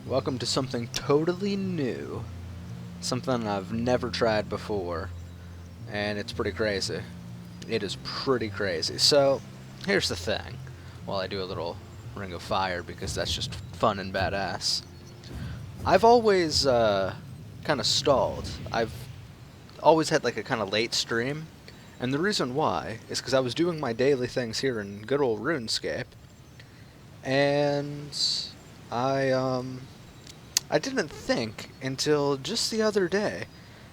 Welcome to something totally new. Something I've never tried before. And it's pretty crazy. It is pretty crazy. So, here's the thing. While I do a little Ring of Fire, because that's just fun and badass. I've always, kind of stalled. I've always had, like, a kind of late stream. And the reason why is because I was doing my daily things here in good old Runescape. And I didn't think until just the other day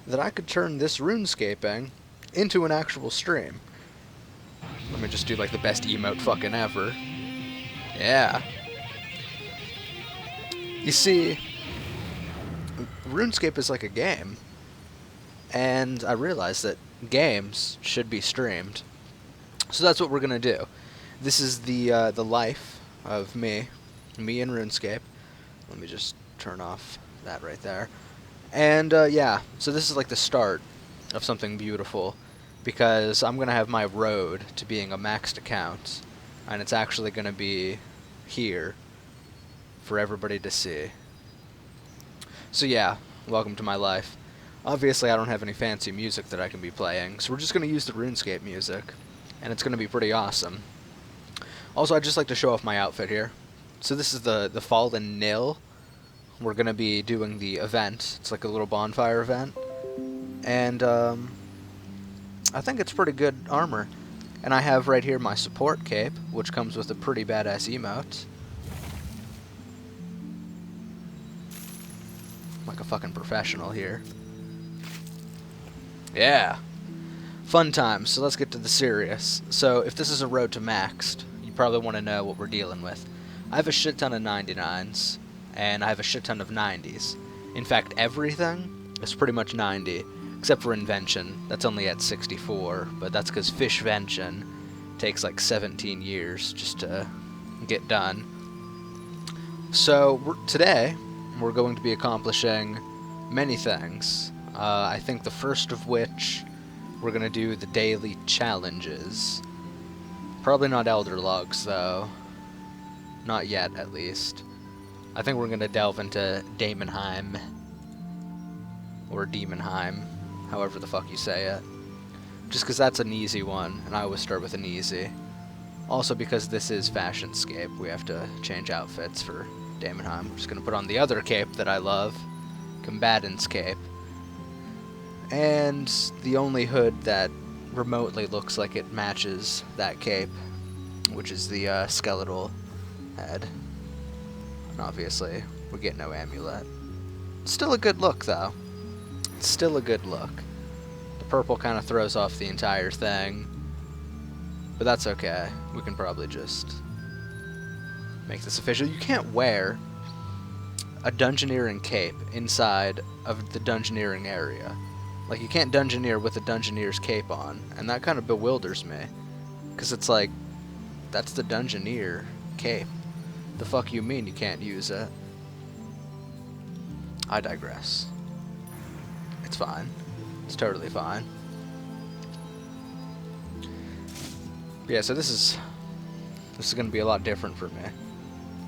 that I could turn this RuneScaping into an actual stream. Let me just do like the best emote fucking ever. Yeah. You see, RuneScape is like a game, and I realized that games should be streamed. So that's what we're gonna do. This is the life of me in RuneScape. Let me just turn off that right there. And yeah, so this is like the start of something beautiful, because I'm gonna have my road to being a maxed account, and it's actually gonna be here for everybody to see. So yeah, welcome to my life. Obviously I don't have any fancy music that I can be playing, so we're just gonna use the RuneScape music, and it's gonna be pretty awesome. Also, I'd just like to show off my outfit here. So this is the Fallen Nil. We're going to be doing the event. It's like a little bonfire event. And I think it's pretty good armor. And I have right here my support cape, which comes with a pretty badass emote. I'm like a fucking professional here. Yeah. Fun times. So let's get to the serious. So if this is a road to maxed, you probably want to know what we're dealing with. I have a shit ton of 99s. And I have a shit ton of 90s. In fact, everything is pretty much 90, except for Invention. That's only at 64, but that's because Fishvention takes like 17 years just to get done. So today, we're going to be accomplishing many things. I think the first of which, we're going to do the daily challenges. Probably not Elder Logs, though. Not yet, at least. I think we're going to delve into Daemonheim, or Demonheim, however the fuck you say it. Just because that's an easy one, and I always start with an easy. Also because this is Fashionscape, we have to change outfits for Daemonheim. I'm just going to put on the other cape that I love, Combatant's Cape. And the only hood that remotely looks like it matches that cape, which is the skeletal head. And obviously, we get no amulet. Still a good look, though. It's still a good look. The purple kind of throws off the entire thing. But that's okay. We can probably just make this official. You can't wear a dungeoneering cape inside of the dungeoneering area. Like, you can't dungeoneer with a dungeoneer's cape on. And that kind of bewilders me. Because it's like, that's the dungeoneer cape. The fuck you mean you can't use it? I digress. It's fine. It's totally fine. Yeah, so this is going to be a lot different for me.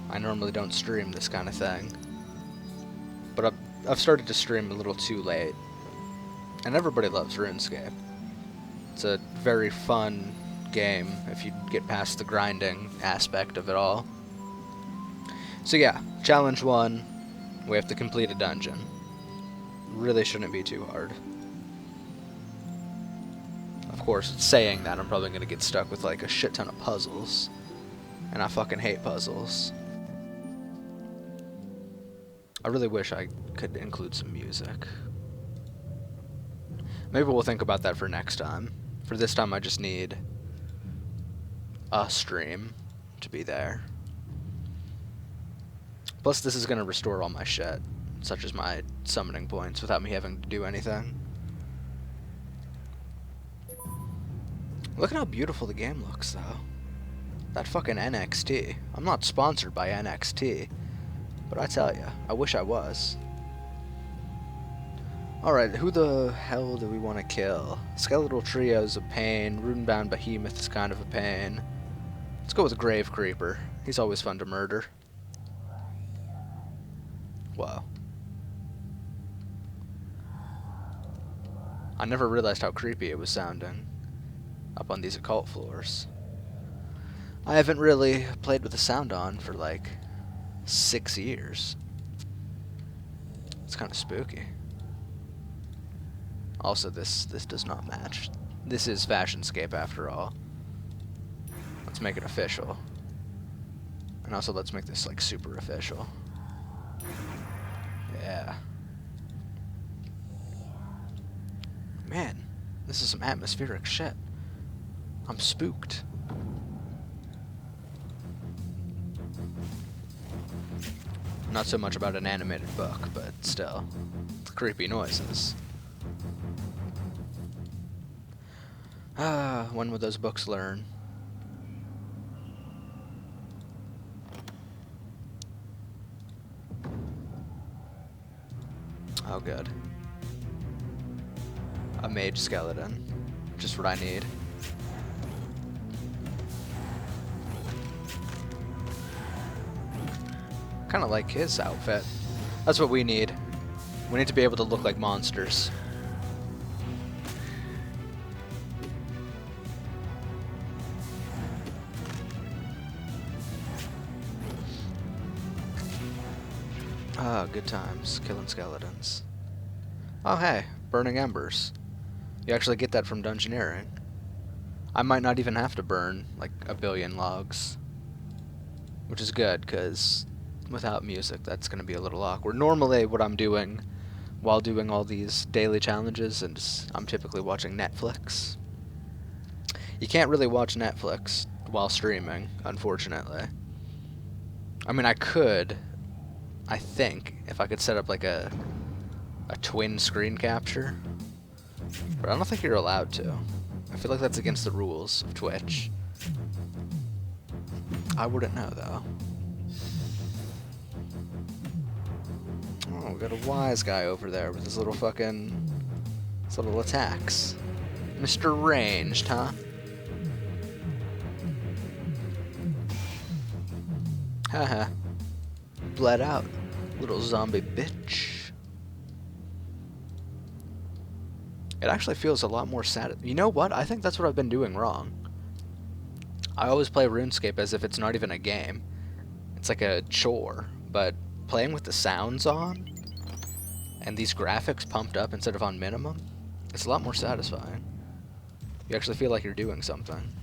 I normally don't stream this kind of thing. But I've started to stream a little too late. And everybody loves RuneScape. It's a very fun game if you get past the grinding aspect of it all. So yeah, challenge 1, we have to complete a dungeon. Really shouldn't be too hard. Of course, saying that, I'm probably going to get stuck with like a shit ton of puzzles. And I fucking hate puzzles. I really wish I could include some music. Maybe we'll think about that for next time. For this time, I just need a stream to be there. Plus, this is going to restore all my shit, such as my summoning points, without me having to do anything. Look at how beautiful the game looks, though. That fucking NXT. I'm not sponsored by NXT, but I tell ya, I wish I was. Alright, who the hell do we want to kill? Skeletal Trio's a pain, Runebound Behemoth is kind of a pain. Let's go with Grave Creeper. He's always fun to murder. Whoa. I never realized how creepy it was sounding up on these occult floors. I haven't really played with the sound on for like 6 years. It's kind of spooky. Also, this does not match. This is Fashionscape after all. Let's make it official. And also let's make this like super official. Yeah. Man, this is some atmospheric shit. I'm spooked. Not so much about an animated book, but still. It's creepy noises. Ah, when would those books learn? Oh, good. A mage skeleton. Just what I need. Kind of like his outfit. That's what we need. We need to be able to look like monsters. Ah, good times. Killing skeletons. Oh, hey. Burning embers. You actually get that from dungeoneering. I might not even have to burn, like, 1,000,000,000 logs. Which is good, because without music, that's going to be a little awkward. Normally, what I'm doing while doing all these daily challenges, and I'm typically watching Netflix. You can't really watch Netflix while streaming, unfortunately. I mean, I could, I think, if I could set up, like, a twin screen capture. But I don't think you're allowed to. I feel like that's against the rules of Twitch. I wouldn't know, though. Oh, we got a wise guy over there with his little his little attacks. Mr. Ranged, huh? Haha. Bled out. Little zombie bitch. It actually feels a lot more sad. You know what? I think that's what I've been doing wrong. I always play RuneScape as if it's not even a game. It's like a chore. But playing with the sounds on, and these graphics pumped up instead of on minimum, it's a lot more satisfying. You actually feel like you're doing something.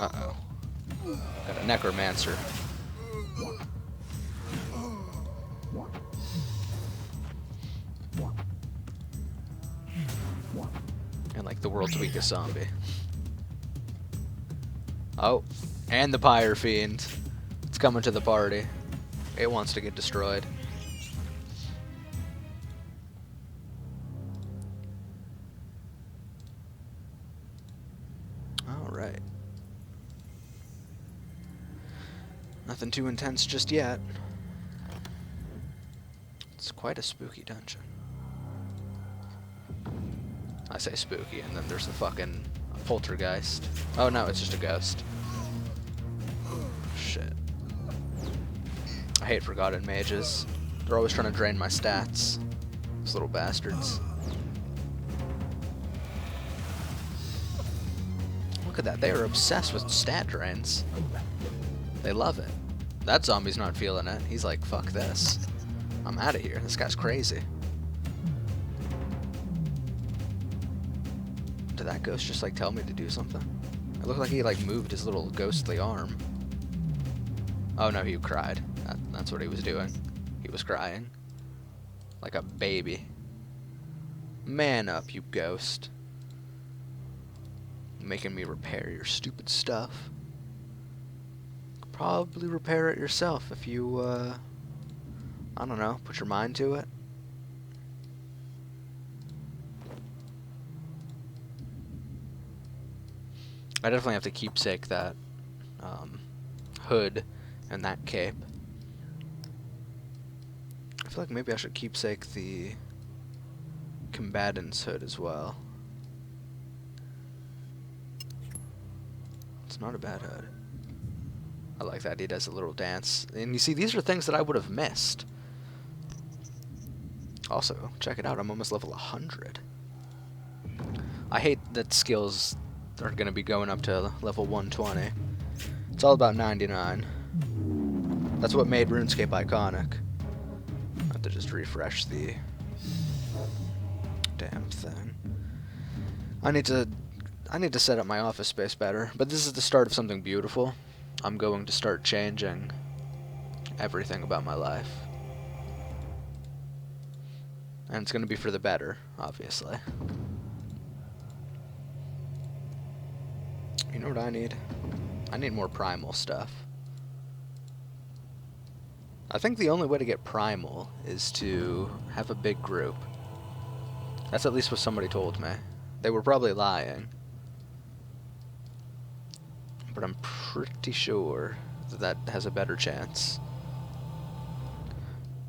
Uh-oh. Got a necromancer. And like the world's weakest zombie. Oh, and the Pyre Fiend. It's coming to the party. It wants to get destroyed. Alright. Nothing too intense just yet. It's quite a spooky dungeon. I say spooky, and then there's the fucking poltergeist. Oh no, it's just a ghost. Shit. I hate Forgotten Mages. They're always trying to drain my stats. Those little bastards. Look at that, they are obsessed with stat drains. They love it. That zombie's not feeling it. He's like, fuck this. I'm out of here. This guy's crazy. Did that ghost just like tell me to do something? It looked like he like moved his little ghostly arm. Oh no, he cried. That's what he was doing. He was crying. Like a baby. Man up, you ghost. Making me repair your stupid stuff. Probably repair it yourself if you, I don't know, put your mind to it. I definitely have to keepsake that hood and that cape. I feel like maybe I should keepsake the combatant's hood as well. It's not a bad hood. I like that he does a little dance. And you see, these are things that I would have missed. Also, check it out, I'm almost level 100. I hate that skills are going to be going up to level 120. It's all about 99. That's what made RuneScape iconic. I have to just refresh the damn thing. I need to set up my office space better, but this is the start of something beautiful. I'm going to start changing everything about my life. And it's going to be for the better, obviously. You know what I need? I need more primal stuff. I think the only way to get primal is to have a big group. That's at least what somebody told me. They were probably lying. But I'm pretty sure that that has a better chance.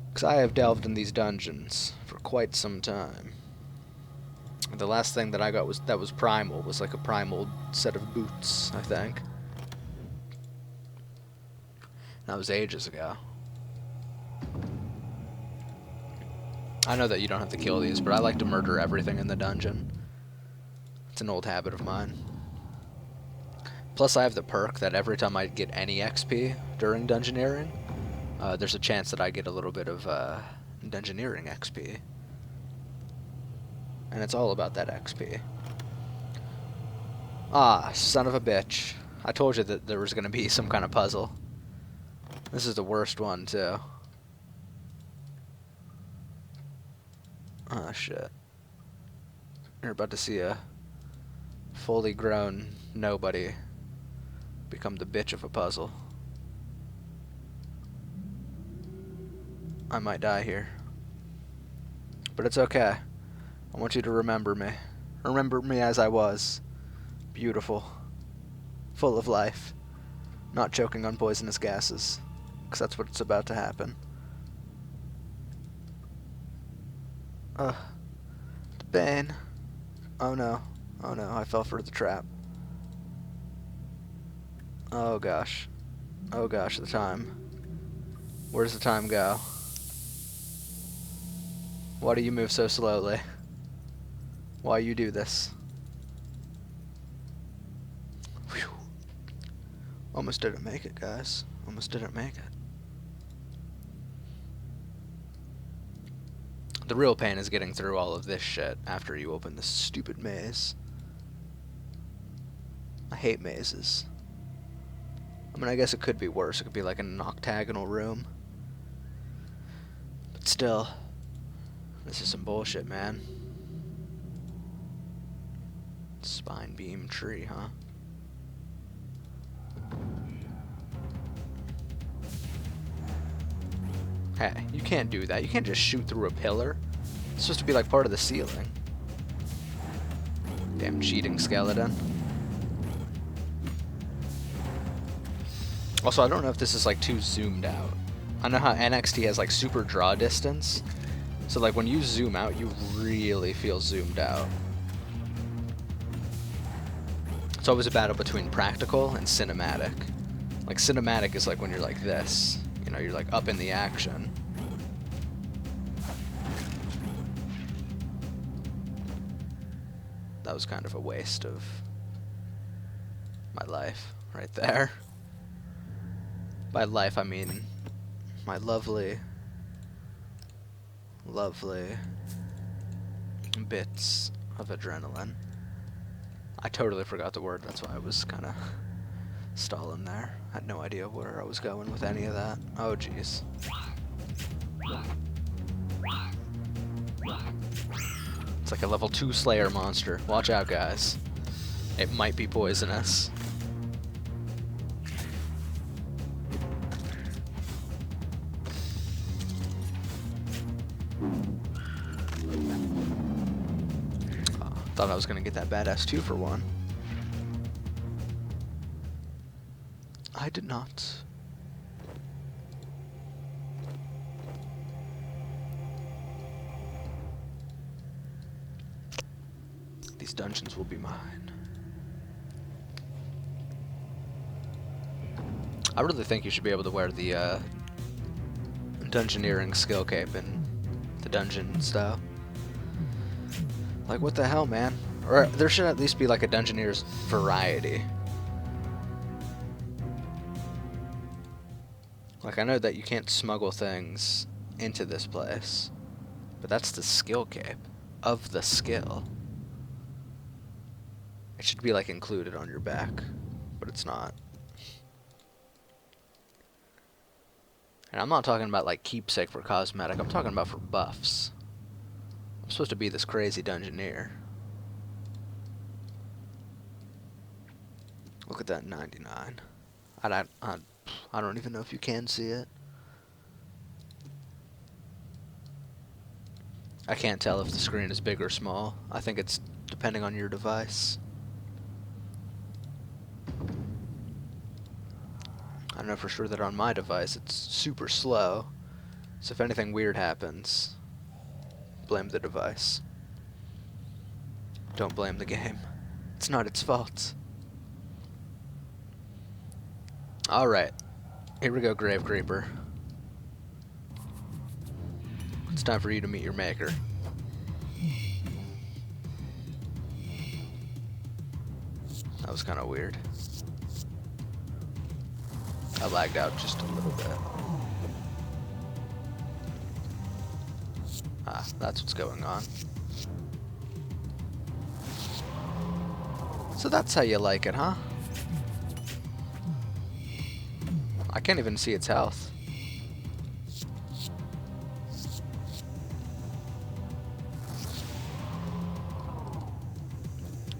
Because I have delved in these dungeons for quite some time. The last thing that I got that was primal was like a primal set of boots, I think. That was ages ago. I know that you don't have to kill these, but I like to murder everything in the dungeon. It's an old habit of mine. Plus I have the perk that every time I get any XP during dungeoneering, there's a chance that I get a little bit of dungeoneering XP. And it's all about that XP. Ah, son of a bitch. I told you that there was going to be some kind of puzzle. This is the worst one, too. Ah, shit. You're about to see a fully grown nobody become the bitch of a puzzle. I might die here. But it's okay. I want you to remember me. Remember me as I was. Beautiful. Full of life. Not choking on poisonous gases. Because that's what's about to happen. The pain. Oh no. Oh no, I fell for the trap. Oh gosh. Oh gosh, the time. Where does the time go? Why do you move so slowly? Why you do this? Whew. Almost didn't make it, guys. Almost didn't make it. The real pain is getting through all of this shit after you open this stupid maze. I hate mazes. I mean, I guess it could be worse. It could be like an octagonal room. But still, this is some bullshit, man. Spine beam tree, huh? Hey, you can't do that. You can't just shoot through a pillar. It's supposed to be like part of the ceiling. Damn cheating skeleton. Also, I don't know if this is like too zoomed out. I know how NXT has like super draw distance. So like when you zoom out, you really feel zoomed out. It's always a battle between practical and cinematic. Like cinematic is like when you're like this. You know, you're like up in the action. That was kind of a waste of my life right there. By life, I mean my lovely, lovely bits of adrenaline. I totally forgot the word, that's why I was kind of stalling there. I had no idea where I was going with any of that. Oh, jeez. It's like a level 2 Slayer monster. Watch out, guys. It might be poisonous. Thought I was gonna get that badass 2 for 1. I did not. These dungeons will be mine. I really think you should be able to wear the dungeoneering skill cape in the dungeon style. Like, what the hell, man? Or there should at least be like a dungeoneer's variety. Like, I know that you can't smuggle things into this place, but that's the skill cape of the skill. It should be like included on your back, but it's not. And I'm not talking about like keepsake for cosmetic, I'm talking about for buffs. I'm supposed to be this crazy dungeoneer. Look at that 99. I don't even know if you can see it. I can't tell if the screen is big or small. I think it's depending on your device. I know for sure that on my device it's super slow. So if anything weird happens, blame the device. Don't blame the game. It's not its fault. Alright. Here we go, Grave Creeper. It's time for you to meet your maker. That was kind of weird. I lagged out just a little bit. Ah, that's what's going on. So that's how you like it, huh? I can't even see its health.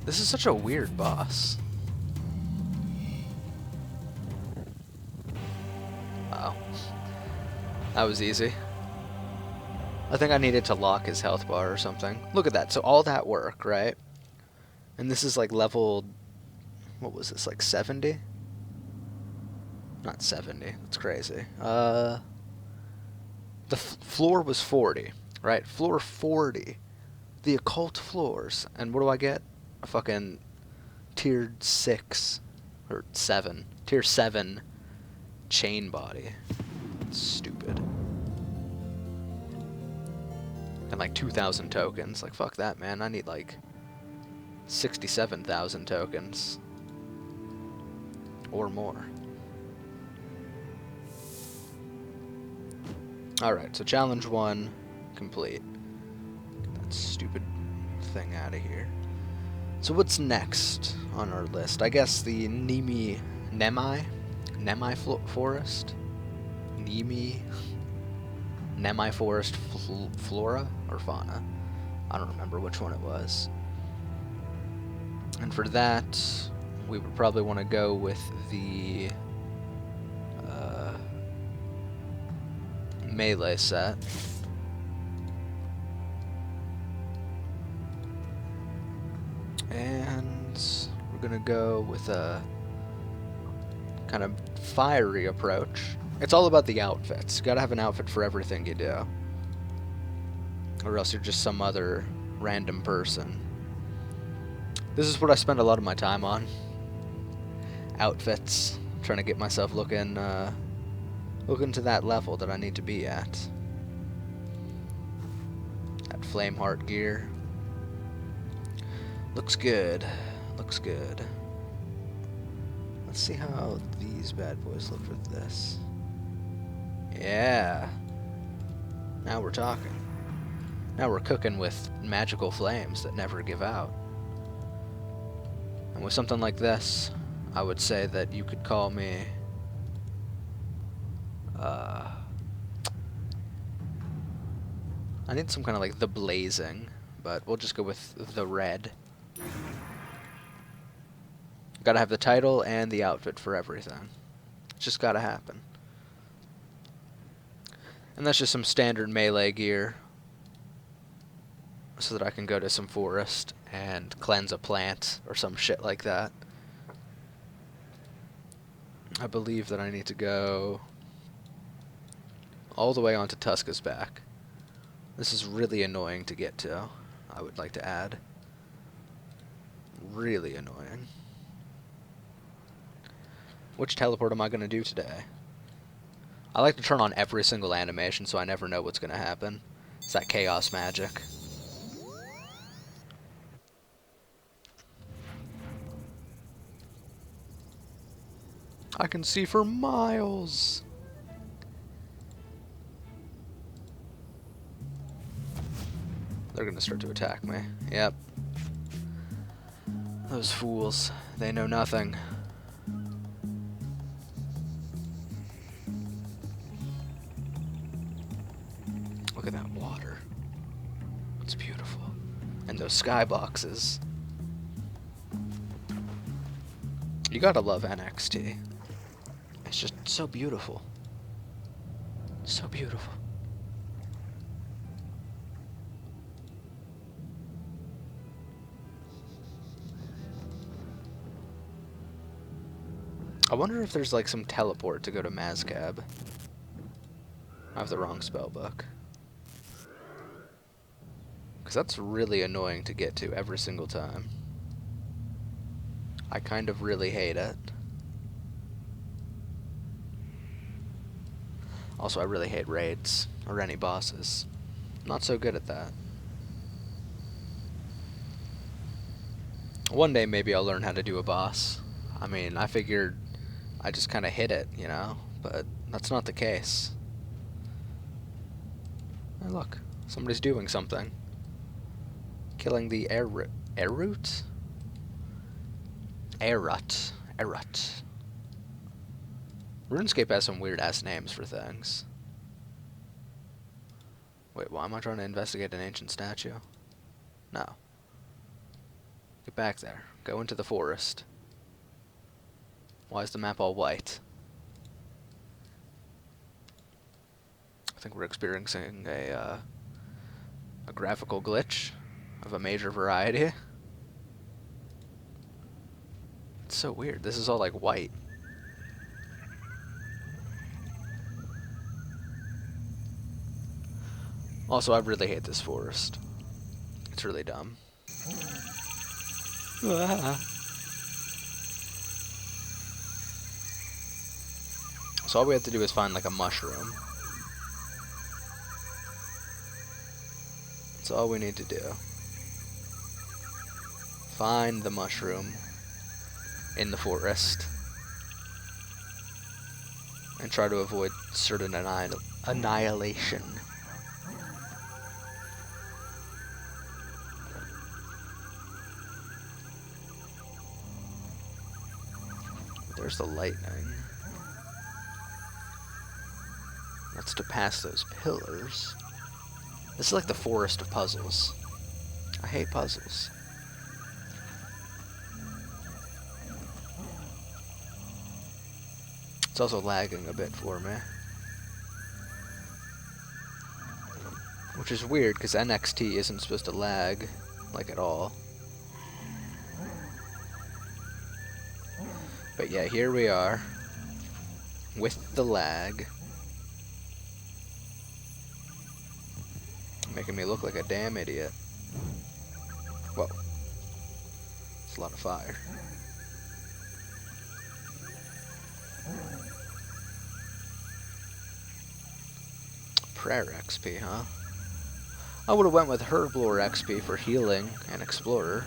This is such a weird boss. Wow. That was easy. I think I needed to lock his health bar or something. Look at that. So all that work, right? And this is like level... What was this? Like 70? Not 70. That's crazy. The floor was 40, right? Floor 40. The occult floors. And what do I get? A fucking tiered 6 or 7. Tier 7 chain body. Stupid. And like 2,000 tokens. Like, fuck that, man. I need like 67,000 tokens. Or more. Alright, so challenge 1 complete. Get that stupid thing out of here. So what's next on our list? I guess the Nemai forest? Nemai forest flora or fauna? I don't remember which one it was. And for that, we would probably want to go with the melee set. And we're gonna go with a kind of fiery approach. It's all about the outfits. You gotta have an outfit for everything you do, or else you're just some other random person. This is what I spend a lot of my time on. Outfits. Trying to get myself looking to that level that I need to be at. That Flameheart gear. Looks good. Looks good. Let's see how these bad boys look with this. Yeah. Now we're talking. Now we're cooking with magical flames that never give out. And with something like this, I would say that you could call me I need some kind of like the blazing, but we'll just go with the red. Gotta have the title and the outfit for everything. It's just gotta happen. And that's just some standard melee gear, so that I can go to some forest and cleanse a plant or some shit like that. I believe that I need to go all the way onto Tuska's back. This is really annoying to get to, I would like to add. Really annoying. Which teleport am I going to do today? I like to turn on every single animation so I never know what's going to happen. It's that chaos magic. I can see for miles. They're going to start to attack me. Yep. Those fools. They know nothing. Look at that water. It's beautiful. And those skyboxes. You gotta love NXT. It's just so beautiful. So beautiful. I wonder if there's like some teleport to go to Mazcab. I have the wrong spell book. Because that's really annoying to get to every single time. I kind of really hate it. Also, I really hate raids, or any bosses. Not so good at that. One day maybe I'll learn how to do a boss. I mean, I figured I just kind of hit it, you know? But that's not the case. Hey, look. Somebody's doing something. Killing the Erut? Erut. Runescape has some weird-ass names for things. Wait, why am I trying to investigate an ancient statue? No. Get back there. Go into the forest. Why is the map all white? I think we're experiencing a graphical glitch of a major variety. It's so weird. This is all like white. Also, I really hate this forest. It's really dumb. So all we have to do is find like a mushroom. That's all we need to do. Find the mushroom in the forest. And try to avoid certain annihilation. There's the lightning. That's to pass those pillars. This is like the forest of puzzles. I hate puzzles. It's also lagging a bit for me. Which is weird, because NXT isn't supposed to lag, like, at all. But yeah, here we are. With the lag. Making me look like a damn idiot. Whoa. It's a lot of fire. Prayer XP, huh? I would have went with Herblore XP for healing and Explorer.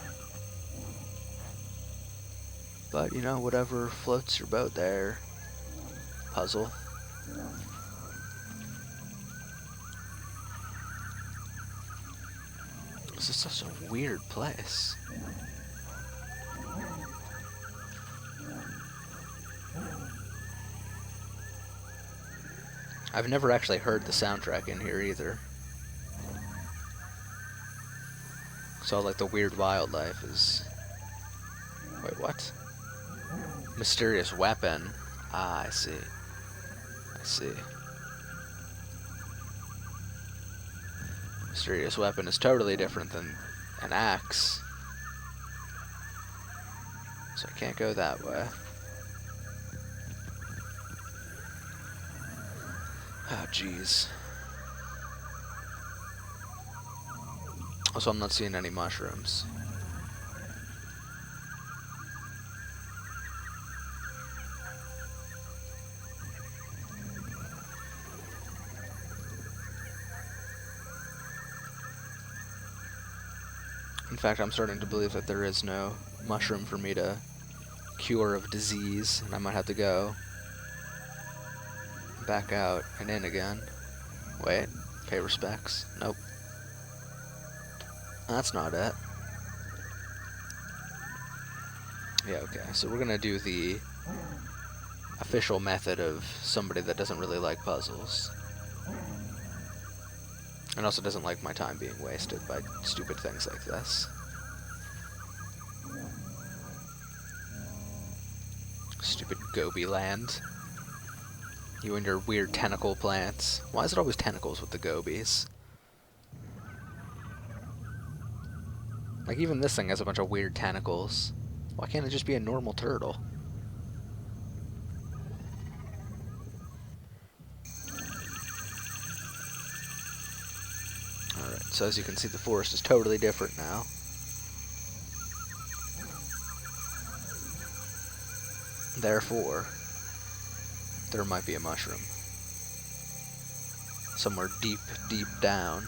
But, you know, whatever floats your boat there. Puzzle. This is such a weird place. I've never actually heard the soundtrack in here either. So like the weird wildlife is... Wait, what? Mysterious weapon. Ah, I see. I see. Mysterious weapon is totally different than an axe. So I can't go that way. Oh, jeez. Also, I'm not seeing any mushrooms. In fact, I'm starting to believe that there is no mushroom for me to cure of disease, and I might have to go back out and in again. Wait, pay respects. Nope. That's not it. Yeah, okay, so we're gonna do the official method of somebody that doesn't really like puzzles. And also doesn't like my time being wasted by stupid things like this. Stupid Gobi land. You and your weird tentacle plants. Why is it always tentacles with the Gobies? Like, even this thing has a bunch of weird tentacles. Why can't it just be a normal turtle? Alright, so as you can see, the forest is totally different now. Therefore, there might be a mushroom. Somewhere deep, deep down.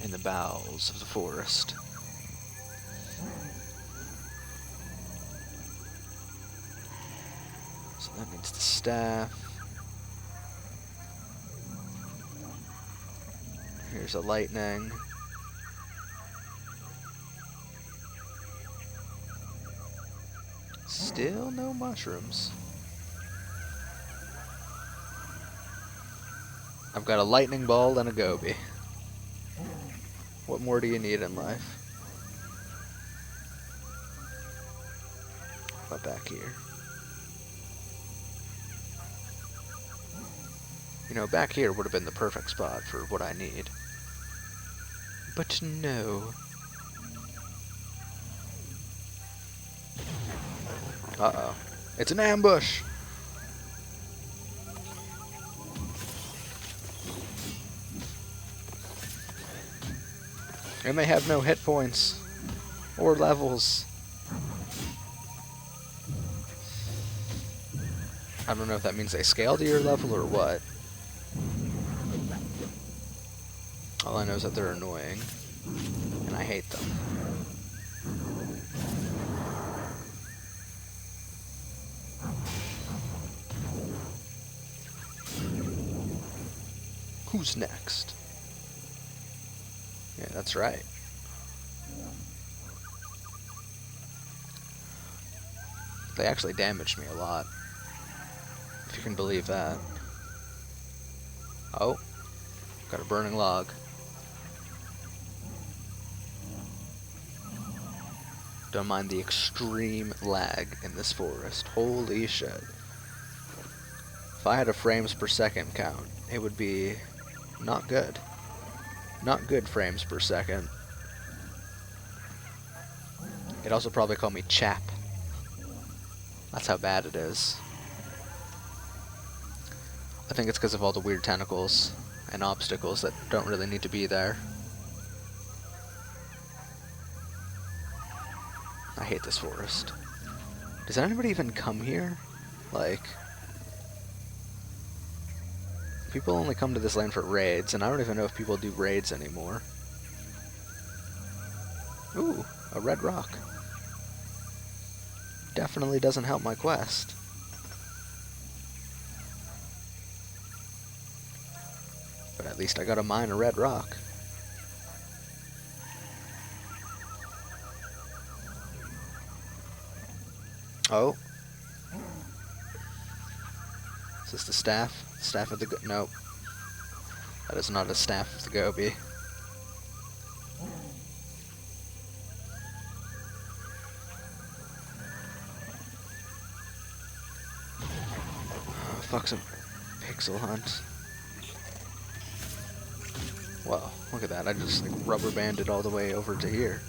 In the bowels of the forest. So that needs the staff. Here's a lightning. Still no mushrooms. I've got a lightning ball and a Gobi. What more do you need in life? What about back here? You know, back here would have been the perfect spot for what I need. But no. Uh-oh. It's an ambush! And they have no hit points. Or levels. I don't know if that means they scale to your level or what. All I know is that they're annoying. And I hate them. Who's next? Yeah, that's right. They actually damaged me a lot. If you can believe that. Oh. Got a burning log. Don't mind the extreme lag in this forest. Holy shit. If I had a frames per second count, it would be not good. Not good frames per second. It'd also probably call me chap. That's how bad it is. I think it's because of all the weird tentacles and obstacles that don't really need to be there. I hate this forest. Does anybody even come here? Like, people only come to this land for raids, and I don't even know if people do raids anymore. Ooh, a red rock. Definitely doesn't help my quest. But at least I gotta mine a red rock. Oh. Is this the staff? Staff of the nope. That is not a staff of the Gobi. Oh, fuck some pixel hunt. Whoa, look at that. I just like rubber banded all the way over to here.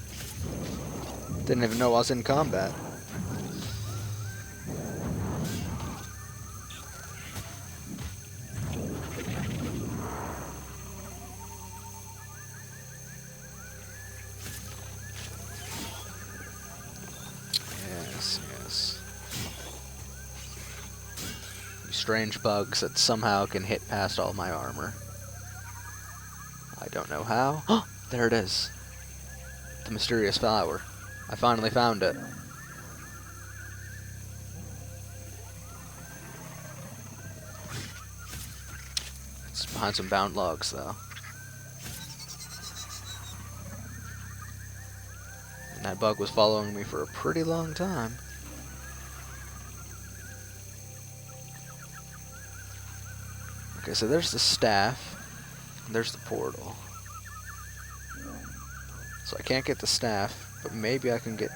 Didn't even know I was in combat. Strange bugs that somehow can hit past all my armor. I don't know how. Oh, there it is. The mysterious flower. I finally found it. It's behind some bound logs, though. And that bug was following me for a pretty long time. Okay, so there's the staff. And there's the portal. So I can't get the staff, but maybe I can get...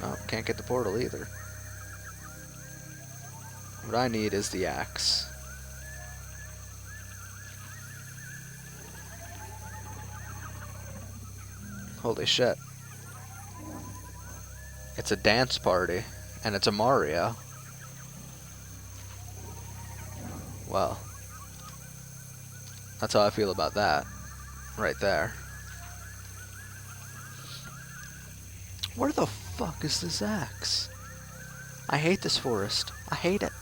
No, can't get the portal either. What I need is the axe. Holy shit. It's a dance party, and it's a Mario. Well, that's how I feel about that. Right there. Where the fuck is this axe? I hate this forest. I hate it.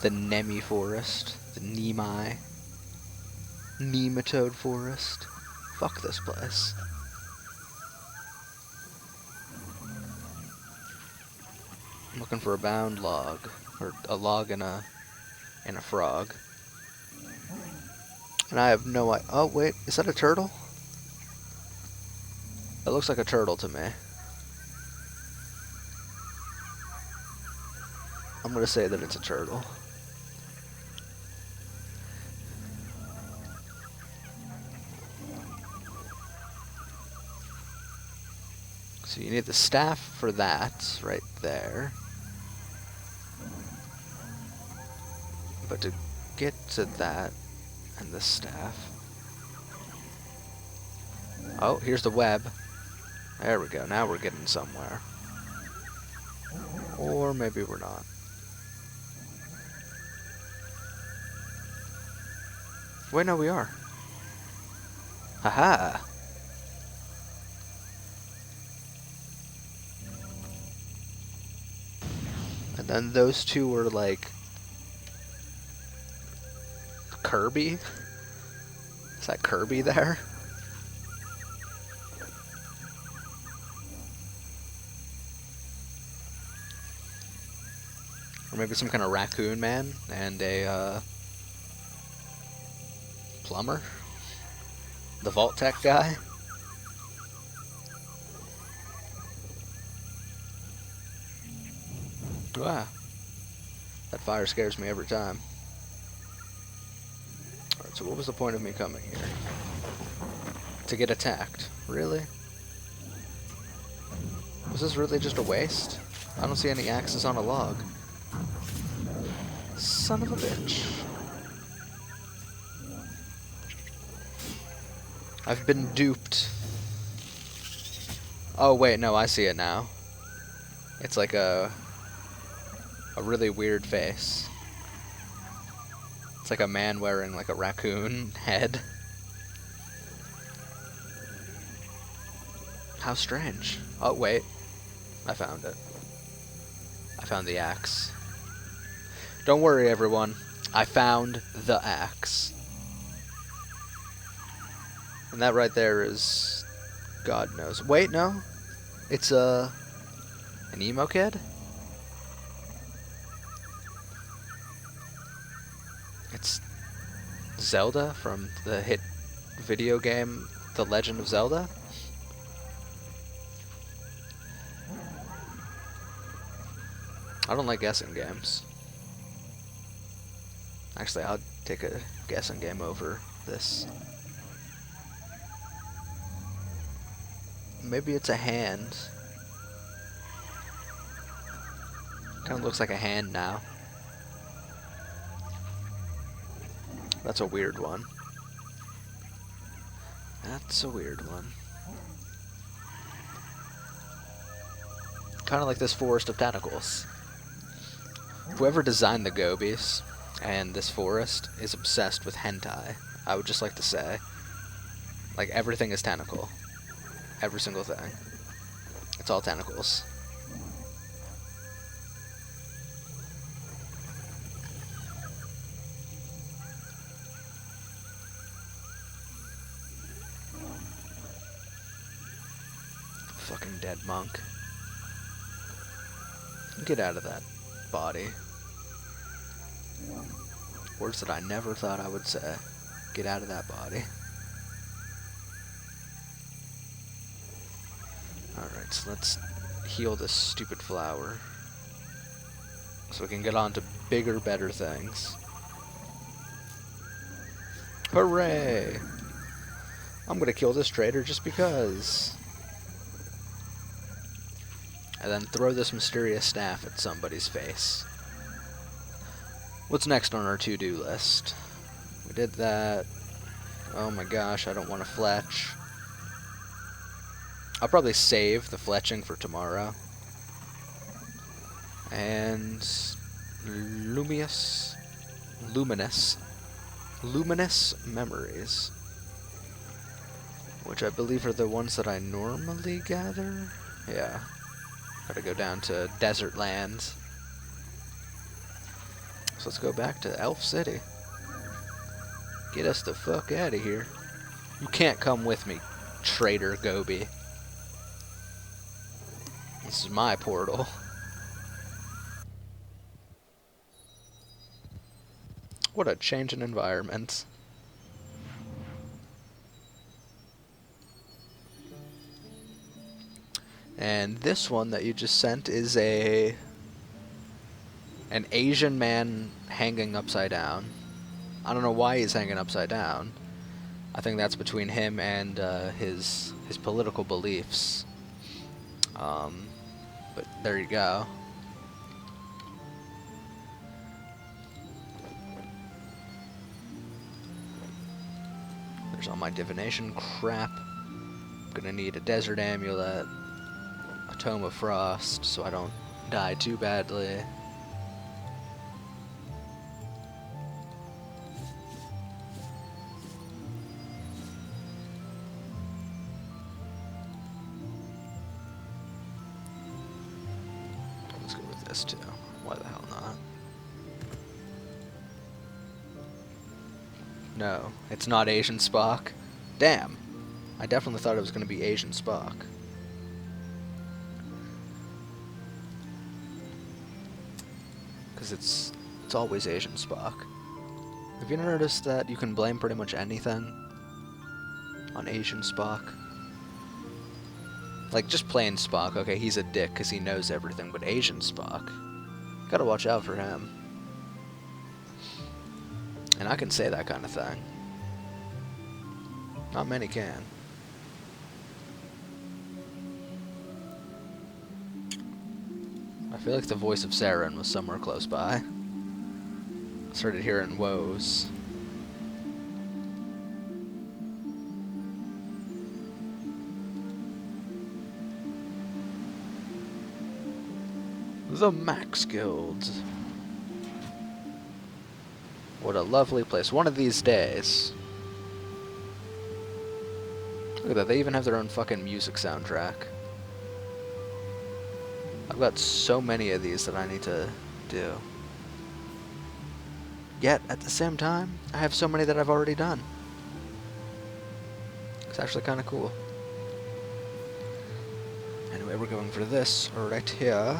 The Nemi forest. The Nematode forest. Fuck this place. I'm looking for a bound log. Or a log and a frog. And I have no idea. Oh, wait. Is that a turtle? It looks like a turtle to me. I'm gonna say that it's a turtle. So you need the staff for that, right there. But to get to that and the staff... Oh, here's the web. There we go, now we're getting somewhere. Or maybe we're not. Wait, no, we are. Haha! And then those two were like... Kirby? Is that Kirby there? Or maybe some kind of raccoon man and a plumber? The Vault Tech guy? Wow. That fire scares me every time. Alright, so what was the point of me coming here? To get attacked. Really? Was this really just a waste? I don't see any axes on a log. Son of a bitch. I've been duped. Oh wait, no, I see it now. It's like a really weird face. It's like a man wearing like a raccoon head. How strange. Oh wait, I found it. I found the axe. Don't worry everyone, I found the axe. And that right there is... God knows. Wait, no. It's an emo kid? It's Zelda from the hit video game The Legend of Zelda? I don't like guessing games. Actually, I'll take a guessing game over this. Maybe it's a hand. Kind of looks like a hand now. That's a weird one. That's a weird one. Kind of like this forest of tentacles. Whoever designed the gobies and this forest is obsessed with hentai. I would just like to say, like, everything is tentacle. Every single thing. It's all tentacles. fucking dead monk. Get out of that body. Words that I never thought I would say. Get out of that body. Alright, so let's heal this stupid flower. So we can get on to bigger, better things. Hooray! I'm gonna kill this traitor just because. And then throw this mysterious staff at somebody's face. What's next on our to-do list? We did that. Oh my gosh, I don't want to fletch. I'll probably save the fletching for tomorrow. And luminous memories, which I believe are the ones that I normally gather. Yeah, gotta go down to desert lands. So let's go back to Elf City. Get us the fuck out of here. You can't come with me, traitor Gobi. This is my portal. What a change in environment. And this one that you just sent is an Asian man hanging upside down. I don't know why he's hanging upside down. I think that's between him and his political beliefs. But there you go. There's all my divination crap. I'm gonna need a desert amulet, a tome of frost, so I don't die too badly. Let's go with this too. Why the hell not? No, it's not Asian Spock. Damn. I definitely thought it was going to be Asian Spock. Because it's always Asian Spock. Have you noticed that you can blame pretty much anything on Asian Spock? Like, just plain Spock, okay, he's a dick because he knows everything, but Asian Spock, gotta watch out for him. And I can say that kind of thing. Not many can. I feel like the voice of Saren was somewhere close by. Started hearing woes. The Max Guild. What a lovely place. One of these days. Look at that, they even have their own fucking music soundtrack. I've got so many of these that I need to do. Yet, at the same time, I have so many that I've already done. It's actually kind of cool. Anyway, we're going for this right here.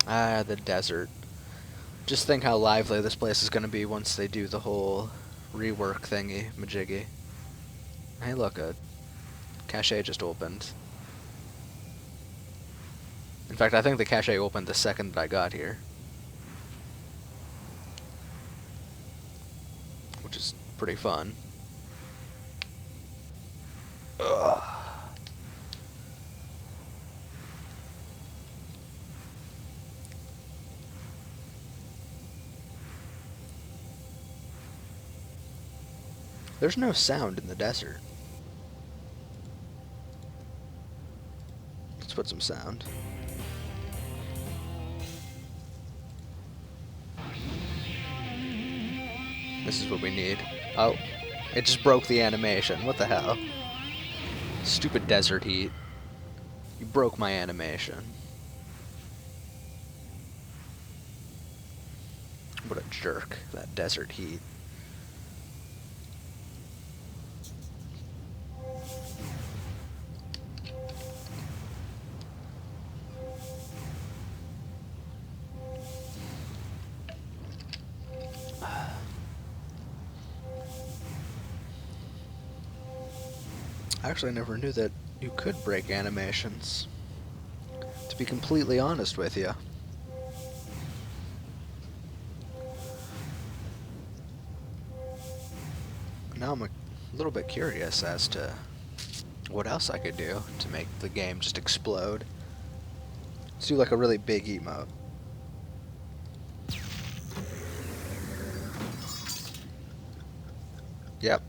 Ah, the desert. Just think how lively this place is going to be once they do the whole rework thingy, majiggy. Hey look, a cache just opened. In fact, I think the cache opened the second that I got here. Which is pretty fun. Ugh. There's no sound in the desert. Let's put some sound. This is what we need. Oh, it just broke the animation. What the hell? Stupid desert heat. You broke my animation. What a jerk, that desert heat. I actually never knew that you could break animations, to be completely honest with you. Now I'm a little bit curious as to what else I could do to make the game just explode. Let's do like a really big emote. Yep,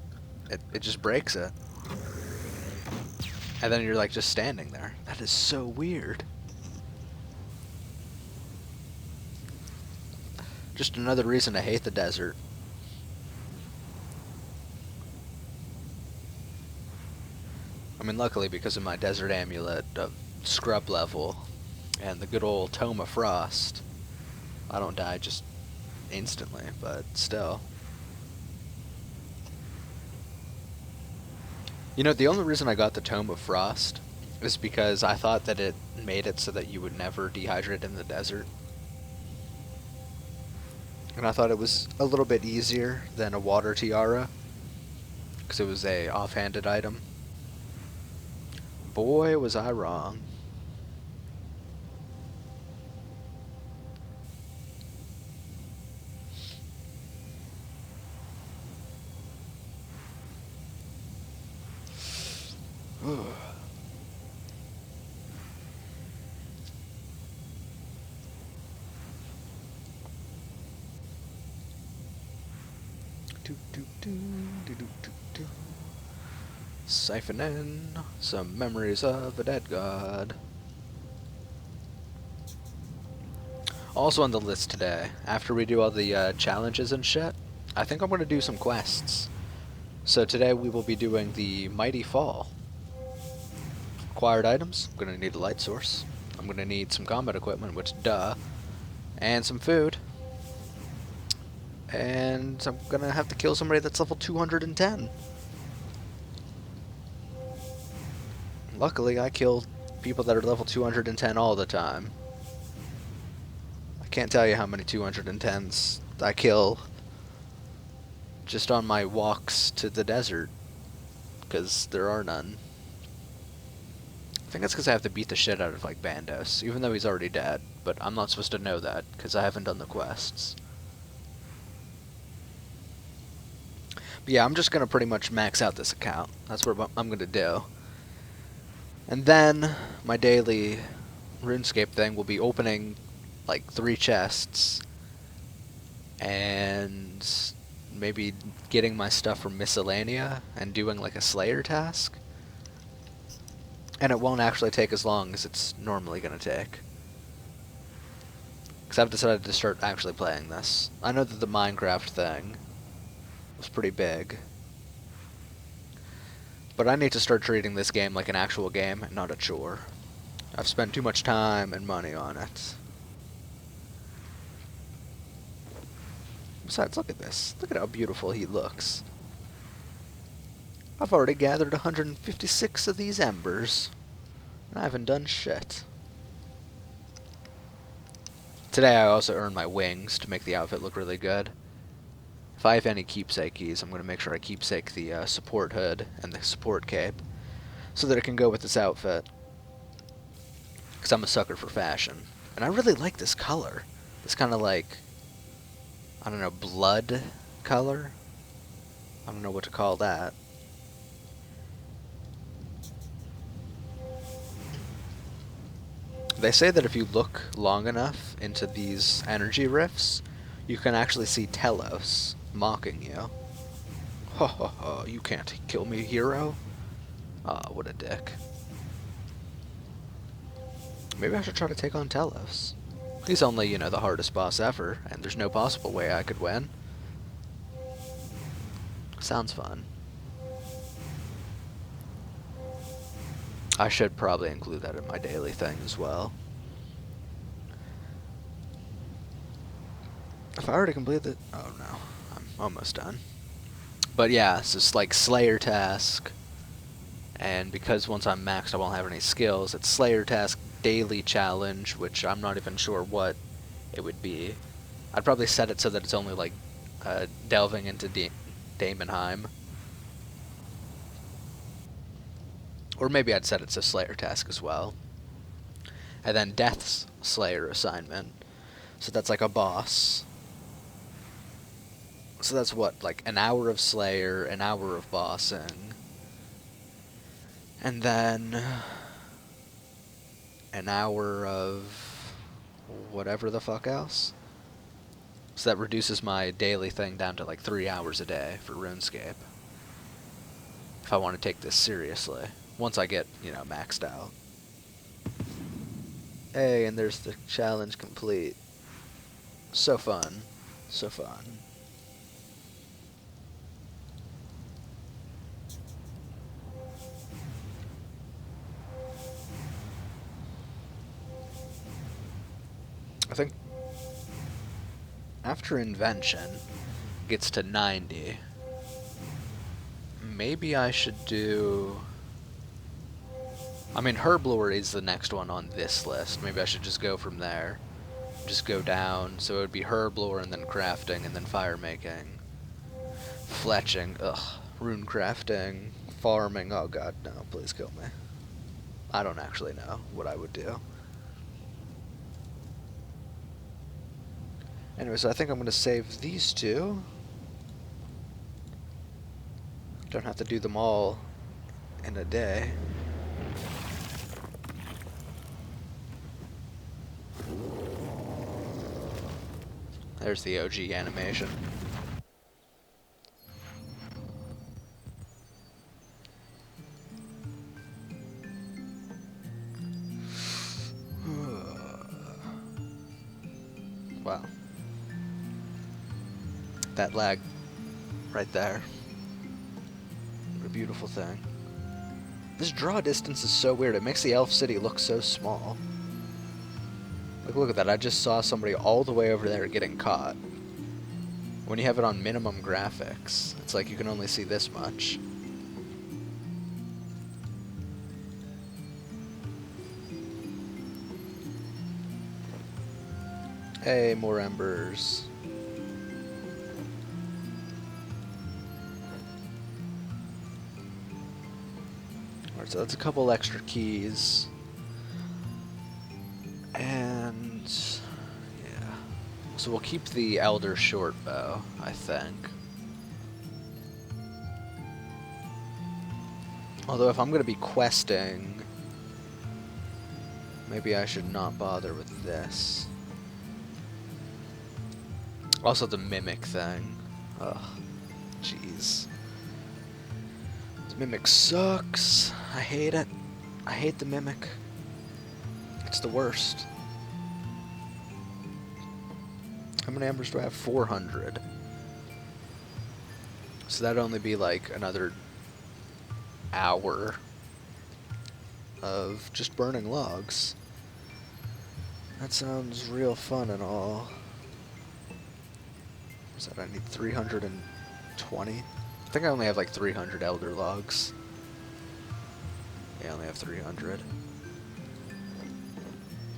it just breaks it. And then you're like just standing there. That is so weird. Just another reason to hate the desert. I mean, luckily because of my desert amulet of scrub level and the good old Tome of Frost, I don't die just instantly, but still. You know, the only reason I got the Tome of Frost is because I thought that it made it so that you would never dehydrate in the desert. And I thought it was a little bit easier than a water tiara, because it was a offhanded item. Boy, was I wrong. Siphon in some memories of a dead god. Also on the list today, after we do all the challenges and shit, I think I'm going to do some quests. So today we will be doing the Mighty Fall. Acquired items, I'm going to need a light source. I'm going to need some combat equipment, which duh. And some food. And I'm going to have to kill somebody that's level 210. Luckily, I kill people that are level 210 all the time. I can't tell you how many 210s I kill just on my walks to the desert, because there are none. I think that's because I have to beat the shit out of, like, Bandos, even though he's already dead, but I'm not supposed to know that, because I haven't done the quests. But yeah, I'm just going to pretty much max out this account. That's what I'm going to do. And then my daily RuneScape thing will be opening like 3 chests and maybe getting my stuff from Miscellanea and doing like a Slayer task. And it won't actually take as long as it's normally going to take. Because I've decided to start actually playing this. I know that the Minecraft thing was pretty big, but I need to start treating this game like an actual game and not a chore. I've spent too much time and money on it. Besides, look at this. Look at how beautiful he looks. I've already gathered 156 of these embers, and I haven't done shit. Today I also earned my wings to make the outfit look really good. If I have any keepsake keys, I'm going to make sure I keepsake the support hood and the support cape, so that it can go with this outfit. Because I'm a sucker for fashion. And I really like this color. This kind of like, I don't know, blood color? I don't know what to call that. They say that if you look long enough into these energy rifts, you can actually see Telos mocking you. Ha ha ha, you can't kill me, hero? Aw, what a dick. Maybe I should try to take on Telos. He's only, you know, the hardest boss ever, and there's no possible way I could win. Sounds fun. I should probably include that in my daily thing as well. if I already completed it... Oh no, I'm almost done. But yeah, it's just like Slayer task. And because once I'm maxed I won't have any skills, it's Slayer task daily challenge, which I'm not even sure what it would be. I'd probably set it so that it's only like delving into Daemonheim. Or maybe I'd set it to Slayer task as well. And then Death's Slayer assignment. So that's like a boss. So that's what, like an hour of Slayer, an hour of bossing. And then an hour of whatever the fuck else. So that reduces my daily thing down to like 3 hours a day for RuneScape. If I want to take this seriously. Once I get, you know, maxed out. Hey, and there's the challenge complete. So fun. So fun. I think after Invention gets to 90, maybe I should do... I mean, Herblore is the next one on this list. Maybe I should just go from there. Just go down. So it would be Herblore and then crafting and then fire making. Fletching. Ugh. Rune crafting. Farming. Oh god, no. Please kill me. I don't actually know what I would do. Anyway, so I think I'm going to save these two. Don't have to do them all in a day. There's the OG animation. Wow. That lag right there. What a beautiful thing. This draw distance is so weird. It makes the elf city look so small. Like, look at that. I just saw somebody all the way over there getting caught. When you have it on minimum graphics, it's like you can only see this much. Hey, more embers. Alright, so that's a couple extra keys. And yeah. So we'll keep the Elder Shortbow, I think. Although if I'm gonna be questing, maybe I should not bother with this. Also the Mimic thing. Ugh. Jeez. The Mimic sucks. I hate it. I hate the Mimic. It's the worst. How many embers do I have? 400. So that'd only be like another hour of just burning logs. That sounds real fun and all. What's that? I need 320? I think I only have like 300 elder logs. Yeah, I only have 300.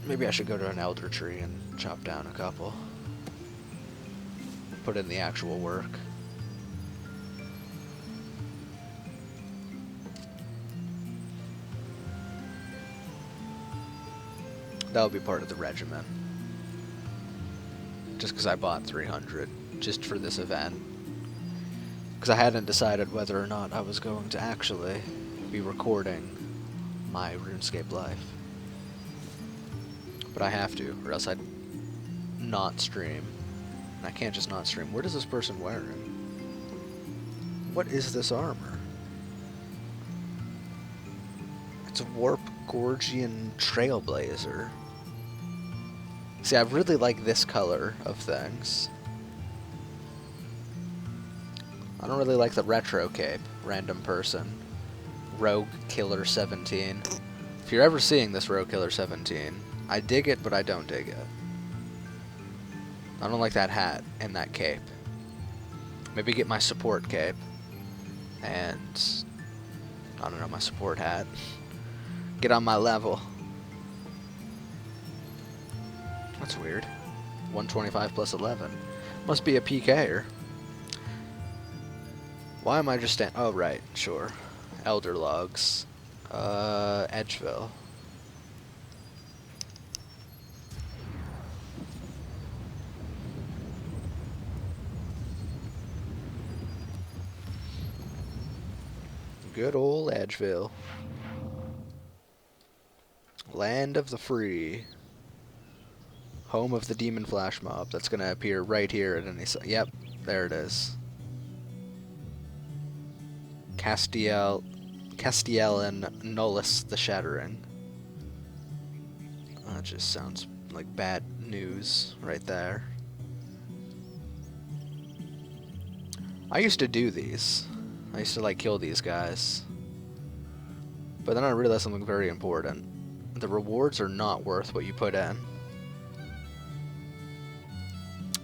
Maybe I should go to an elder tree and chop down a couple. Put in the actual work. That'll be part of the regimen. Just because I bought 300 just for this event. Because I hadn't decided whether or not I was going to actually be recording my RuneScape life. But I have to, or else I'd not stream. And I can't just not stream. What is this person wearing? What is this armor? It's a Warp Gorgian Trailblazer. See, I really like this color of things. I don't really like the retro cape. Random person. Rogue Killer 17. If you're ever seeing this Rogue Killer 17, I dig it, but I don't dig it. I don't like that hat and that cape. Maybe get my support cape. And I don't know, my support hat. Get on my level. That's weird. 125 plus 11. Must be a PKer. Why am I just standing? Oh, right, sure. Elder Logs. Edgeville. Good old Edgeville. Land of the free. Home of the demon flash mob. That's gonna appear right here at any second. Yep, there it is. Castiel and Nullus the Shattering. That just sounds like bad news right there. I used to do these. I used to like kill these guys. But then I realized something very important. The rewards are not worth what you put in.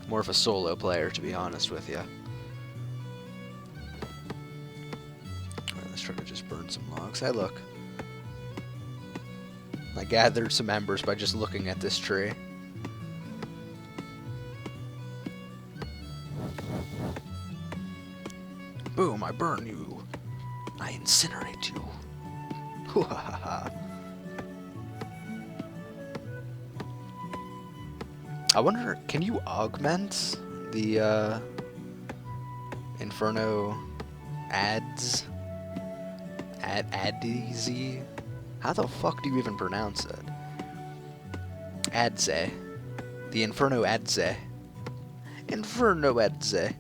More of a solo player, to be honest with you. Alright, let's try to just burn some logs. Hey, look. I gathered some embers by just looking at this tree. Boom, I burn you. I incinerate you. Hoo-ha-ha-ha. I wonder, can you augment the Inferno ads? Adzy? How the fuck do you even pronounce it? Adze. The Inferno Adze. Inferno Adze.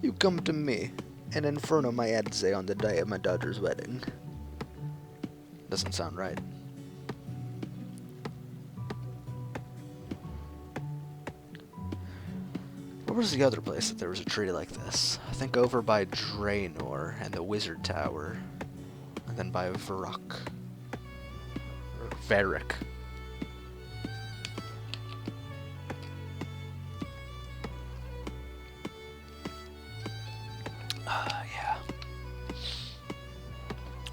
You come to me and Inferno my Adze on the day of my daughter's wedding. Doesn't sound right. Where was the other place that there was a tree like this? I think over by Draenor and the Wizard Tower. And then by Varrock. Or Varric. Yeah.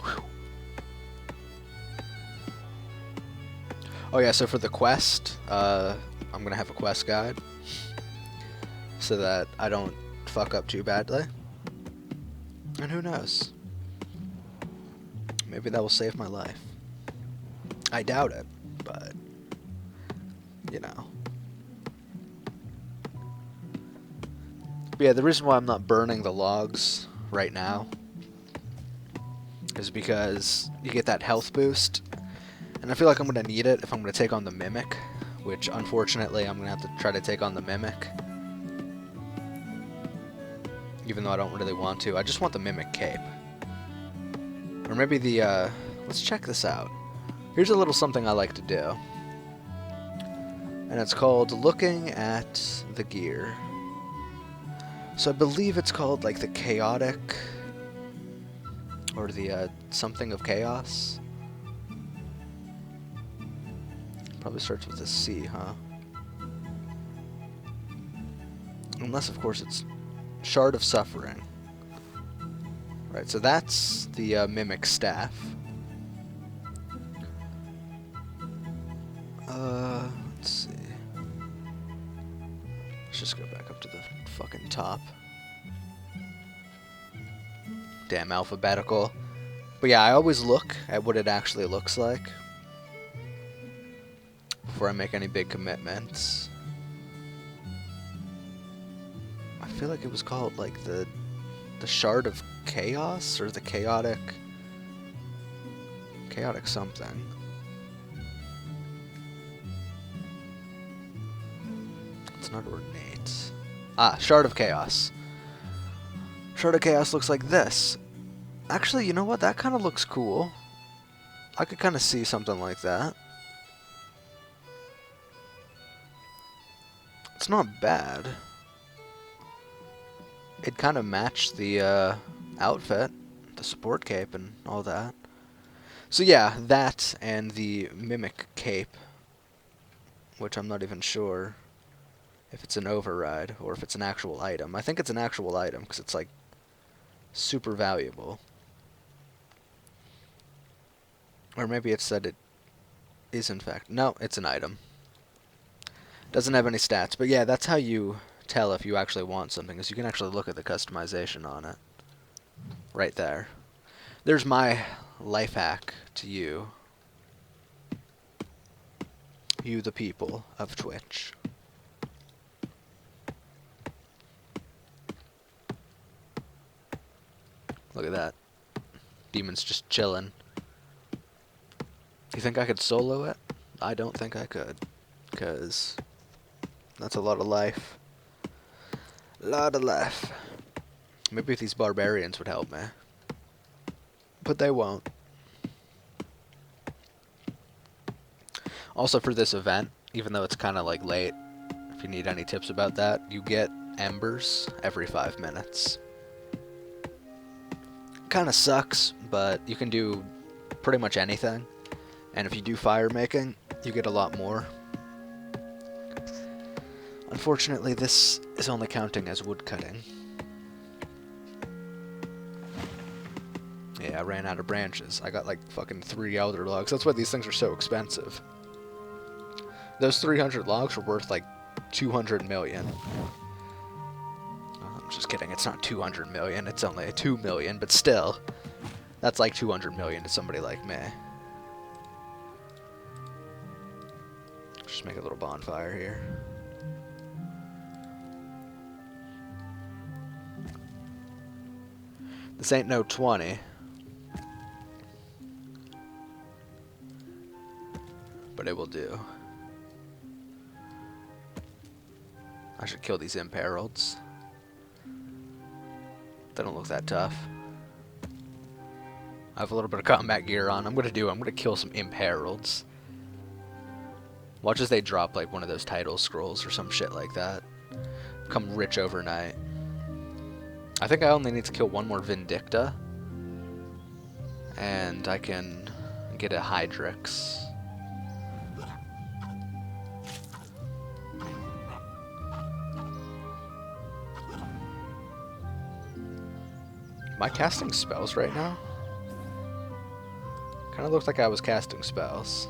Whew. Oh yeah, so for the quest, I'm gonna have a quest guide. So that I don't fuck up too badly. And who knows? Maybe that will save my life. I doubt it, but you know. But yeah, the reason why I'm not burning the logs right now is because you get that health boost, and I feel like I'm gonna need it if I'm gonna take on the Mimic, which unfortunately I'm gonna have to try to take on the Mimic. Even though I don't really want to. I just want the Mimic Cape. Or maybe the, let's check this out. Here's a little something I like to do. And it's called looking at the gear. So I believe it's called, like, the Chaotic... Or the, something of Chaos. Probably starts with a C, huh? Unless, of course, it's... Shard of Suffering. Right, so that's the Mimic Staff. Let's see. Let's just go back up to the fucking top. Damn alphabetical. But yeah, I always look at what it actually looks like before I make any big commitments. I feel like it was called, like, the Shard of Chaos, or the Chaotic something. It's not ornate. Ah, Shard of Chaos. Shard of Chaos looks like this. Actually, you know what? That kind of looks cool. I could kind of see something like that. It's not bad. It kind of matched the outfit, the support cape and all that. So yeah, that and the Mimic Cape, which I'm not even sure if it's an override or if it's an actual item. I think it's an actual item because it's like super valuable. Or maybe it's that it is in fact. No, it's an item. Doesn't have any stats, but yeah, that's how you tell if you actually want something, is you can actually look at the customization on it. Right there. There's my life hack to you. You the people of Twitch. Look at that. Demon's just chilling. You think I could solo it? I don't think I could. Because that's a lot of life. Lot of life. Maybe if these barbarians would help me. But they won't. Also for this event, even though it's kind of like late, if you need any tips about that, you get embers every 5 minutes. Kind of sucks, but you can do pretty much anything. And if you do fire making, you get a lot more. Unfortunately, this is only counting as wood cutting. Yeah, I ran out of branches. I got like fucking 3 elder logs. That's why these things are so expensive. Those 300 logs were worth like 200 million. I'm just kidding, it's not 200 million, it's only 2 million, but still, that's like 200 million to somebody like me. Just make a little bonfire here. This ain't no 20. But it will do. I should kill these imperileds. They don't look that tough. I have a little bit of combat gear on. I'm gonna kill some imperileds. Watch as they drop like one of those title scrolls or some shit like that. Become rich overnight. I think I only need to kill one more Vindicta. And I can get a Hydrix. Am I casting spells right now? Kinda looked like I was casting spells.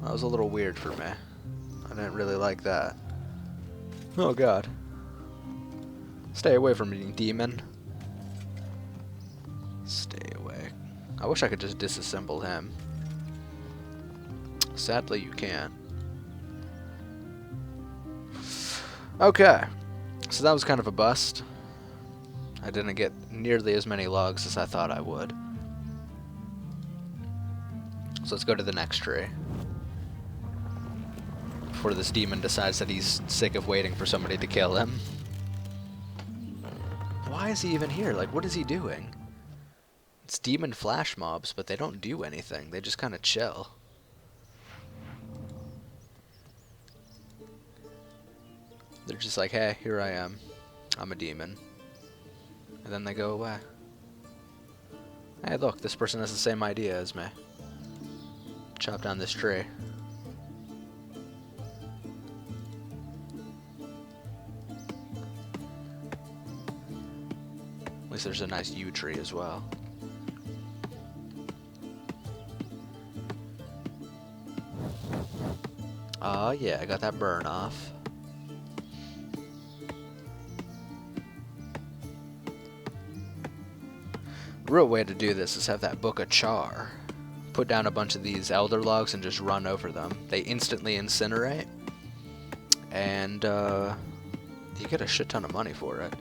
That was a little weird for me. I didn't really like that. Oh god. Stay away from me, demon. Stay away. I wish I could just disassemble him. Sadly, you can't. Okay. So that was kind of a bust. I didn't get nearly as many logs as I thought I would. So let's go to the next tree. Before this demon decides that he's sick of waiting for somebody to kill him. Why is he even here? Like, what is he doing? It's demon flash mobs, but they don't do anything. They just kind of chill. They're just like, hey, here I am. I'm a demon. And then they go away. Hey, look, this person has the same idea as me. Chop down this tree. At least there's a nice yew tree as well. Oh yeah, I got that burn off. The real way to do this is have that book of char. Put down a bunch of these elder logs and just run over them. They instantly incinerate. And you get a shit ton of money for it.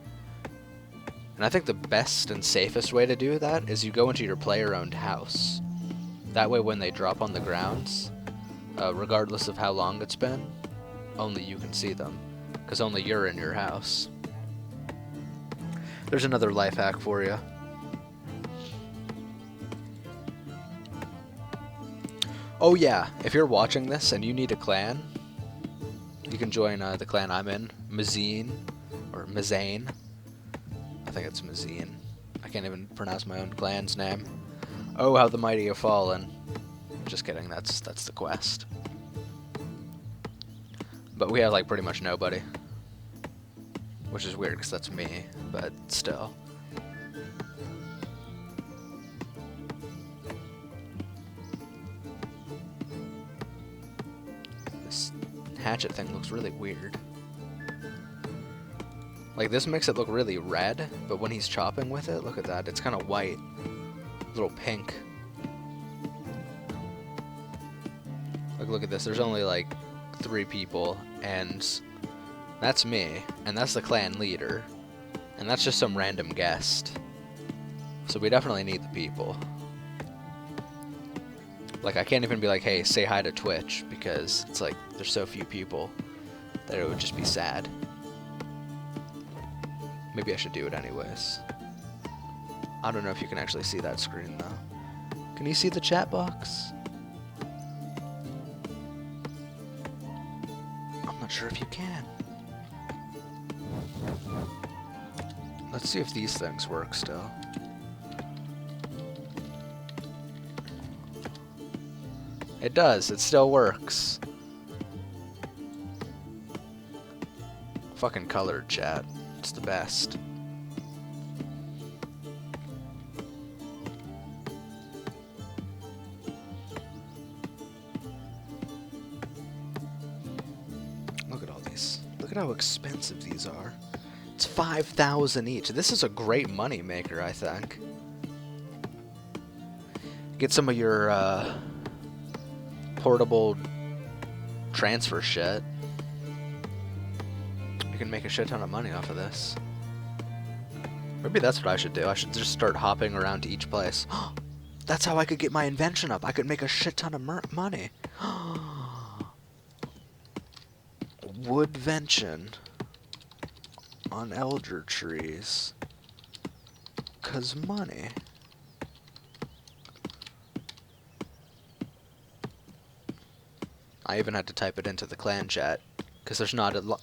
And I think the best and safest way to do that is you go into your player-owned house. That way when they drop on the grounds, regardless of how long it's been, only you can see them. Because only you're in your house. There's another life hack for you. Oh yeah, if you're watching this and you need a clan, you can join the clan I'm in, Mazine, or Mazane. I think it's Mazine. I can't even pronounce my own clan's name. Oh, how the mighty have fallen. Just kidding, that's the quest. But we have like pretty much nobody. Which is weird because that's me, but still. This hatchet thing looks really weird. Like, this makes it look really red, but when he's chopping with it, look at that, it's kind of white. A little pink. Look at this, there's only like 3 people, and that's me, and that's the clan leader, and that's just some random guest. So we definitely need the people. Like, I can't even be like, hey, say hi to Twitch, because it's like, there's so few people that it would just be sad. Maybe I should do it anyways. I don't know if you can actually see that screen, though. Can you see the chat box? I'm not sure if you can. Let's see if these things work still. It does, it still works. Fucking colored chat. It's the best. Look at all these. Look at how expensive these are. It's 5,000 each. This is a great money maker, I think. Get some of your portable transfer shit. You can make a shit ton of money off of this. Maybe that's what I should do. I should just start hopping around to each place. That's how I could get my invention up. I could make a shit ton of money. Woodvention on elder trees. 'Cause money. I even had to type it into the clan chat because there's not a lot.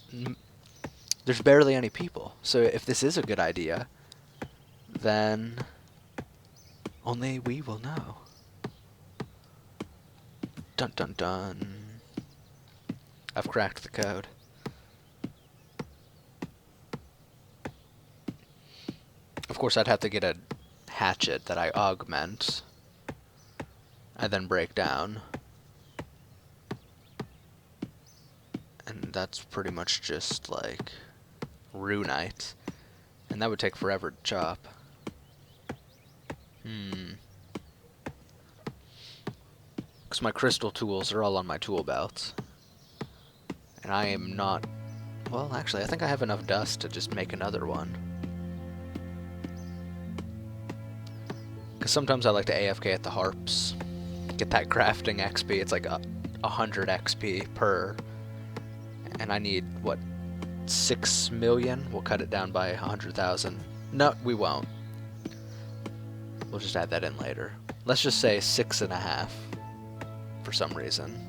There's barely any people. So if this is a good idea, then only we will know. Dun dun dun. I've cracked the code. Of course, I'd have to get a hatchet that I augment and then break down. And that's pretty much just like runite. And that would take forever to chop. Because my crystal tools are all on my tool belt. And I am not... Well, actually, I think I have enough dust to just make another one. Because sometimes I like to AFK at the harps. Get that crafting XP. It's like 100 XP per... And I need, what, 6 million? We'll cut it down by 100,000. No, we won't. We'll just add that in later. Let's just say 6.5 for some reason.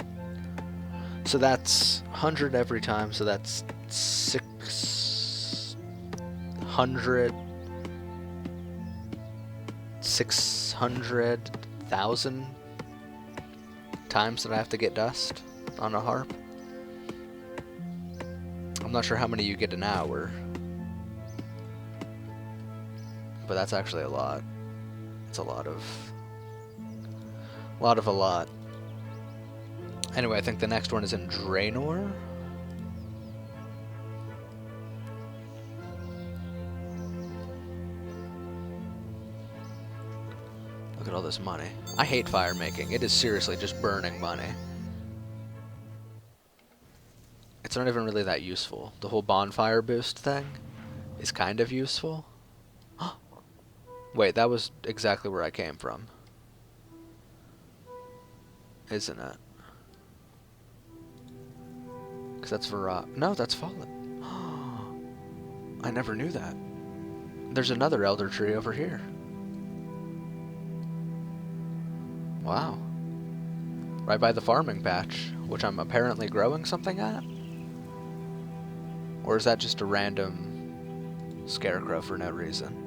So that's 100 every time, so that's 600,000 times that I have to get dust on a harp. I'm not sure how many you get an hour, but that's actually a lot. It's a lot. Anyway, I think the next one is in Draenor. Look at all this money. I hate fire making. It is seriously just burning money. It's not even really that useful. The whole bonfire boost thing is kind of useful. Wait, that was exactly where I came from. Isn't it? Because that's No, that's Fallen. I never knew that. There's another elder tree over here. Wow. Right by the farming patch, which I'm apparently growing something at? Or is that just a random scarecrow for no reason?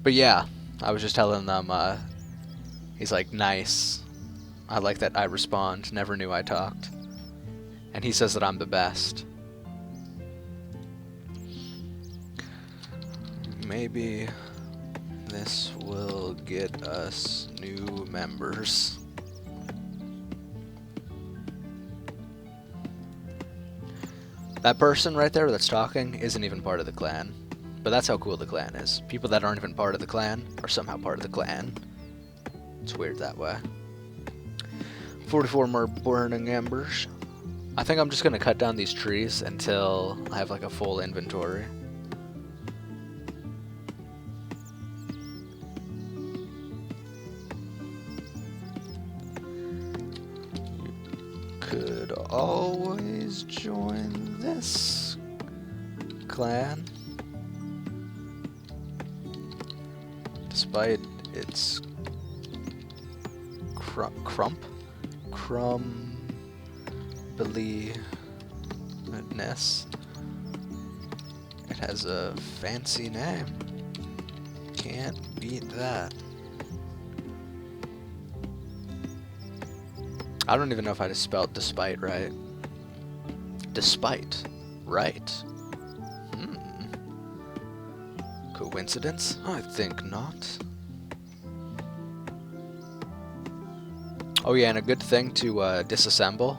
But yeah, I was just telling them, he's like, nice. I like that I respond. Never knew I talked. And he says that I'm the best. Maybe this will get us new members. That person right there that's talking isn't even part of the clan. But that's how cool the clan is. People that aren't even part of the clan are somehow part of the clan. It's weird that way. 44 more burning embers. I think I'm just gonna cut down these trees until I have like a full inventory. You could always join this clan. Despite its crumbliness, it has a fancy name. Can't beat that. I don't even know if I just spelled despite right. Despite, right. Coincidence? I think not. Oh yeah, and a good thing to disassemble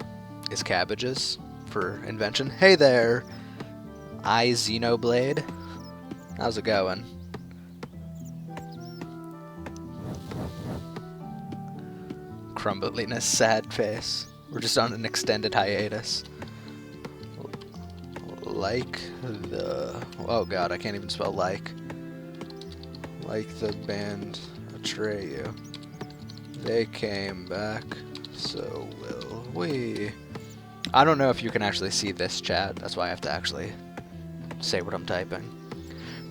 is cabbages for invention. Hey there, Xenoblade. How's it going? Crumbliness, sad face. We're just on an extended hiatus. Like the... Oh god, I can't even spell like. Like the band Atreyu. They came back, so will we. I don't know if you can actually see this chat. That's why I have to actually say what I'm typing.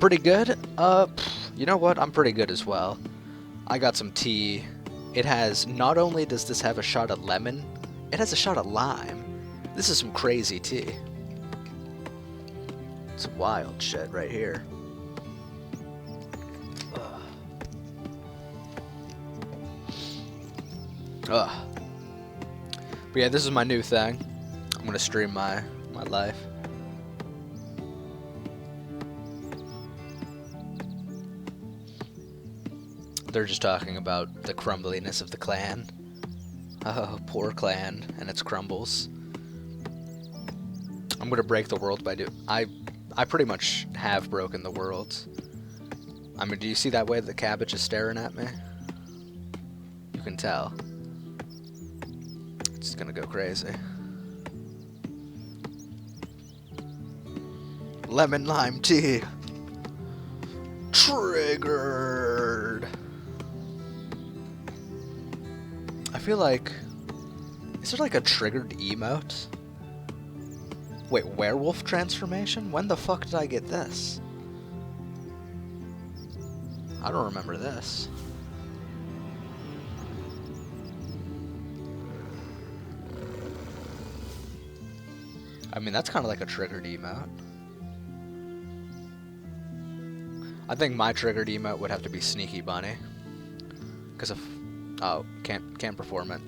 Pretty good? You know what? I'm pretty good as well. I got some tea. It has, not only does this have a shot of lemon, it has a shot of lime. This is some crazy tea. It's wild shit right here. Ugh. But yeah, this is my new thing. I'm gonna stream my life. They're just talking about the crumbliness of the clan. Oh, poor clan and its crumbles. I'm gonna break the world by I pretty much have broken the world. I mean, do you see that way the cabbage is staring at me? You can tell. It's gonna go crazy. Lemon lime tea. Triggered. I feel like... Is there like a triggered emote? Wait, werewolf transformation? When the fuck did I get this? I don't remember this. I mean, that's kind of like a triggered emote. I think my triggered emote would have to be Sneaky Bunny. Because of... Oh, can't perform it.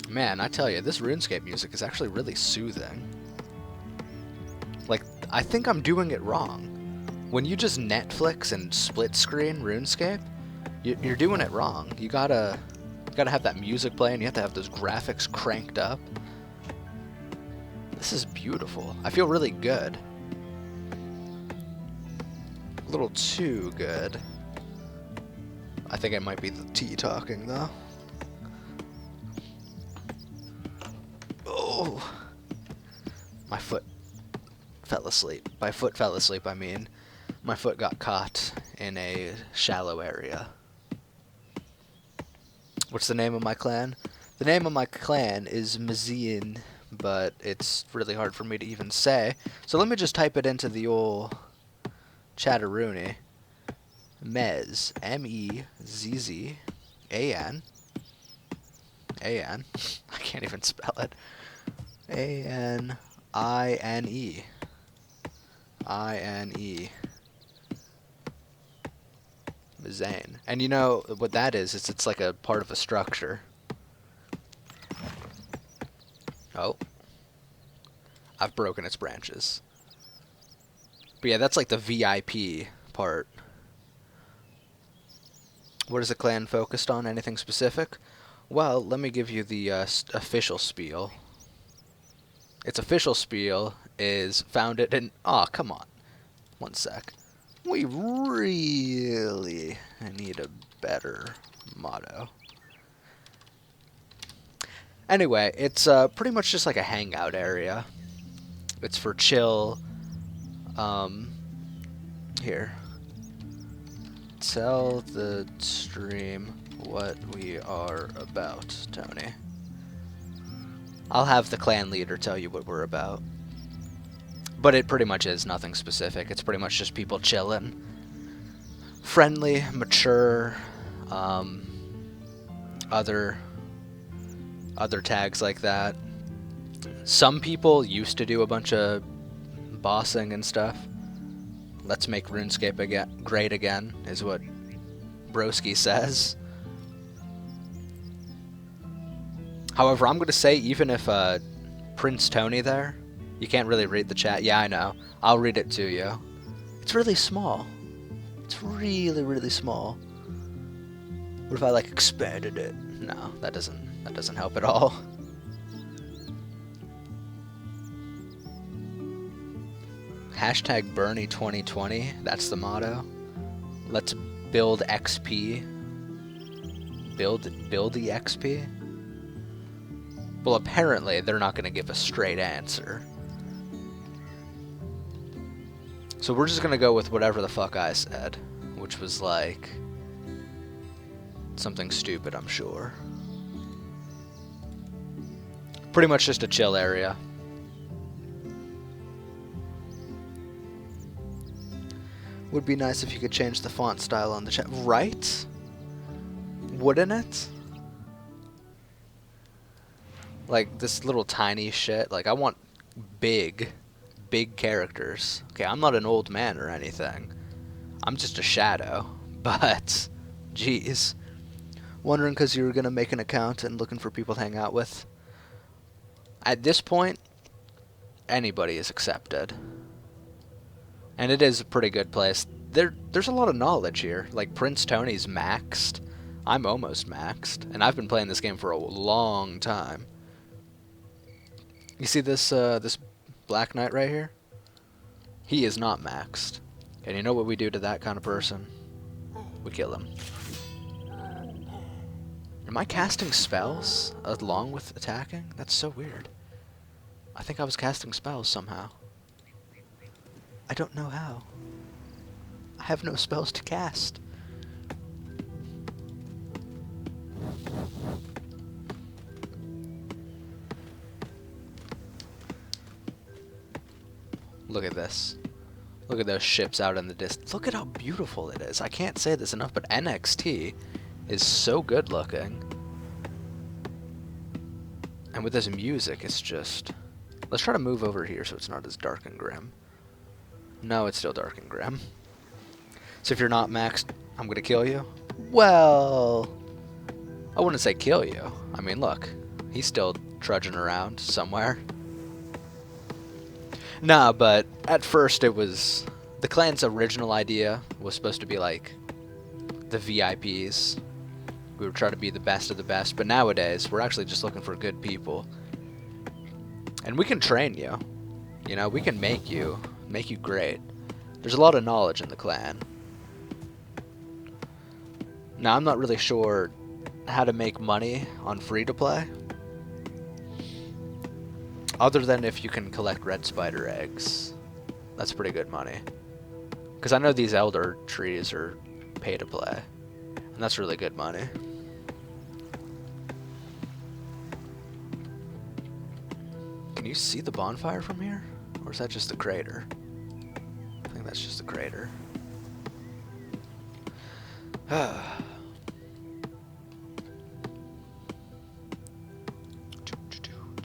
Man, I tell you, this RuneScape music is actually really soothing. Like, I think I'm doing it wrong. When you just Netflix and split screen RuneScape, you're doing it wrong. You gotta have that music playing. You have to have those graphics cranked up. This is beautiful. I feel really good. A little too good. I think it might be the tea talking, though. Oh. My foot fell asleep. By foot fell asleep, I mean my foot got caught in a shallow area. What's the name of my clan? The name of my clan is Mazian, but it's really hard for me to even say. So let me just type it into the old Chatteroony. Mez, M-E-Z-Z-A-N. A-N. I can't even spell it. A-N-I-N-E. I-N-E. Zane. And you know what that is? It's like a part of a structure. Oh. I've broken its branches. But yeah, that's like the VIP part. What is the clan focused on? Anything specific? Well, let me give you the official spiel. Its official spiel is founded in... Aw, come on. One sec. We really need a better motto. Anyway, it's pretty much just like a hangout area. It's for chill. Here. Tell the stream what we are about, Tony. I'll have the clan leader tell you what we're about. But it pretty much is nothing specific. It's pretty much just people chilling. Friendly, mature, other tags like that. Some people used to do a bunch of bossing and stuff. Let's make RuneScape great again, is what Broski says. However, I'm going to say, even if Prince Tony there, you can't really read the chat. Yeah, I know. I'll read it to you. It's really small. It's really, really small. What if I, like, expanded it? No, that doesn't help at all. Hashtag Bernie 2020, that's the motto. Let's build XP. Build the XP? Well, apparently they're not going to give a straight answer. So we're just going to go with whatever the fuck I said, which was like something stupid, I'm sure. Pretty much just a chill area. Would be nice if you could change the font style on the chat. Right? Wouldn't it? Like, this little tiny shit. Like, I want big characters. Okay, I'm not an old man or anything. I'm just a shadow. But, jeez. Wondering because you were going to make an account and looking for people to hang out with. At this point, anybody is accepted. And it is a pretty good place. There's a lot of knowledge here. Like, Prince Tony's maxed. I'm almost maxed. And I've been playing this game for a long time. You see this this Black Knight right here? He is not maxed. And you know what we do to that kind of person? We kill him. Am I casting spells along with attacking? That's so weird. I think I was casting spells somehow. I don't know how. I have no spells to cast. Look at this. Look at those ships out in the distance. Look at how beautiful it is. I can't say this enough, but NXT is so good looking. And with this music, it's just... Let's try to move over here so it's not as dark and grim. No, it's still dark and grim. So if you're not maxed, I'm gonna kill you? Well... I wouldn't say kill you. I mean, look. He's still trudging around somewhere. Nah, but at first it was... The clan's original idea was supposed to be like the VIPs. We were trying to be the best of the best, but nowadays we're actually just looking for good people. And we can train you. You know, we can make you great. There's a lot of knowledge in the clan. Now, I'm not really sure how to make money on free-to-play. Other than if you can collect red spider eggs. That's pretty good money. Because I know these elder trees are pay-to-play. And that's really good money. Can you see the bonfire from here? Or is that just a crater? I think that's just a crater.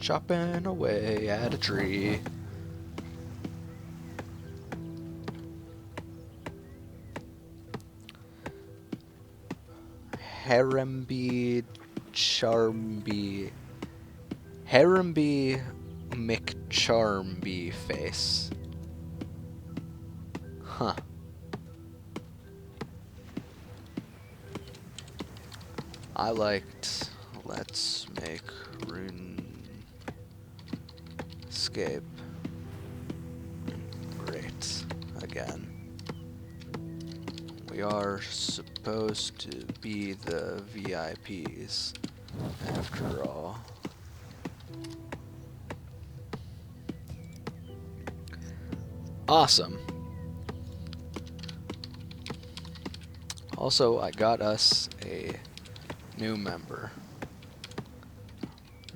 chopping away at a tree. Haremby Charmby. Haremby McCharmby face. Huh. I liked Let's Make Runescape great again. We are supposed to be the VIPs after all. Awesome. Also, I got us a new member.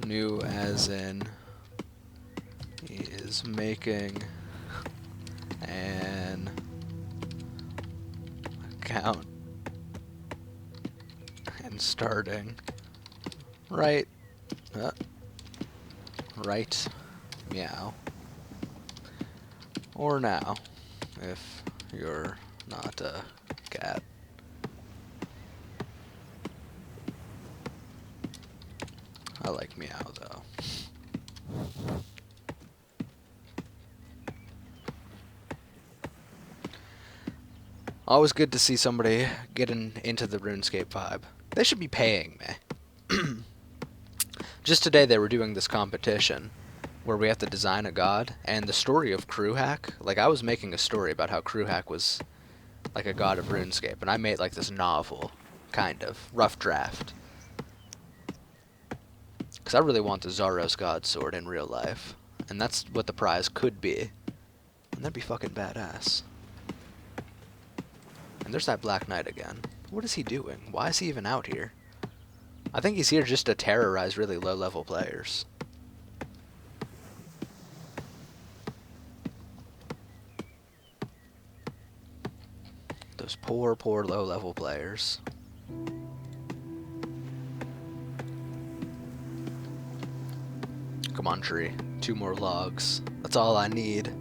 New as in he is making an account and starting right meow, or now if you're not a cat. I like meow though. Always good to see somebody getting into the RuneScape vibe. They should be paying me. Just today they were doing this competition where we have to design a god, and the story of Kroohak, like I was making a story about how Kroohak was like a god of RuneScape, and I made like this novel, kind of, rough draft. Because I really want the Zaros God Sword in real life, and that's what the prize could be, and that'd be fucking badass. And there's that Black Knight again. What is he doing? Why is he even out here? I think he's here just to terrorize really low-level players. Those poor, poor low-level players. Come on, tree. 2 more logs. That's all I need.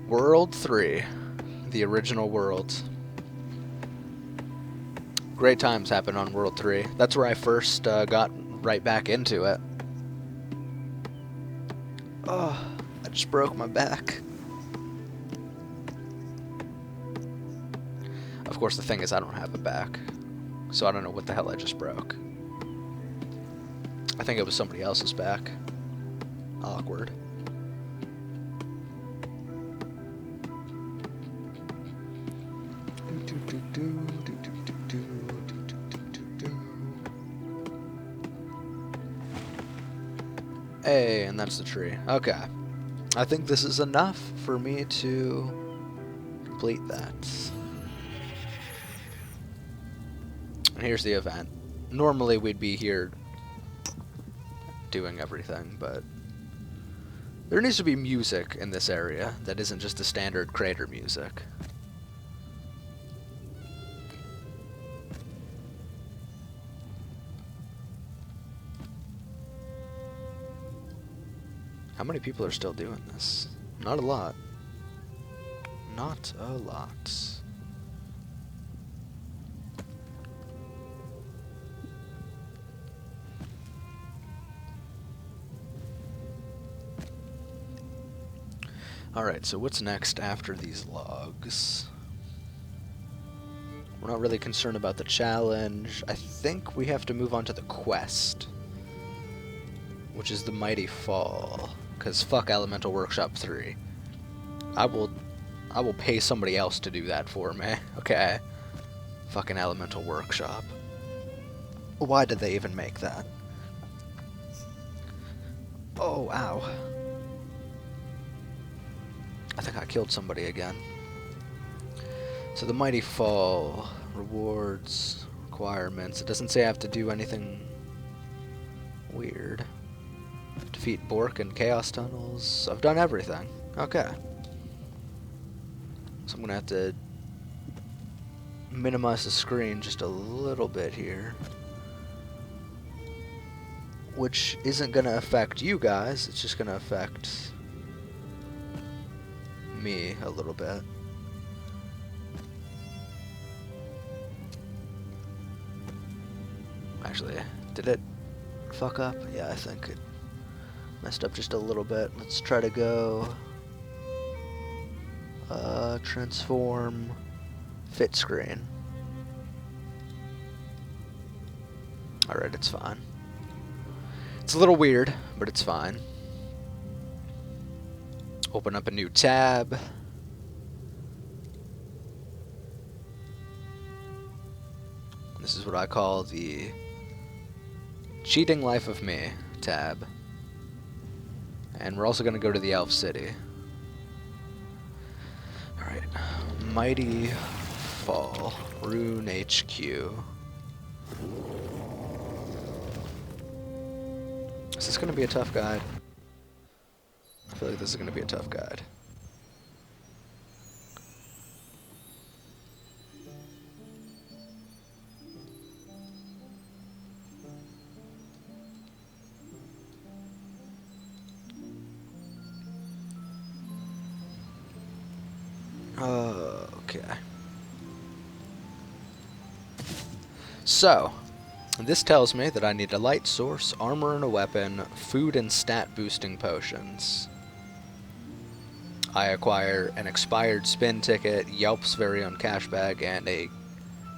World 3, the original world. Great times happen on World 3. That's where I first got right back into it. Oh, I just broke my back. Of course, the thing is I don't have a back, so I don't know what the hell I just broke. I think it was somebody else's back. Awkward. Hey, and that's the tree. Okay. I think this is enough for me to complete that. And here's the event. Normally we'd be here doing everything, but there needs to be music in this area that isn't just the standard crater music. How many people are still doing this? Not a lot. Not a lot. Alright, so what's next after these logs? We're not really concerned about the challenge. I think we have to move on to the quest, which is the Mighty Fall. Because fuck Elemental Workshop 3. I will pay somebody else to do that for me. Okay. Fucking Elemental Workshop. Why did they even make that? Oh, ow. I think I killed somebody again. So the Mighty Fall. Rewards. Requirements. It doesn't say I have to do anything weird. Defeat Bork and Chaos Tunnels. I've done everything. Okay. So I'm gonna have to minimize the screen just a little bit here, which isn't gonna affect you guys, it's just gonna affect me a little bit. Actually, did it fuck up? Yeah, I think it messed up just a little bit. Let's try to go transform fit screen. Alright, it's fine. It's a little weird, but it's fine. Open up a new tab. This is what I call the Cheating Life of Me tab. And we're also going to go to the Elf City. Alright. Mighty Fall. Rune HQ. Is this going to be a tough guide? I feel like this is going to be a tough guide. Okay. So, this tells me that I need a light source, armor and a weapon, food and stat boosting potions. I acquire an expired spin ticket, Yelp's very own cash bag, and a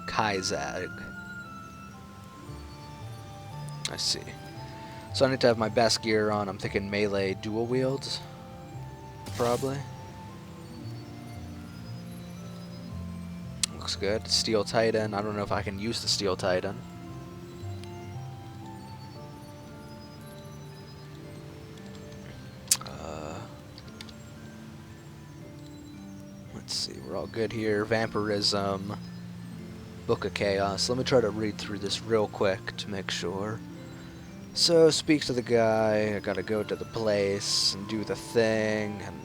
Kaizag. I see. So I need to have my best gear on. I'm thinking melee dual wields, probably. Looks good. Steel Titan. I don't know if I can use the Steel Titan. Let's see. We're all good here. Vampirism. Book of Chaos. Let me try to read through this real quick to make sure. So, speak to the guy. I gotta go to the place and do the thing. And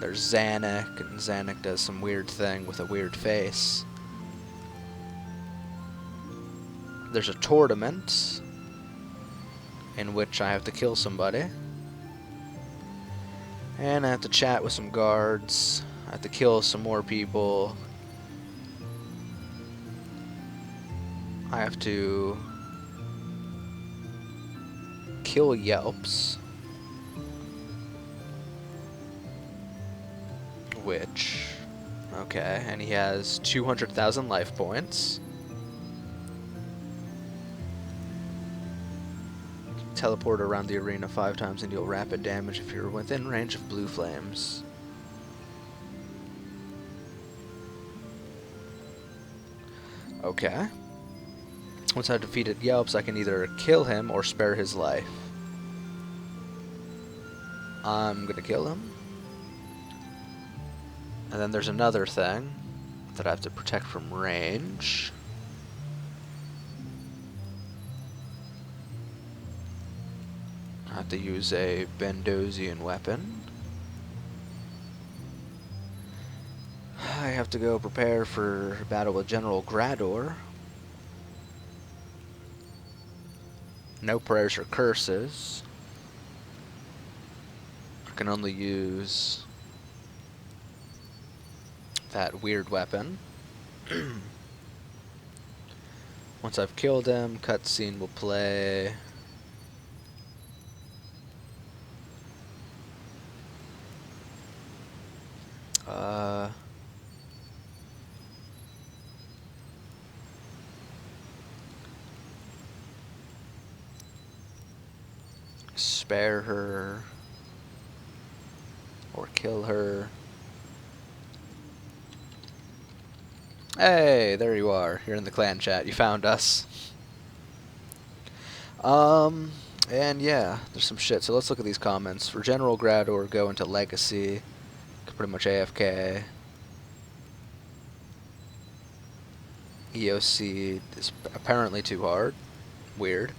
there's Zanuck, and Zanuck does some weird thing with a weird face. There's a tournament in which I have to kill somebody. And I have to chat with some guards. I have to kill some more people. I have to kill Yelps. Which, okay, and he has 200,000 life points. Teleport around the arena 5 times and deal rapid damage if you're within range of blue flames. Okay. Once I've defeated Yelps, I can either kill him or spare his life. I'm gonna kill him. And then there's another thing that I have to protect from range. I have to use a Bendosian weapon. I have to go prepare for battle with General Grador. No prayers or curses. I can only use that weird weapon. Once I've killed him, cutscene will play. Spare her or kill her. Hey, there you are. You're in the clan chat. You found us. And yeah, there's some shit. So let's look at these comments. For General Grador, go into Legacy. Pretty much AFK. EOC is apparently too hard. Weird.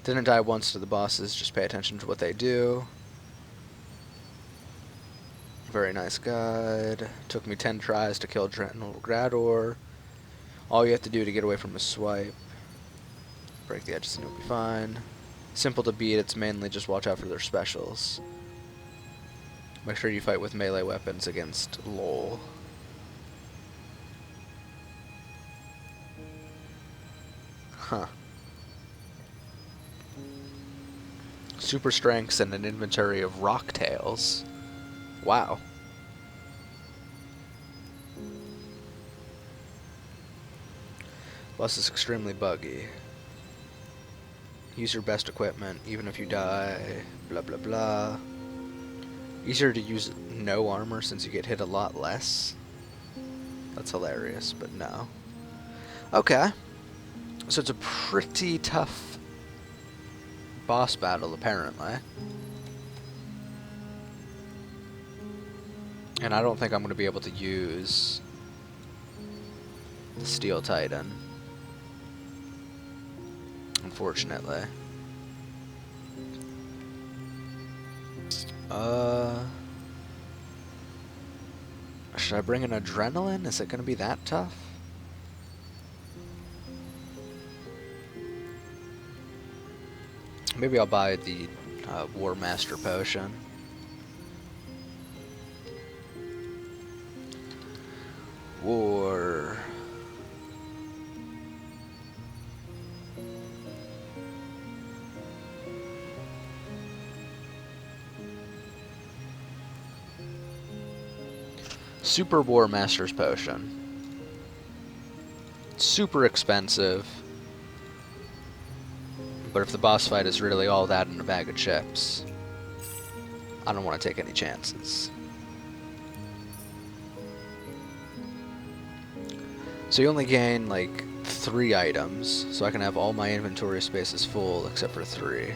Didn't die once to the bosses, just pay attention to what they do. Very nice guide. Took me 10 tries to kill General Grador. All you have to do to get away from a swipe. Break the edges and you'll be fine. Simple to beat, it's mainly just watch out for their specials. Make sure you fight with melee weapons against LOL. Huh. Super strengths and an inventory of rock tails. Wow. Bus is extremely buggy. Use your best equipment, even if you die. Blah blah blah. Easier to use no armor since you get hit a lot less. That's hilarious, but no. Okay. So it's a pretty tough boss battle, apparently. And I don't think I'm going to be able to use the Steel Titan. Unfortunately. Should I bring an adrenaline? Is it going to be that tough? Maybe I'll buy the War Master potion. War. Super War Master's potion. Super expensive. But if the boss fight is really all that in a bag of chips, I don't want to take any chances. So you only gain like 3 items, so I can have all my inventory spaces full except for 3.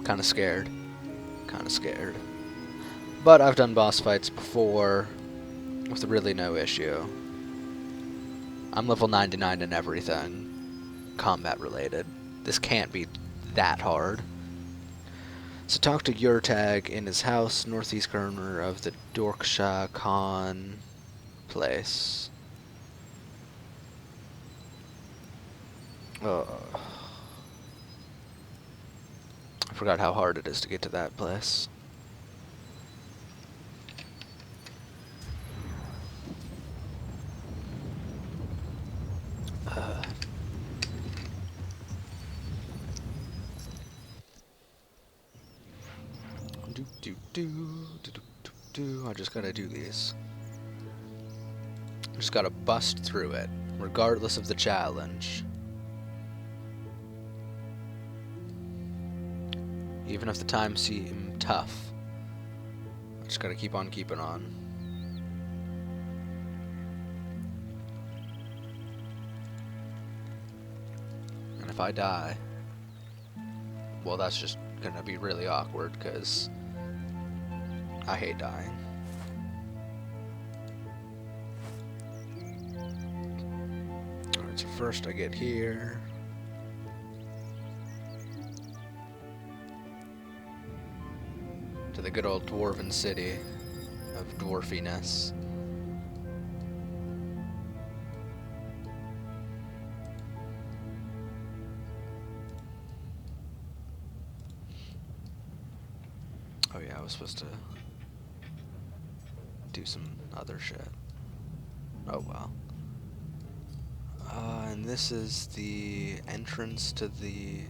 Kinda scared. Kinda scared. But I've done boss fights before with really no issue. I'm level 99 in everything combat related. This can't be that hard. So talk to Yurtag in his house, northeast corner of the Dorksha Khan place. I forgot how hard it is to get to that place. I just gotta do these. I just gotta bust through it, regardless of the challenge. Even if the times seem tough, I just gotta keep on keeping on. And if I die, well, that's just gonna be really awkward, because I hate dying. Alright, so first I get here. To the good old dwarven city of dwarfiness. Oh yeah, I was supposed to do some other shit. Oh well. And this is the entrance to the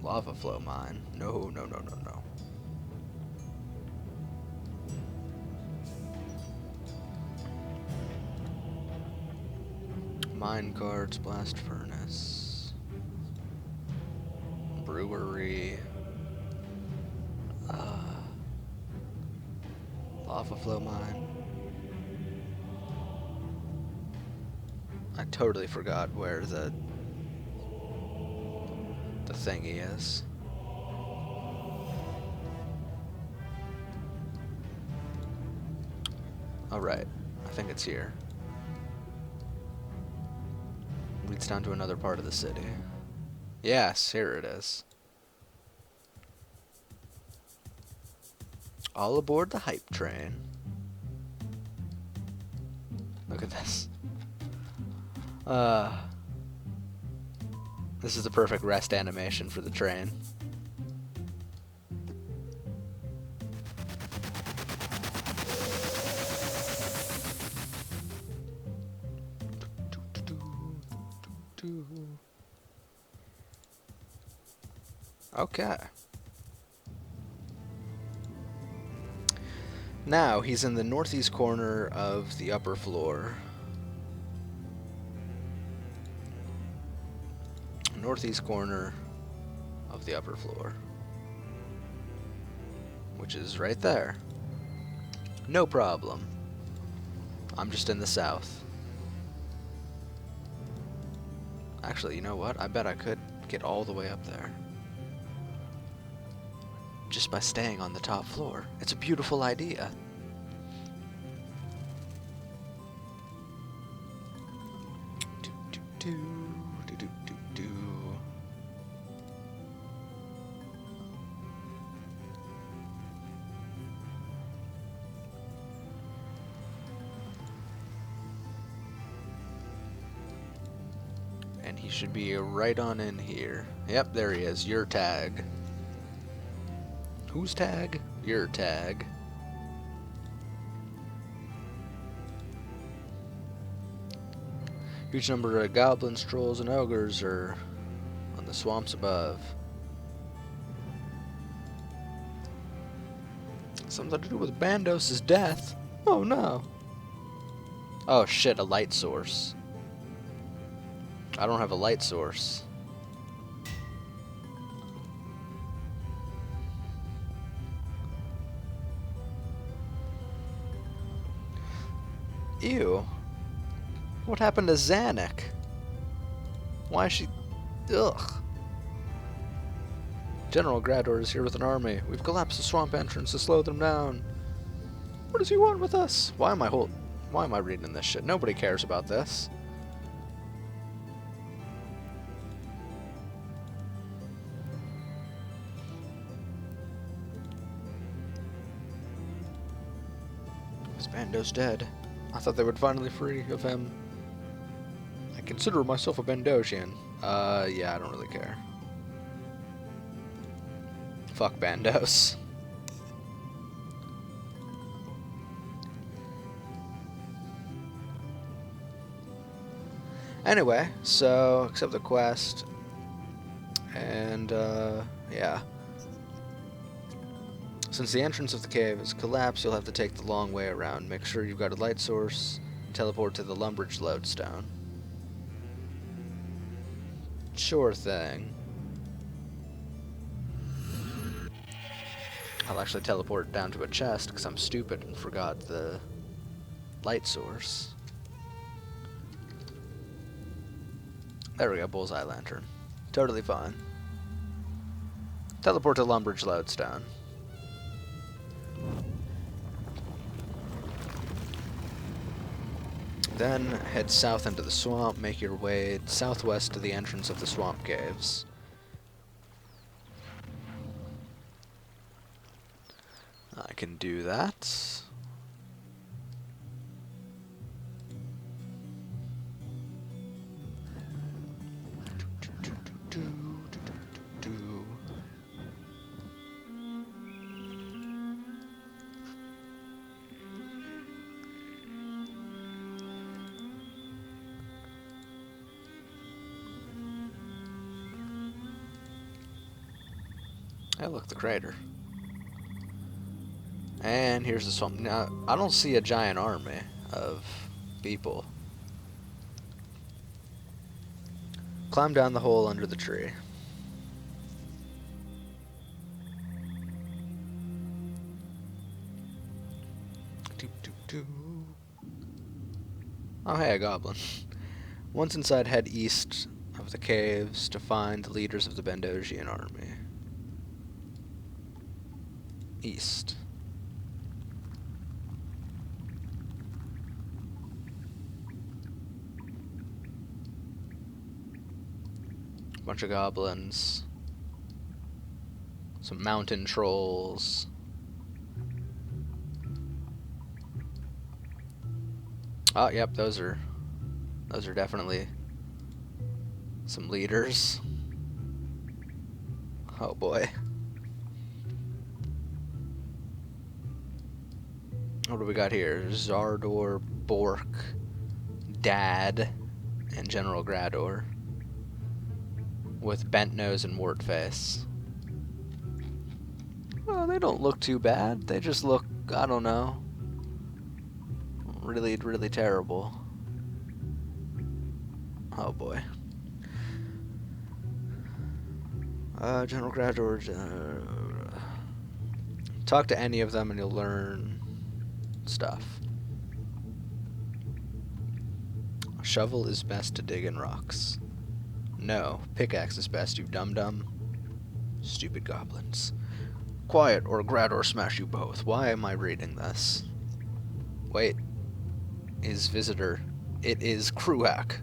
lava flow mine. No, no, no, no, no. Mine carts, blast furnace, brewery, lava flow mine. I totally forgot where the thingy is. Alright, I think it's here. Leads down to another part of the city. Yes, here it is. All aboard the hype train. Look at this. This is the perfect rest animation for the train. Okay. Now he's in the northeast corner of the upper floor. Northeast corner of the upper floor. Which is right there. No problem. I'm just in the south. Actually, you know what? I bet I could get all the way up there. Just by staying on the top floor. It's a beautiful idea. And he should be right on in here. Yep, there he is. Your tag. Whose tag? Your tag. Huge number of goblins, trolls, and ogres are on the swamps above. Something to do with Bandos' death? Oh no. Oh shit, a light source. I don't have a light source. Ew. What happened to Zanuck? Why is she... Ugh. General Grador is here with an army. We've collapsed the swamp entrance to slow them down. What does he want with us? Why am I reading this shit? Nobody cares about this. Is Bandos dead? I thought they would finally free of him. I consider myself a Bandosian. Yeah, I don't really care. Fuck Bandos. Anyway, so accept the quest. And, yeah. Since the entrance of the cave has collapsed, you'll have to take the long way around. Make sure you've got a light source. Teleport to the Lumbridge lodestone. Sure thing. I'll actually teleport down to a chest because I'm stupid and forgot the light source. There we go, bullseye lantern. Totally fine. Teleport to Lumbridge lodestone. Then head south into the swamp, make your way southwest to the entrance of the swamp caves. I can do that. Hey, look, the crater. And here's the swamp. Now, I don't see a giant army of people. Climb down the hole under the tree. Oh, hey, a goblin. Once inside, head east of the caves to find the leaders of the Bandosian army. East. Bunch of goblins. Some mountain trolls. Oh, yep, those are definitely some leaders. Oh boy. What do we got here? Zardor, Bork, Dad, and General Grador. With bent nose and wart face. Well, they don't look too bad. They just look, I don't know, really, really terrible. Oh boy. General Grador, talk to any of them and you'll learn stuff. A shovel is best to dig in rocks. No, pickaxe is best, you dum-dum. Stupid goblins. Quiet, or Grador smash you both. Why am I reading this? Wait. Is visitor. It is Kroohak.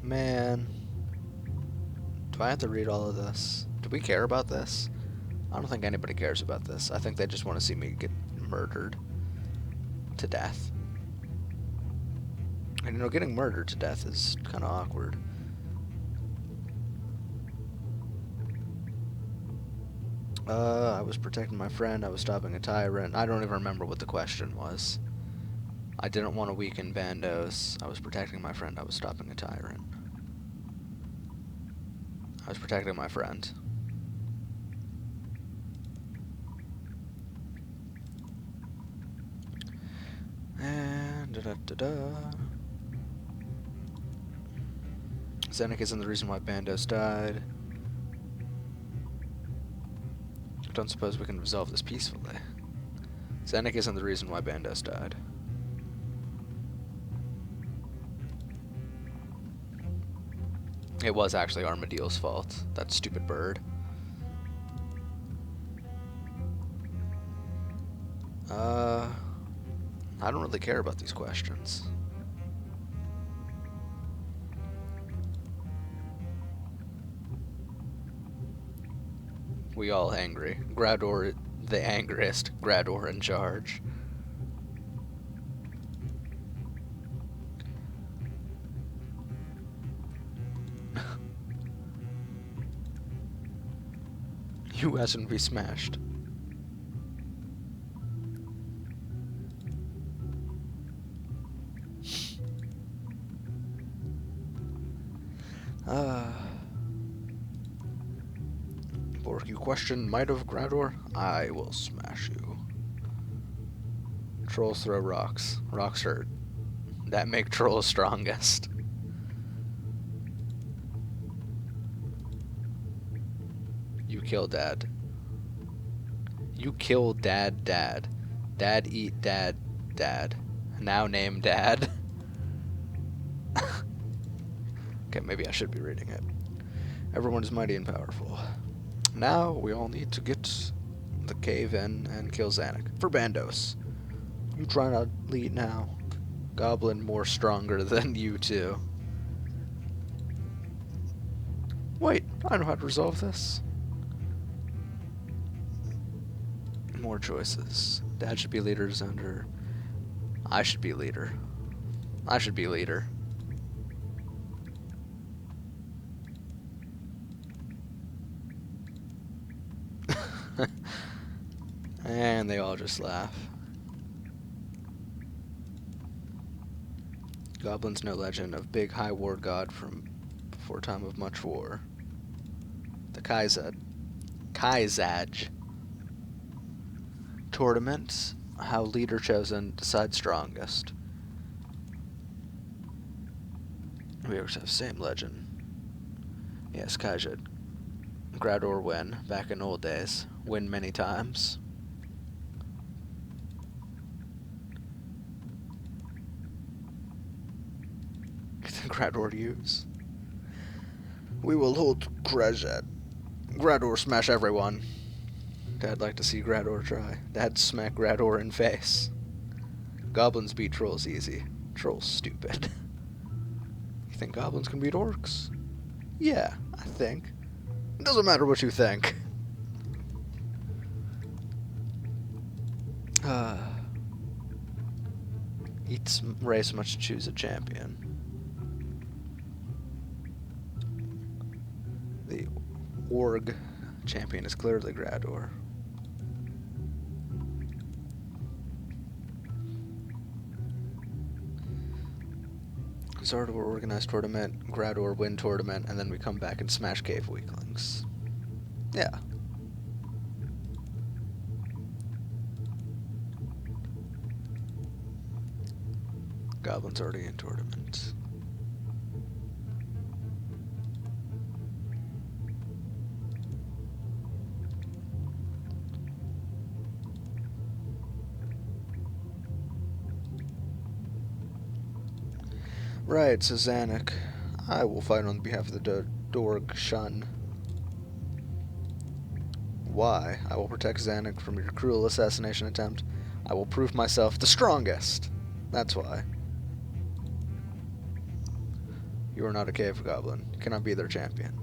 Man. Do I have to read all of this? Do we care about this? I don't think anybody cares about this. I think they just want to see me get murdered to death. And you know, getting murdered to death is kind of awkward. I was protecting my friend, I was stopping a tyrant. I don't even remember what the question was. I didn't want to weaken Bandos. I was protecting my friend, I was stopping a tyrant. I was protecting my friend. And da-da-da-da. Zenek isn't the reason why Bandos died. I don't suppose we can resolve this peacefully. Zenek isn't the reason why Bandos died. It was actually Armadillo's fault. That stupid bird. I don't really care about these questions. We all angry. Grador, the angriest. Grador in charge. You hasn't be smashed. Bork, you question might of Grador? I will smash you. Trolls throw rocks. Rocks hurt. That make trolls strongest. You kill Dad. You kill Dad. Dad eat Dad. Now name Dad. Okay, maybe I should be reading it. Everyone is mighty and powerful. Now we all need to get the cave in and kill Zanuck. For Bandos. You try not lead now. Goblin more stronger than you two. Wait, I know how to resolve this. More choices. Dad should be leaders under... I should be leader. I should be leader. And they all just laugh. Goblins know legend of big high war god from before time of much war. The Kaizaj. Tournament. How leader chosen decides strongest. We always have same legend. Yes, Kaijad. Grador win, back in old days. Win many times. Grador use. We will hold Krajat. Grador smash everyone. Dad like to see Grador try. Dad smack Grador in face. Goblins beat trolls easy. Trolls stupid. You think goblins can beat orcs? Yeah, I think. It doesn't matter what you think. Race must choose a champion. The org champion is clearly Grador. Zardor organize tournament, Grador win tournament, and then we come back and smash cave weaklings. Yeah. Goblin's already in tournament. Right, so Zanuck. I will fight on behalf of the Dorg Shun. Why? I will protect Zanuck from your cruel assassination attempt. I will prove myself the strongest. That's why. You are not a cave goblin. You cannot be their champion.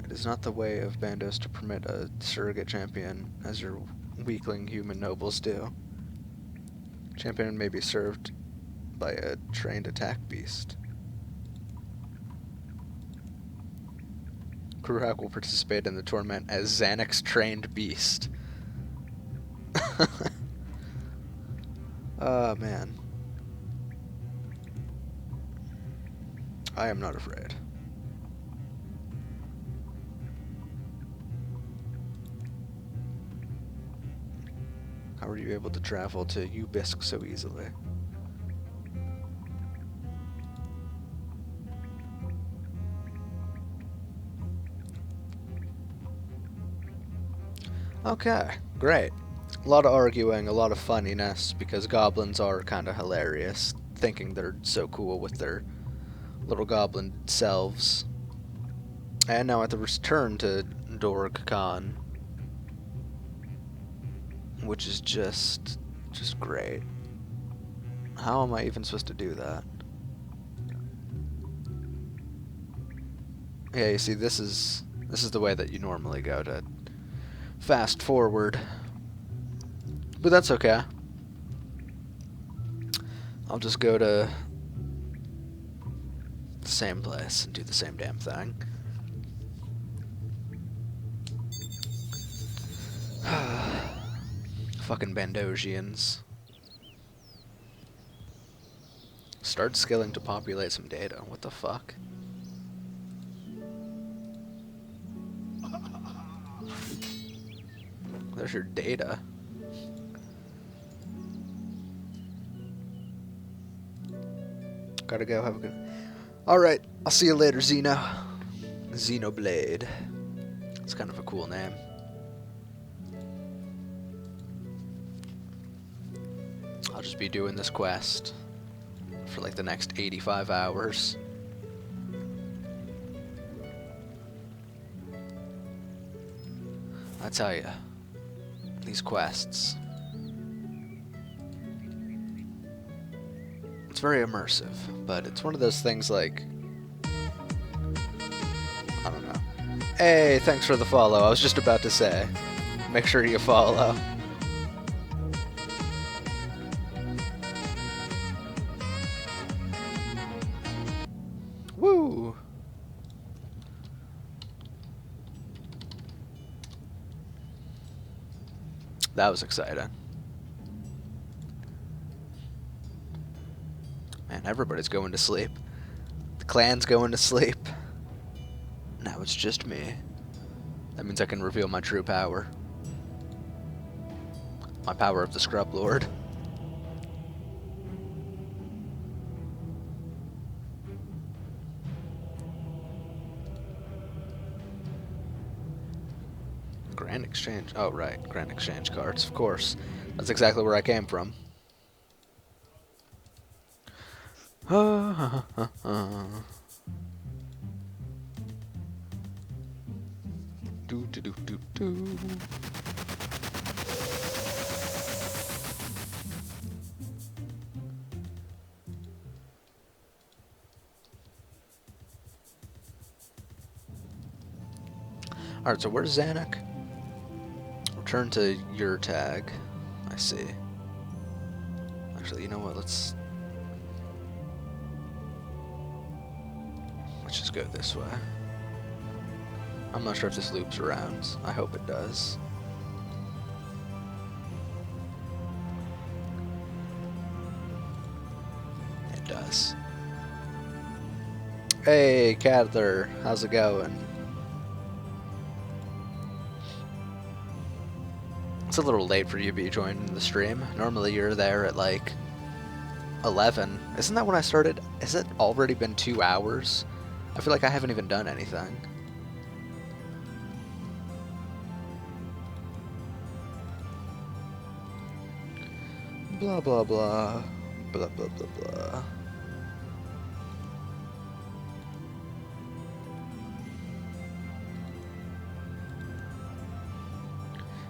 It is not the way of Bandos to permit a surrogate champion, as your weakling human nobles do. Champion may be served by a trained attack beast. Kroohak will participate in the tournament as Zanuck's trained beast. Oh, man. I am not afraid. How are you able to travel to Ubisk so easily? Okay, great. A lot of arguing, a lot of funniness, because goblins are kind of hilarious, thinking they're so cool with their little goblin selves. And now at the return to Dorg Khan, which is just great. How am I even supposed to do that? Yeah, you see, this is the way that you normally go to fast forward. But that's okay. I'll just go to the same place and do the same damn thing. Fucking Bandosians. Start skilling to populate some data. What the fuck? There's your data. Gotta go, have a good... Alright, I'll see you later, Xeno. Xenoblade. It's kind of a cool name. I'll just be doing this quest for like the next 85 hours. I tell you, these quests, it's very immersive, but it's one of those things like, I don't know. Hey, thanks for the follow. I was just about to say, make sure you follow. Woo! That was exciting. Man, everybody's going to sleep. The clan's going to sleep. Now it's just me. That means I can reveal my true power. My power of the Scrub Lord. Grand Exchange. Oh, right. Grand Exchange cards, of course. That's exactly where I came from. Do do do do do. Alright, so where's Zanuck? Return to your tag. I see. Actually, you know what? Let's just go this way. I'm not sure if this loops around. I hope it does. It does. Hey, Cather, how's it going? It's a little late for you to be joining the stream. Normally you're there at like 11. Isn't that when I started? Has it already been 2 hours? I feel like I haven't even done anything. Blah, blah, blah. Blah, blah, blah, blah.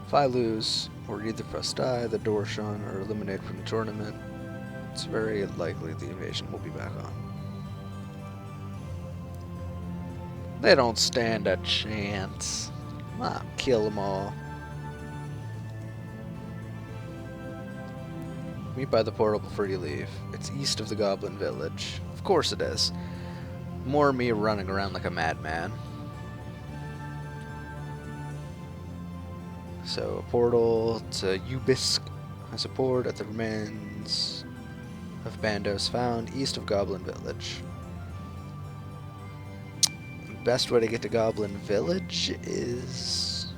If I lose, or either press die, the door shone, or eliminate from the tournament, it's very likely the invasion will be back on. They don't stand a chance. I'll kill them all. Meet by the portal before you leave. It's east of the Goblin Village. Of course it is. More me running around like a madman. So, a portal to Ubisk has a port at the remains of Bandos found east of Goblin Village. Best way to get to Goblin Village is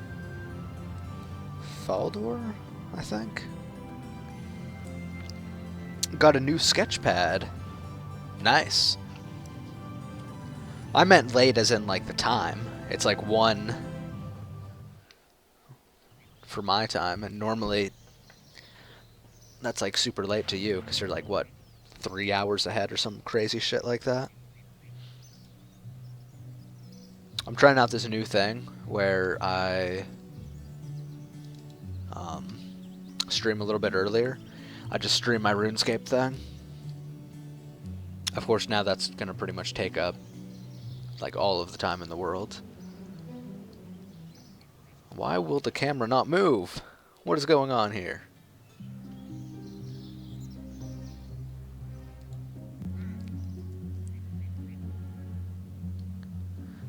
Faldor, I think. Got a new sketch pad. Nice. I meant late as in like the time. It's like 1 for my time, and normally that's like super late to you because you're like, what, 3 hours ahead or some crazy shit like that. I'm trying out this new thing where I stream a little bit earlier. I just stream my Runescape thing. Of course, now that's going to pretty much take up like all of the time in the world. Why will the camera not move? What is going on here?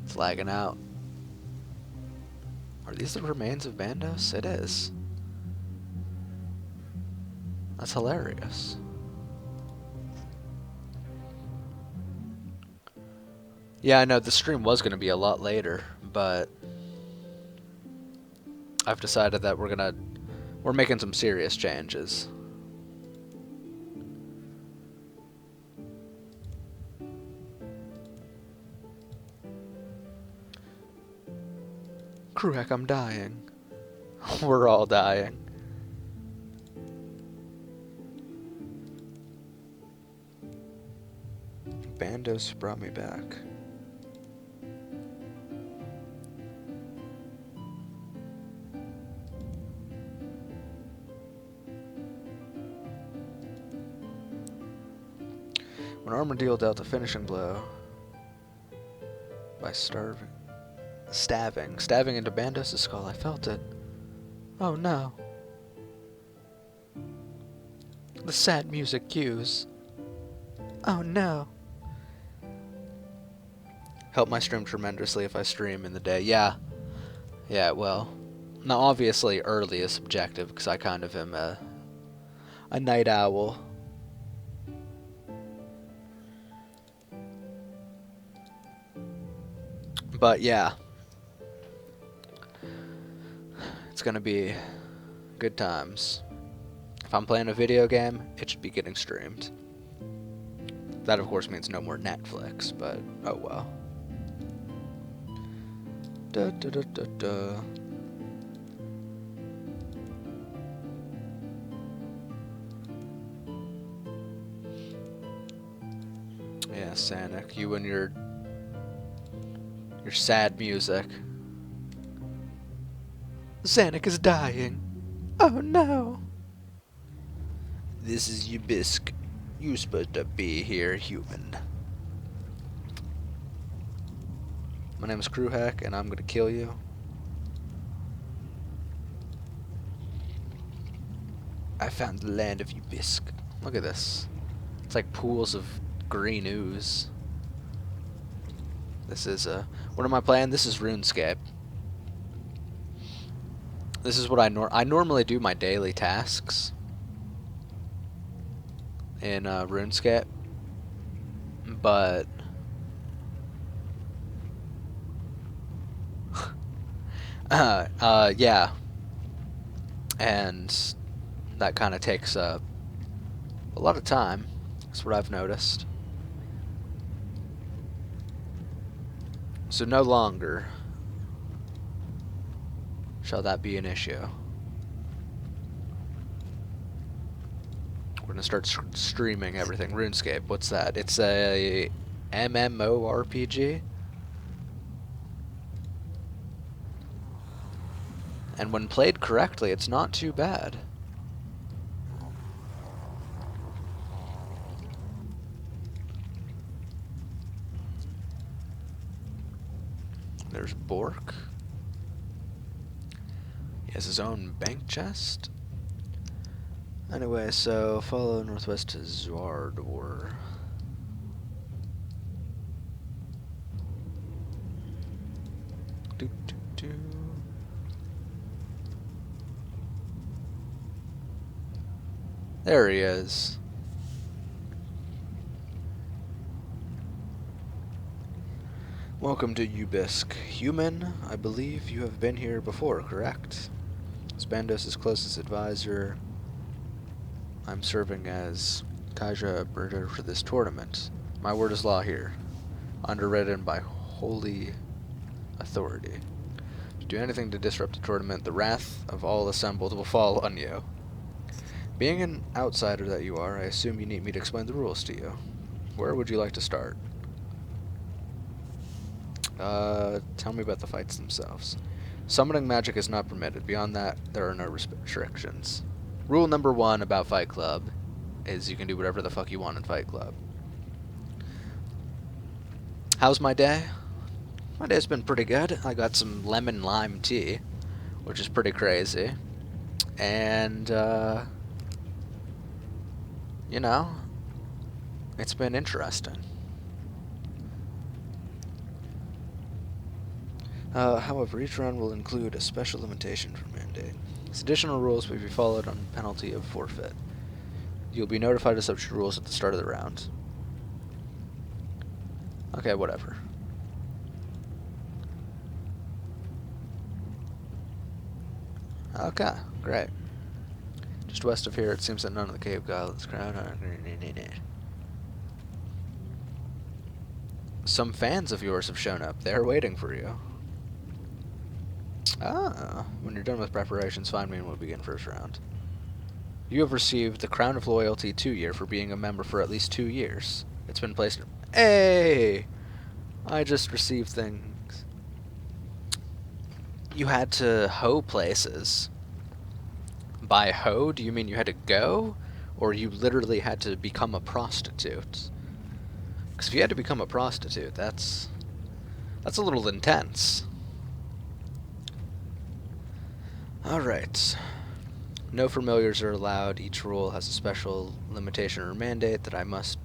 It's lagging out. Are these the remains of Bandos? It is. That's hilarious. Yeah, I know the stream was going to be a lot later, but I've decided that we're making some serious changes. Kroohak, I'm dying. We're all dying. Bandos brought me back. When Armadillo dealt the finishing blow by stabbing into Bandos' skull, I felt it. Oh no. The sad music cues. Oh no. Help my stream tremendously if I stream in the day. Yeah, it will. Now, obviously, early is subjective because I kind of am a night owl. But yeah, it's gonna be good times. If I'm playing a video game, it should be getting streamed. That, of course, means no more Netflix, but oh well. Da, da, da, da, da. Yeah, Sanic, you and your sad music. Sanic is dying. Oh no. This is Ubisk. You're supposed to be here, human. My name is Kroohak, and I'm gonna kill you. I found the land of Ubisk. Look at this. It's like pools of green ooze. This is what am I playing? This is RuneScape. This is what I normally do my daily tasks in RuneScape, but yeah, and that kind of takes up a lot of time. That's what I've noticed. So no longer shall that be an issue. We're gonna start streaming everything. RuneScape, what's that? It's a MMORPG. And when played correctly, it's not too bad. There's Bork. He has his own bank chest. Anyway, so follow northwest to Zwardor. Do. There he is. Welcome to Ubisk. Human, I believe you have been here before, correct? As Bandos' closest advisor, I'm serving as Kaja Birder for this tournament. My word is law here, underwritten by holy authority. If you do anything to disrupt the tournament, the wrath of all assembled will fall on you. Being an outsider that you are, I assume you need me to explain the rules to you. Where would you like to start? Tell me about the fights themselves. Summoning magic is not permitted. Beyond that, there are no restrictions. Rule number 1 about Fight Club is you can do whatever the fuck you want in Fight Club. How's my day? My day's been pretty good. I got some lemon lime tea, which is pretty crazy. And, you know, it's been interesting. However, each round will include a special limitation for mandate. These additional rules will be followed on penalty of forfeit. You'll be notified of such rules at the start of the round. Okay, whatever. Okay, great. Just west of here, it seems that none of the cave goblins crowd are. Some fans of yours have shown up. They're waiting for you. Ah, when you're done with preparations, find me and we'll begin first round. You have received the Crown of Loyalty 2-year for being a member for at least 2 years. It's been placed... Hey! I just received things. You had to hoe places. By hoe, do you mean you had to go? Or you literally had to become a prostitute? Because if you had to become a prostitute, that's a little intense. Alright. No familiars are allowed. Each rule has a special limitation or mandate that I must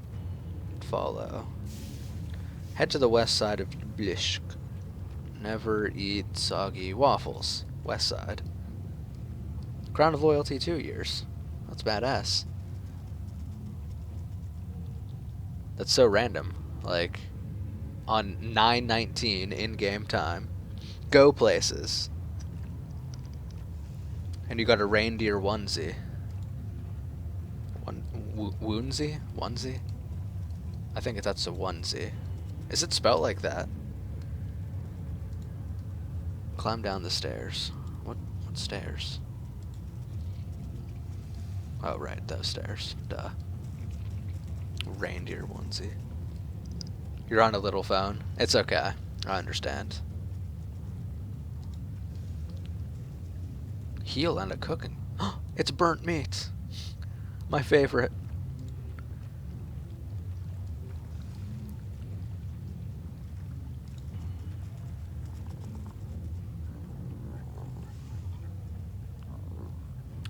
follow. Head to the west side of Blishk. Never eat soggy waffles. West side. Crown of Loyalty 2 years. That's badass. That's so random. Like, on 9/19 in-game time. Go places. And you got a reindeer onesie. Woonsie? Onesie? I think that's a onesie. Is it spelt like that? Climb down the stairs. What stairs? Oh, right, those stairs. Duh. Reindeer onesie. You're on a little phone. It's okay. I understand. Heal and a cooking. It's burnt meat. My favorite.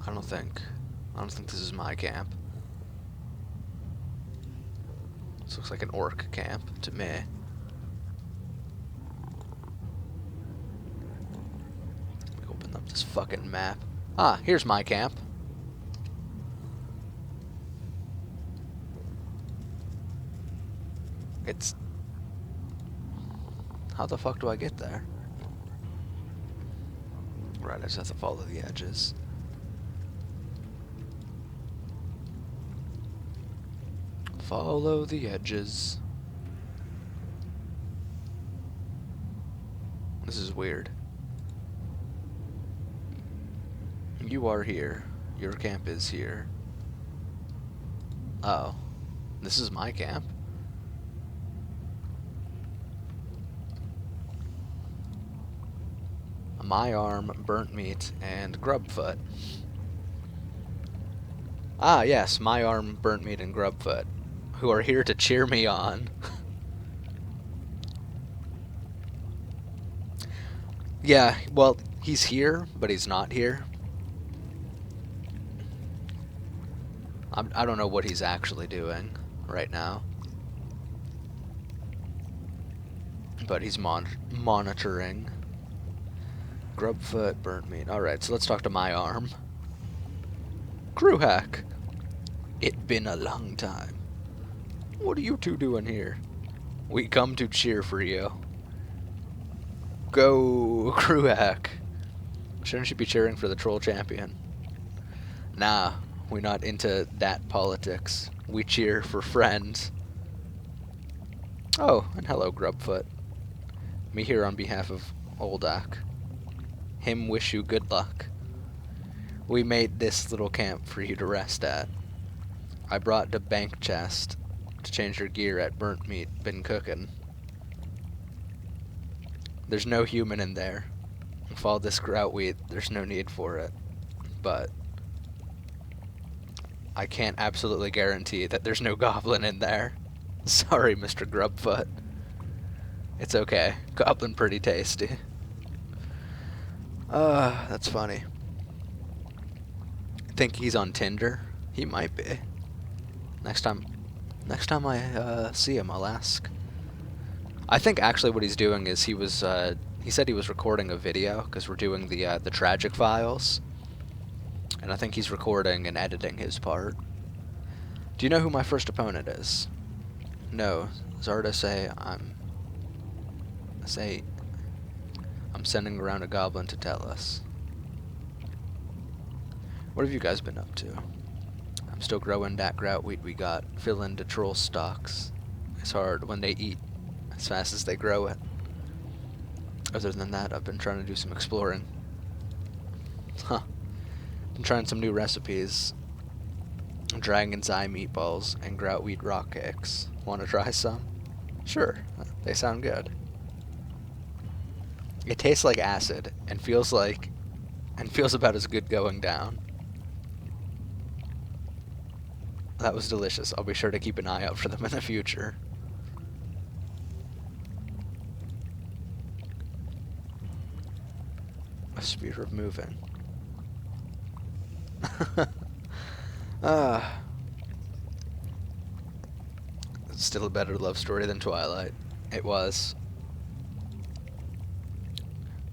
I don't think I don't think this is my camp. This looks like an orc camp to me. Let me open up this fucking map. Ah, here's my camp. It's... How the fuck do I get there? Right, I just have to follow the edges. Follow the edges. This is weird. You are here. Your camp is here. Oh. This is my camp? My arm, burnt meat, and grubfoot. Ah, yes, my arm, burnt meat, and grubfoot, who are here to cheer me on. Yeah, well, he's here, but he's not here. I don't know what he's actually doing right now. But he's monitoring. Grubfoot, burnt meat. Alright, so let's talk to my arm. Kroohak! It been a long time. What are you two doing here? We come to cheer for you. Go, Kroohak! Shouldn't you be cheering for the troll champion? Nah, we're not into that politics. We cheer for friends. Oh, and hello, Grubfoot. Me here on behalf of Oldak. Him wish you good luck. We made this little camp for you to rest at. I brought the bank chest to change your gear at burnt meat been cooking. There's no human in there. With all this grout wheat, there's no need for it. But I can't absolutely guarantee that there's no goblin in there. Sorry, Mr. Grubfoot. It's okay. Goblin pretty tasty. That's funny. Think he's on Tinder? He might be. Next time I see him, I'll ask. I think actually what he's doing is he said he was recording a video because we're doing the tragic files, and I think he's recording and editing his part. Do you know who my first opponent is? No, Zarda I'm sending around a goblin to tell us. What have you guys been up to? I'm still growing that grout wheat we got, filling the troll stocks. It's hard when they eat as fast as they grow it. Other than that, I've been trying to do some exploring. Huh. Been trying some new recipes. Dragon's eye meatballs and grout wheat rock cakes. Want to try some? Sure, they sound good. It tastes like acid and feels about as good going down. That was delicious. I'll be sure to keep an eye out for them in the future. A spear of moving. Still a better love story than Twilight. It was.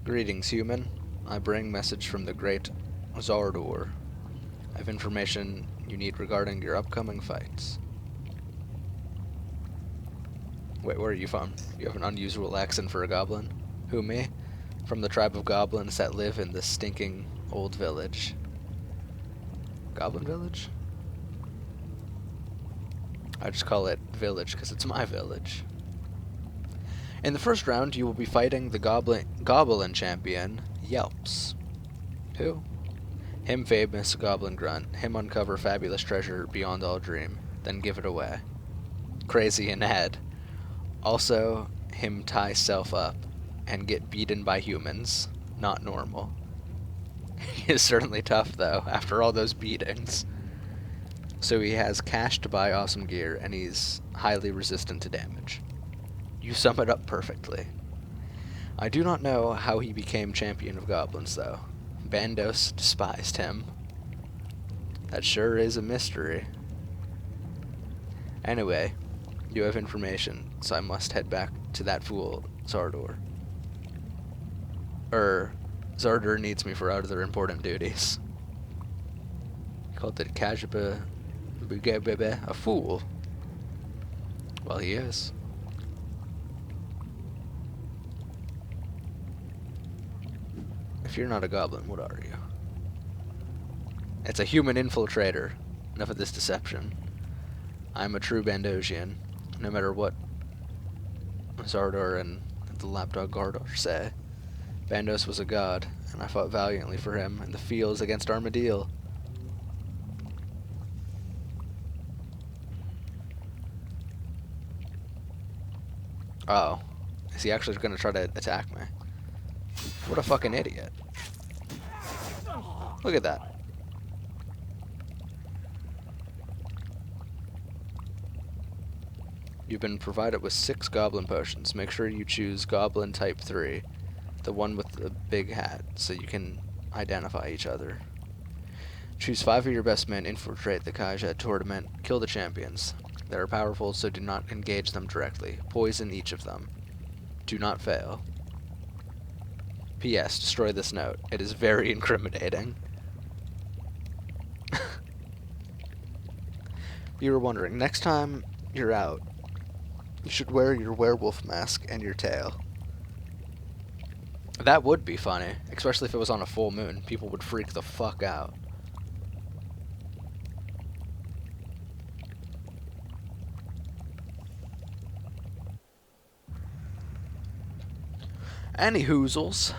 Greetings, human. I bring message from the great Zardor. I have information you need regarding your upcoming fights. Wait, where are you from? You have an unusual accent for a goblin. Who, me? From the tribe of goblins that live in this stinking old village. Goblin village? I just call it village because it's my village. In the first round, you will be fighting the goblin champion, Yelps. Who? Him famous goblin grunt. Him uncover fabulous treasure beyond all dream, then give it away. Crazy in head. Also, him tie self up and get beaten by humans. Not normal. He is certainly tough, though, after all those beatings. So he has cash to buy awesome gear, and he's highly resistant to damage. You sum it up perfectly. I do not know how he became champion of goblins, though. Bandos despised him. That sure is a mystery. Anyway, you have information, so I must head back to that fool, Zardor. Zardor needs me for other important duties. He called it Kajaba a fool. Well, he is. If you're not a goblin, what are you? It's a human infiltrator. Enough of this deception. I'm a true Bandosian, no matter what Zardor and the lapdog Gardor say. Bandos was a god, and I fought valiantly for him in the fields against Armadillo. Oh. Is he actually going to try to attack me? What a fucking idiot. Look at that. You've been provided with 6 goblin potions. Make sure you choose goblin type 3, the one with the big hat, so you can identify each other. Choose 5 of your best men, infiltrate the Kaja tournament, kill the champions. They are powerful, so do not engage them directly. Poison each of them. Do not fail. P.S. Destroy this note. It is very incriminating. You were wondering, next time you're out, you should wear your werewolf mask and your tail. That would be funny, especially if it was on a full moon. People would freak the fuck out. Any hoozles.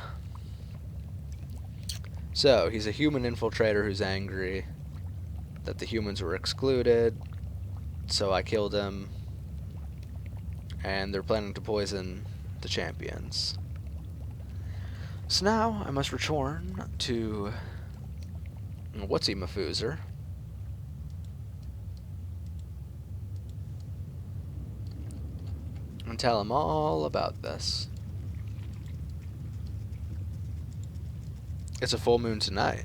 So, he's a human infiltrator who's angry that the humans were excluded, so I killed him, and they're planning to poison the champions. So now I must return to Whatsy Mafoozer. And tell him all about this. It's a full moon tonight.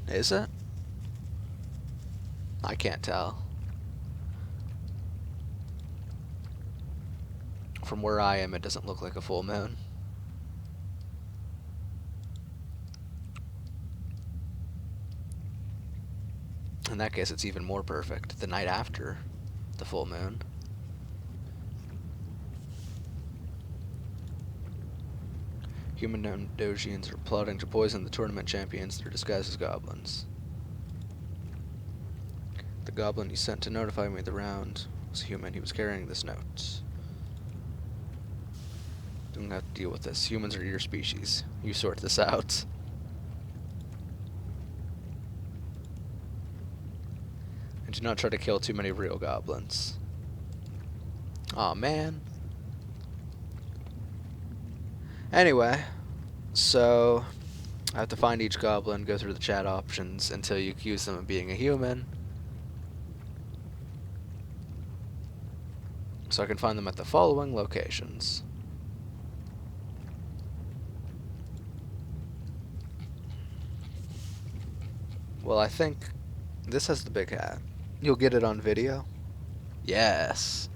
Is it? I can't tell. From where I am, it doesn't look like a full moon. In that case, it's even more perfect. The night after the full moon. Human Dojians are plotting to poison the tournament champions through disguised as goblins. The goblin you sent to notify me of the round was a human. He was carrying this note. Don't have to deal with this. Humans are your species. You sort this out. And do not try to kill too many real goblins. Aw, man. Anyway, so I have to find each goblin, go through the chat options until you accuse them of being a human. So I can find them at the following locations. Well, I think this has the big hat. You'll get it on video? Yes.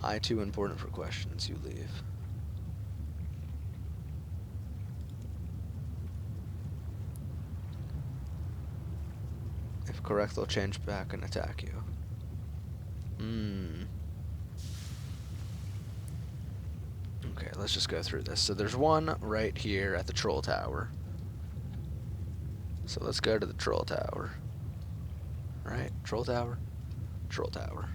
I too important for questions. You leave. If correct, they'll change back and attack you. Okay, let's just go through this. So there's one right here at the troll tower. So let's go to the troll tower. Right? Troll tower? Troll tower.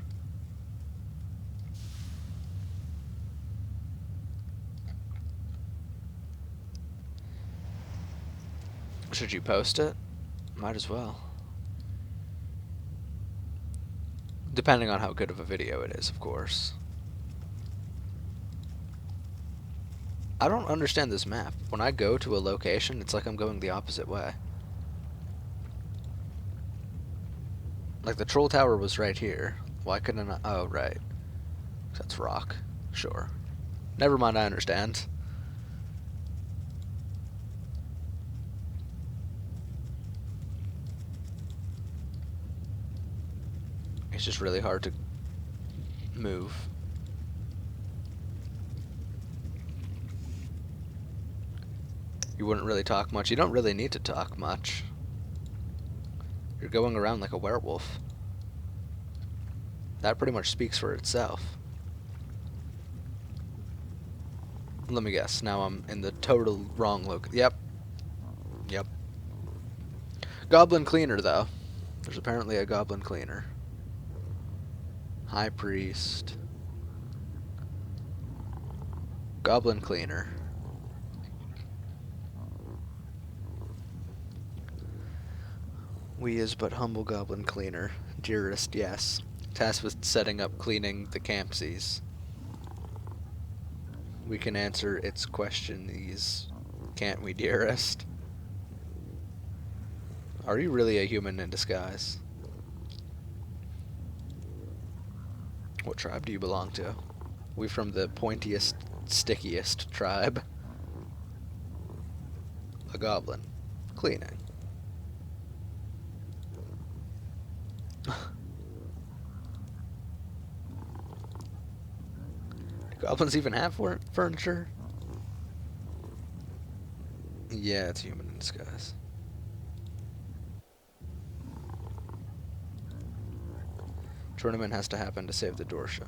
Should you post it? Might as well. Depending on how good of a video it is, of course. I don't understand this map. When I go to a location, it's like I'm going the opposite way. Like the troll tower was right here. Why couldn't I? Oh, right. That's rock. Sure. Never mind, I understand. It's just really hard to move. You wouldn't really talk much. You don't really need to talk much. You're going around like a werewolf. That pretty much speaks for itself. Let me guess. Now I'm in the total wrong look. Yep. Yep. Goblin cleaner, though. There's apparently a goblin cleaner. High priest. Goblin cleaner. We is but humble goblin cleaner. Dearest, yes. Tasked with setting up cleaning the campsies. We can answer its questions, can't we, dearest? Are you really a human in disguise? What tribe do you belong to? We from the pointiest, stickiest tribe. A goblin. Cleaning. Goblins even have furniture? Yeah, it's human in disguise. Tournament has to happen to save the door shut.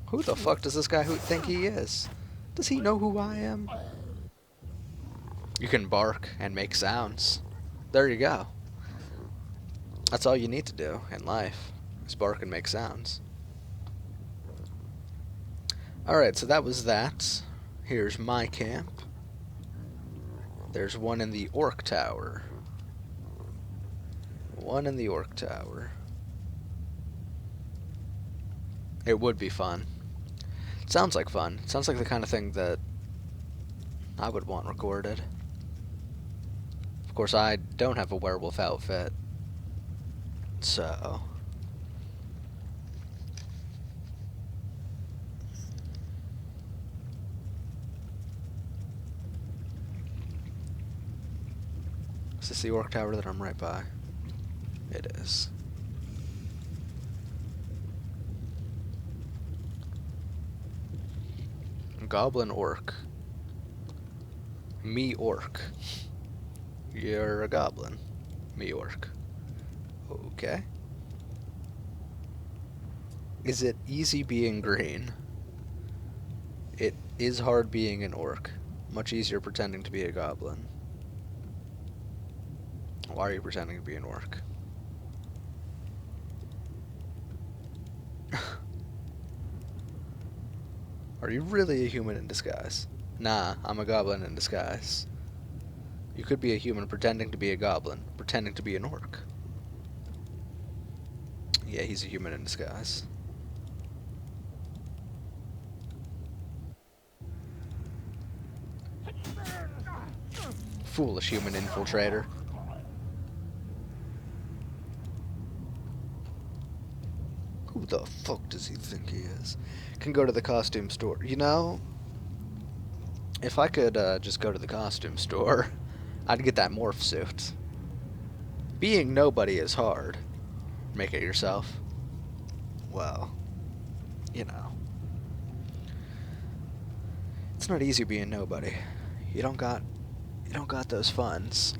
Who the fuck does this guy think he is? Does he know who I am? You can bark and make sounds. There you go. That's all you need to do in life, is bark and make sounds. Alright, so that was that. Here's my camp. There's one in the Orc Tower. One in the Orc Tower. It would be fun. It sounds like fun. It sounds like the kind of thing that I would want recorded. Of course, I don't have a werewolf outfit. So... Is this the Orc Tower that I'm right by? It is. Goblin Orc. Me Orc. You're a goblin. Me Orc. Okay. Is it easy being green? It is hard being an orc. Much easier pretending to be a goblin. Why are you pretending to be an orc? Are you really a human in disguise? Nah, I'm a goblin in disguise. You could be a human pretending to be a goblin, pretending to be an orc. Yeah, he's a human in disguise. Foolish human infiltrator. Who the fuck does he think he is? Can go to the costume store. You know, if I could just go to the costume store, I'd get that morph suit. Being nobody is hard. Make it yourself. Well, you know. It's not easy being nobody. You don't got those funds.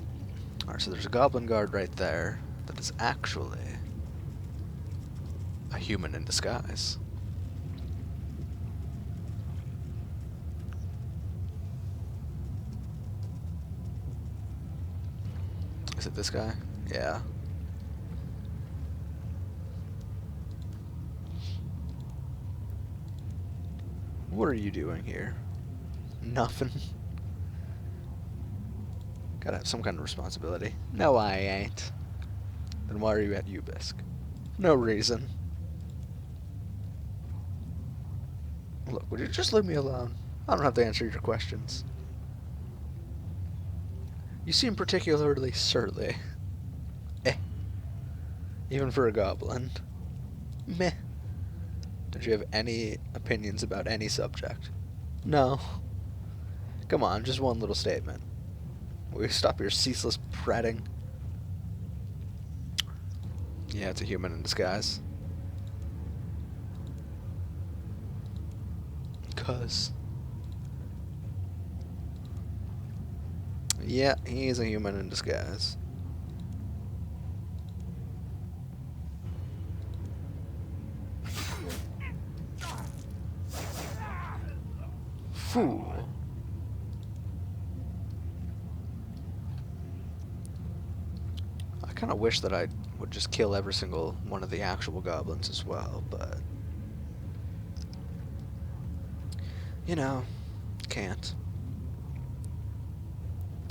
Alright, so there's a goblin guard right there that is actually a human in disguise. Is it this guy? Yeah. What are you doing here? Nothing. Gotta have some kind of responsibility. No, I ain't. Then why are you at Ubisk? No reason. Look, would you just leave me alone? I don't have to answer your questions. You seem particularly surly. Eh. Even for a goblin. Meh. Did you have any opinions about any subject? No. Come on, just one little statement. Will you stop your ceaseless prating? Yeah, it's a human in disguise. Cuz. Yeah, he is a human in disguise. Fool. I kind of wish that I would just kill every single one of the actual goblins as well, but... You know, can't.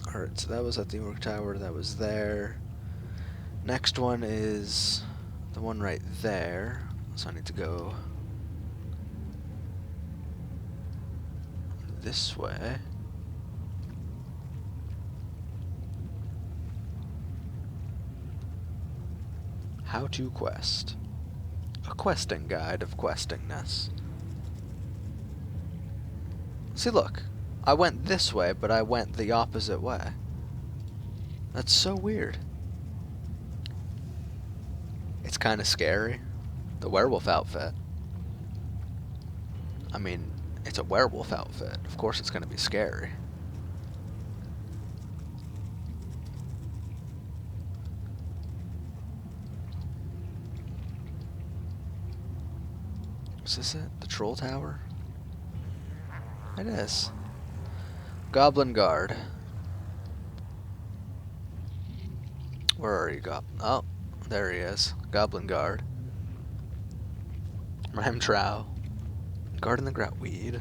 Alright, so that was at the Orc Tower, that was there. Next one is the one right there, so I need to go this way. How to quest. A questing guide of questingness. See, look. I went this way, but I went the opposite way. That's so weird. It's kind of scary. The werewolf outfit. I mean, it's a werewolf outfit. Of course it's going to be scary. Is this it? The troll tower? It is. Goblin guard. Where are you, Goblin? Oh, there he is. Goblin guard. Ram trow. Guard in the groutweed.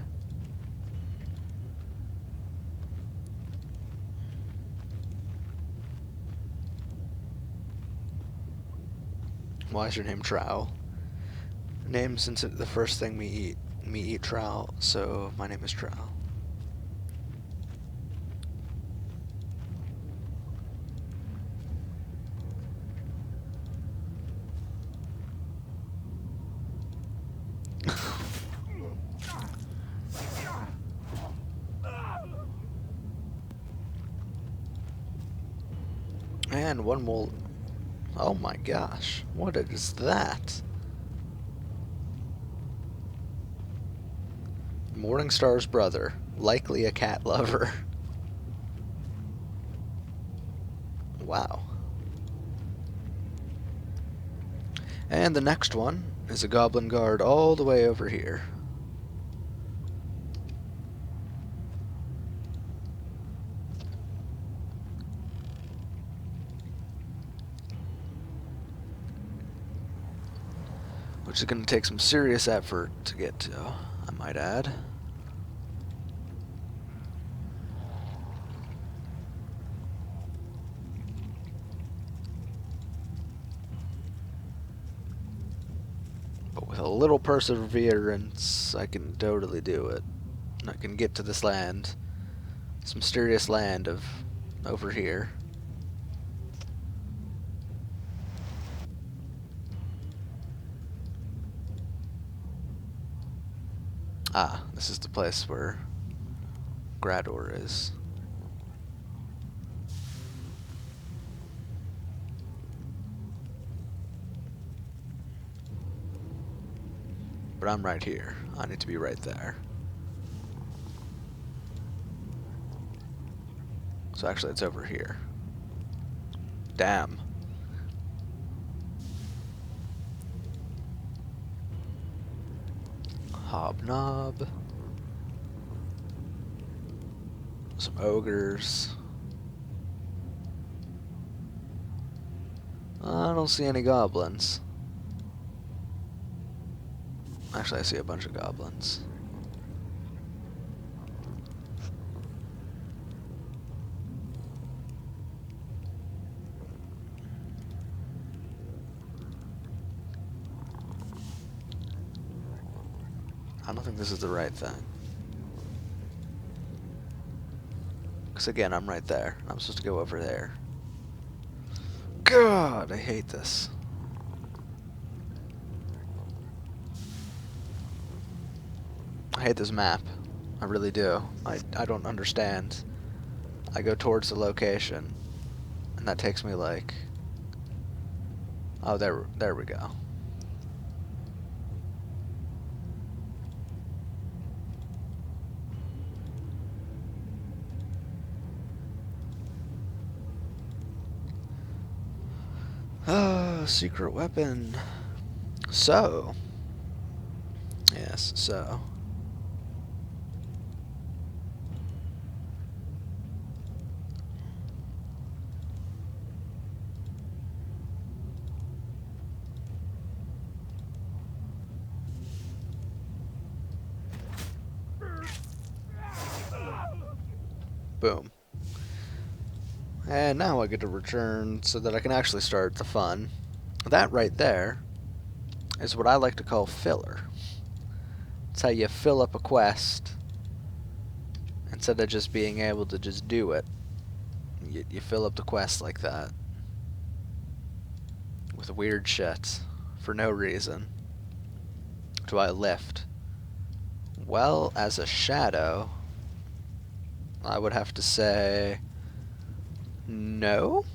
Why is your name Trow? Name since it's the first thing we eat. Me eat trow, so my name is Trow. And one more. Oh my gosh, what is that? Morningstar's brother, likely a cat lover. Wow. And the next one is a goblin guard all the way over here. Which is going to take some serious effort to get to, I might add. But with a little perseverance, I can totally do it. I can get to this land. This mysterious land of over here. Ah, this is the place where Grador is. But I'm right here. I need to be right there. So actually it's over here. Damn. Hobnob. Some ogres. I don't see any goblins. Actually, I see a bunch of goblins. I don't think this is the right thing. Because again, I'm right there. I'm supposed to go over there. God, I hate this. I hate this map. I really do. I don't understand. I go towards the location, and that takes me like... Oh, there we go. Oh, secret weapon. So. Yes, so. Boom. And now I get to return so that I can actually start the fun. That right there is what I like to call filler. It's how you fill up a quest instead of just being able to just do it. You fill up the quest like that. With weird shit. For no reason. Do I lift? Well, as a shadow, I would have to say... no?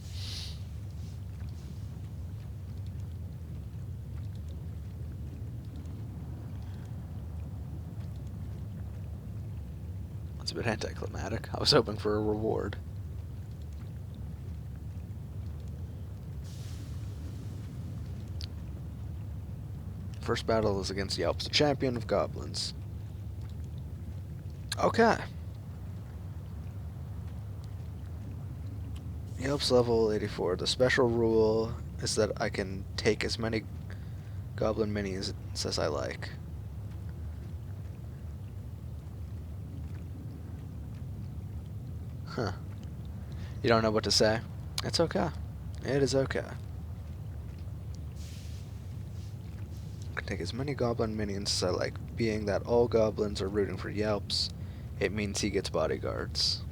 That's a bit anticlimactic. I was hoping for a reward. First battle is against Yelps, the champion of goblins. Okay. Yelps level 84. The special rule is that I can take as many goblin minis as I like. Huh. You don't know what to say? It's okay. It is okay. I can take as many goblin minions as I like. Being that all goblins are rooting for Yelps, it means he gets bodyguards.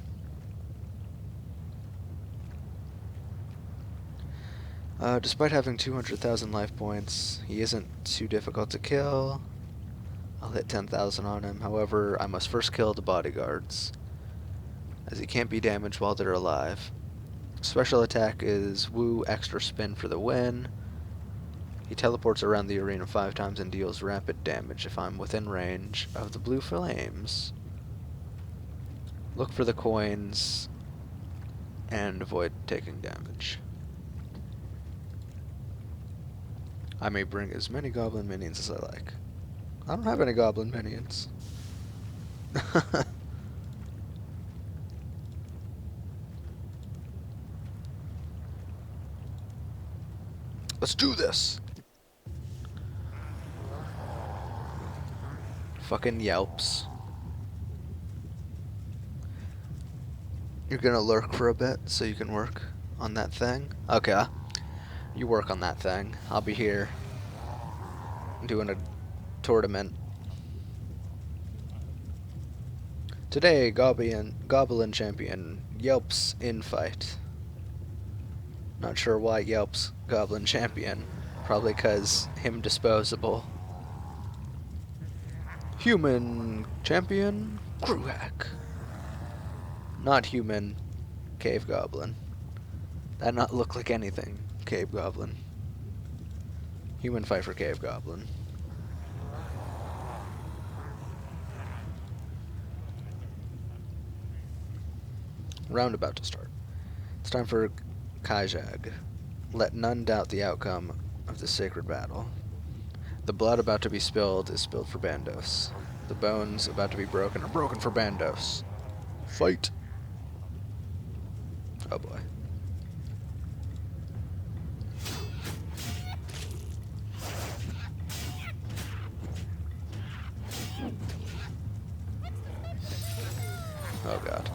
Despite having 200,000 life points, he isn't too difficult to kill. I'll hit 10,000 on him. However, I must first kill the bodyguards, as he can't be damaged while they're alive. Special attack is Woo extra spin for the win. He teleports around the arena 5 times and deals rapid damage if I'm within range of the blue flames. Look for the coins and avoid taking damage. I may bring as many goblin minions as I like. I don't have any goblin minions. Let's do this! Fucking Yelps. You're gonna lurk for a bit so you can work on that thing? Okay. You work on that thing. I'll be here doing a tournament. Today, Goblin Champion Yelps in fight. Not sure why Yelps Goblin Champion. Probably because him disposable. Human Champion Kroohak. Not human Cave Goblin. That not look like anything. Cave Goblin. Human fight for Cave Goblin. Round about to start. It's time for Kajag. Let none doubt the outcome of this sacred battle. The blood about to be spilled is spilled for Bandos. The bones about to be broken are broken for Bandos. Fight! Oh boy. Oh god.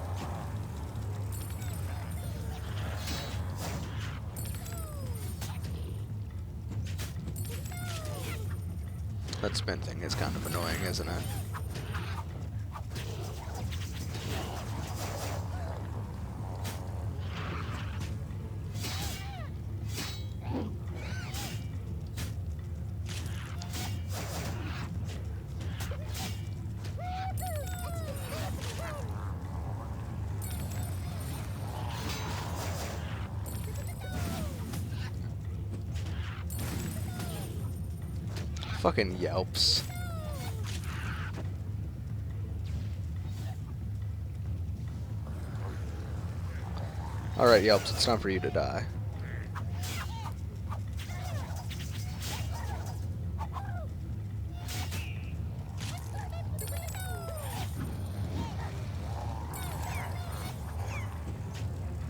That spin thing is kind of annoying, isn't it? Fucking Yelps. Alright, Yelps, it's time for you to die.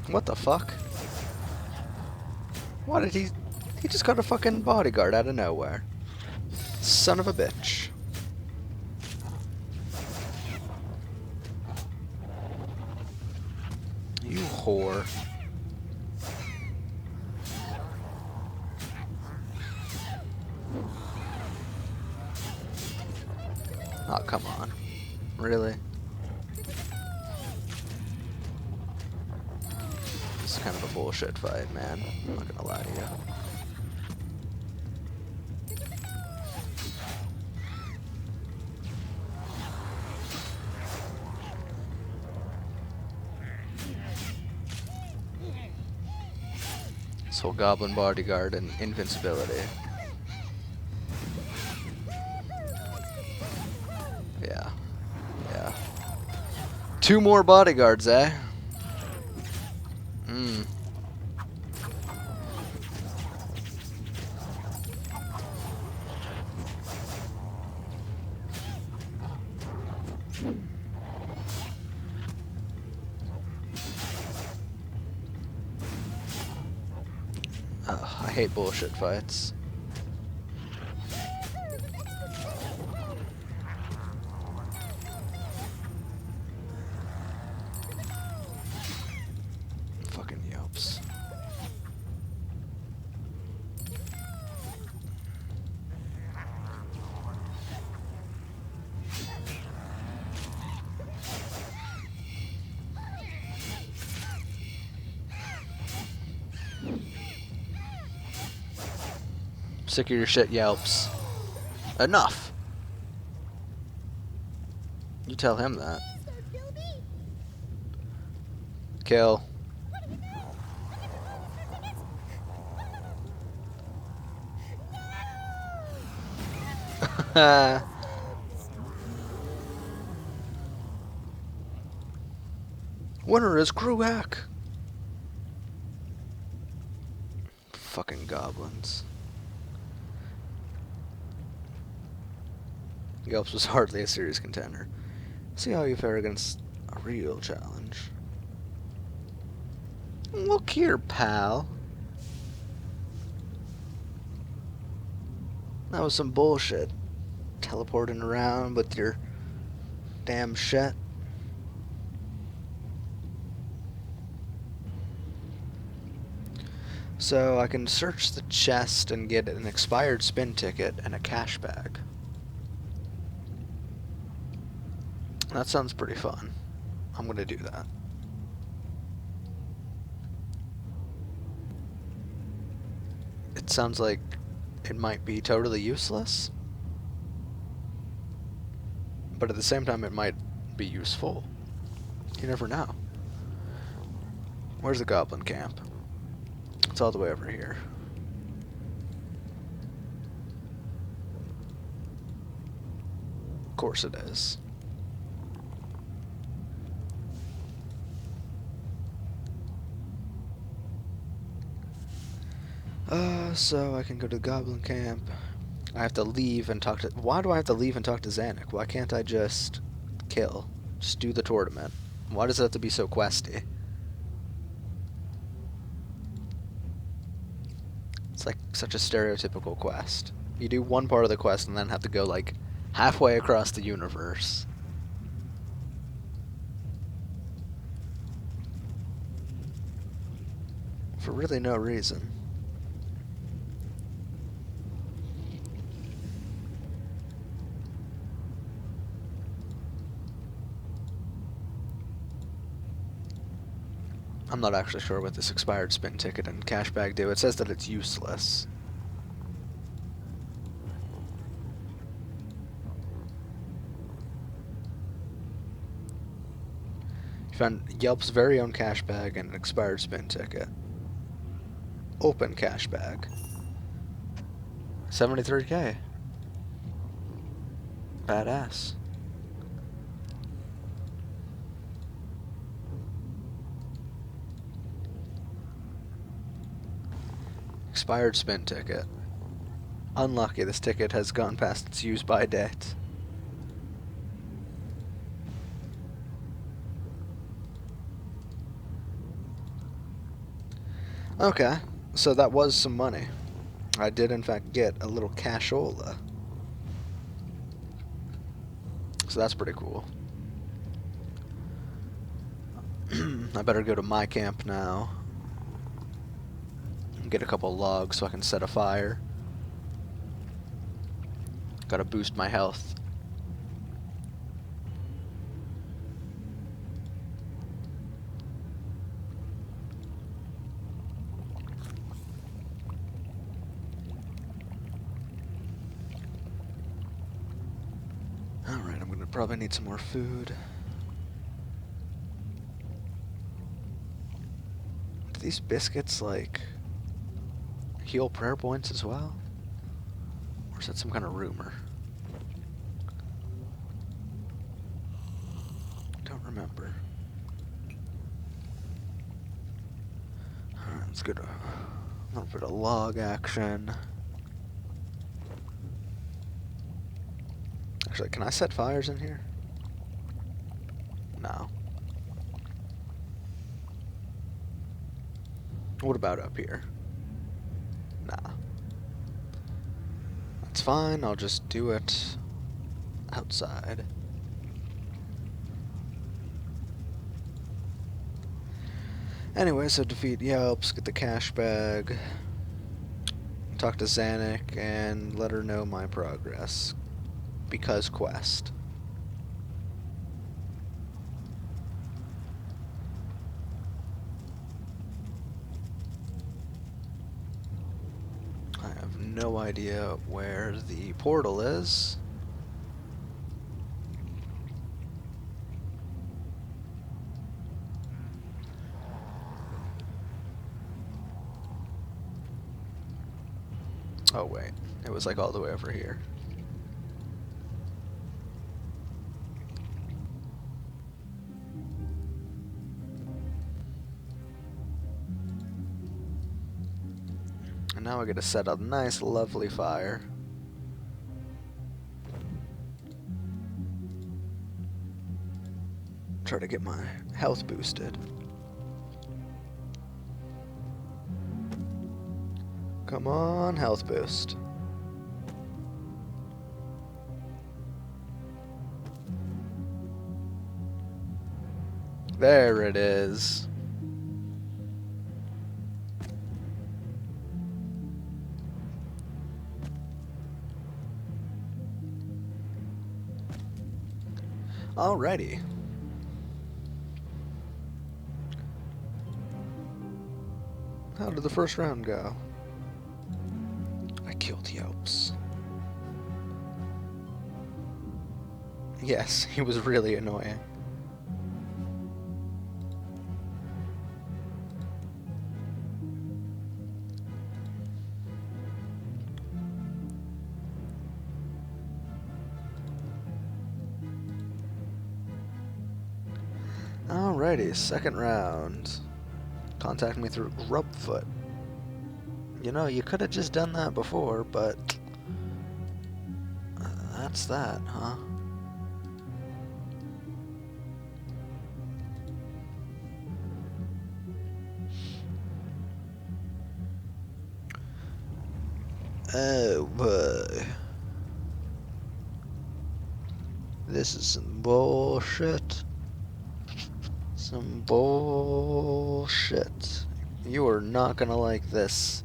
What the fuck? Why did he... He just got a fucking bodyguard out of nowhere. Son of a bitch. You whore. Oh, come on. Really? This is kind of a bullshit fight, man. I'm not gonna lie to you. This whole goblin bodyguard and invincibility. Yeah. Yeah. 2 more bodyguards, eh? Hmm. I hate bullshit fights. Fucking Yelps. Sick of your shit, Yelps. Enough! You tell him that. Kill. Winner is Kroohak! Fucking goblins. Yelps was hardly a serious contender. See how you fare against a real challenge. Look here, pal. That was some bullshit. Teleporting around with your damn shit. So I can search the chest and get an expired spin ticket and a cash bag. That sounds pretty fun. I'm gonna do that. It sounds like it might be totally useless, but at the same time it might be useful. You never know. Where's the goblin camp? It's all the way over here. Of course it is. So I can go to the goblin camp. I have to leave and talk to... Why do I have to leave and talk to Xanac? Why can't I just kill? Just do the tournament. Why does it have to be so questy? It's like such a stereotypical quest. You do one part of the quest and then have to go like halfway across the universe. For really no reason. I'm not actually sure what this expired spin ticket and cash bag do. It says that it's useless. You found Yelp's very own cash bag and an expired spin ticket. Open cash bag. 73K. Badass. Expired spin ticket. Unlucky, this ticket has gone past its use by date. Okay, so that was some money. I did in fact get a little cashola. So that's pretty cool. I better go to my camp now. Get a couple logs so I can set a fire. Gotta boost my health. Alright, I'm gonna probably need some more food. Do these biscuits, like, heal prayer points as well? Or is that some kind of rumor? Don't remember. Alright, let's go to a little bit of log action. Actually, can I set fires in here? No. What about up here? Nah. That's fine, I'll just do it outside. Anyway, so defeat Yelps, get the cash bag, talk to Zanuck, and let her know my progress. Because quest. I have no idea where the portal is. Oh wait, it was like all the way over here. And now I get to set a nice lovely fire. Try to get my health boosted. Come on, health boost. There it is. Alrighty. How did the first round go? I killed Yelps. Yes, he was really annoying. Alrighty, second round. Contact me through Grubfoot. You know, you could have just done that before, but that's that, huh? Oh boy. This is some bullshit. Some bullshit. You are not gonna like this,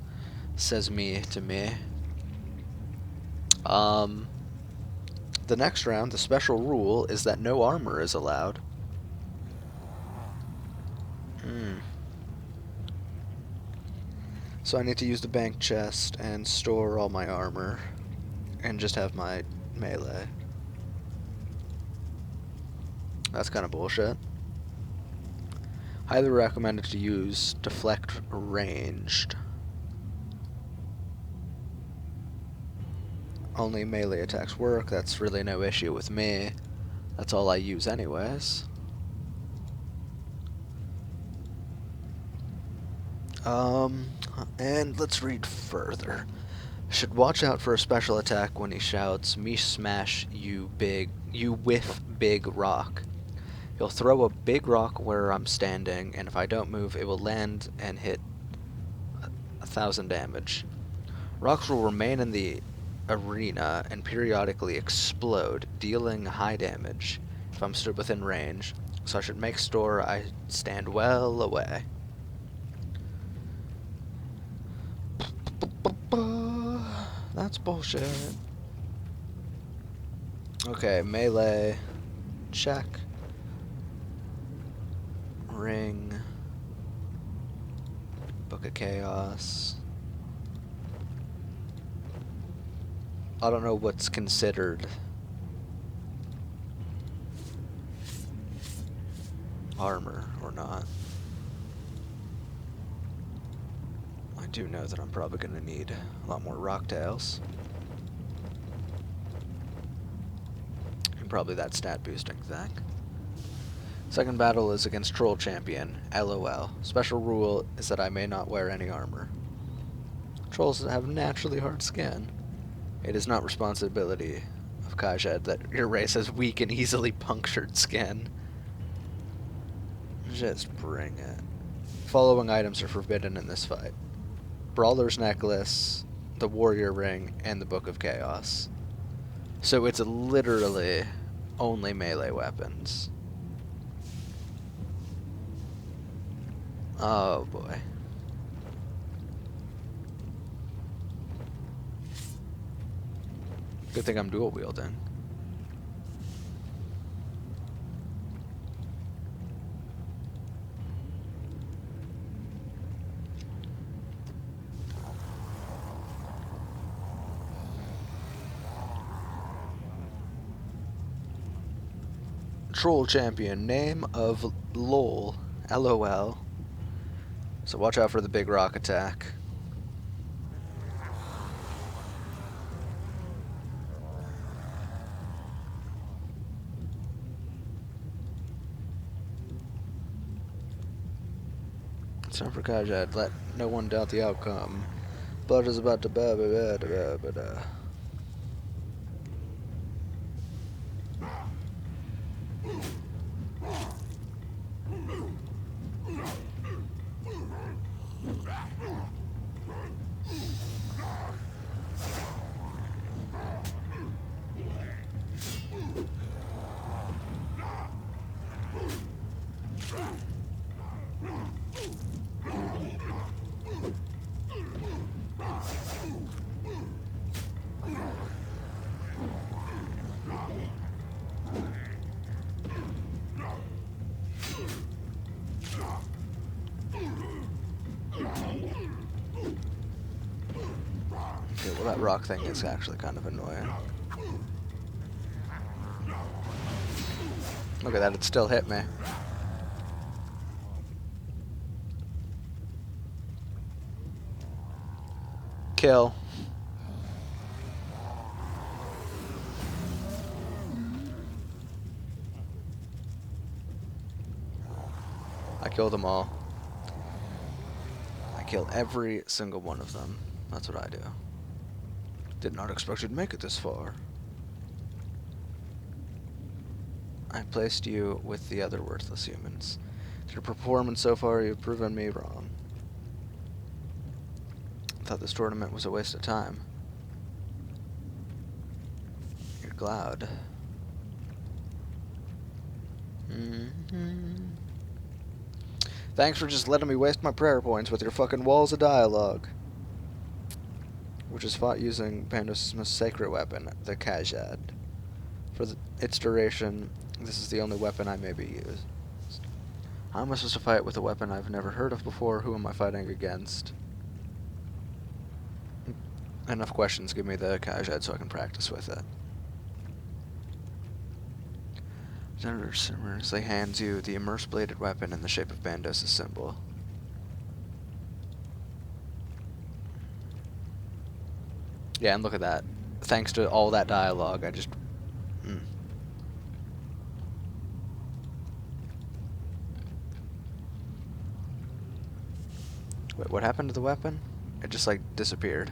says me to me. The next round, the special rule is that no armor is allowed. So I need to use the bank chest and store all my armor and just have my melee. That's kind of bullshit. Highly recommended to use deflect ranged. only melee attacks work. That's really no issue with me. That's all I use anyways. And let's read further. Should watch out for a special attack when he shouts, "Me smash you whiff big rock." He'll throw a big rock where I'm standing, and if I don't move, it will land and hit 1,000 damage. Rocks will remain in the arena and periodically explode, dealing high damage if I'm stood within range, so I should make sure I stand well away. That's bullshit. Okay, melee, check. Ring. Book of Chaos. I don't know what's considered armor or not. I do know that I'm probably going to need a lot more rocktails. And probably that stat boosting thing. Second battle is against Troll Champion, LOL. Special rule is that I may not wear any armor. Trolls have naturally hard skin. It is not responsibility of Kajed that your race has weak and easily punctured skin. Just bring it. Following items are forbidden in this fight: Brawler's Necklace, the Warrior Ring, and the Book of Chaos. So it's literally only melee weapons. Oh boy. Good thing I'm dual wielding. Troll Champion, name of LOL, LOL. So watch out for the big rock attack. It's time for Kajad. Let no one doubt the outcome. Blood is about to Okay, well that rock thing is actually kind of annoying. Look at that, it still hit me. Kill. I killed them all. I killed every single one of them. That's what I do. Did not expect you to make it this far. I placed you with the other worthless humans. Through your performance so far, you've proven me wrong. I thought this tournament was a waste of time. You're Cloud. Thanks for just letting me waste my prayer points with your fucking walls of dialogue. Which is fought using Bandos' most sacred weapon, the Kajad. For its duration, this is the only weapon I may be used. How am I supposed to fight with a weapon I've never heard of before? Who am I fighting against? Enough questions, give me the Kajad so I can practice with it. Senator mercilessly hands you the immersed bladed weapon in the shape of Bandos' symbol. Yeah, and look at that. thanks to all that dialogue, I just... Wait, what happened to the weapon? It just, like, disappeared.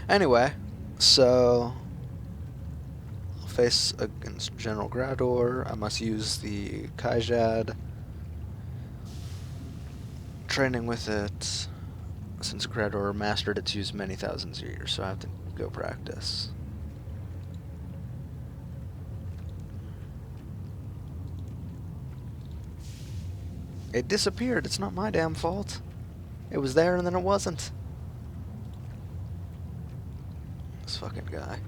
Anyway, so... I'll face against General Grador. I must use the Kaijad. Training with it, since Grador mastered its use many thousands of years, so I have to go practice. It disappeared. It's not my damn fault. It was there and then it wasn't. This fucking guy.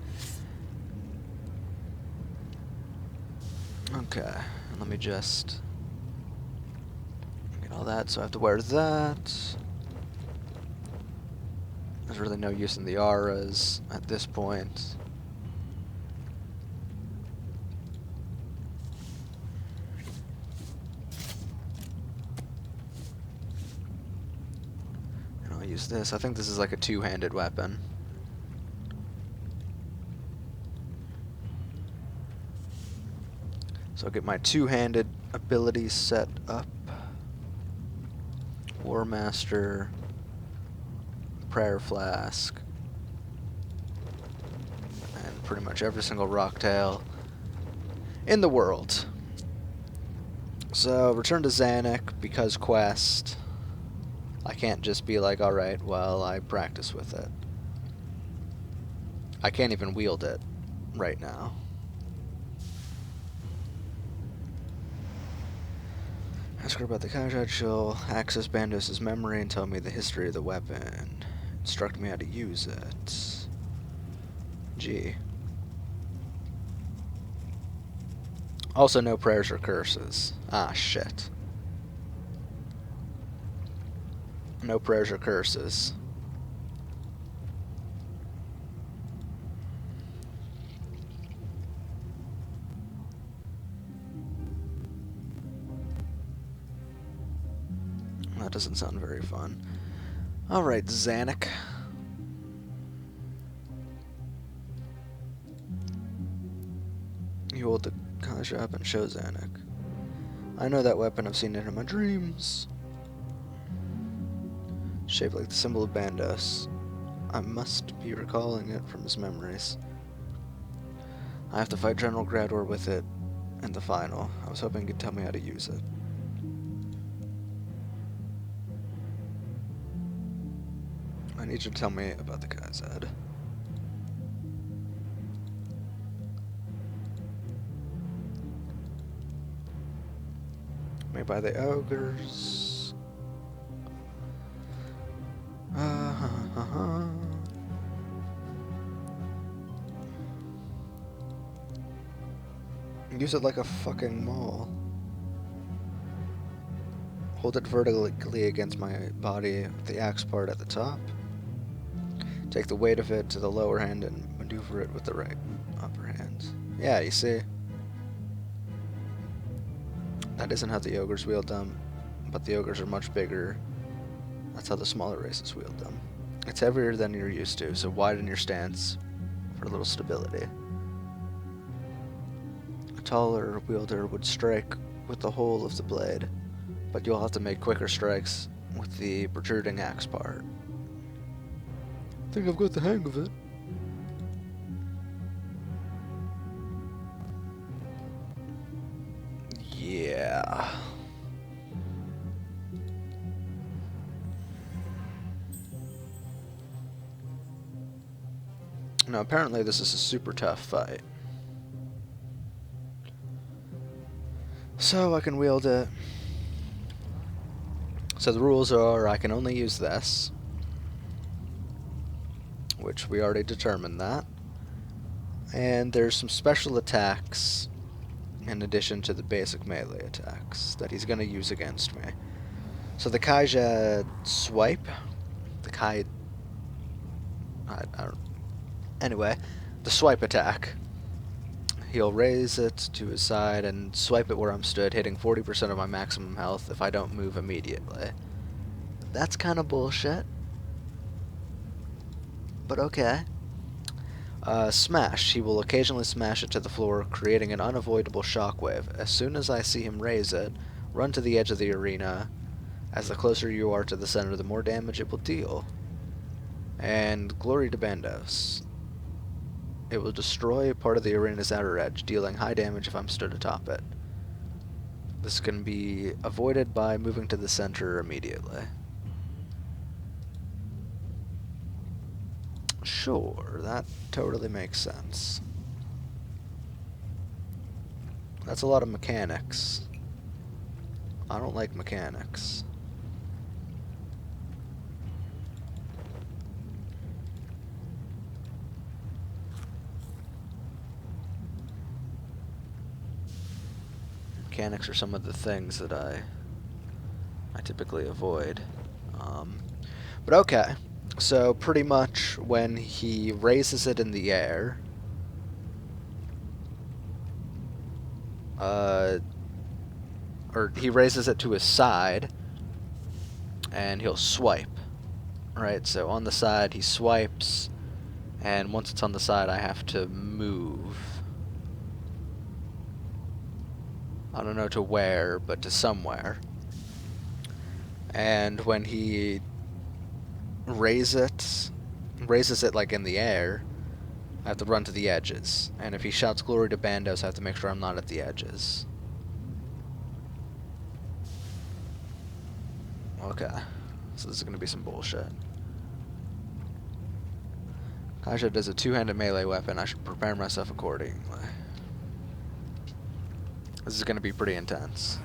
Okay, let me just get all that, so I have to wear that. There's really no use in the auras at this point. And I'll use this. I think this is like a two-handed weapon. So I'll get my two-handed abilities set up. War Master, Prayer Flask, and pretty much every single rocktail in the world. So return to Zanuck because quest. I can't just be like, alright, well, I practice with it. I can't even wield it right now. Ask her about the Kaijad. She'll access Bandos' memory and tell me the history of the weapon. Instruct me how to use it. Gee. Also, no prayers or curses. Ah, shit. No prayers or curses. That doesn't sound very fun. Alright, Zanuck. You hold the Kaja up and show Zanuck. I know that weapon, I've seen it in my dreams. Shaped like the symbol of Bandos. I must be recalling it from his memories. I have to fight General Grador with it in the final. I was hoping you could tell me how to use it. I need you to tell me about the Kaizad. Made by the ogres. Use it like a fucking maul. Hold it vertically against my body with the axe part at the top. Take the weight of it to the lower hand and maneuver it with the right upper hand. Yeah, you see? That isn't how the ogres wield them, but the ogres are much bigger. That's how the smaller races wield them. It's heavier than you're used to, so widen your stance for a little stability. A taller wielder would strike with the whole of the blade, but you'll have to make quicker strikes with the protruding axe part. I think I've got the hang of it. Yeah. Now, apparently this is a super tough fight. So I can wield it. So the rules are I can only use this, which we already determined that. And there's some special attacks in addition to the basic melee attacks that he's going to use against me. So the Kaija swipe, I don't... Anyway, the swipe attack. He'll raise it to his side and swipe it where I'm stood, hitting 40% of my maximum health if I don't move immediately. That's kind of bullshit. but okay. Smash. He will occasionally smash it to the floor, creating an unavoidable shockwave. As soon as I see him raise it, run to the edge of the arena. As the closer you are to the center, the more damage it will deal. And Glory to Bandos. It will destroy part of the arena's outer edge, dealing high damage if I'm stood atop it. This can be avoided by moving to the center immediately. Sure, that totally makes sense. That's a lot of mechanics. I don't like mechanics. Mechanics are some of the things that I typically avoid. But okay, so pretty much when he raises it in the air, or he raises it to his side, and he'll swipe, right? So on the side he swipes, and once it's on the side I have to move. I don't know to where, but to somewhere. And when he raises it like in the air, I have to run to the edges. And if he shouts Glory to Bandos, I have to make sure I'm not at the edges. Okay. So this is going to be some bullshit. Kaija does a two-handed melee weapon. I should prepare myself accordingly. This is going to be pretty intense.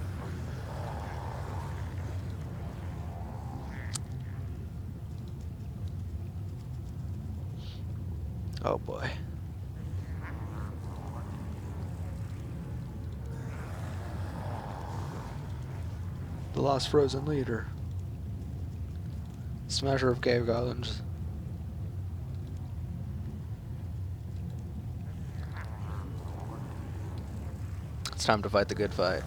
Oh boy. The Lost Frozen Leader. Smasher of Cave Golems. It's time to fight the good fight.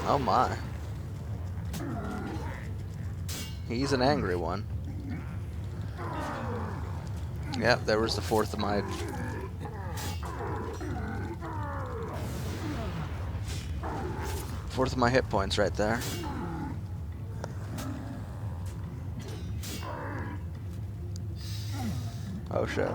Oh my. He's an angry one. Yep, there was the fourth of my... fourth of my hit points right there. Oh shit.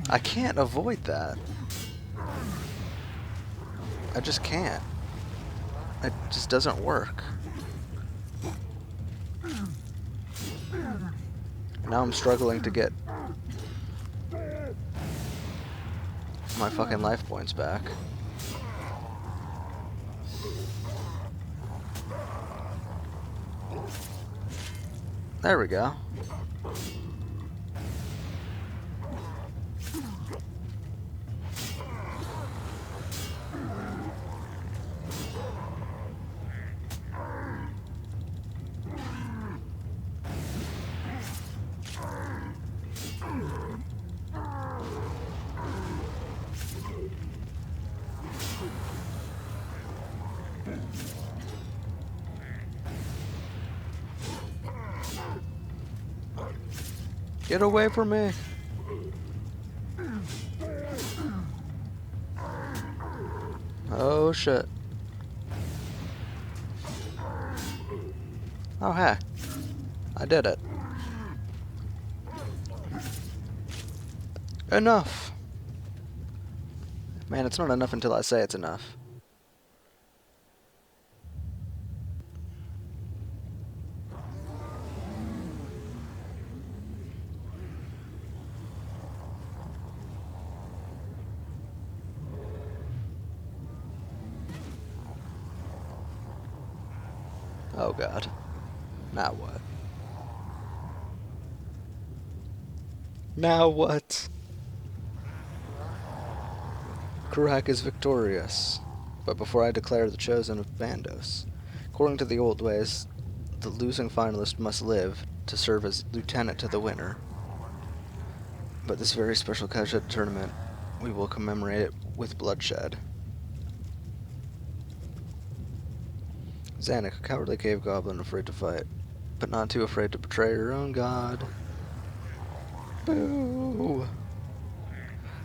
I can't avoid that. I just can't. It just doesn't work. Now I'm struggling to get my fucking life points back. There we go. Get away from me. Oh shit. Oh hey. I did it. Enough. Man, it's not enough until I say it's enough. Oh god. Now what? Now what? Kroohak is victorious. But before I declare the chosen of Bandos, according to the old ways, the losing finalist must live to serve as lieutenant to the winner. But this very special casual tournament, we will commemorate it with bloodshed. Zanuck, a cowardly cave goblin afraid to fight, but not too afraid to betray her own god. Boo!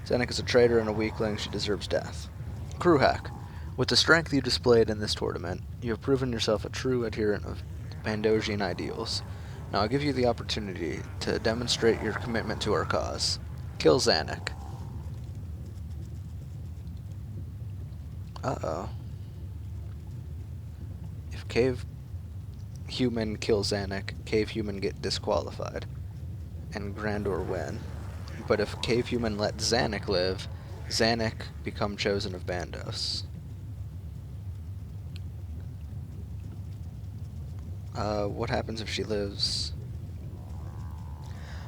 Zanuck is a traitor and a weakling. She deserves death. Kroohak, with the strength you displayed in this tournament, you have proven yourself a true adherent of Bandosian ideals. Now I give you the opportunity to demonstrate your commitment to our cause. Kill Zanuck. Uh-oh. If Cave Human kills Zanuck, Cave Human get disqualified, and Grandor win. But if Cave Human let Zanuck live, Zanuck become chosen of Bandos. What happens if she lives?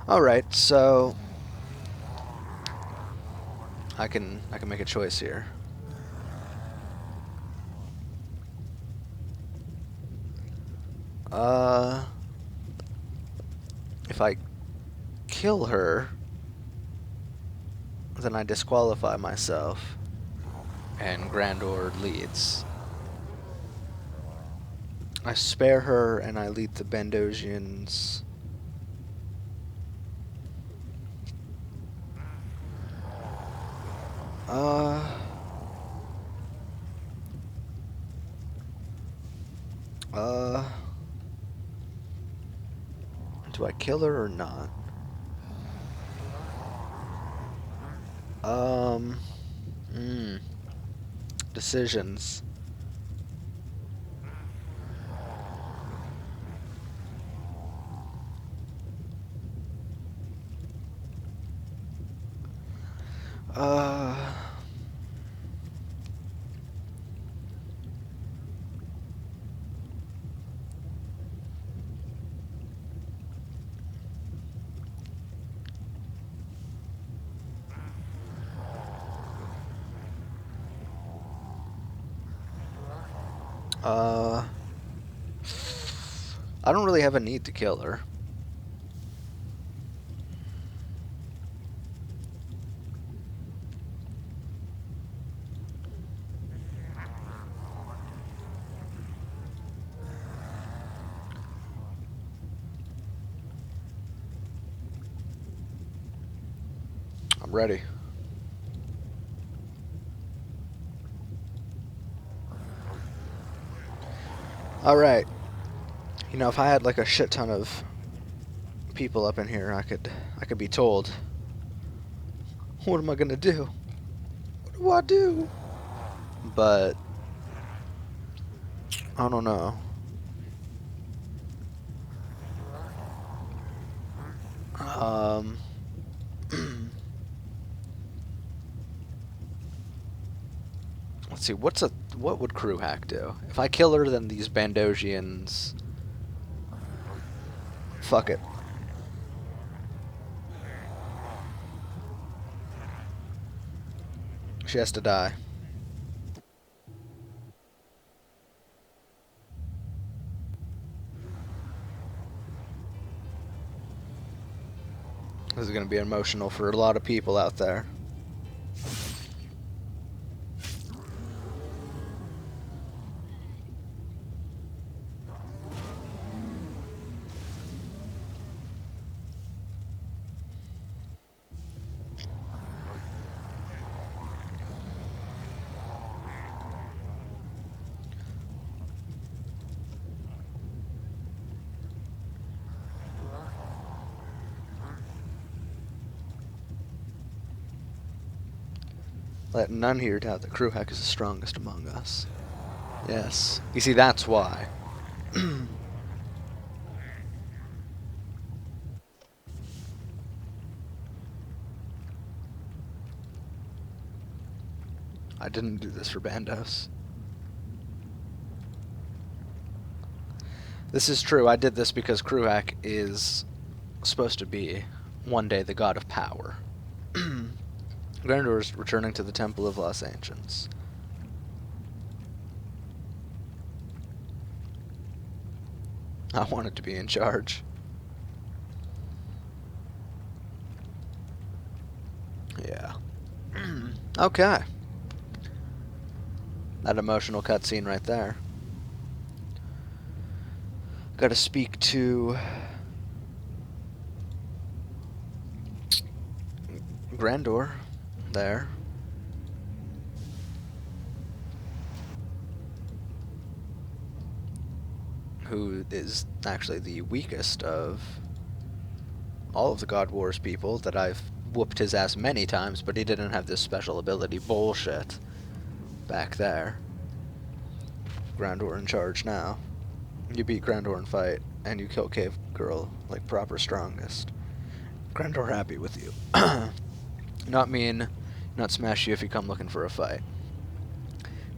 Alright, so I can make a choice here. If I kill her, then I disqualify myself, and Grandor leads. I spare her, and I lead the Bandosians. Do I kill her or not? Decisions. Uh... I don't really have a need to kill her. I'm ready. Alright. You know, if I had like a shit ton of people up in here, I could be told. What am I gonna do? What do I do? But I don't know. Let's see. What would Kroohak do? If I kill her, then these Bandosians. Fuck it. She has to die. This is going to be emotional for a lot of people out there. Let none here doubt that Kroohak is the strongest among us. Yes. You see, that's why. I didn't do this for Bandos. This is true. I did this because Kroohak is supposed to be one day the god of power. Grandor is returning to the Temple of Los Ancients. I wanted to be in charge. Yeah. Okay. That emotional cutscene right there. Gotta speak to Grandor there. Who is actually the weakest of all of the God Wars people that I've whooped his ass many times, but he didn't have this special ability bullshit back there. Grandor in charge now. You beat Grandor in fight, and you kill Cave Girl like proper strongest. Grandor happy with you. Not mean, not smash you if you come looking for a fight.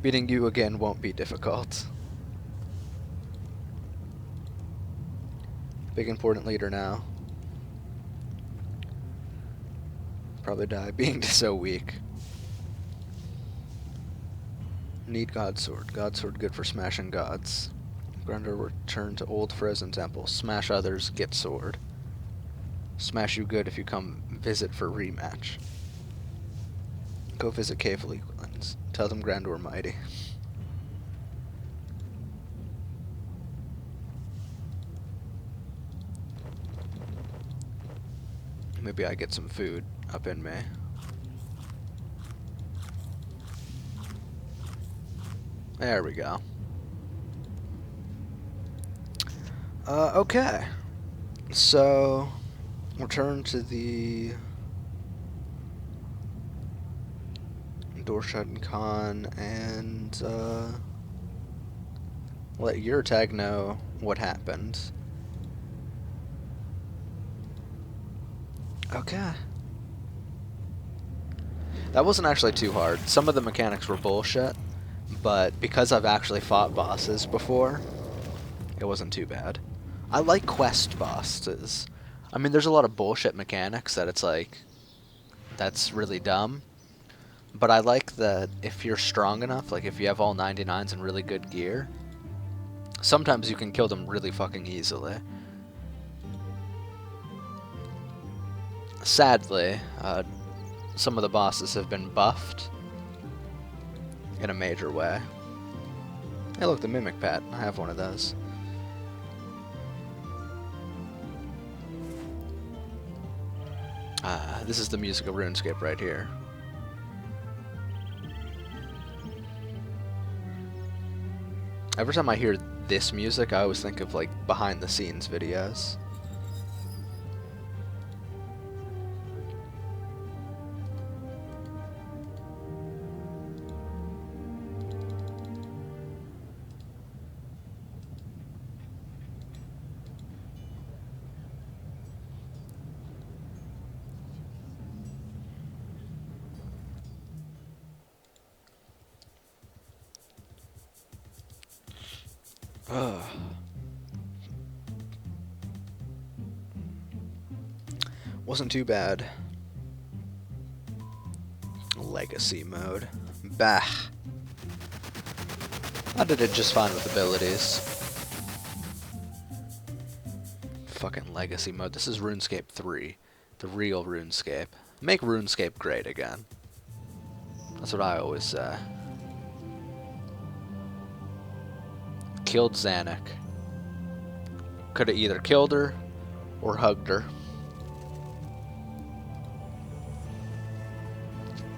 Beating you again won't be difficult. Big important leader now. Probably die being so weak. Need God Sword. God Sword good for smashing gods. Grandor return to old frozen temple. Smash others, get sword. Smash you good if you come visit for rematch. Go visit Cave Lequelins. Tell them Grandor mighty. Maybe I get some food up in me. There we go. Okay. So, return to the Dorshad Khan and let your tag know what happened. Okay. That wasn't actually too hard. Some of the mechanics were bullshit, but because I've actually fought bosses before, it wasn't too bad. I like quest bosses. I mean, there's a lot of bullshit mechanics that it's like, that's really dumb. But I like that if you're strong enough, like if you have all 99s and really good gear, sometimes you can kill them really fucking easily. Sadly, some of the bosses have been buffed in a major way. Hey look, the Mimic Pat. I have one of those. This is the music of RuneScape right here. Every time I hear this music, I always think of like behind the scenes videos. Wasn't too bad. Legacy mode. Bah. I did it just fine with abilities. Fucking legacy mode. This is RuneScape 3. The real RuneScape. Make RuneScape great again. That's what I always say. Killed Zanuck. Could have either killed her or hugged her.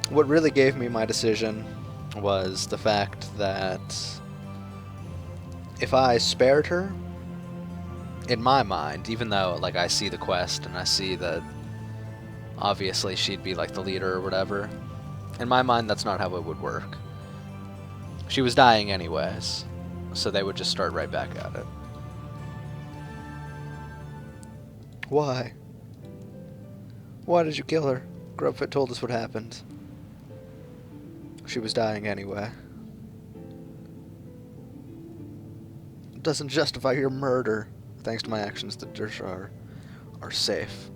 What really gave me my decision was the fact that if I spared her, in my mind, even though like I see the quest and I see that obviously she'd be like the leader or whatever, in my mind that's not how it would work. She was dying anyways, so they would just start right back at it. Why? Why did you kill her? Grubfoot told us what happened. She was dying anyway. doesn't justify your murder. Thanks to my actions, the Durshar are safe.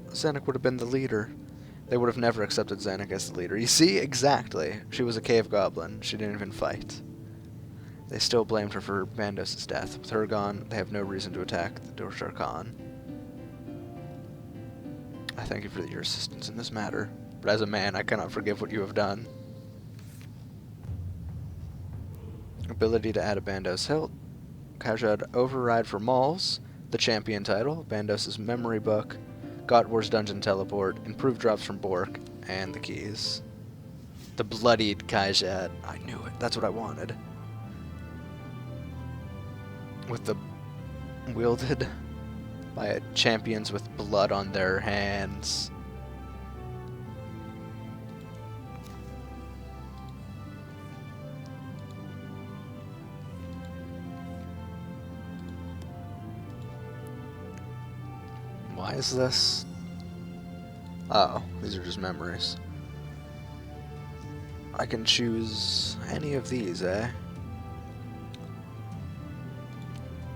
Zanuck would have been the leader. They would have never accepted Zanuck as the leader. You see? Exactly. She was a cave goblin. She didn't even fight. They still blamed her for Bandos' death. With her gone, they have no reason to attack the Durshar Khan. I thank you for your assistance in this matter, but as a man, I cannot forgive what you have done. Ability to add a Bandos hilt. Kajad override for Mauls, the champion title, Bandos' memory book, God Wars dungeon teleport, improved drops from Bork, and the keys. The bloodied Kajad. I knew it. That's what I wanted. With the wielded by champions with blood on their hands. Why is this? Oh, these are just memories. I can choose any of these, eh?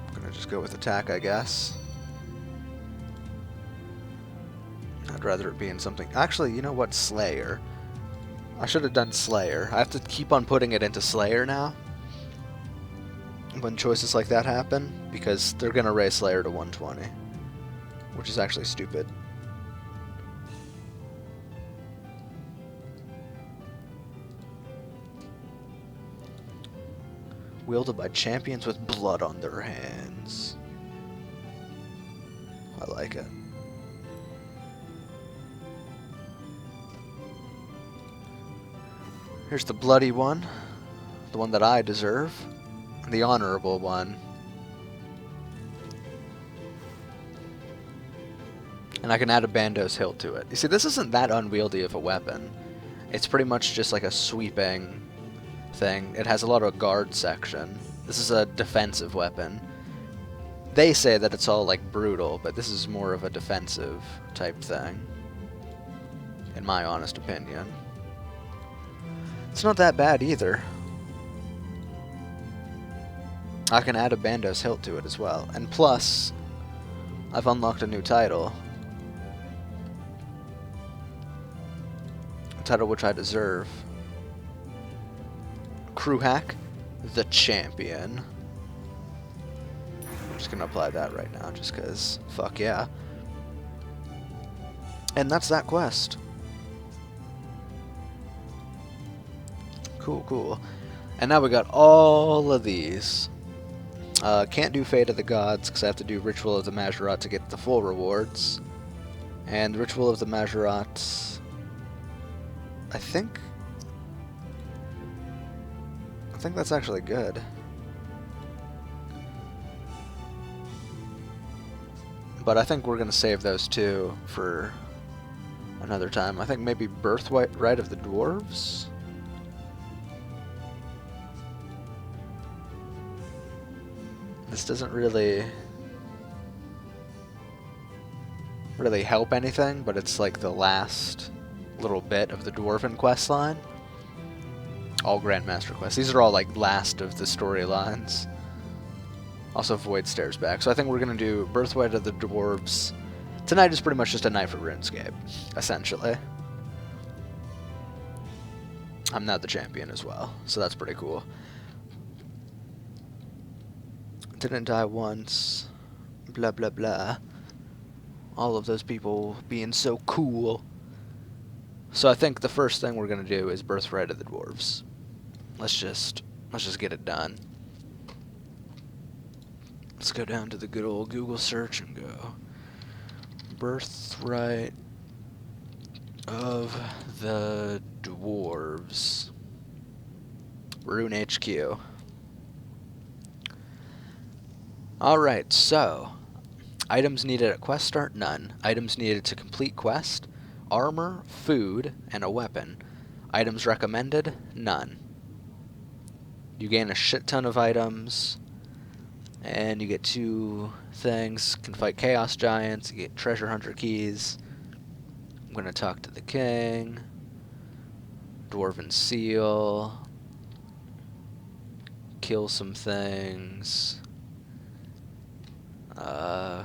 I'm gonna just go with attack, I guess. I'd rather it be in something... Actually, you know what? Slayer. I should have done Slayer. I have to keep on putting it into Slayer now when choices like that happen, because they're gonna raise Slayer to 120. Which is actually stupid. Wielded by champions with blood on their hands. I like it. Here's the bloody one. The one that I deserve. The honorable one. And I can add a Bandos hilt to it. You see, this isn't that unwieldy of a weapon. It's pretty much just like a sweeping thing. It has a lot of guard section. This is a defensive weapon. They say that it's all like brutal, but this is more of a defensive type thing. In my honest opinion. It's not that bad either. I can add a Bandos hilt to it as well. And plus, I've unlocked a new title. Title which I deserve. Kroohak, the champion. I'm just gonna apply that right now, just cause fuck yeah. And that's that quest. Cool, cool. And now we got all of these. Can't do Fate of the Gods, because I have to do Ritual of the Majorat to get the full rewards. And Ritual of the Majorat... I think that's actually good. But I think we're going to save those two for another time. I think maybe Birthright of the Dwarves? This doesn't really help anything, but it's like the last little bit of the Dwarven quest line. All Grandmaster quests. These are all like last of the storylines. Also Void Stares back. So I think we're going to do Birthright of the Dwarves. Tonight is pretty much just a night for RuneScape, essentially. I'm now the champion as well, so that's pretty cool. Didn't die once. Blah, blah, blah. All of those people being so cool. So I think the first thing we're going to do is Birthright of the Dwarves. Let's just get it done. Let's go down to the good old Google search and go Birthright of the Dwarves. Rune HQ. Alright, so items needed at quest start, none. Items needed to complete quest, armor, food, and a weapon. Items recommended, none. You gain a shit ton of items, and you get 2 things. Can fight Chaos Giants, you get Treasure Hunter keys. I'm going to talk to the king. Dwarven Seal. kill some things,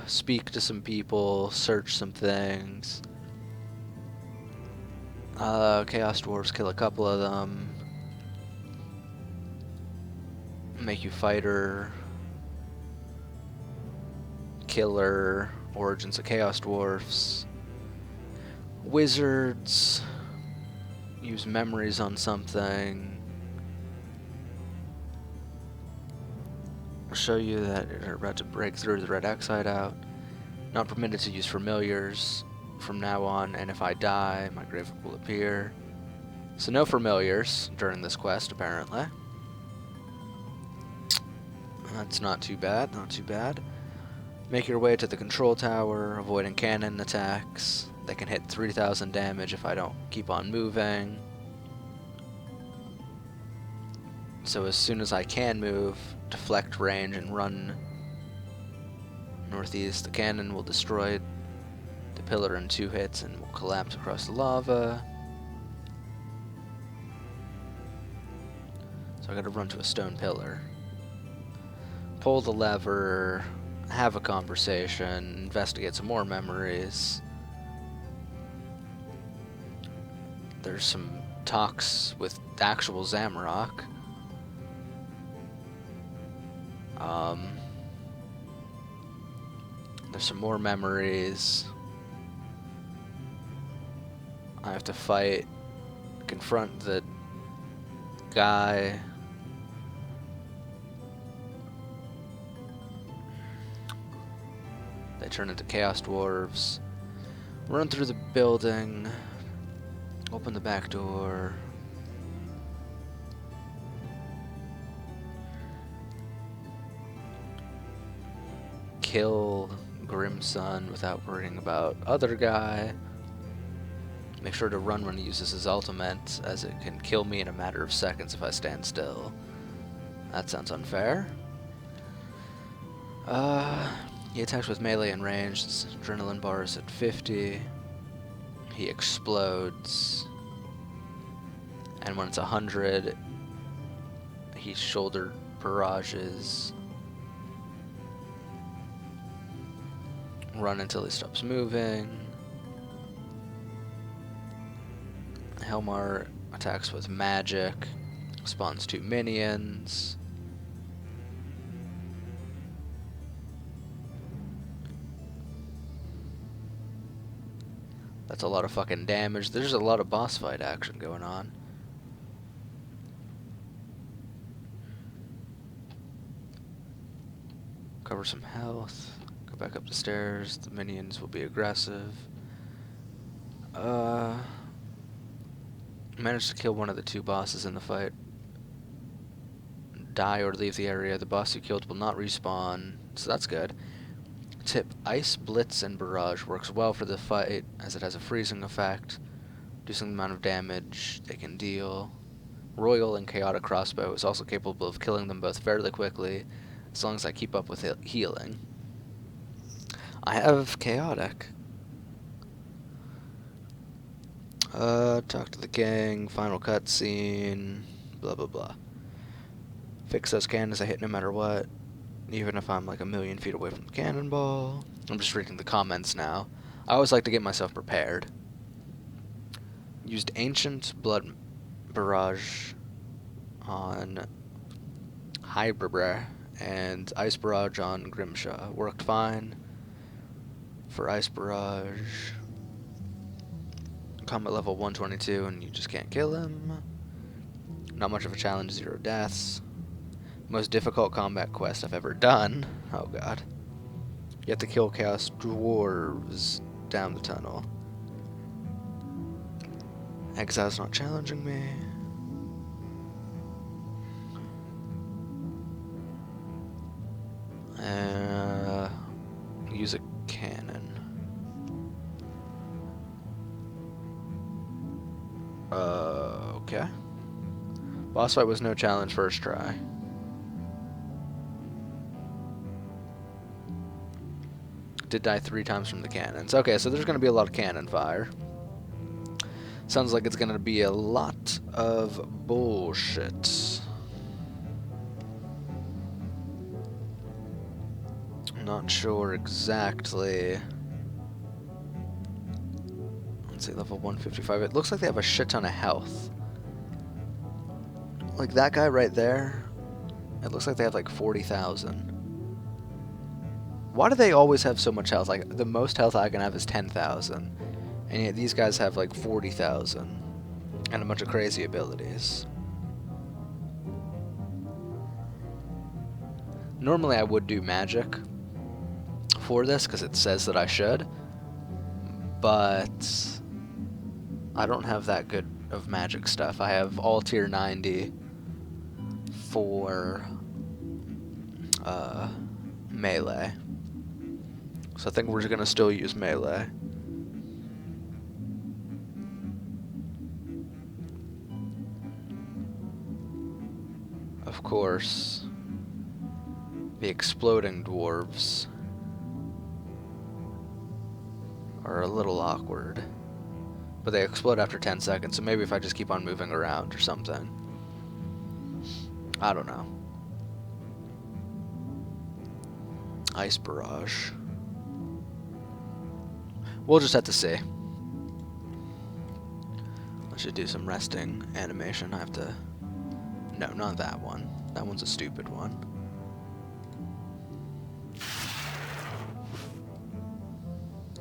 speak to some people, search some things. Chaos Dwarves, kill a couple of them. Make you fighter. Killer. Origins of Chaos Dwarfs. Wizards. Use memories on something. Show you that you're about to break through the red X hideout. Not permitted to use familiars from now on, and if I die, my grave will appear. So no familiars during this quest, apparently. That's not too bad, not too bad. Make your way to the control tower, avoiding cannon attacks. They can hit 3,000 damage if I don't keep on moving. So as soon as I can move, deflect range and run northeast, the cannon will destroy the pillar in 2 hits and will collapse across the lava. So I gotta run to a stone pillar. Pull the lever, have a conversation, investigate some more memories. There's some talks with actual Zamorak. There's some more memories. I have to fight, confront the guy. They turn into Chaos Dwarves. Run through the building. Open the back door. Kill Grimsun without worrying about other guy. Make sure to run when he uses his ultimate, as it can kill me in a matter of seconds if I stand still. That sounds unfair. He attacks with melee and range. His adrenaline bar is at 50. He explodes. And when it's 100, he shoulder barrages. Run until he stops moving. Helmar attacks with magic. Spawns 2 minions. That's a lot of fucking damage. There's a lot of boss fight action going on. Cover some health. Go back up the stairs. The minions will be aggressive. Managed to kill one of the 2 bosses in the fight. Die or leave the area. The boss you killed will not respawn, so that's good. Tip: Ice, Blitz, and Barrage works well for the fight, as it has a freezing effect. Reducing the amount of damage they can deal. Royal and Chaotic Crossbow is also capable of killing them both fairly quickly, as long as I keep up with healing. I have Chaotic. Talk to the gang, final cutscene, blah blah blah. Fix those cannons I hit no matter what, even if I'm like a million feet away from the cannonball. I'm just reading the comments now. I always like to get myself prepared. Used Ancient Blood Barrage on Hybrid and Ice Barrage on Grimshaw. Worked fine. For Ice Barrage, combat level 122 and you just can't kill him. Not much of a challenge, 0 deaths. Most difficult combat quest I've ever done. Oh god. You have to kill Chaos Dwarves down the tunnel. Exile's not challenging me. Use a cannon. Okay. Boss fight was no challenge first try. Did die 3 times from the cannons. Okay, so there's going to be a lot of cannon fire. Sounds like it's going to be a lot of bullshit. Not sure exactly. Let's see, level 155. It looks like they have a shit ton of health. Like that guy right there, it looks like they have like 40,000. Why do they always have so much health? Like, the most health I can have is 10,000. And yet these guys have like 40,000. And a bunch of crazy abilities. Normally I would do magic for this, because it says that I should. But I don't have that good of magic stuff. I have all tier 90 for melee. So I think we're gonna still use melee. Of course, the exploding dwarves are a little awkward. But they explode after 10 seconds, so maybe if I just keep on moving around or something. I don't know. Ice barrage. We'll just have to see. I should do some resting animation. I have to... No, not that one. That one's a stupid one.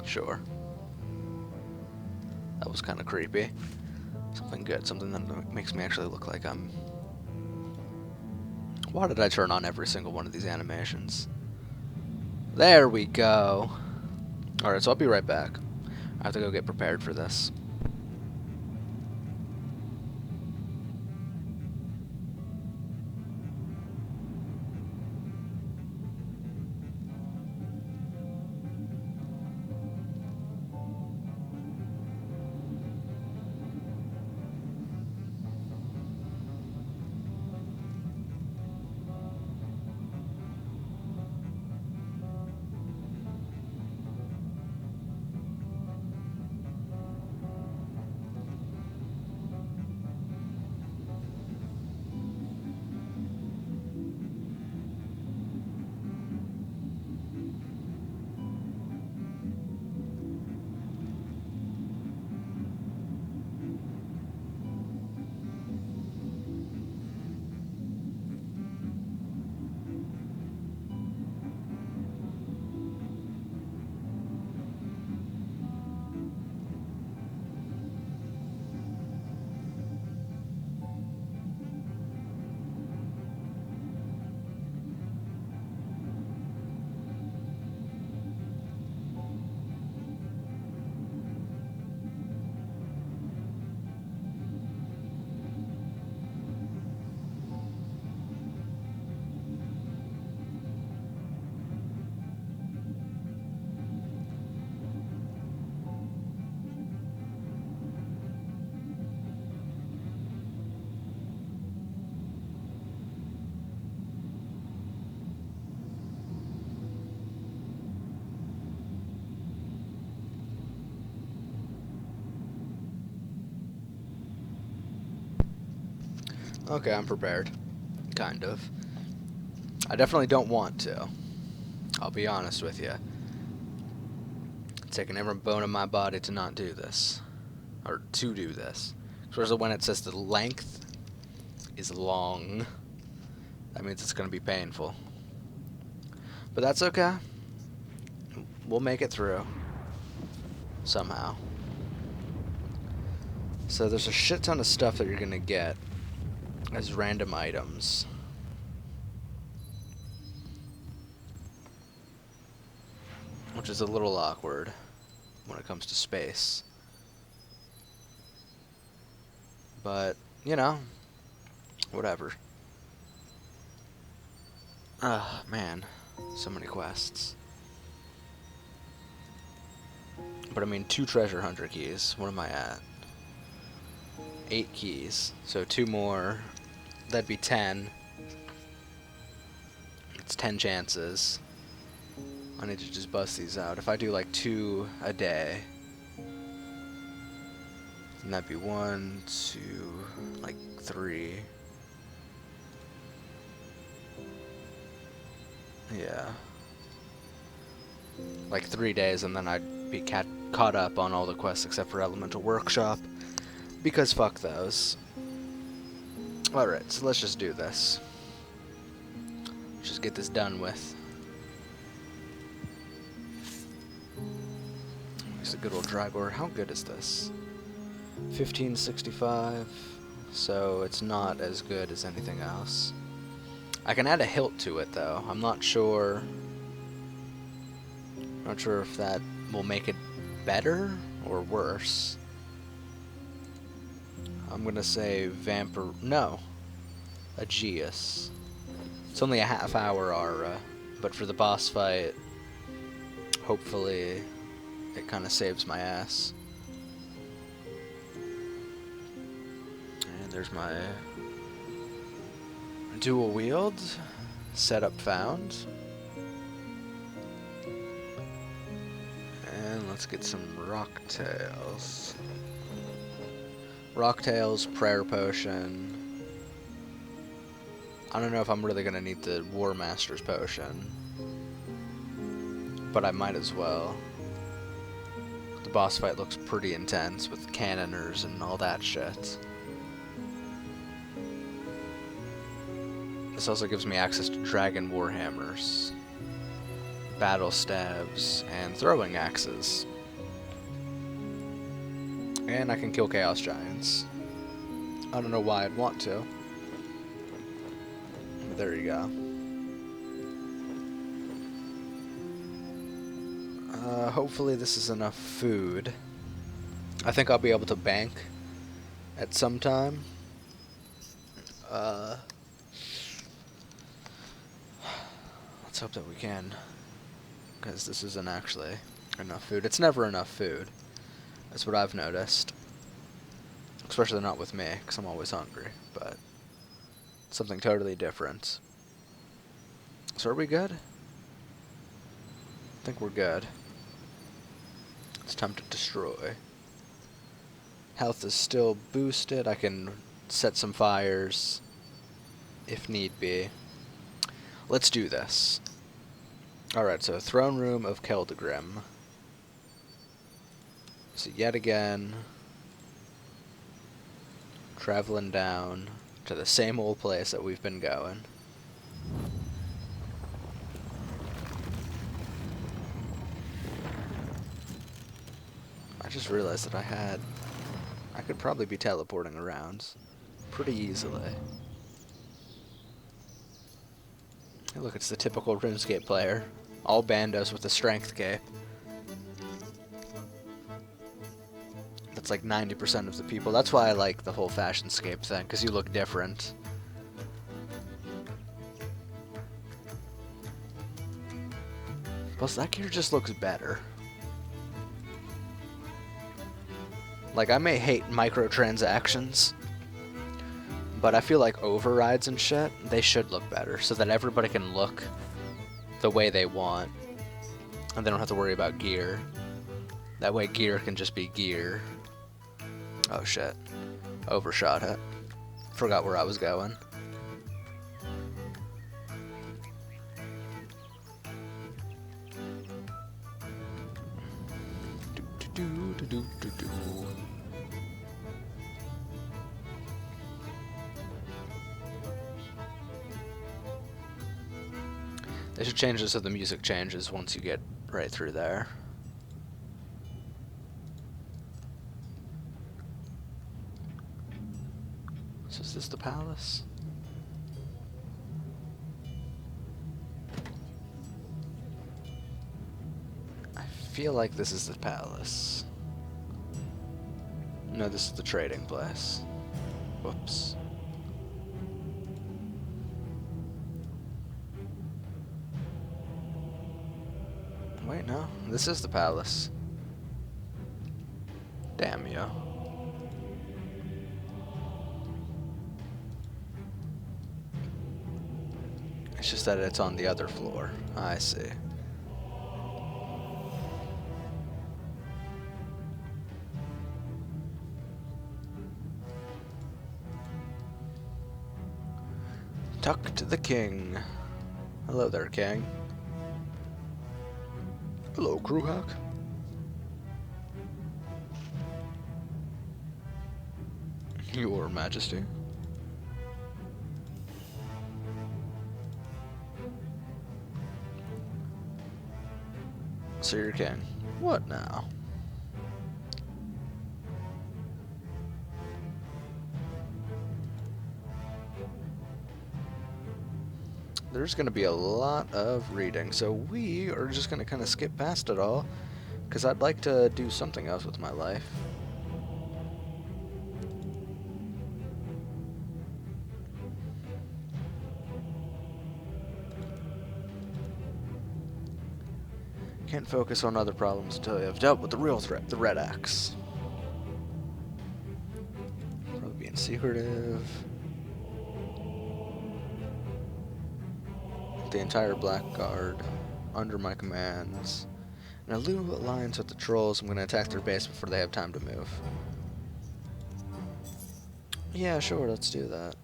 Sure. That was kind of creepy. Something good. Something that makes me actually look like I'm... Why did I turn on every single one of these animations? There we go. Alright, so I'll be right back. I have to go get prepared for this. Okay, I'm prepared. Kind of. I definitely don't want to. I'll be honest with you. It's taking every bone in my body to not do this. Or to do this. Especially when it says the length is long. That means it's going to be painful. But that's okay. We'll make it through. Somehow. So there's a shit ton of stuff that you're going to get as random items. Which is a little awkward when it comes to space. But, you know, whatever. Ah, man. So many quests. But I mean, 2 treasure hunter keys. What am I at? 8 keys. So 2 more. That'd be 10. It's 10 chances. I need to just bust these out. If I do like 2 a day, then that'd be 1, 2, like 3. Yeah. like 3 days, and then I'd be caught up on all the quests except for Elemental Workshop, because fuck those. Alright, so let's just do this. Let's just get this done with. It's a good old Drygore. How good is this? 1565, so it's not as good as anything else. I can add a hilt to it though. I'm not sure if that will make it better or worse. I'm gonna say no, Aegeus. It's only a half-hour aura, but for the boss fight, hopefully it kind of saves my ass. And there's my dual wield setup found. And let's get some Rocktails. Rocktails, Prayer Potion. I don't know if I'm really gonna need the War Master's Potion, but I might as well. The boss fight looks pretty intense with cannoners and all that shit. This also gives me access to Dragon Warhammers, Battle Stabs, and Throwing Axes. And I can kill Chaos Giants. I don't know why I'd want to. But there you go. Hopefully this is enough food. I think I'll be able to bank at some time. Let's hope that we can, because this isn't actually enough food. It's never enough food. That's what I've noticed. Especially not with me, because I'm always hungry, but something totally different. So are we good? I think we're good. It's time to destroy. Health is still boosted. I can set some fires if need be. Let's do this. Alright, so Throne Room of Keldegrim. So yet again, traveling down to the same old place that we've been going. I just realized that I could probably be teleporting around pretty easily. Hey, look, it's the typical Runescape player. All bandos with the strength cape. That's like 90% of the people. That's why I like the whole fashionscape thing, because you look different. Plus, that gear just looks better. Like, I may hate microtransactions, but I feel like overrides and shit, they should look better, so that everybody can look the way they want, and they don't have to worry about gear. That way gear can just be gear. Oh shit. Overshot it. Forgot where I was going. They should change it so the music changes once you get right through there. So is this the palace? I feel like this is the palace. No, this is the trading place. Whoops. Wait, no. This is the palace. Damn you. It's just that it's on the other floor. I see. Talk to the king. Hello there, king. Hello, Kroohak. Your Majesty. So you're king. What now? There's going to be a lot of reading, so we are just going to kind of skip past it all, because I'd like to do something else with my life. Can't focus on other problems until I've dealt with the real threat, the Red Axe. Probably being secretive. The entire Black Guard under my commands. In a new alliance with the trolls, I'm going to attack their base before they have time to move. Yeah, sure, let's do that.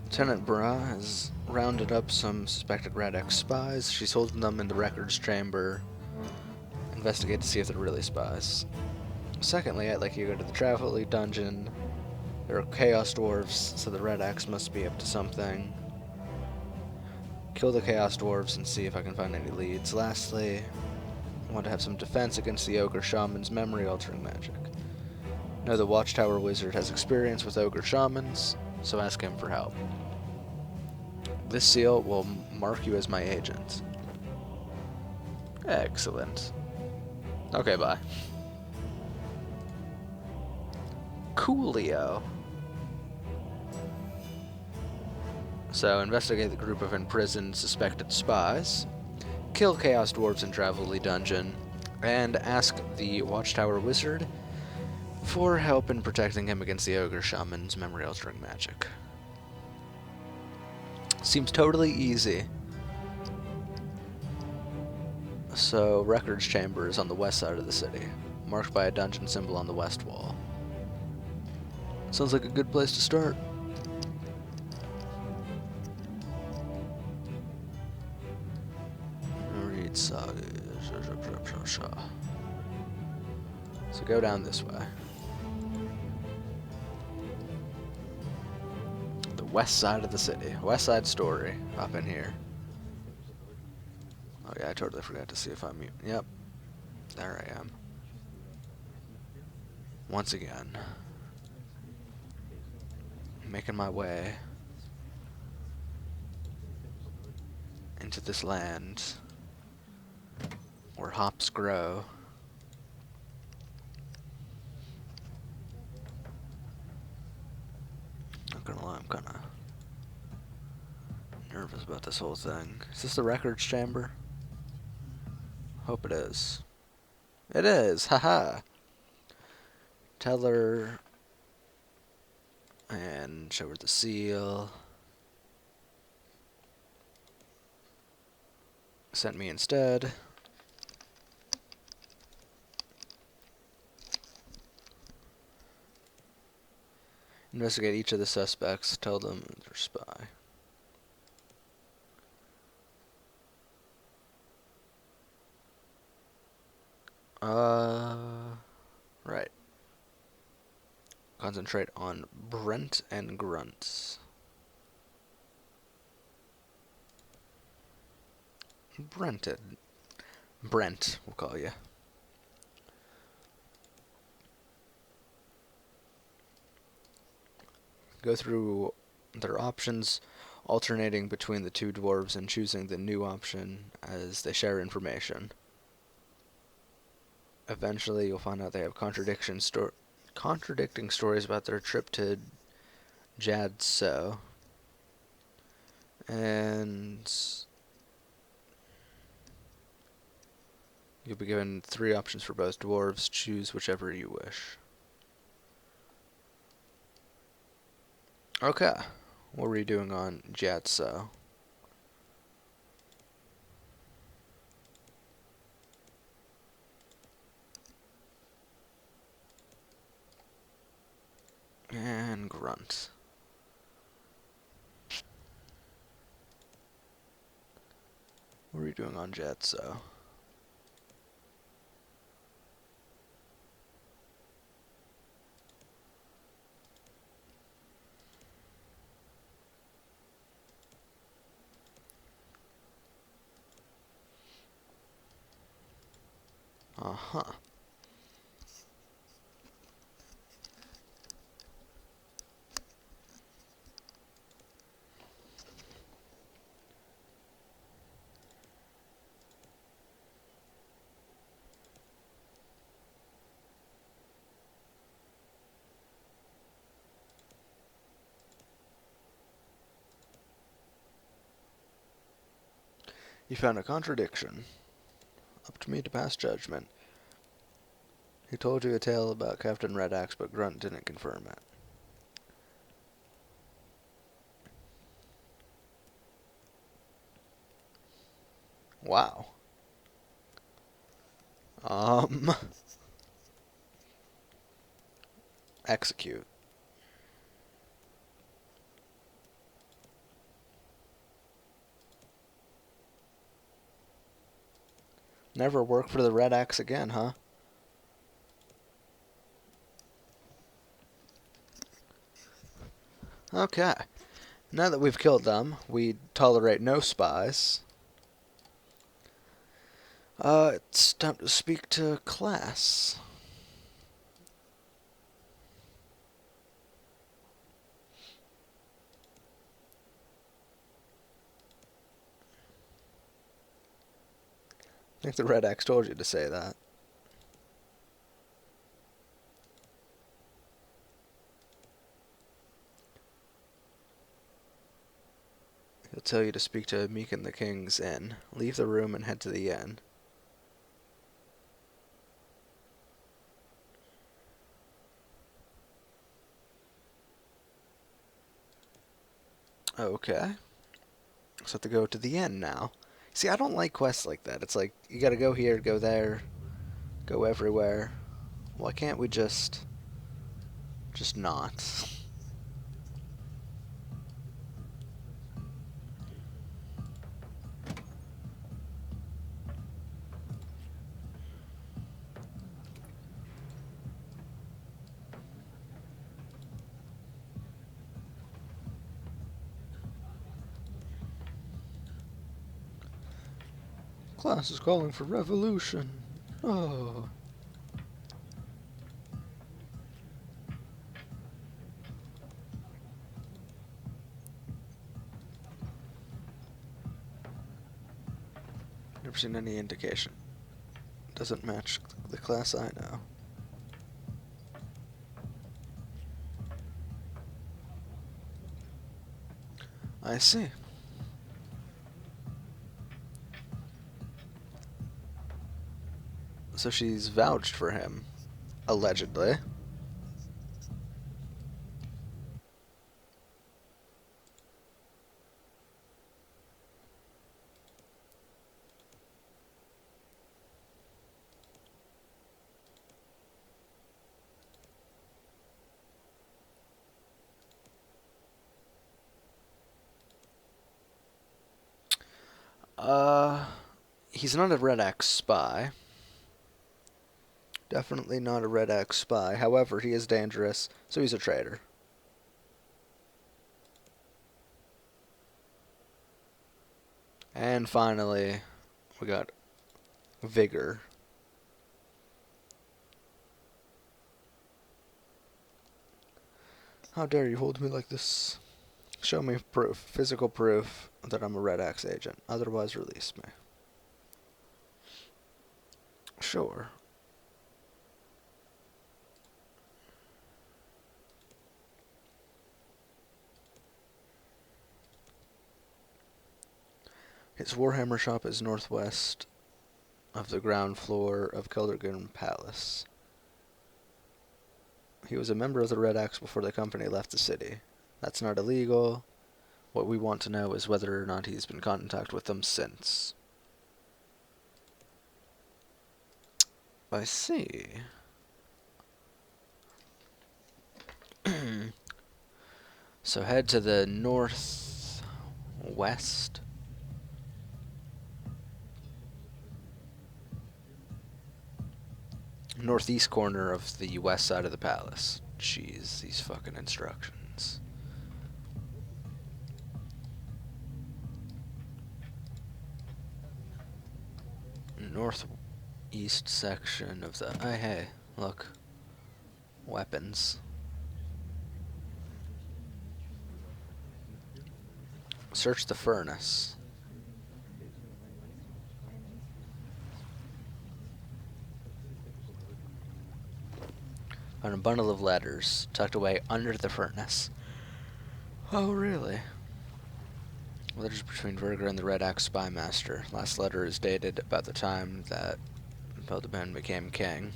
Lieutenant Bra has rounded up some suspected Red X spies. She's holding them in the records chamber. Investigate to see if they're really spies. Secondly, I'd like you to go to the Travel Elite dungeon. There are Chaos Dwarves, so the Red Axe must be up to something. Kill the Chaos Dwarves and see if I can find any leads. Lastly, I want to have some defense against the Ogre Shaman's memory-altering magic. Know the Watchtower Wizard has experience with Ogre Shamans, so ask him for help. This seal will mark you as my agent. Excellent. Okay, bye. Coolio. So, investigate the group of imprisoned suspected spies, kill Chaos Dwarves in Travel Elite Dungeon, and ask the Watchtower Wizard for help in protecting him against the Ogre Shaman's memory-altering magic. Seems totally easy. So, Records Chamber is on the west side of the city, marked by a dungeon symbol on the west wall. Sounds like a good place to start. Read saga. So go down this way. The west side of the city. West Side Story. Up in here. Oh yeah, I totally forgot to see if I'm mute. Yep. There I am. Once again. Making my way into this land where hops grow. Not gonna lie, I'm kinda nervous about this whole thing. Is this the records chamber? Hope it is. It is! Haha! Tell her and show her the seal. Sent me instead. Investigate each of the suspects. Tell them they're spy. Right. Concentrate on Brent and Grunts. Brent, we'll call you. Go through their options, alternating between the two dwarves and choosing the new option as they share information. Eventually, you'll find out they have contradicting stories about their trip to Jadso. And you'll be given 3 options for both dwarves. Choose whichever you wish. Okay. What were you doing on Jadso? And Grunt. What are you doing on Jetso? Uh-huh. You found a contradiction. Up to me to pass judgment. He told you a tale about Captain Red Axe, but Grunt didn't confirm it. Wow. Execute. Never work for the Red Axe again, huh? Okay. Now that we've killed them, we tolerate no spies. It's time to speak to class. I think the Red Axe told you to say that. He'll tell you to speak to Meek and the King's Inn. Leave the room and head to the inn. Okay. So I have to go to the inn now. See, I don't like quests like that. It's like, you gotta go here, go there, go everywhere. Why can't we just not? Class is calling for revolution. Oh. Never seen any indication. Doesn't match the class I know. I see. So she's vouched for him, allegedly. Uh, he's not a Red Axe spy. Definitely not a Red Axe spy. However, he is dangerous, so he's a traitor. And finally, we got vigor. How dare you hold me like this? Show me proof, physical proof, that I'm a Red Axe agent. Otherwise, release me. Sure. His Warhammer shop is northwest of the ground floor of Kildergan Palace. He was a member of the Red Axe before the company left the city. That's not illegal. What we want to know is whether or not he's been in contact with them since. I see. So head to the northwest. Northeast corner of the west side of the palace. Jeez, these fucking instructions. Northeast section of the... Oh, hey, look. Weapons. Search the furnace. Found a bundle of letters tucked away under the furnace. Oh, really? Letters between Verger and the Red Axe Spymaster. Last letter is dated about the time that Beldeban became king.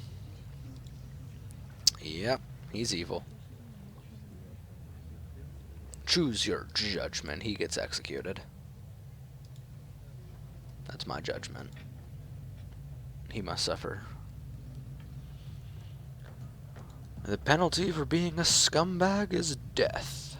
Yep, he's evil. Choose your judgment. He gets executed. That's my judgment. He must suffer. The penalty for being a scumbag is death.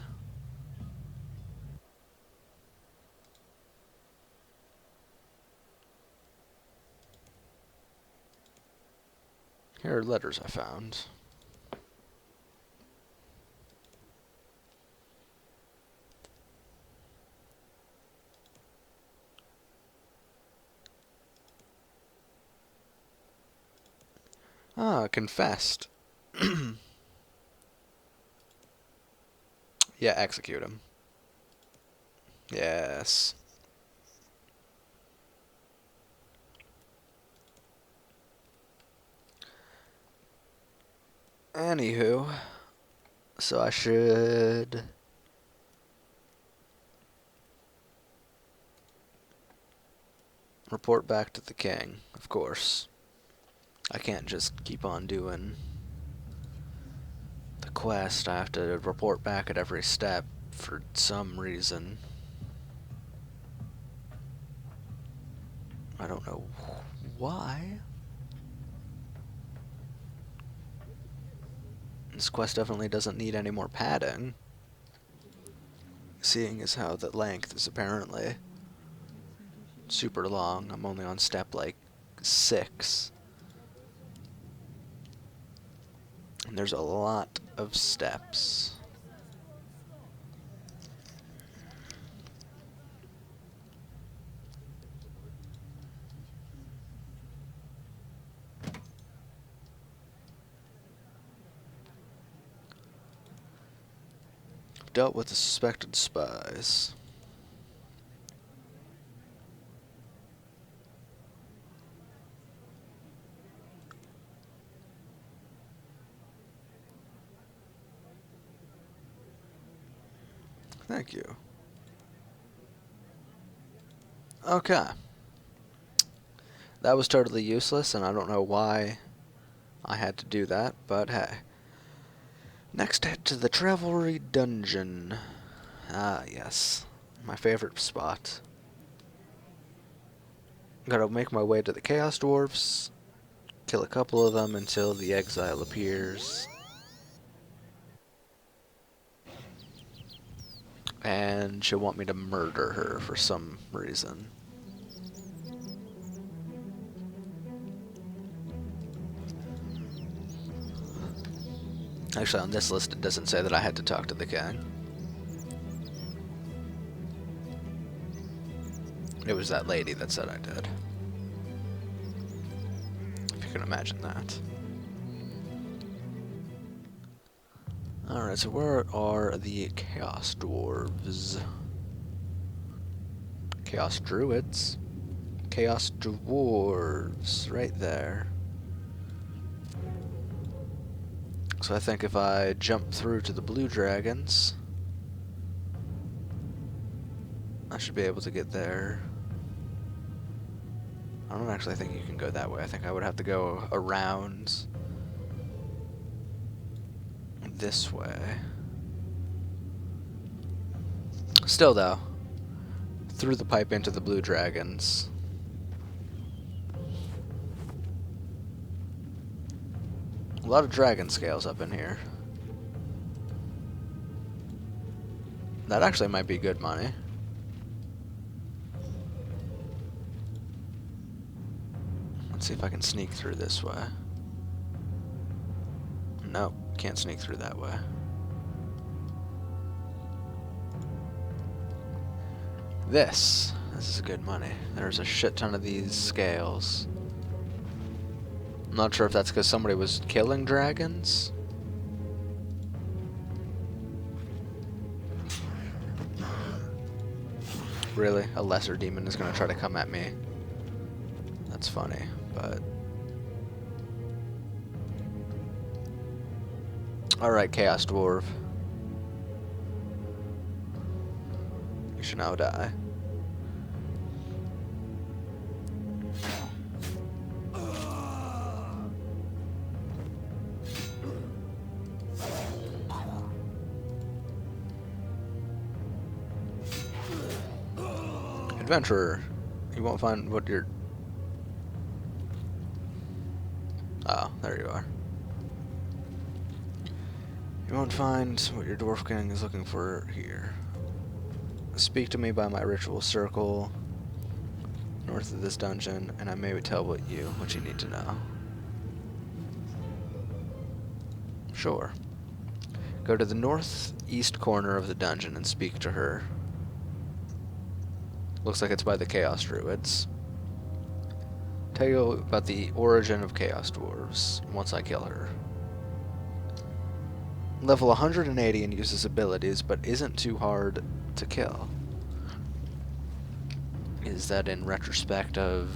Here are letters I found. Ah, confessed. Yeah, execute him. Yes. Anywho, so I should... report back to the king, of course. I can't just keep on doing the quest. I have to report back at every step for some reason. I don't know why. This quest definitely doesn't need any more padding, seeing as how the length is apparently super long. I'm only on step like 6. And there's a lot of steps. Dealt with the suspected spies. Thank you. Okay. That was totally useless, and I don't know why I had to do that, but hey. Next, head to the Travelry Dungeon. Ah, yes. My favorite spot. Gotta make my way to the Chaos Dwarfs, kill a couple of them until the exile appears. And she'll want me to murder her for some reason. Actually, on this list it doesn't say that I had to talk to the king. It was that lady that said I did. If you can imagine that. Alright, so where are the Chaos Dwarves? Chaos Druids? Chaos Dwarves, right there. So I think if I jump through to the blue dragons, I should be able to get there. I don't actually think you can go that way. I think I would have to go around this way. Still though, through the pipe into the blue dragons. A lot of dragon scales up in here. That actually might be good money. Let's see if I can sneak through this way. Nope, can't sneak through that way. This is good money. There's a shit ton of these scales. I'm not sure if that's because somebody was killing dragons. Really? A lesser demon is gonna try to come at me? That's funny, but... Alright, Chaos Dwarf. You should now die. Adventurer, you won't find what you're... Oh, there you are. You won't find what your Dwarf King is looking for here. Speak to me by my ritual circle north of this dungeon, and I may tell what you need to know. Sure. Go to the northeast corner of the dungeon and speak to her. Looks like it's by the Chaos Druids. Tell you about the origin of Chaos Dwarves once I kill her. Level 180 and uses abilities, but isn't too hard to kill. Is that in retrospect of...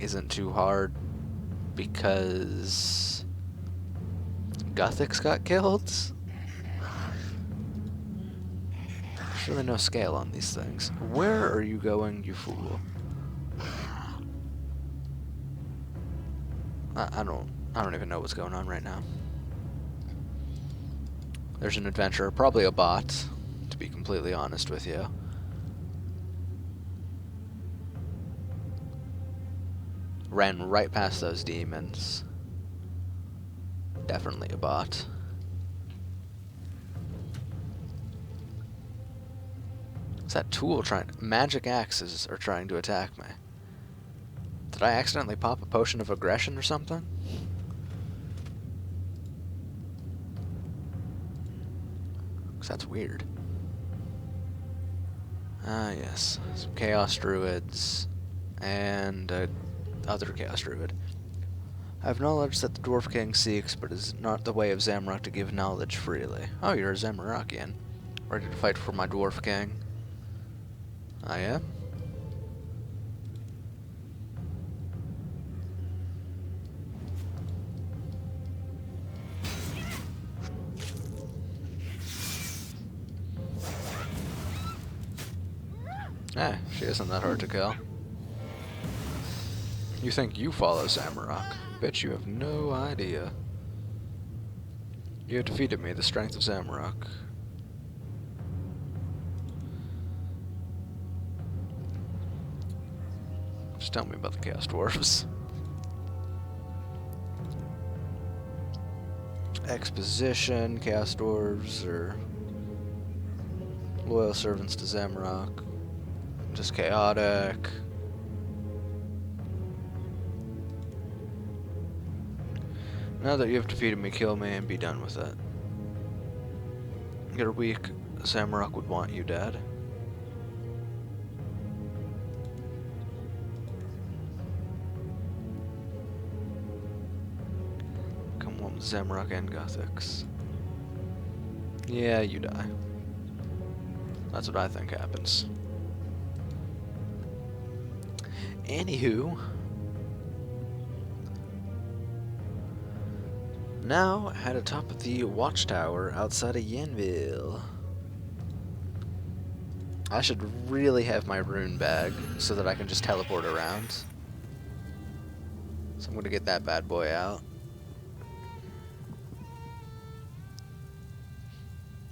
Isn't too hard because... Gothics got killed? There's really no scale on these things. Where are you going, you fool? I don't even know what's going on right now. There's an adventurer, probably a bot, to be completely honest with you. Ran right past those demons. Definitely a bot. Is that tool trying... Magic axes are trying to attack me. Did I accidentally pop a potion of aggression or something? Because that's weird. Ah, yes. Some Chaos Druids. And other Chaos Druid. I have knowledge that the Dwarf King seeks, but it is not the way of Zamorak to give knowledge freely. Oh, you're a Zamorakian. Ready to fight for my Dwarf King? I am? Eh, she isn't that hard to kill. You think you follow Zamorak? Bet you have no idea. You have defeated me, the strength of Zamorak. Just tell me about the Chaos Dwarves. Exposition, Chaos Dwarves are loyal servants to Zamorak. Just chaotic. Now that you have defeated me, kill me and be done with it. You're weak. Zamorak would want you dead. Come on, Zamorak and Gothics. Yeah, you die. That's what I think happens. Anywho, now at the top of the watchtower outside of Yenville. I should really have my rune bag so that I can just teleport around. So I'm gonna get that bad boy out.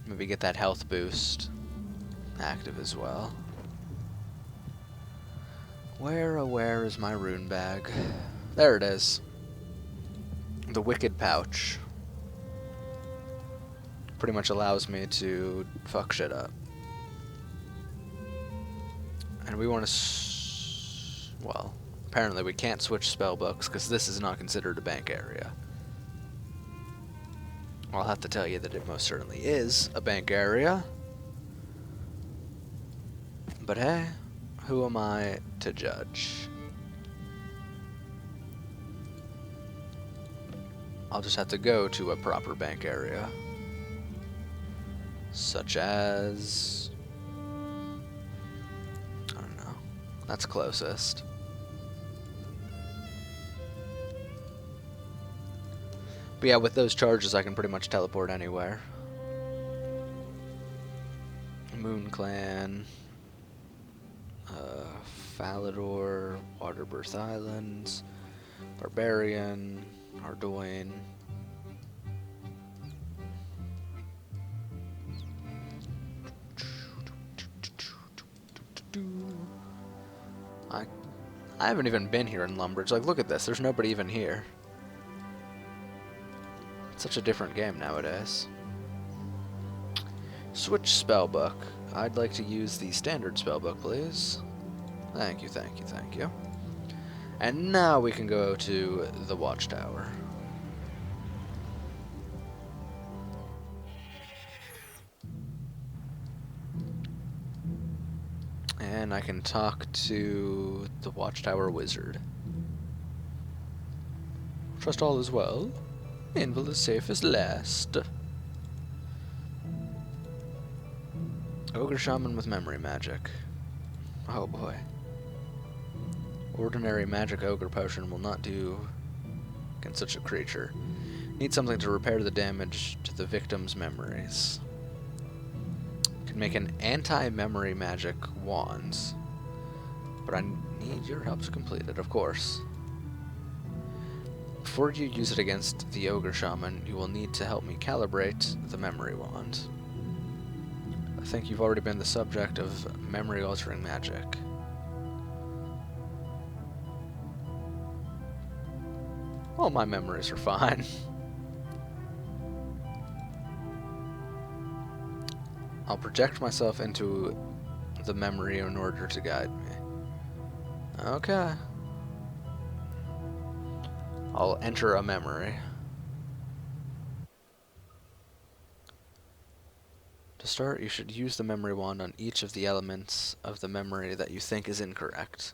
Maybe get that health boost active as well. Where is my rune bag? There it is. The Wicked Pouch. Pretty much allows me to fuck shit up. And we want to... well, Apparently we can't switch spell books because this is not considered a bank area. I'll have to tell you that it most certainly is a bank area. But hey, who am I to judge? I'll just have to go to a proper bank area. Such as... I don't know. That's closest. But yeah, with those charges I can pretty much teleport anywhere. Moon Clan... Falador, Waterbirth Islands, Barbarian, Ardoin. I haven't even been here in Lumbridge. Like, look at this. There's nobody even here. It's such a different game nowadays. Switch spellbook. I'd like to use the standard spellbook, please. Thank you, thank you, thank you. And now we can go to the Watchtower. And I can talk to the Watchtower Wizard. Trust all is well. Invil is safe as last. Ogre Shaman with memory magic. Oh boy. Ordinary magic ogre potion will not do against such a creature. Need something to repair the damage to the victim's memories. Can make an anti-memory magic wand. But I need your help to complete it, of course. Before you use it against the Ogre Shaman, you will need to help me calibrate the memory wand. I think you've already been the subject of memory-altering magic. Well, my memories are fine. I'll project myself into the memory in order to guide me. Okay. I'll enter a memory. To start, you should use the memory wand on each of the elements of the memory that you think is incorrect.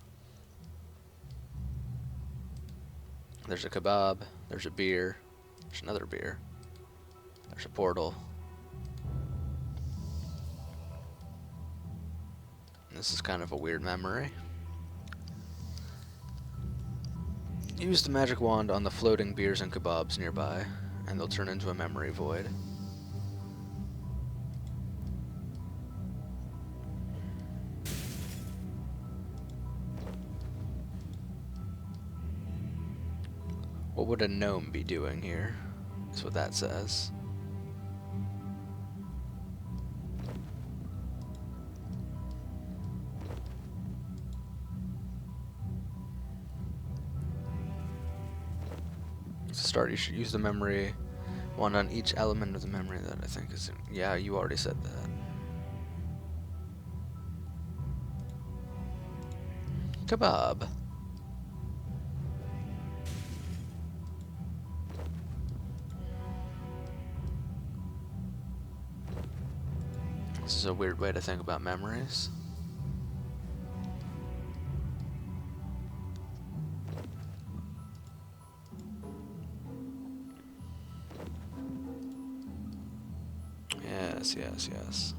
There's a kebab, there's a beer, there's another beer, there's a portal. This is kind of a weird memory. Use the magic wand on the floating beers and kebabs nearby, and they'll turn into a memory void. What would a gnome be doing here? That's what that says. To start, you should use the memory wand on each element of the memory that I think is... Yeah, you already said that. Kebab. This is a weird way to think about memories. Yes, yes, yes.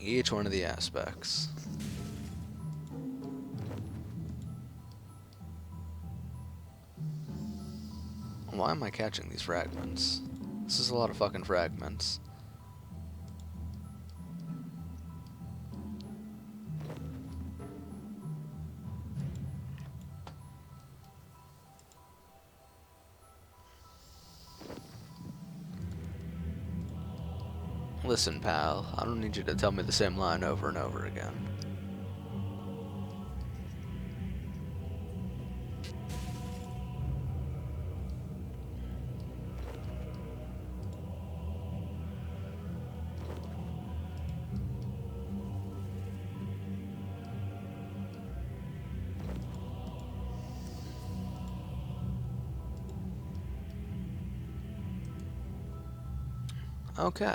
Each one of the aspects. Why am I catching these fragments? This is a lot of fucking fragments. Listen, pal, I don't need you to tell me the same line over and over again. Okay.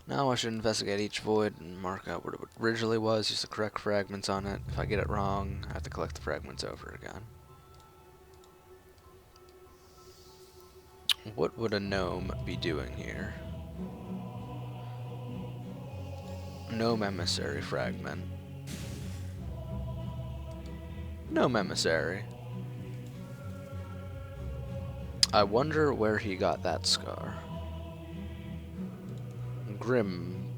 Now I should investigate each void and mark out what it originally was, use the correct fragments on it. If I get it wrong, I have to collect the fragments over again. What would a gnome be doing here? Gnome emissary fragment. Gnome emissary. I wonder where he got that scar. Grim.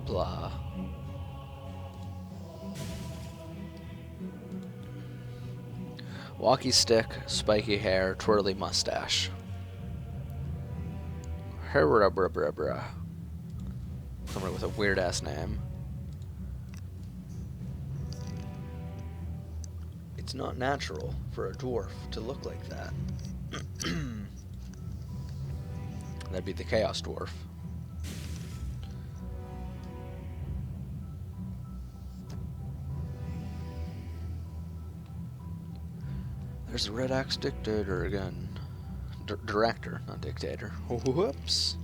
Blah. Walkie stick, spiky hair, twirly mustache. Somebody with a weird ass name. It's not natural for a dwarf to look like that. That'd be the Chaos Dwarf. There's the Red Axe Dictator again. Director, not dictator. Whoops.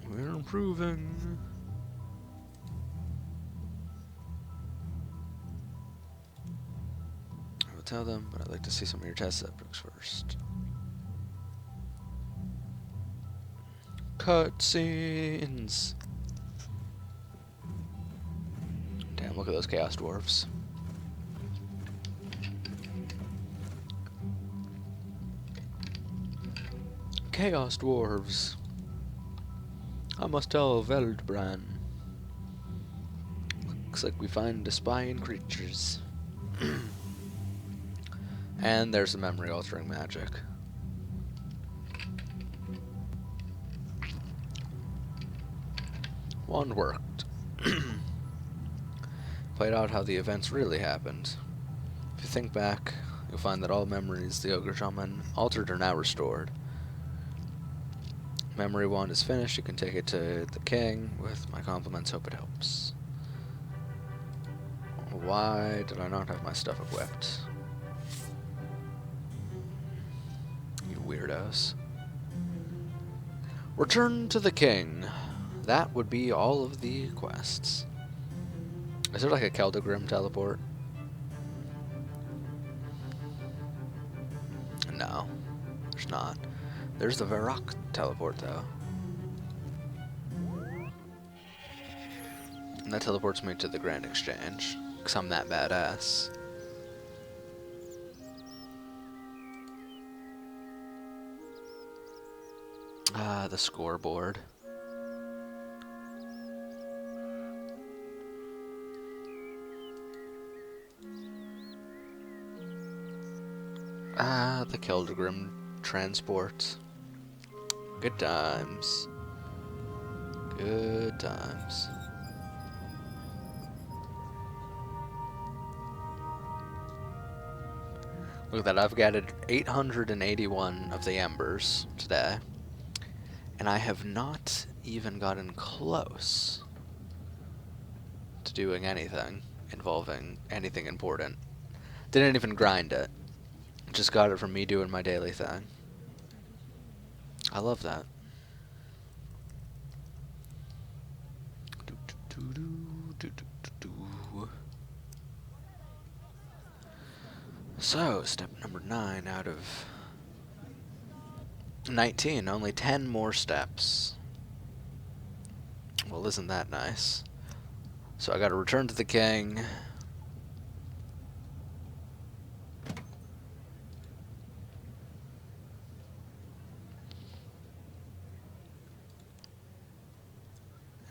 We're improving. I will tell them, but I'd like to see some of your test subjects first. Cutscenes. Damn, look at those Chaos Dwarfs. Chaos Dwarves. I must tell Veldbrand. Looks like we find spying creatures. And there's the memory altering magic. Wand worked. Played out how the events really happened. If you think back, you'll find that all memories the Ogre Shaman altered are now restored. Memory wand is finished, you can take it to the king. With my compliments, hope it helps. Why did I not have my stuff equipped? You weirdos. Return to the king. That would be all of the quests. Is there like a Keldagrim teleport? No, there's not. There's the Varrock teleport, though. And that teleports me to the Grand Exchange, because I'm that badass. Ah, the scoreboard. Ah, the Keldagrim transport. Good times. Good times. Look at that, I've gathered 881 of the embers today. And I have not even gotten close to doing anything involving anything important. Didn't even grind it. Just got it from me doing my daily thing. I love that. So, step number 9 out of 19. Only 10 more steps. Well, isn't that nice? So I gotta return to the king.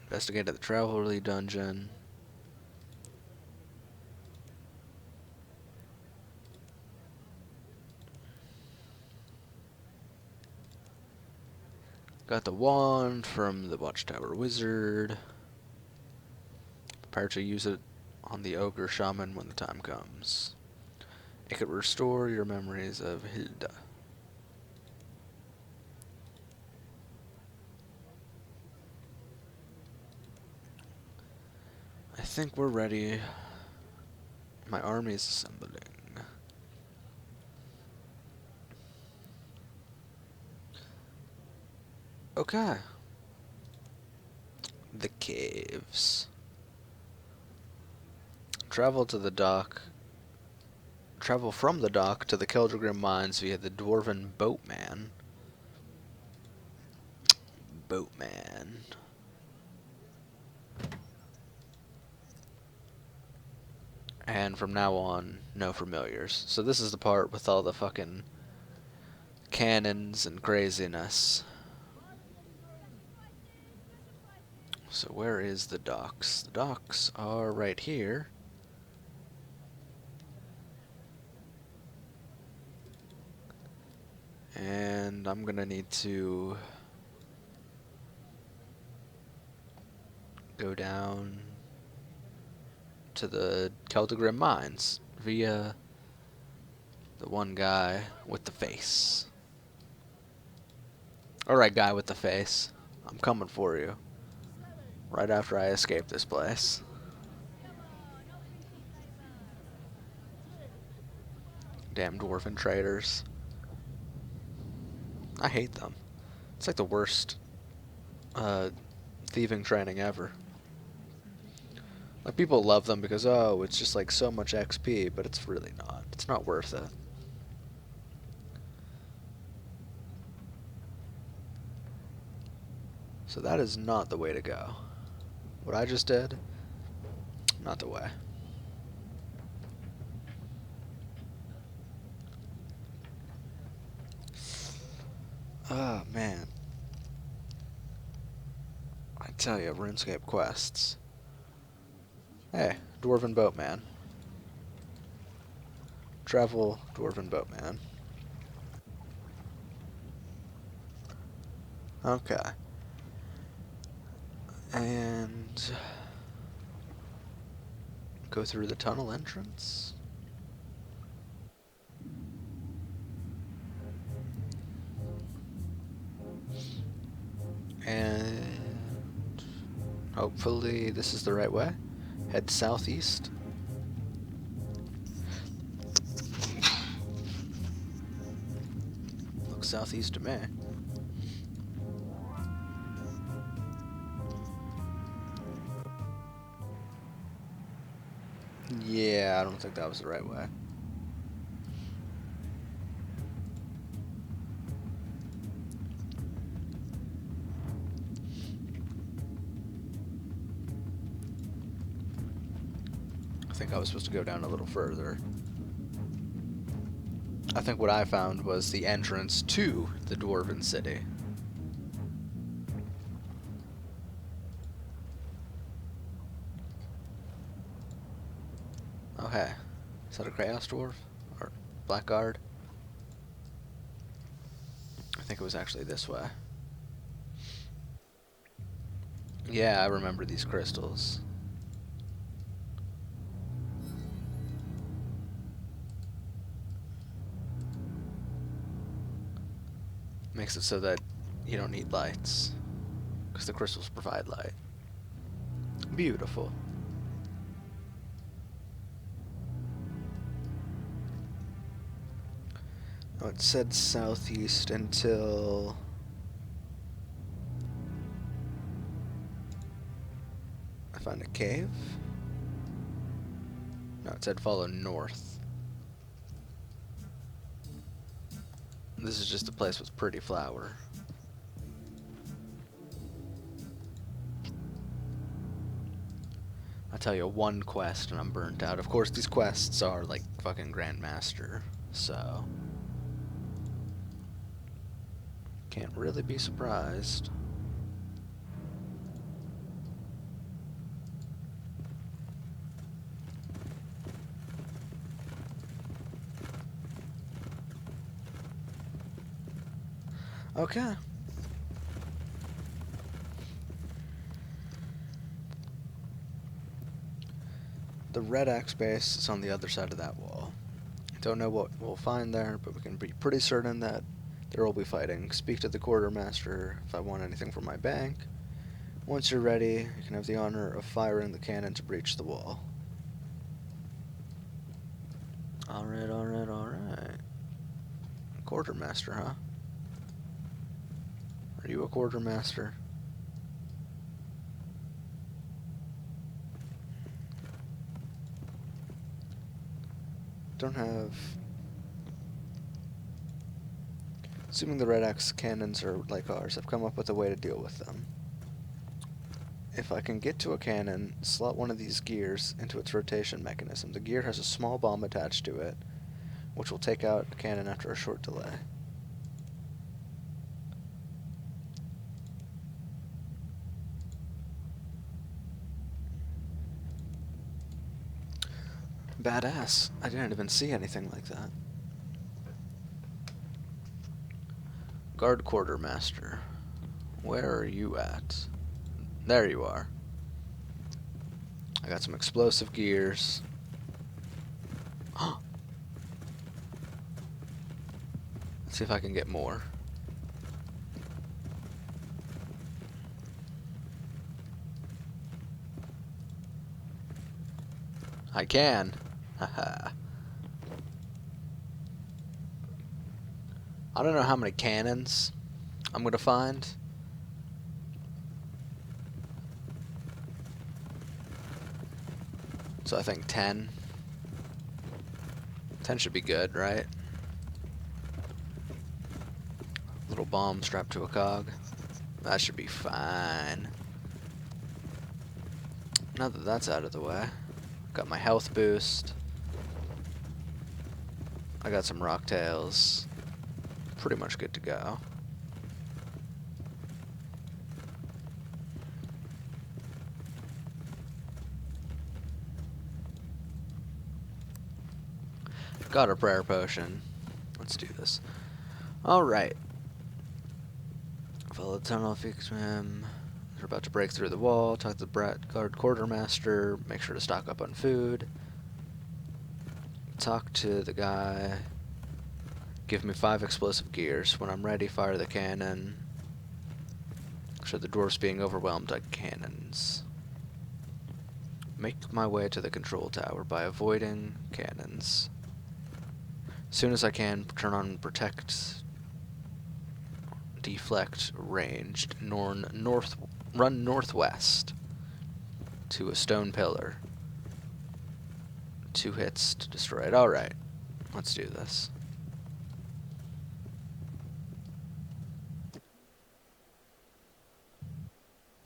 Investigate at the Travelerly Dungeon. Got the wand from the Watchtower Wizard. Prepare to use it on the Ogre Shaman when the time comes. It could restore your memories of Hilda. I think we're ready. My army is assembling. Okay. The caves. Travel to the dock. Travel from the dock to the Keldrigrim mines via the Dwarven Boatman. Boatman. And from now on, no familiars. So this is the part with all the fucking cannons and craziness. So where is the docks? The docks are right here. And I'm gonna need to go down to the Keldrigrim mines via the one guy with the face. Alright, guy with the face. I'm coming for you. Right after I escape this place. Damn dwarven traders. I hate them. It's like the worst thieving training ever. Like, people love them because, oh, it's just like so much XP, but it's really not. It's not worth it. So that is not the way to go. What I just did, not the way. Oh, man. I tell you, Runescape quests. Hey, Dwarven Boatman. Travel, Dwarven Boatman. Okay. And go through the tunnel entrance. And hopefully this is the right way. Head southeast. Looks southeast to me. Yeah, I don't think that was the right way. I think I was supposed to go down a little further. I think what I found was the entrance to the Dwarven City. Oh, hey. Is that a Chaos Dwarf? Or Blackguard? I think it was actually this way. Yeah, I remember these crystals. Makes it so that you don't need lights, because the crystals provide light. Beautiful. Oh, it said southeast until... I find a cave? No, it said follow north. This is just a place with pretty flower. I tell you, one quest and I'm burnt out. Of course, these quests are like fucking Grandmaster, so... can't really be surprised. Okay. The red X base is on the other side of that wall. Don't know what we'll find there, but we can be pretty certain that there will be fighting. Speak to the quartermaster if I want anything from my bank. Once you're ready, you can have the honor of firing the cannon to breach the wall. Alright, alright, alright. Quartermaster, huh? Are you a quartermaster? Don't have... Assuming the Red Axe cannons are like ours, I've come up with a way to deal with them. If I can get to a cannon, slot one of these gears into its rotation mechanism. The gear has a small bomb attached to it, which will take out the cannon after a short delay. Badass. I didn't even see anything like that. Guard Quartermaster. Where are you at? There you are. I got some explosive gears. Let's see if I can get more. I can. Haha. I don't know how many cannons I'm gonna find. So I think 10. 10 should be good, right? Little bomb strapped to a cog. That should be fine. Now that that's out of the way, got my health boost. I got some rocktails. Pretty much good to go. Got a prayer potion. Let's do this. Alright. Follow the tunnel, fix him. They're about to break through the wall. Talk to the guard quartermaster. Make sure to stock up on food. Talk to the guy. Give me 5 explosive gears. When I'm ready, fire the cannon. Show the dwarves being overwhelmed by cannons. Make my way to the control tower by avoiding cannons. As soon as I can, turn on protect, deflect, ranged, run northwest to a stone pillar. 2 hits to destroy it. Alright, let's do this.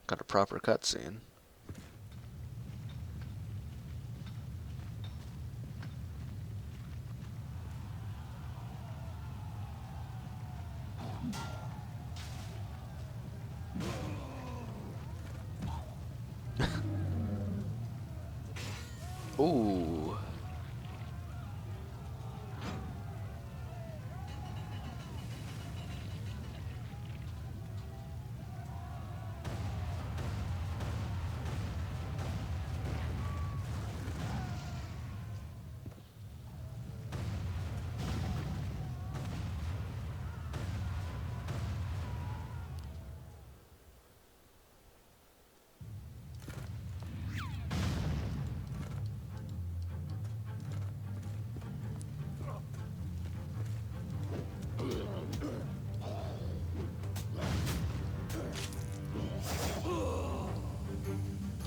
Got a proper cutscene. Ooh.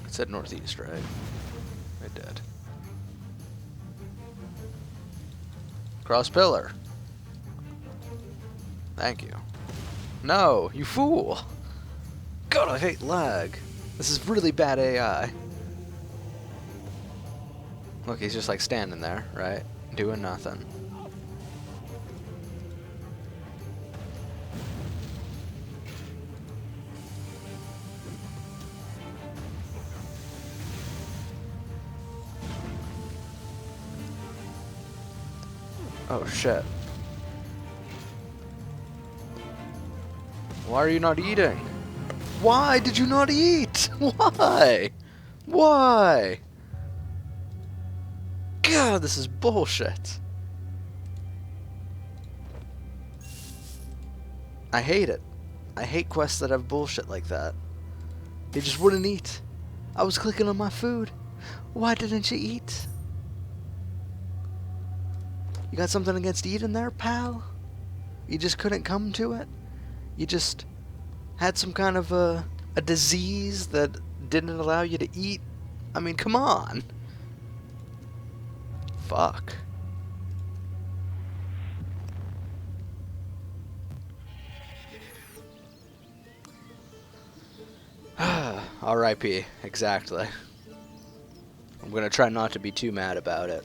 It said northeast, right? It did. Cross pillar. Thank you. No, you fool! God, I hate lag. This is really bad AI. Look, he's just like standing there, right? Doing nothing. Oh shit. Why are you not eating? Why did you not eat? Why? Why? God, this is bullshit. I hate it. I hate quests that have bullshit like that. He just wouldn't eat. I was clicking on my food. Why didn't you eat? You got something against eating there, pal? You just couldn't come to it? You just had some kind of a disease that didn't allow you to eat? I mean, come on. Fuck. R.I.P. Exactly. I'm gonna try not to be too mad about it,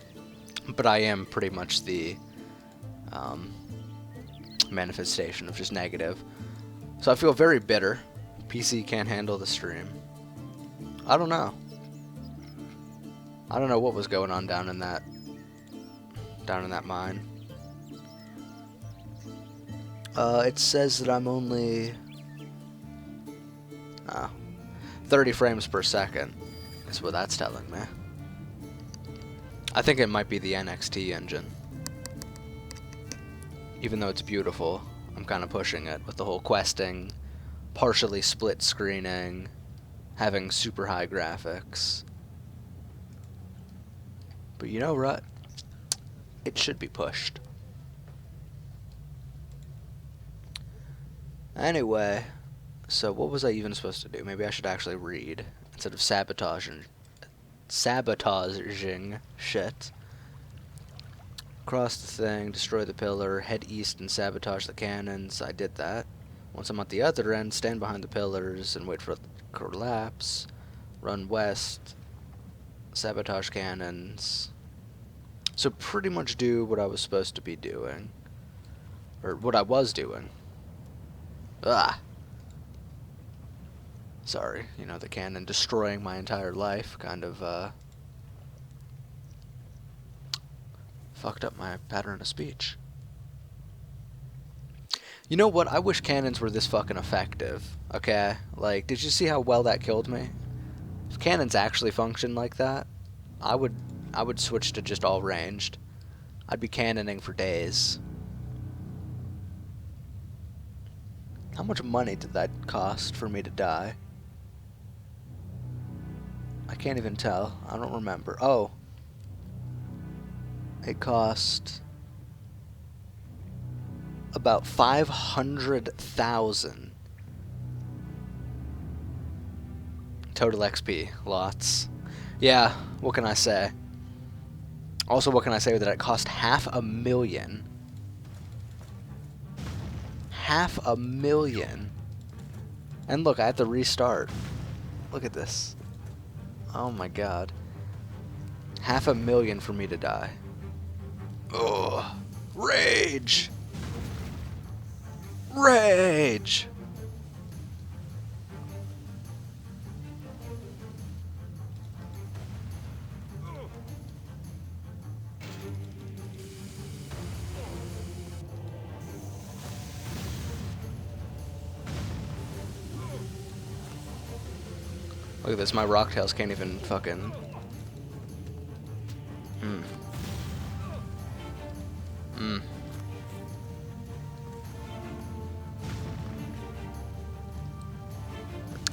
but I am pretty much the manifestation of just negative. So I feel very bitter. PC can't handle the stream. I don't know. I don't know what was going on down in that mine. It says that I'm only 30 frames per second. That's what that's telling me. I think it might be the NXT engine. Even though it's beautiful, I'm kind of pushing it with the whole questing, partially split screening, having super high graphics. But you know what? It should be pushed. Anyway, so what was I even supposed to do? Maybe I should actually read instead of sabotaging shit. Cross the thing, destroy the pillar, head east and sabotage the cannons. I did that. Once I'm at the other end, stand behind the pillars and wait for it to collapse. Run west, sabotage cannons. So pretty much do what I was supposed to be doing. Or what I was doing. Sorry, you know, the cannon destroying my entire life kind of, fucked up my pattern of speech. You know what? I wish cannons were this fucking effective, okay? Like, did you see how well that killed me? If cannons actually functioned like that, I would switch to just all ranged. I'd be cannoning for days. How much money did that cost for me to die? I can't even tell. I don't remember. Oh. It cost about 500,000 total XP. Lots. Yeah, what can I say? Also, what can I say that it cost $500,000? $500,000. And look, I have to restart. Look at this. Oh my god. $500,000 for me to die. Ugh. Rage! Rage! Look at this, my rocktails can't even fucking...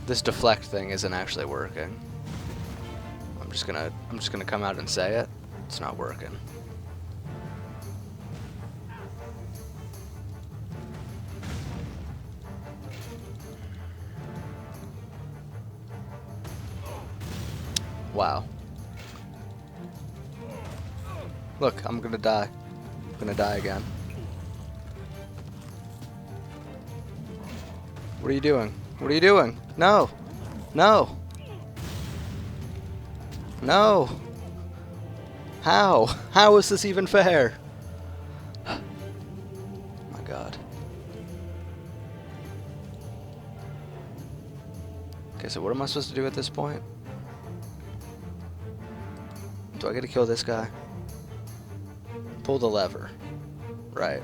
This deflect thing isn't actually working. I'm just gonna come out and say it. It's not working. Wow. Look, I'm gonna die. I'm gonna die again. What are you doing? What are you doing? No! No! No! How? How is this even fair? Oh my god. Okay, so what am I supposed to do at this point? Do I get to kill this guy? Pull the lever. Right.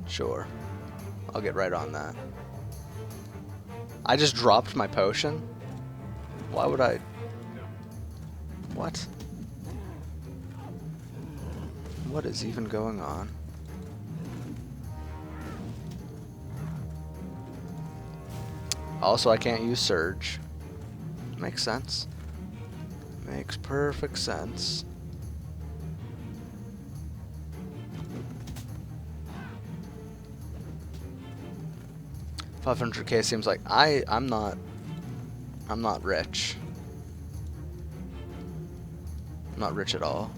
Sure. I'll get right on that. I just dropped my potion? Why would I... What? What is even going on? Also, I can't use Surge. Makes sense. Makes perfect sense. $500K seems like I'm not rich. I'm not rich at all.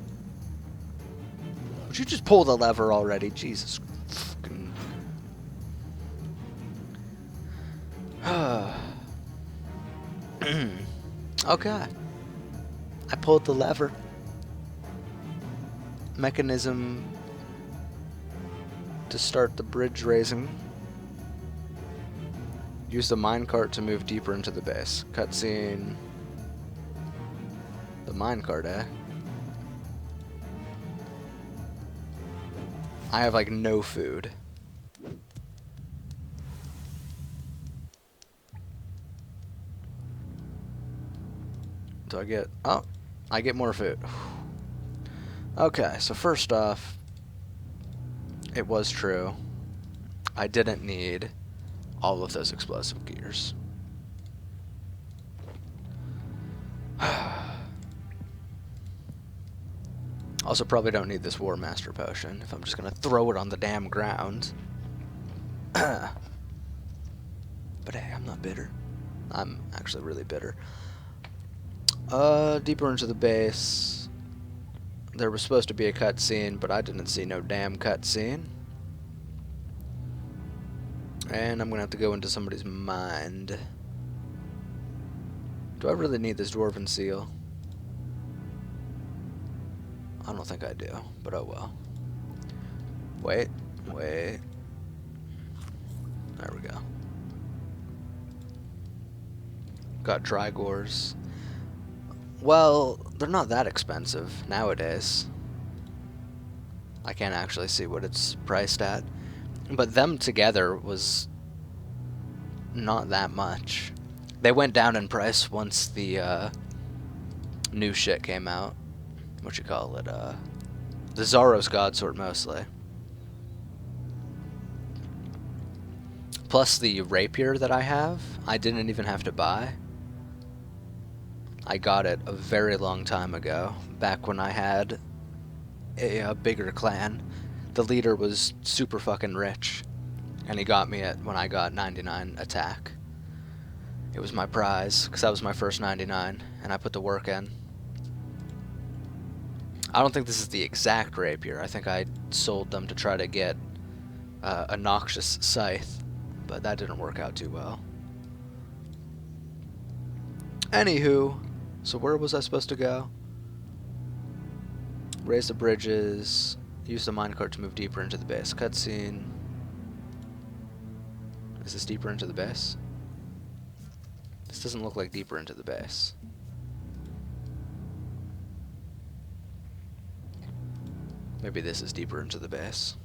Would you just pull the lever already? Jesus fucking. Okay. I pulled the lever. Mechanism to start the bridge raising. Use the minecart to move deeper into the base. Cutscene. The minecart, eh? I have like no food. Do I get... Oh, I get more food. Okay, so first off, it was true. I didn't need all of those explosive gears. Also probably don't need this War Master potion if I'm just gonna throw it on the damn ground. But hey, I'm not bitter. I'm actually really bitter. Deeper into the base. There was supposed to be a cutscene, but I didn't see no damn cutscene. And I'm gonna have to go into somebody's mind. Do I really need this Dwarven seal? I don't think I do, but oh well. Wait. There we go. Got Drygores. Well, they're not that expensive nowadays. I can't actually see what it's priced at. But them together was not that much. They went down in price once the new shit came out. What you call it? The Zaros Godsword mostly. Plus the rapier that I have, I didn't even have to buy. I got it a very long time ago, back when I had a bigger clan. The leader was super fucking rich, and he got me it when I got 99 attack. It was my prize, because that was my first 99, and I put the work in. I don't think this is the exact rapier. I think I sold them to try to get a noxious scythe, but that didn't work out too well. Anywho, so where was I supposed to go? Raise the bridges, use the minecart to move deeper into the base. Cutscene. Is this deeper into the base? This doesn't look like deeper into the base. Maybe this is deeper into the base.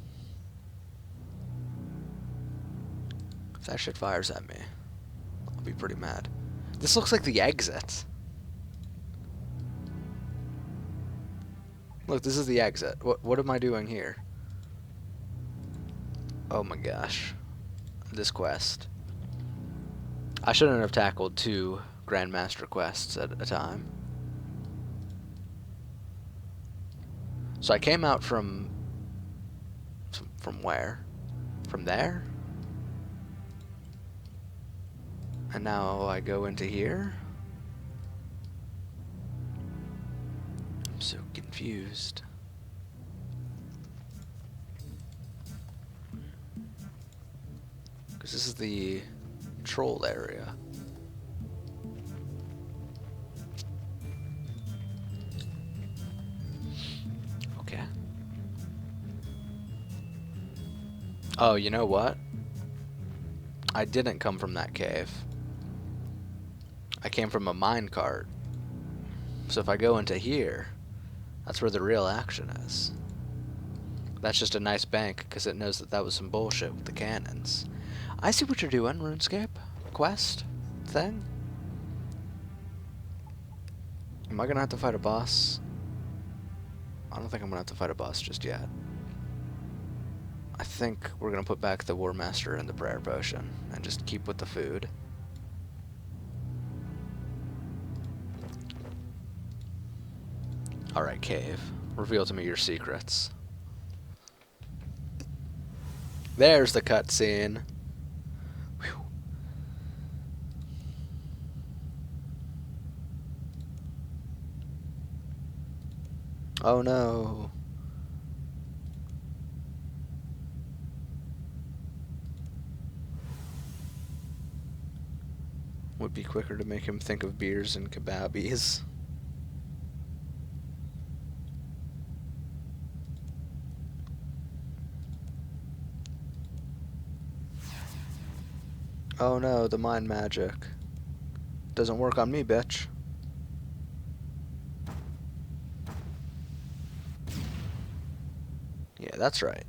If that shit fires at me, I'll be pretty mad. This looks like the exit. Look, this is the exit. What am I doing here? Oh my gosh. This quest. I shouldn't have tackled 2 Grandmaster quests at a time. So I came out from where? From there? And now I go into here? I'm so confused. Because this is the troll area. Okay. Oh, you know what? I didn't come from that cave. I came from a minecart. So if I go into here, that's where the real action is. That's just a nice bank, because it knows that that was some bullshit with the cannons. I see what you're doing, RuneScape. Quest? Thing? Am I gonna have to fight a boss? I don't think I'm gonna have to fight a boss just yet. I think we're gonna put back the War Master and the Prayer Potion, and just keep with the food. Alright, cave. Reveal to me your secrets. There's the cutscene. Whew. Oh no. Would be quicker to make him think of beers and kebabbies. Oh no, the mind magic. Doesn't work on me, bitch. Yeah, that's right.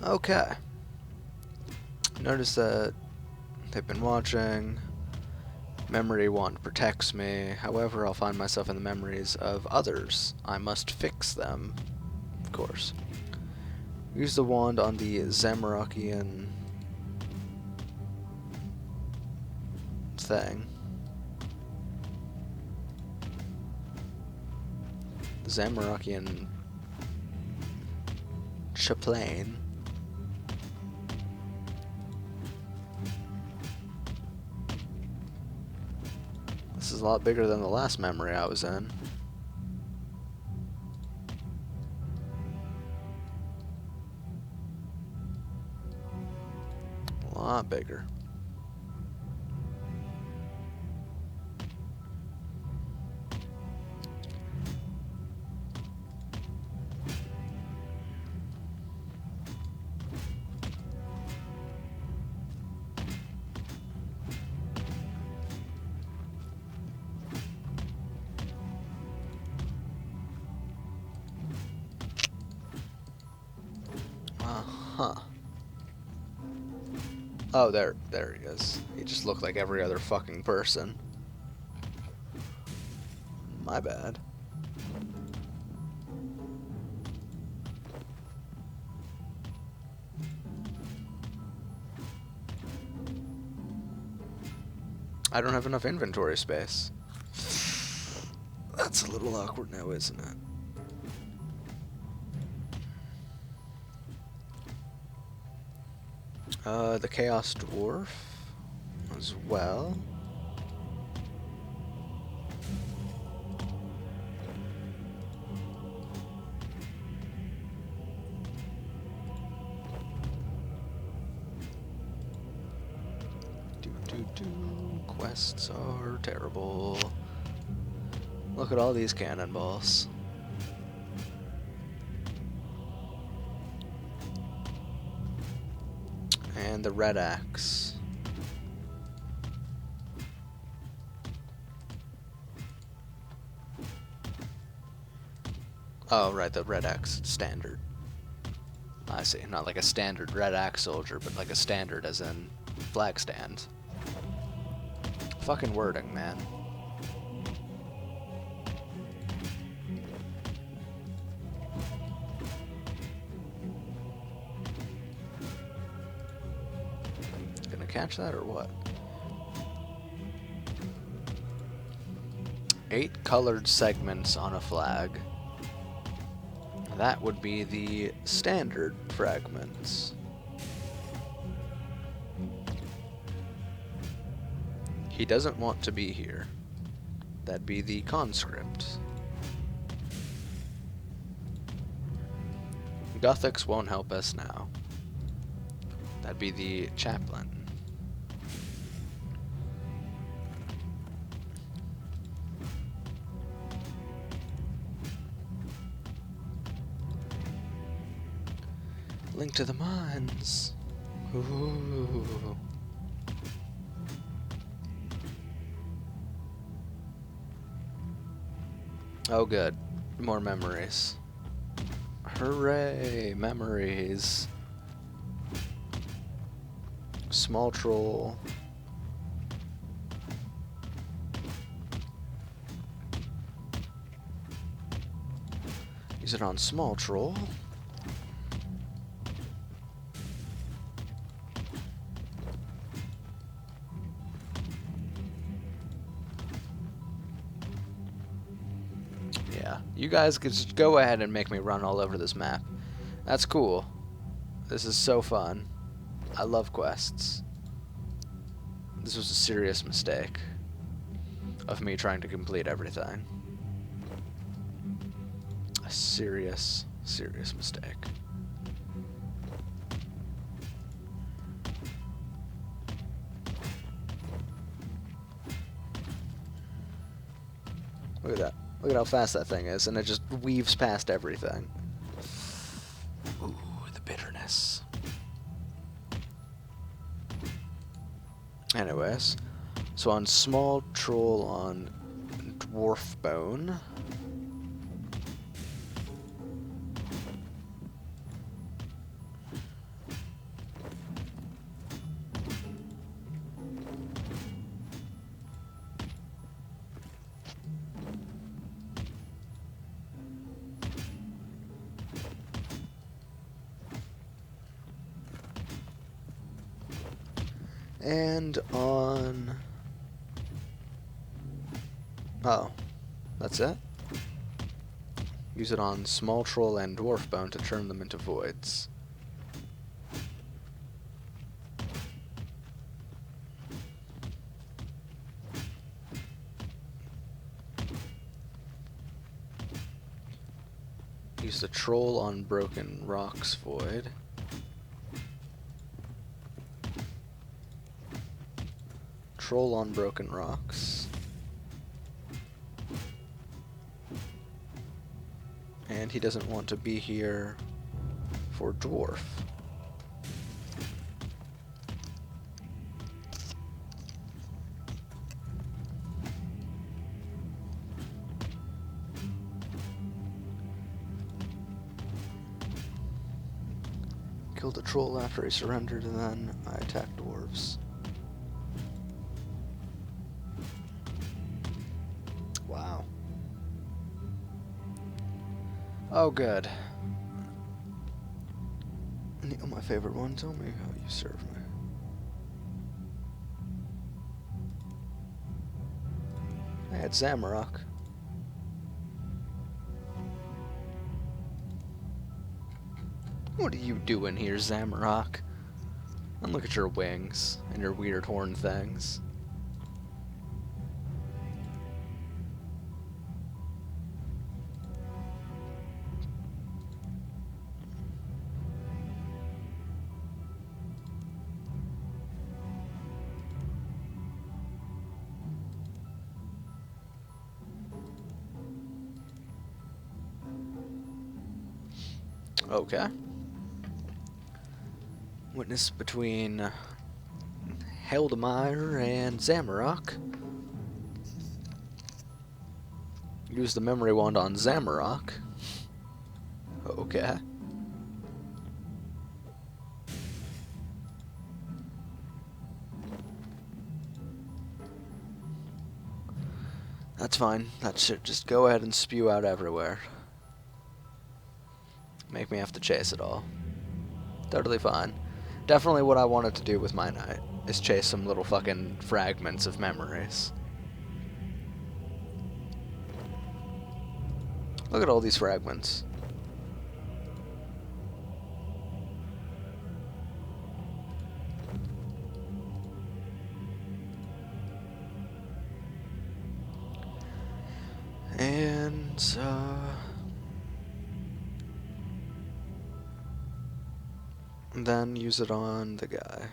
Okay. Notice that they've been watching. Memory 1 protects me. However, I'll find myself in the memories of others. I must fix them, of course. Use the wand on the Zamorakian thing. The Zamorakian chaplain. This is a lot bigger than the last memory I was in. A lot bigger. Huh. Oh, there he is. He just looked like every other fucking person. My bad. I don't have enough inventory space. That's a little awkward now, isn't it? The Chaos Dwarf as well. Quests are terrible. Look at all these cannonballs. And the red axe. Oh, right, the red axe standard. I see, not like a standard red axe soldier, but like a standard as in flag stand. Fucking wording, man. Gonna catch that or what? 8 colored segments on a flag. That would be the standard fragments. He doesn't want to be here. That'd be the conscript. Gothics won't help us now. That'd be the chaplain. Link to the mines. Ooh. Oh good. More memories. Hooray! Memories. Small troll. Use it on small troll. yeah. You guys could just go ahead and make me run all over this map. That's cool. This is so fun. I love quests. This was a serious mistake of me trying to complete everything. A serious, serious mistake. Look at that. Look at how fast that thing is, and it just weaves past everything. Ooh, the bitterness. Anyways, so on small troll on dwarf bone. And on... Oh, that's it? Use it on small troll and dwarf bone to turn them into voids. Use the troll on broken rocks void. Troll on broken rocks. And he doesn't want to be here for dwarf. Killed the troll after he surrendered, and then I attacked dwarves. Wow. Oh, good. Neil, my favorite one, tell me how you serve me. Hey, it's Zamorak. What are you doing here, Zamorak? And look at your wings and your weird horn things. Okay. Witness between Heldemeyer and Zamorak. Use the memory wand on Zamorak. Okay. That's fine. That should just go ahead and spew out everywhere. Make me have to chase it all. Totally fine. Definitely what I wanted to do with my night, is chase some little fucking fragments of memories. Look at all these fragments. And, then use it on the guy.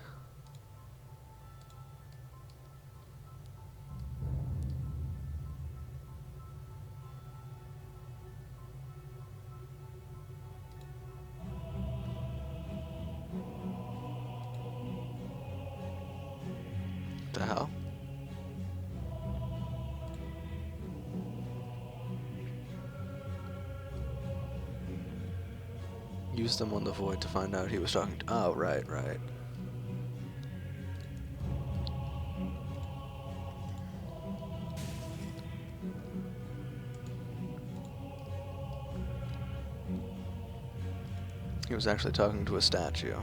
The hell? Used them on the void to find out he was talking to... Oh, right, right. He was actually talking to a statue.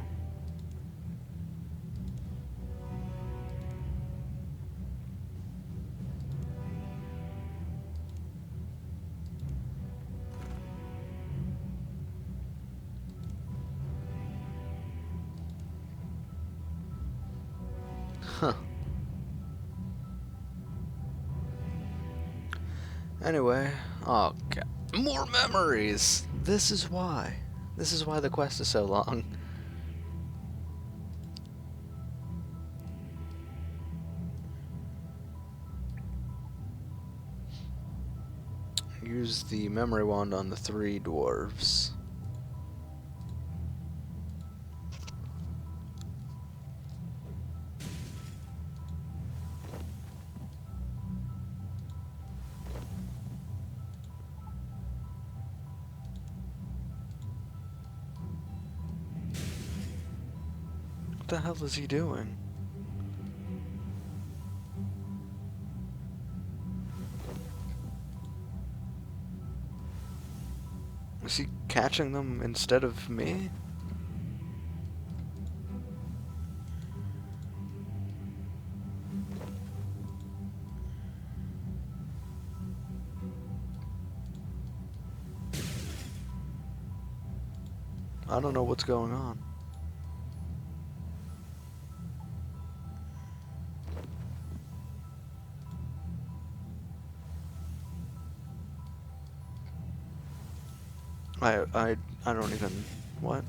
Anyway, oh god, more memories! This is why. This is why the quest is so long. Use the memory wand on the 3 dwarves. What the hell is he doing? Is he catching them instead of me? I don't know what's going on. I don't even... What?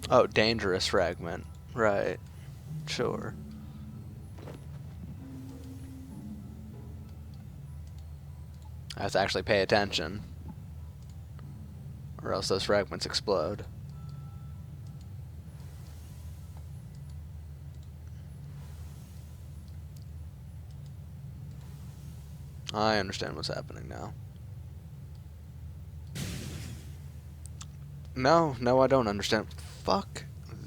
Oh, dangerous fragment. Right. Sure. I have to actually pay attention, or else those fragments explode. I understand what's happening now. No, I don't understand. Fuck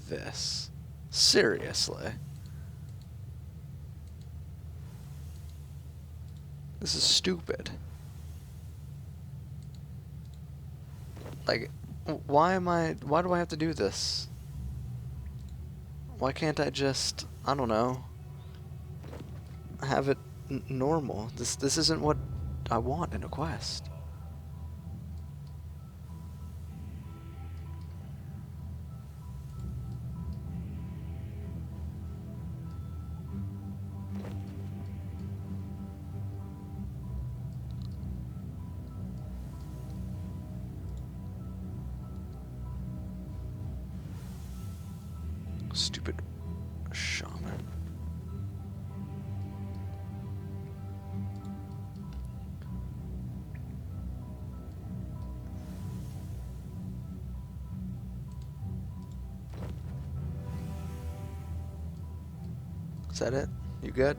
this. Seriously. This is stupid. Like, why do I have to do this? Why can't I just, I don't know, have it normal? This isn't what I want in a quest. Stupid shaman. Is that it? You good?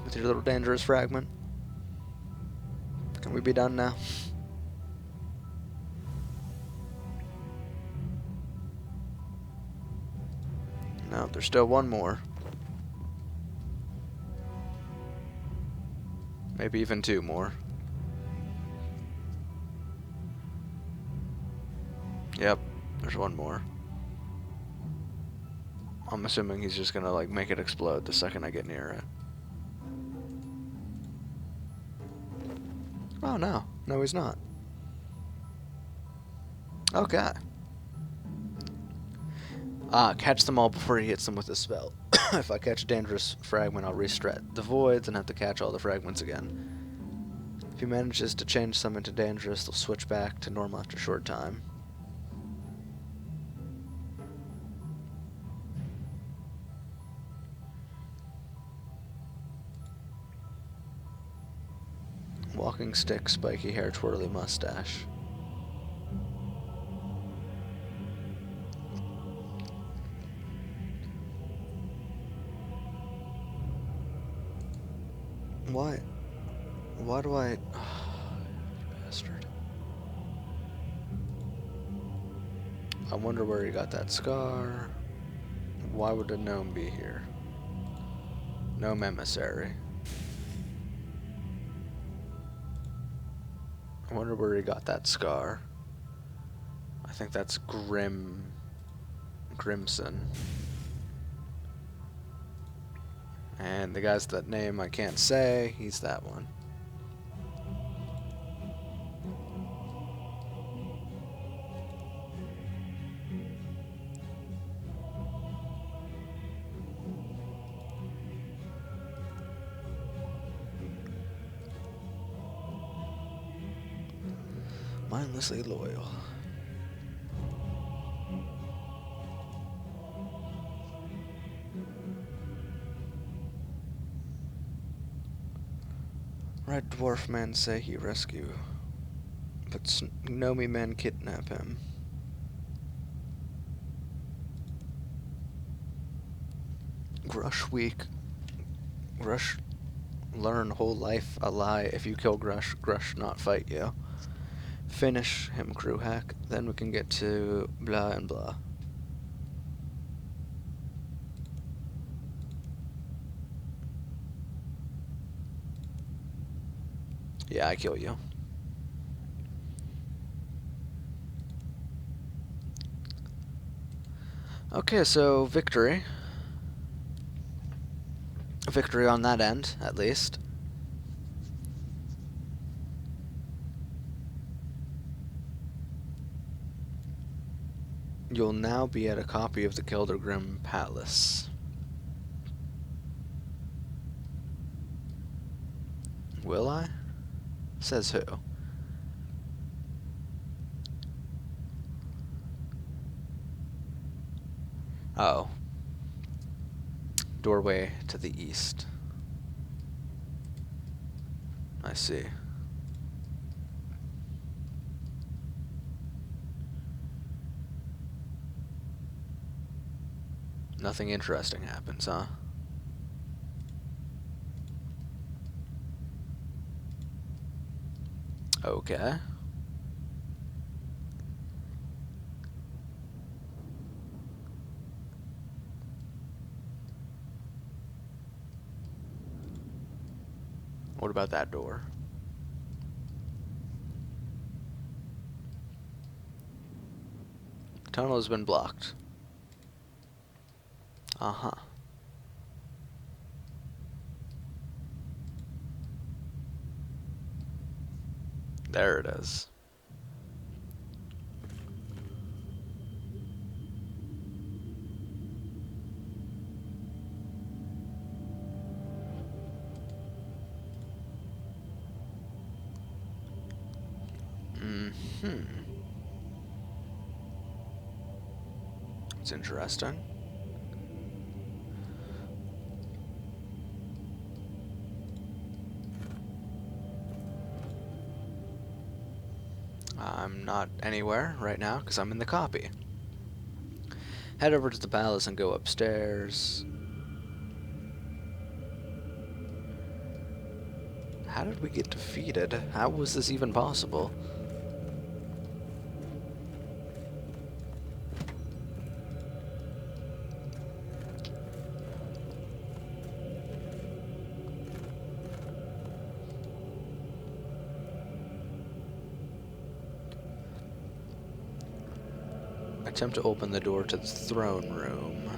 With your little dangerous fragment? Can we be done now? No, there's still one more. Maybe even 2 more. Yep, there's 1 more. I'm assuming he's just gonna, like, make it explode the second I get near it. Oh, no. No, he's not. Okay. Catch them all before he hits them with his spell. If I catch a dangerous fragment, I'll restart the voids and have to catch all the fragments again. If he manages to change some into dangerous, they'll switch back to normal after a short time. Walking stick, spiky hair, twirly mustache. Why? Why do I... Oh, you bastard. I wonder where he got that scar. Why would a gnome be here? Gnome emissary. I wonder where he got that scar. I think that's Grimson. And the guy's that name I can't say, he's that one. Mindlessly loyal. Red dwarf men say he rescue, but Gnomi men kidnap him. Grush weak. Grush learn whole life a lie. If you kill Grush, Grush not fight you. Finish him, Kroohak. Then we can get to blah and blah. Yeah, I kill you. Okay, so victory. Victory on that end, at least. You'll now be at a copy of the Keldergrim Palace. Will I? Says who? Oh. Doorway to the east. I see. Nothing interesting happens, huh? Okay. What about that door? The tunnel has been blocked. Uh-huh. There it is. Mm-hmm. It's interesting. I'm not anywhere right now because I'm in the copy. Head over to the palace and go upstairs. How did we get defeated? How was this even possible? Attempt to open the door to the throne room.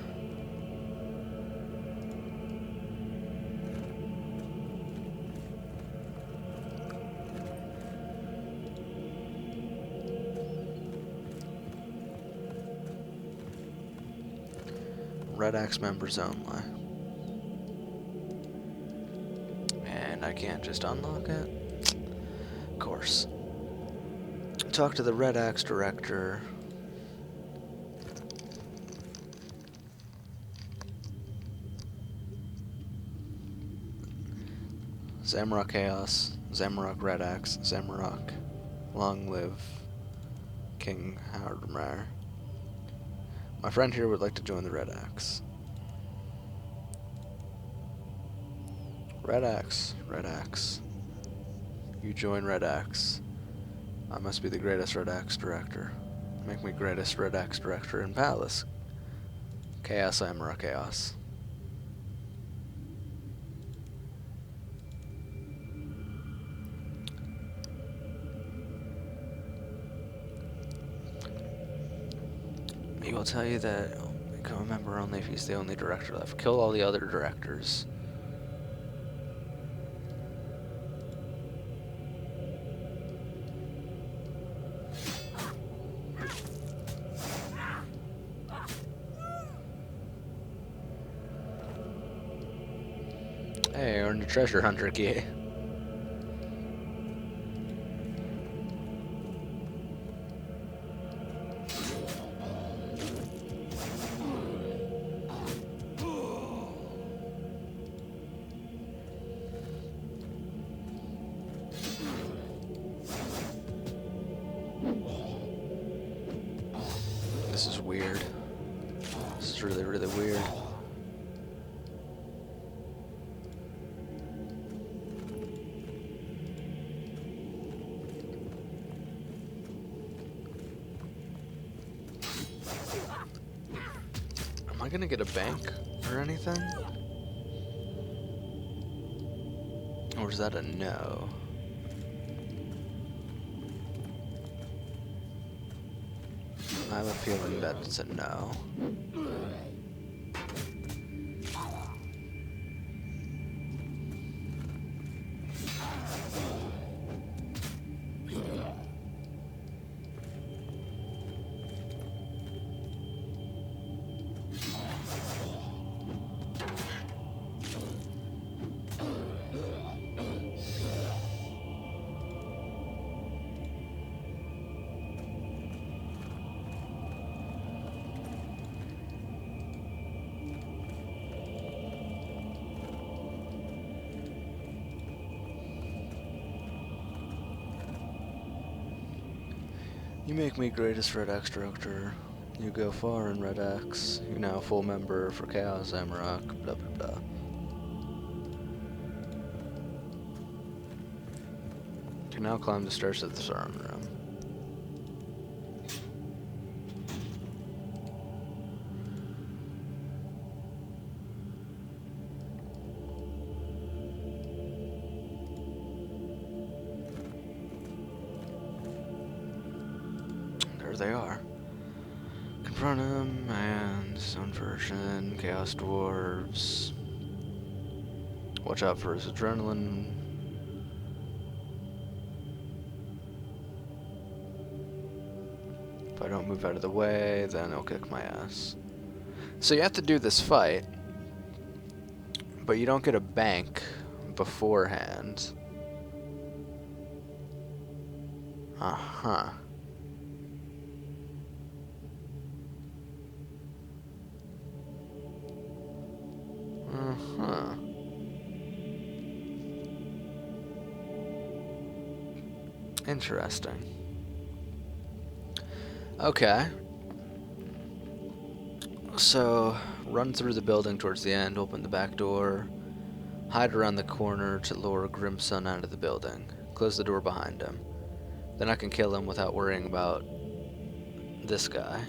Red Axe members only. And I can't just unlock it? Of course. Talk to the Red Axe director. Zamrock Chaos, Zamrock Red Axe, Zamrock, long live King Hardmar. My friend here would like to join the Red Axe. Red Axe, Red Axe. You join Red Axe. I must be the greatest Red Axe director. Make me greatest Red Axe director in Palace. Chaos, Zamrock Chaos. He will tell you that become a member only if he's the only director left. Kill all the other directors. Hey, earned a treasure hunter key. This is weird. This is really, really weird. Am I gonna get a bank or anything? Or is that a no? I have a feeling that it's a no. You make me greatest Red X director. You go far in Red X. You're now a full member for Chaos Amarok. Blah blah blah. Can now climb the stairs of the throne room. There they are. Confront him and his own version, Chaos Dwarves. Watch out for his adrenaline. If I don't move out of the way, then he'll kick my ass. So you have to do this fight, but you don't get a bank beforehand. Uh-huh. Uh-huh. Interesting. Okay. So, run through the building towards the end, open the back door, hide around the corner to lure Grimsun out of the building. Close the door behind him. Then I can kill him without worrying about this guy.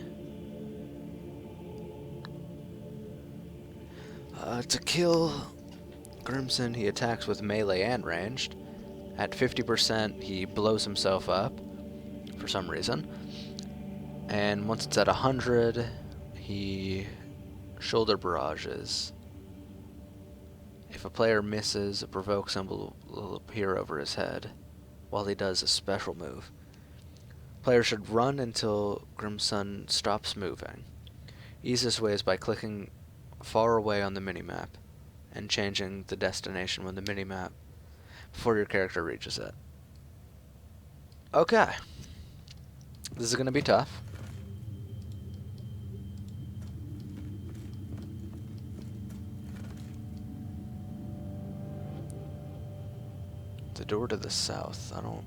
To kill Grimsun, he attacks with melee and ranged. At 50%, he blows himself up for some reason. And once it's at 100, he shoulder barrages. If a player misses, a provoke symbol will appear over his head while he does a special move. Players should run until Grimsun stops moving. Easiest way is by clicking far away on the minimap and changing the destination on the minimap before your character reaches it. Okay. This is going to be tough. The door to the south, I don't...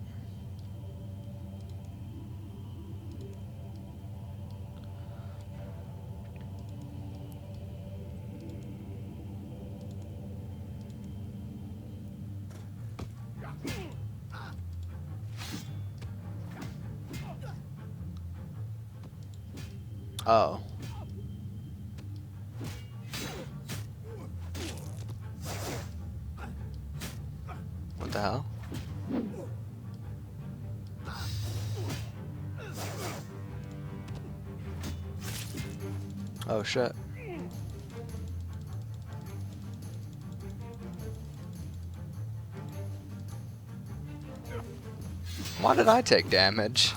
Oh. What the hell? Oh shit. Why did I take damage?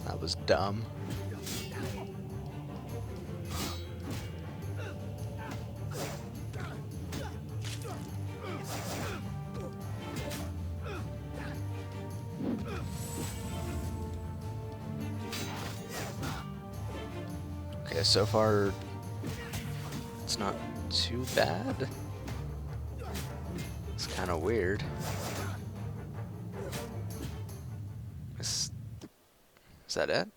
That was dumb. Okay, so far it's not too bad. It's kind of weird. Is that it?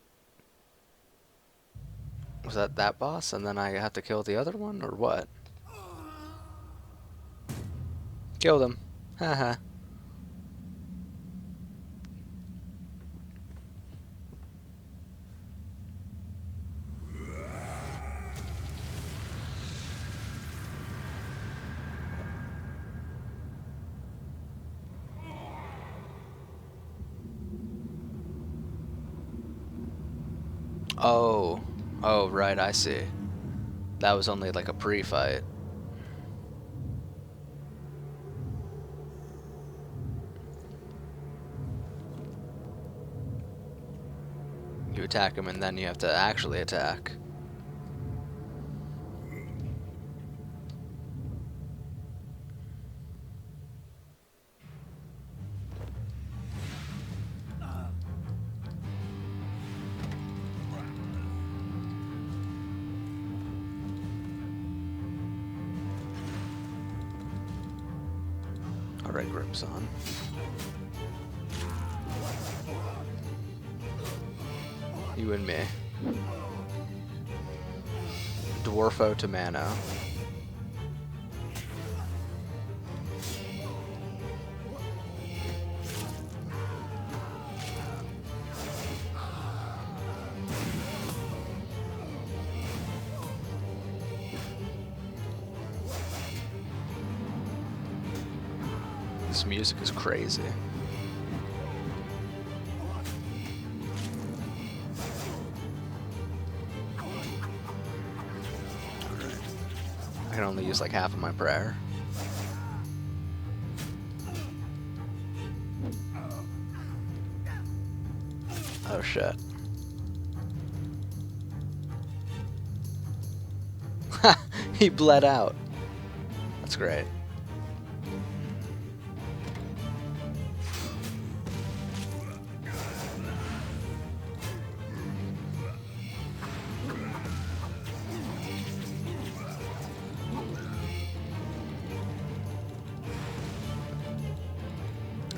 Was that boss, and then I have to kill the other one, or what? Killed him. Haha. Oh. Oh, right, I see. That was only like a pre-fight. You attack him and then you have to actually attack. Alright, grips on. You and me. Dwarfo to Mano. This music is crazy. I can only use like half of my prayer. Oh shit. He bled out. That's great.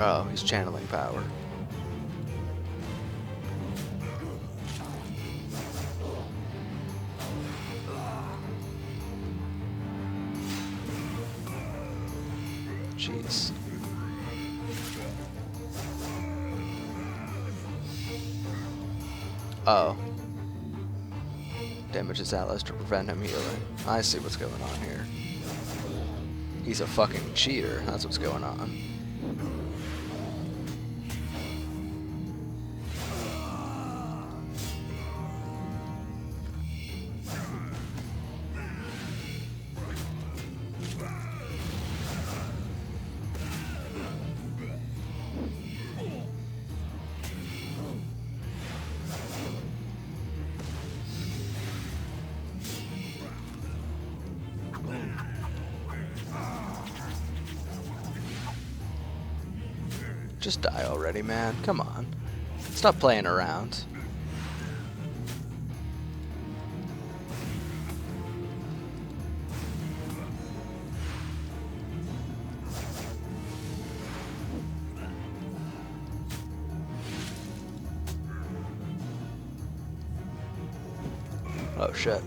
Oh, he's channeling power. Jeez. Oh. Damages allies to prevent him healing. I see what's going on here. He's a fucking cheater. That's what's going on. Just die already, man. Come on. Stop playing around. Oh shit.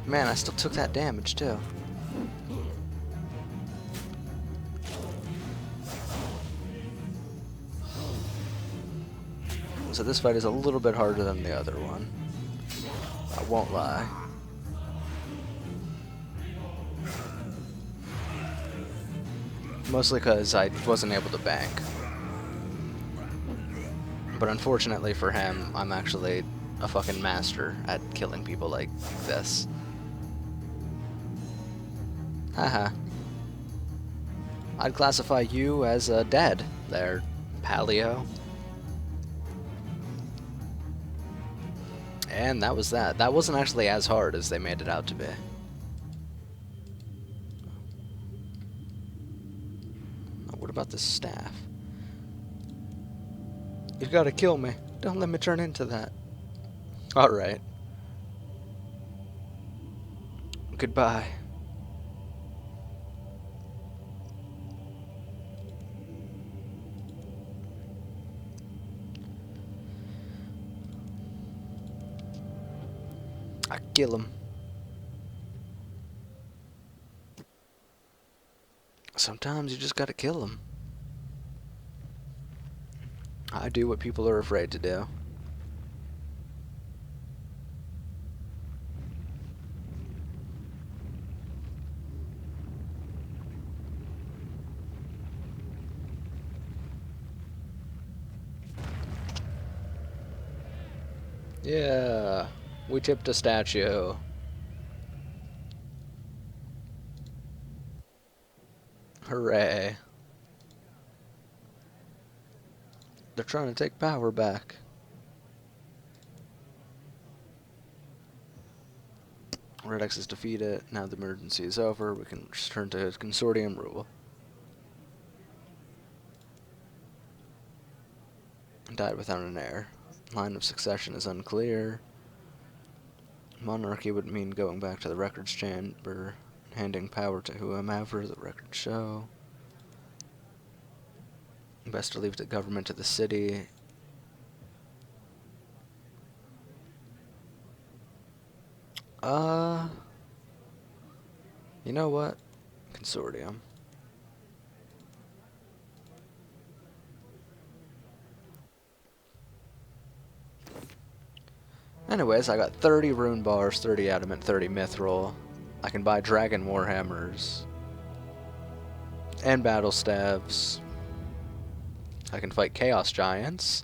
Man, I still took that damage too. So this fight is a little bit harder than the other one. I won't lie. Mostly because I wasn't able to bank. But unfortunately for him, I'm actually a fucking master at killing people like this. Haha. I'd classify you as dead there, Paleo. And that was that. That wasn't actually as hard as they made it out to be. What about this staff? You gotta kill me. Don't let me turn into that. Alright. Goodbye. I kill him. Sometimes you just gotta kill him. I do what people are afraid to do. Yeah, we tipped a statue. Hooray. They're trying to take power back. Red X is defeated. Now the emergency is over. We can return to consortium rule. Died without an heir. Line of succession is unclear. Monarchy would mean going back to the records chamber, handing power to whomever the records show. Best to leave the government to the city. You know what? Consortium. Anyways, I got 30 rune bars, 30 adamant, 30 mithril. I can buy dragon warhammers. And battle staves. I can fight chaos giants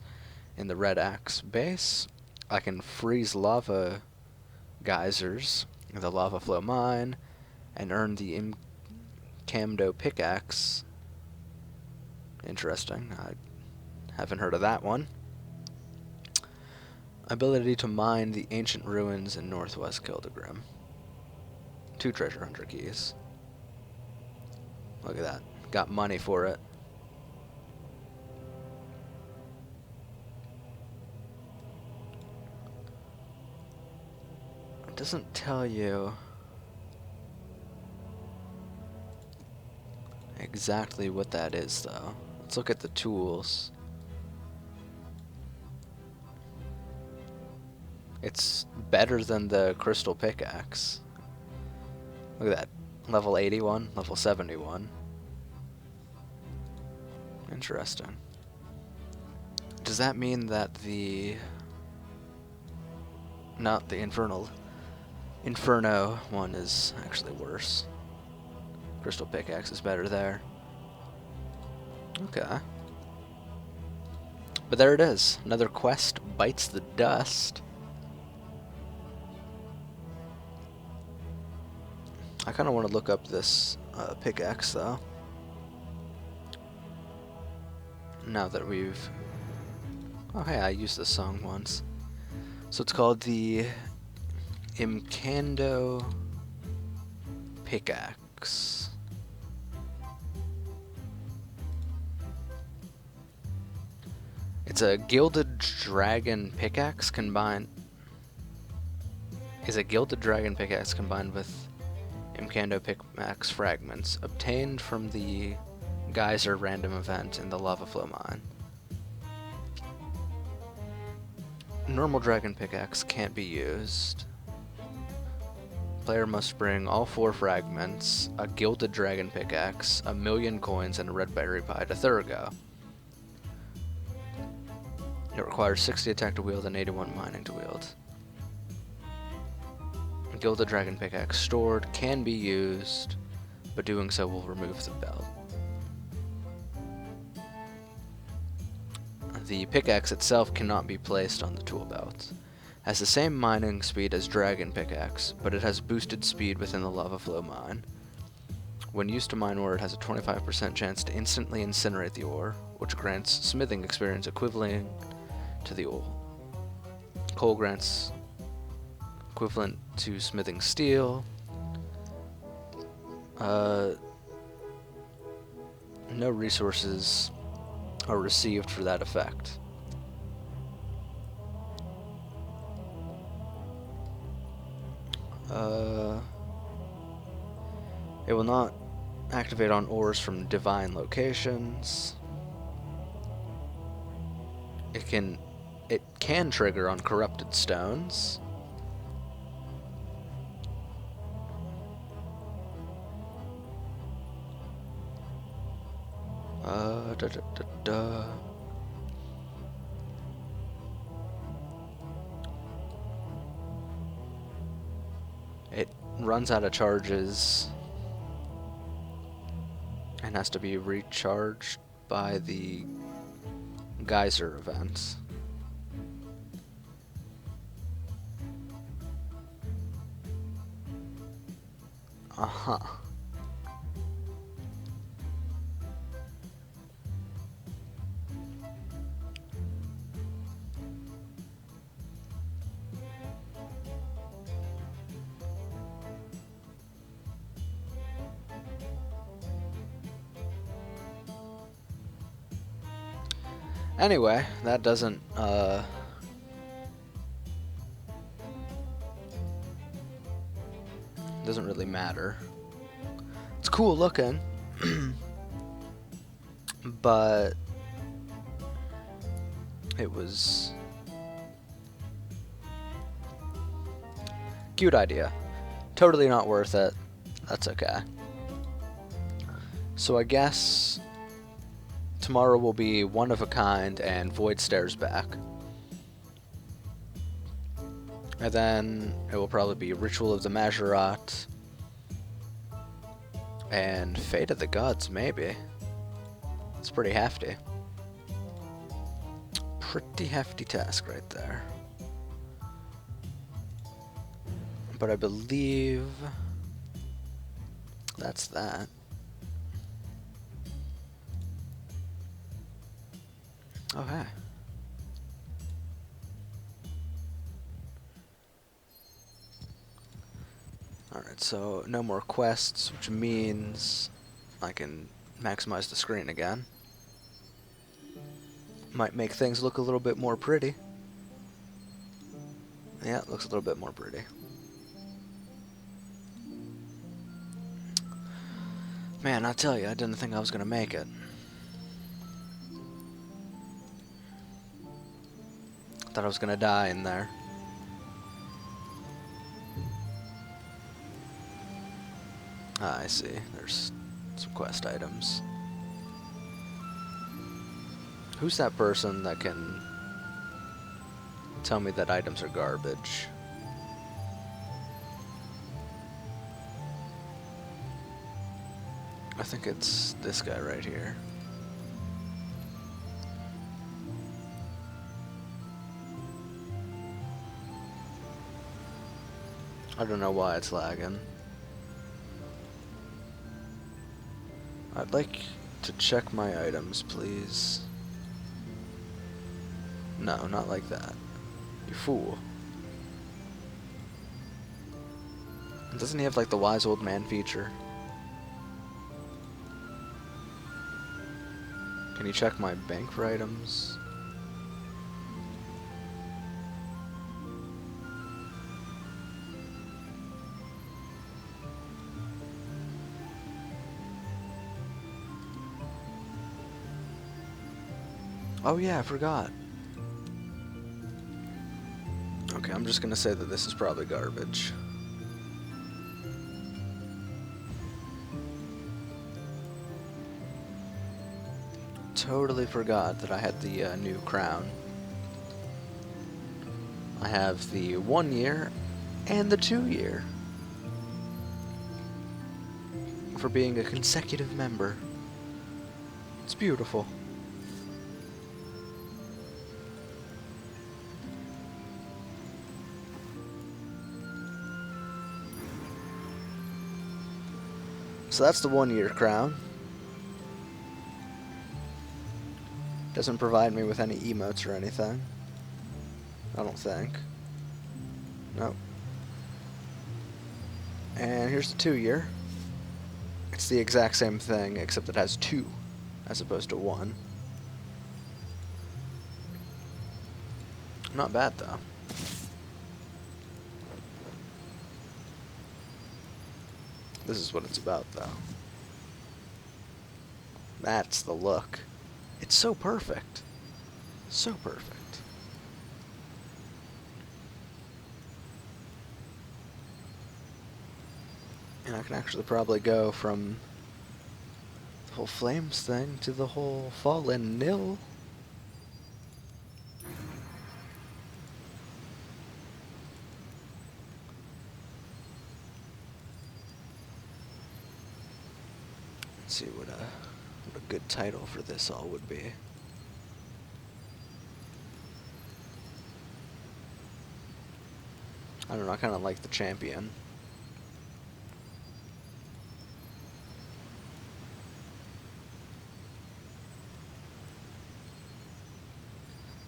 in the red axe base. I can freeze lava geysers in the lava flow mine and earn the Camdo pickaxe. Interesting. I haven't heard of that one. Ability to mine the ancient ruins in northwest Kildegrim. 2 treasure hunter keys. Look at that. Got money for it. It doesn't tell you exactly what that is, though. Let's look at the tools. It's better than the crystal pickaxe. Look at that. Level 81, level 71. Interesting. Does that mean that the... Not the Inferno one is actually worse. Crystal pickaxe is better there. Okay. But there it is. Another quest bites the dust. I kind of want to look up this pickaxe, though. Now that we've... Oh, hey, I used this song once. So it's called the Imcando Pickaxe. It's a gilded dragon pickaxe combined... Is a gilded dragon pickaxe combined with Imcando pickaxe fragments obtained from the geyser random event in the lava flow mine. Normal dragon pickaxe can't be used. Player must bring all 4 fragments, a gilded dragon pickaxe, 1,000,000 coins, and a red berry pie to Thurgo. It requires 60 attack to wield and 81 mining to wield. Gilded dragon pickaxe stored can be used, but doing so will remove the belt. The pickaxe itself cannot be placed on the tool belt. Has the same mining speed as dragon pickaxe, but it has boosted speed within the lava flow mine. When used to mine ore, it has a 25% chance to instantly incinerate the ore, which grants smithing experience equivalent to the ore. Coal grants equivalent to smithing steel. No resources are received for that effect. It will not activate on ores from divine locations. It can trigger on corrupted stones. Da, da, da, da. It runs out of charges and has to be recharged by the geyser events. Uh-huh. Anyway, that doesn't really matter. It's cool looking, but it was cute idea. Totally not worth it. That's okay. So I guess tomorrow will be One of a Kind and Void Stares back. And then it will probably be Ritual of the Majorat and Fate of the Gods, maybe. It's pretty hefty. Pretty hefty task right there. But I believe that's that. Oh, hey. Alright, so no more quests, which means I can maximize the screen again. Might make things look a little bit more pretty. Yeah, it looks a little bit more pretty. Man, I tell you, I didn't think I was gonna make it. Thought I was gonna die in there. Ah, I see. There's some quest items. Who's that person that can tell me that items are garbage? I think it's this guy right here. I don't know why it's lagging. I'd like to check my items, please. No, not like that. You fool. Doesn't he have like the wise old man feature? Can you check my bank for items? Oh yeah, I forgot. Okay, I'm just gonna say that this is probably garbage. Totally forgot that I had the new crown. I have the 1 year and the 2 year for being a consecutive member. It's beautiful. So that's the 1 year crown. Doesn't provide me with any emotes or anything. I don't think. Nope. And here's the 2 year. It's the exact same thing, except it has 2 as opposed to 1. Not bad though. This is what it's about, though. That's the look. It's so perfect. So perfect. And I can actually probably go from the whole flames thing to the whole fallen nil. Let's see what a good title for this all would be. I don't know, I kind of like the champion.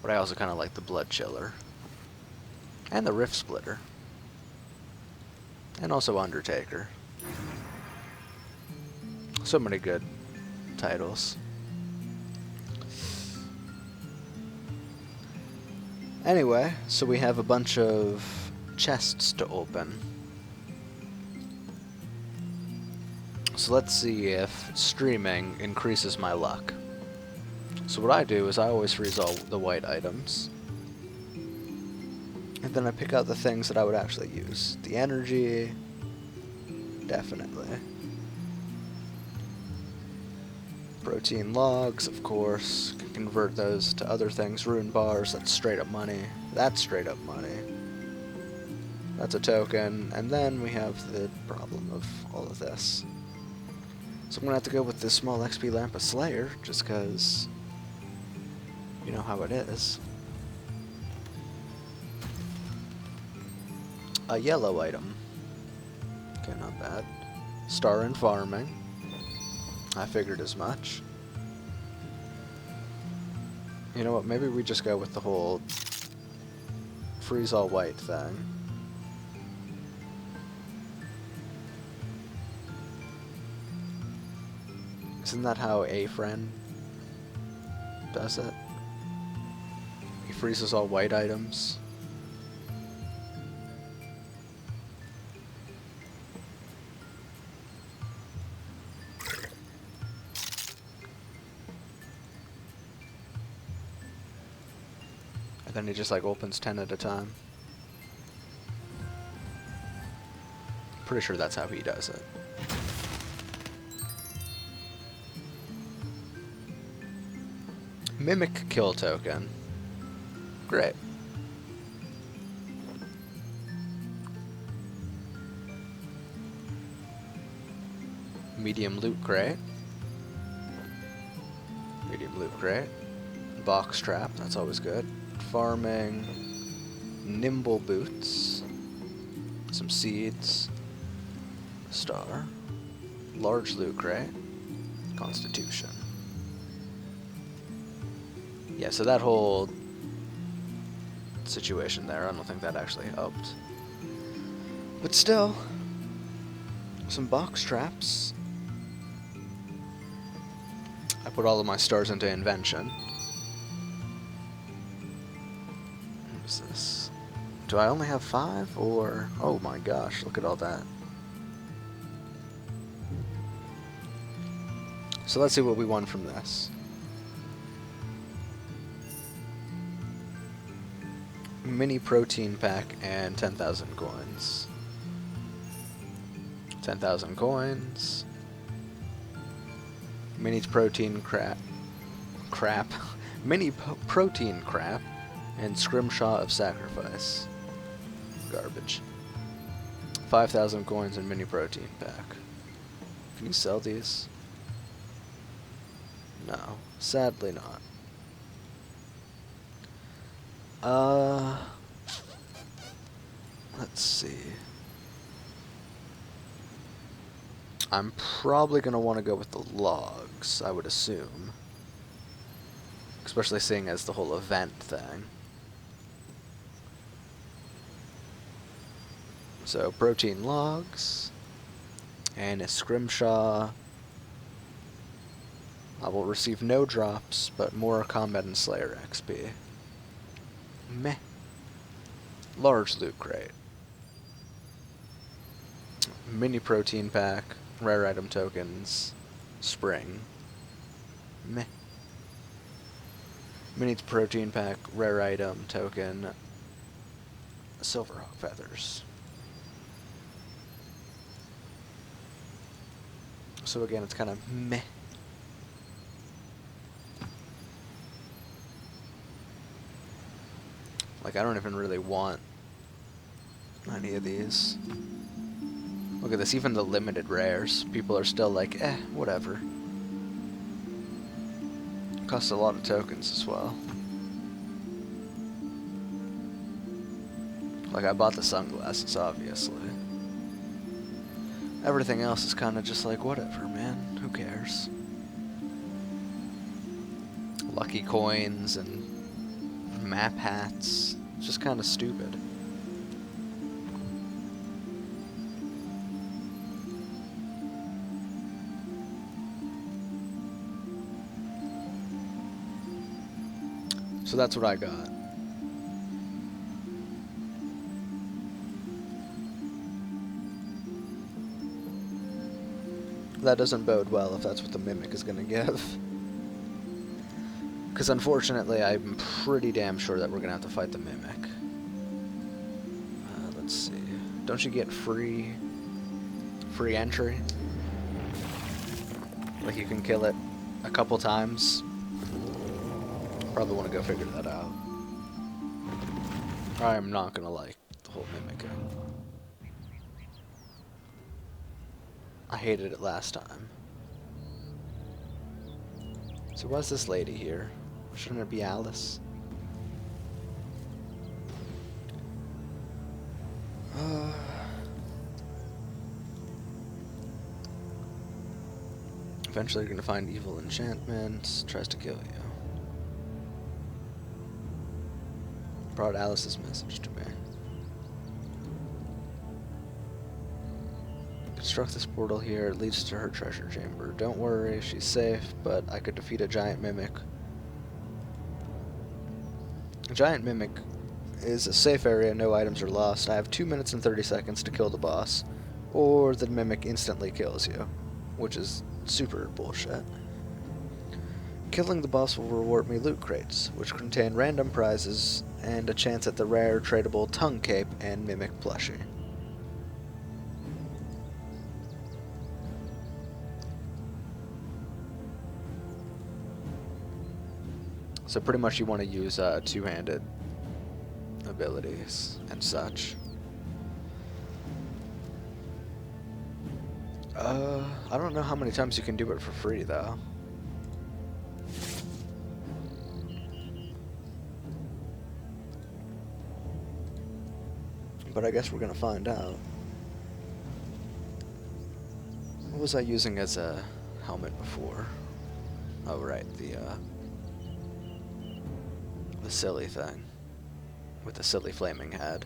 But I also kind of like the Blood Chiller. And the Rift Splitter. And also Undertaker. So many good titles. Anyway, so we have a bunch of chests to open. So let's see if streaming increases my luck. So what I do is I always freeze all the white items. And then I pick out the things that I would actually use. The energy, definitely. Protein logs, of course. Can convert those to other things. Rune bars, that's straight up money. That's straight up money. That's a token. And then we have the problem of all of this. So I'm going to have to go with this small XP lamp of Slayer, just because you know how it is. A yellow item. Okay, not bad. Star in farming. I figured as much. You know what, maybe we just go with the whole freeze all white thing. Isn't that how a friend does it? He freezes all white items. And then he just like opens 10 at a time. Pretty sure that's how he does it. Mimic kill token. Great. Medium loot crate. Medium loot crate. Box trap, that's always good. Farming. Nimble boots. Some seeds. Star. Large loot crate. Constitution. Yeah, so that whole situation there, I don't think that actually helped. But still, some box traps. I put all of my stars into invention. What is this? Do I only have 5 or... Oh my gosh, look at all that. So let's see what we won from this. Mini protein pack and 10,000 coins. 10,000 coins. Mini protein crap. Mini protein crap. And Scrimshaw of Sacrifice. Garbage. 5,000 coins and mini protein pack. Can you sell these? No. Sadly not. Let's see. I'm probably gonna want to go with the logs, I would assume. Especially seeing as the whole event thing. So, protein logs. And a Scrimshaw. I will receive no drops, but more combat and Slayer XP. Meh. Large loot crate. Mini protein pack, rare item tokens, spring. Meh. Mini protein pack, rare item token, silverhawk feathers. So again, it's kind of meh. Like, I don't even really want any of these. Look at this, even the limited rares, people are still like, eh, whatever. Costs a lot of tokens as well. Like, I bought the sunglasses, obviously. Everything else is kind of just like, whatever, man, who cares? Lucky coins and map hats, it's just kind of stupid. So that's what I got. That doesn't bode well if that's what the Mimic is going to give. Because unfortunately, I'm pretty damn sure that we're going to have to fight the Mimic. Let's see. Don't you get free entry? Like, you can kill it a couple times. Probably want to go figure that out. I'm not going to like the whole mimicking. I hated it last time. So why's this lady here? Shouldn't it be Alice? Eventually you're going to find evil enchantment. Tries to kill you. Brought Alice's message to me. Construct this portal here. It leads to her treasure chamber. Don't worry, she's safe, but I could defeat a giant mimic. A giant mimic is a safe area, no items are lost. I have 2 minutes and 30 seconds to kill the boss, or the mimic instantly kills you, which is super bullshit. Killing the boss will reward me loot crates, which contain random prizes and a chance at the rare tradable tongue cape and mimic plushie. So pretty much you want to use two-handed abilities and such. I don't know how many times you can do it for free though. But I guess we're gonna find out. What was I using as a helmet before? Oh right, the silly thing. With the silly flaming head.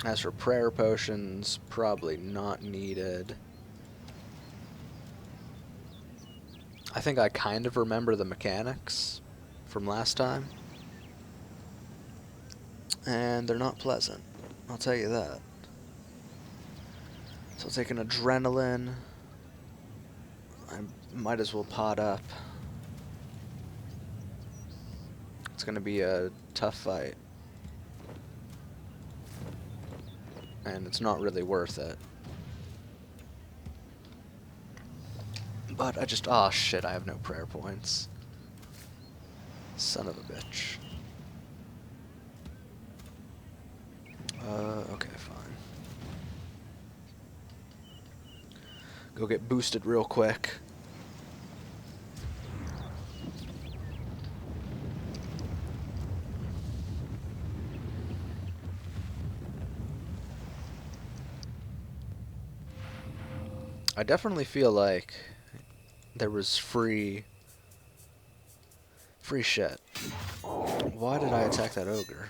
As for prayer potions, probably not needed. I think I kind of remember the mechanics from last time. And they're not pleasant, I'll tell you that. So I'll take an adrenaline. I might as well pot up. It's gonna be a tough fight. And it's not really worth it. But I just, oh shit, I have no prayer points. Son of a bitch. Okay, fine. Go get boosted real quick. I definitely feel like there was free shit. Why did I attack that ogre?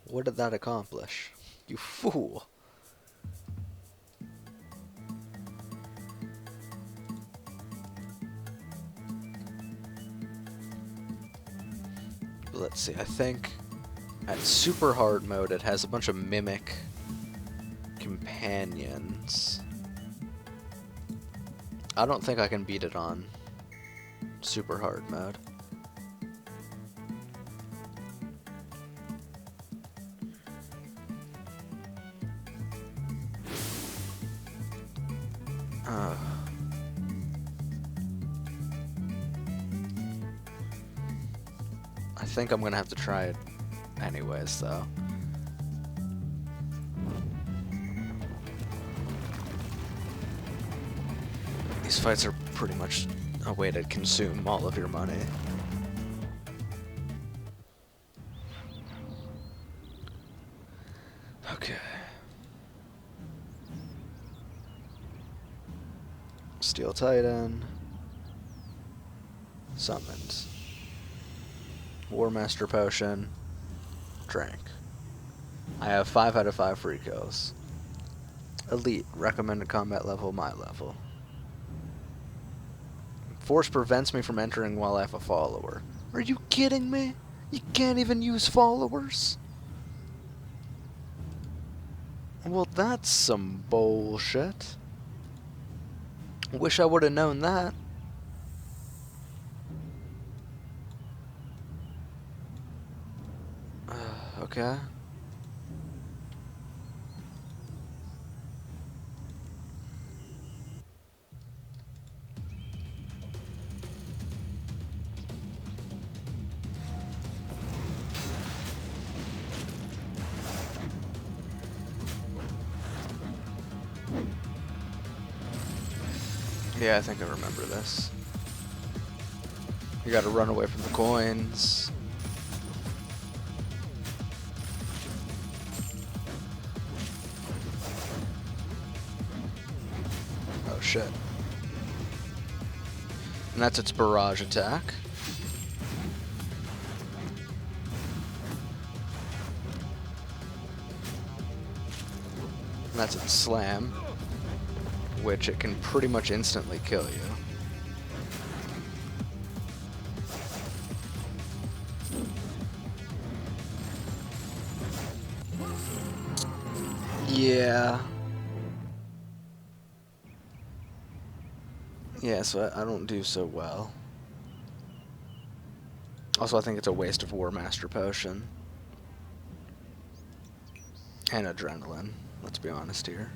What did that accomplish? You fool. let's see, I think at super hard mode it has a bunch of mimic companions. I don't think I can beat it on super hard mode. I think I'm gonna have to try it anyways, though. These fights are pretty much a way to consume all of your money. Okay. Steel Titan. Summoned. War Master Potion. Drank. I have 5 out of 5 free kills. Elite. Recommended combat level, my level. Force prevents me from entering while I have a follower. Are you kidding me? You can't even use followers? Well, that's some bullshit. Wish I would have known that. Okay. Yeah, I think I remember this. You gotta run away from the coins. Oh shit. And that's its barrage attack. And that's its slam, which it can pretty much instantly kill you. Yeah. Yeah, so I don't do so well. Also, I think it's a waste of War Master Potion. And adrenaline, let's be honest here.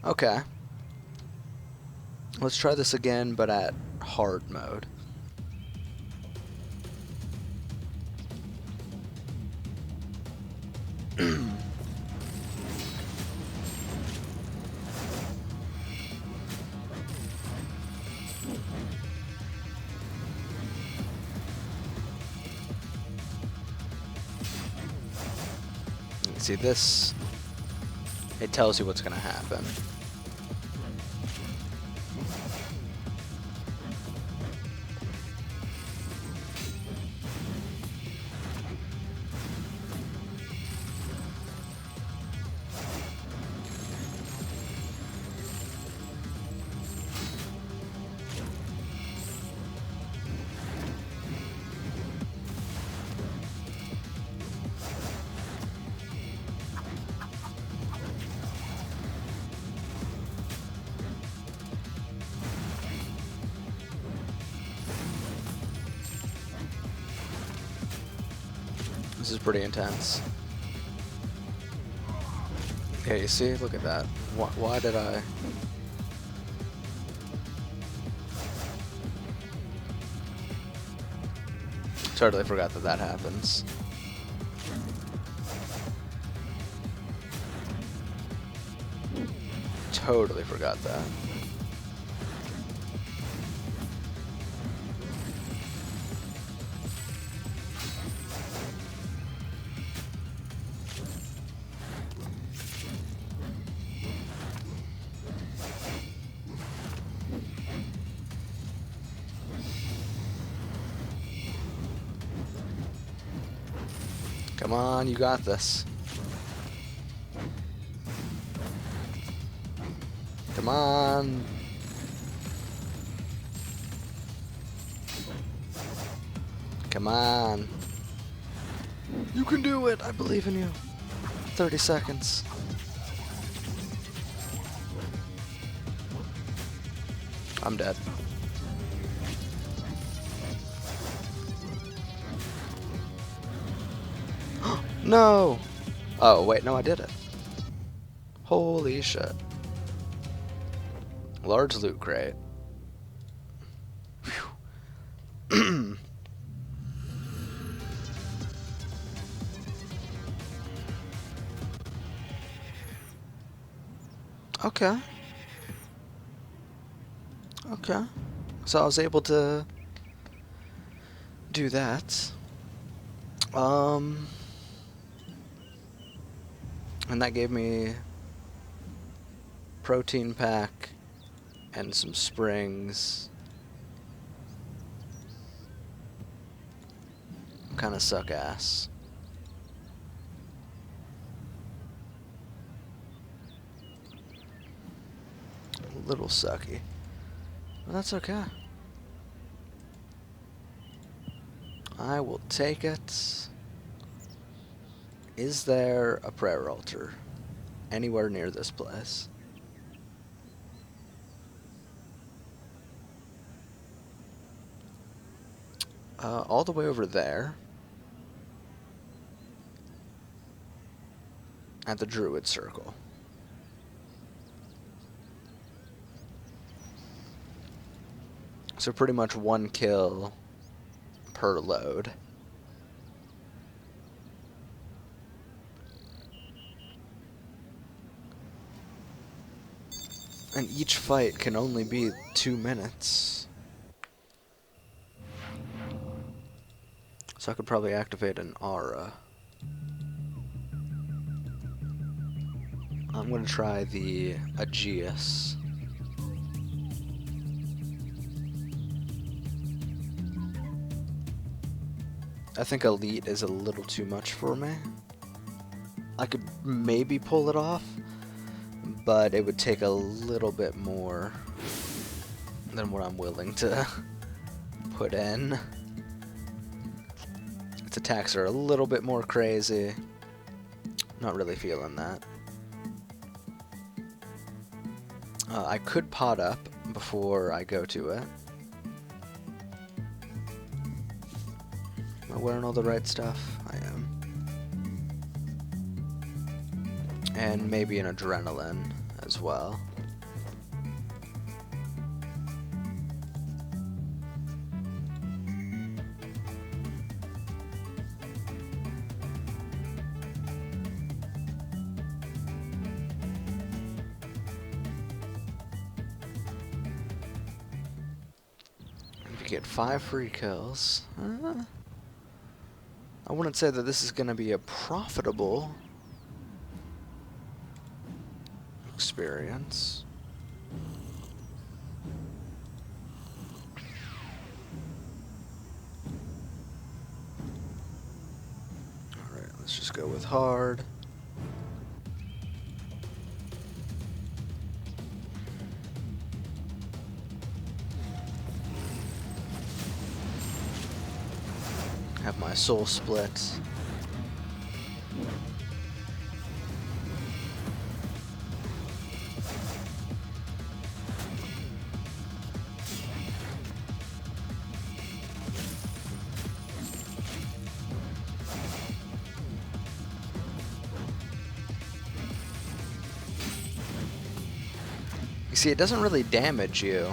Okay. Let's try this again, but at hard mode. See this? It tells you what's gonna happen. This is pretty intense. Yeah, you see? Look at that. Why did I... Totally forgot that that happens. Totally forgot that. Come on, you got this. Come on. Come on. You can do it. I believe in you. 30 seconds. I'm dead. No! Oh, wait, no, I did it. Holy shit. Large loot crate. Phew. Okay. Okay. So I was able to do that. And that gave me protein pack and some springs. Kind of suck ass. A little sucky. But that's okay. I will take it. Is there a prayer altar anywhere near this place? All the way over there. At the Druid Circle. So pretty much one kill per load. And each fight can only be 2 minutes. So I could probably activate an aura. I'm going to try the Aegeus. I think Elite is a little too much for me. I could maybe pull it off, but it would take a little bit more than what I'm willing to put in. Its attacks are a little bit more crazy. Not really feeling that. I could pot up before I go to it. Am I wearing all the right stuff? I am. And maybe an adrenaline as well. Get 5 free kills. I wouldn't say that this is going to be a profitable experience. Alright, let's just go with hard. Have my soul split. You see, it doesn't really damage you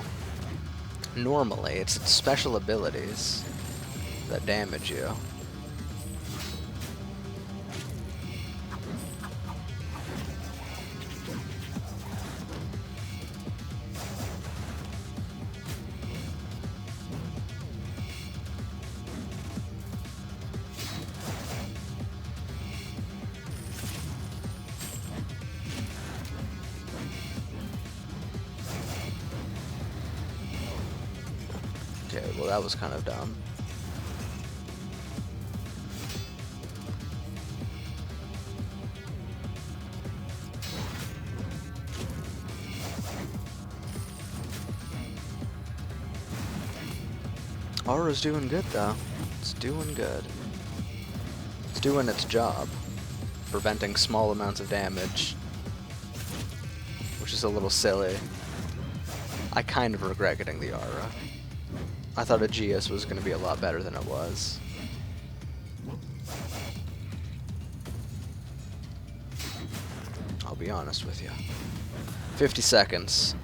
normally. It's its special abilities that damage you. Okay, well that was kind of dumb. Aura's doing good, though. It's doing good. It's doing its job. Preventing small amounts of damage. Which is a little silly. I kind of regret getting the Aura. I thought Aegeus was going to be a lot better than it was. I'll be honest with you. 50 seconds.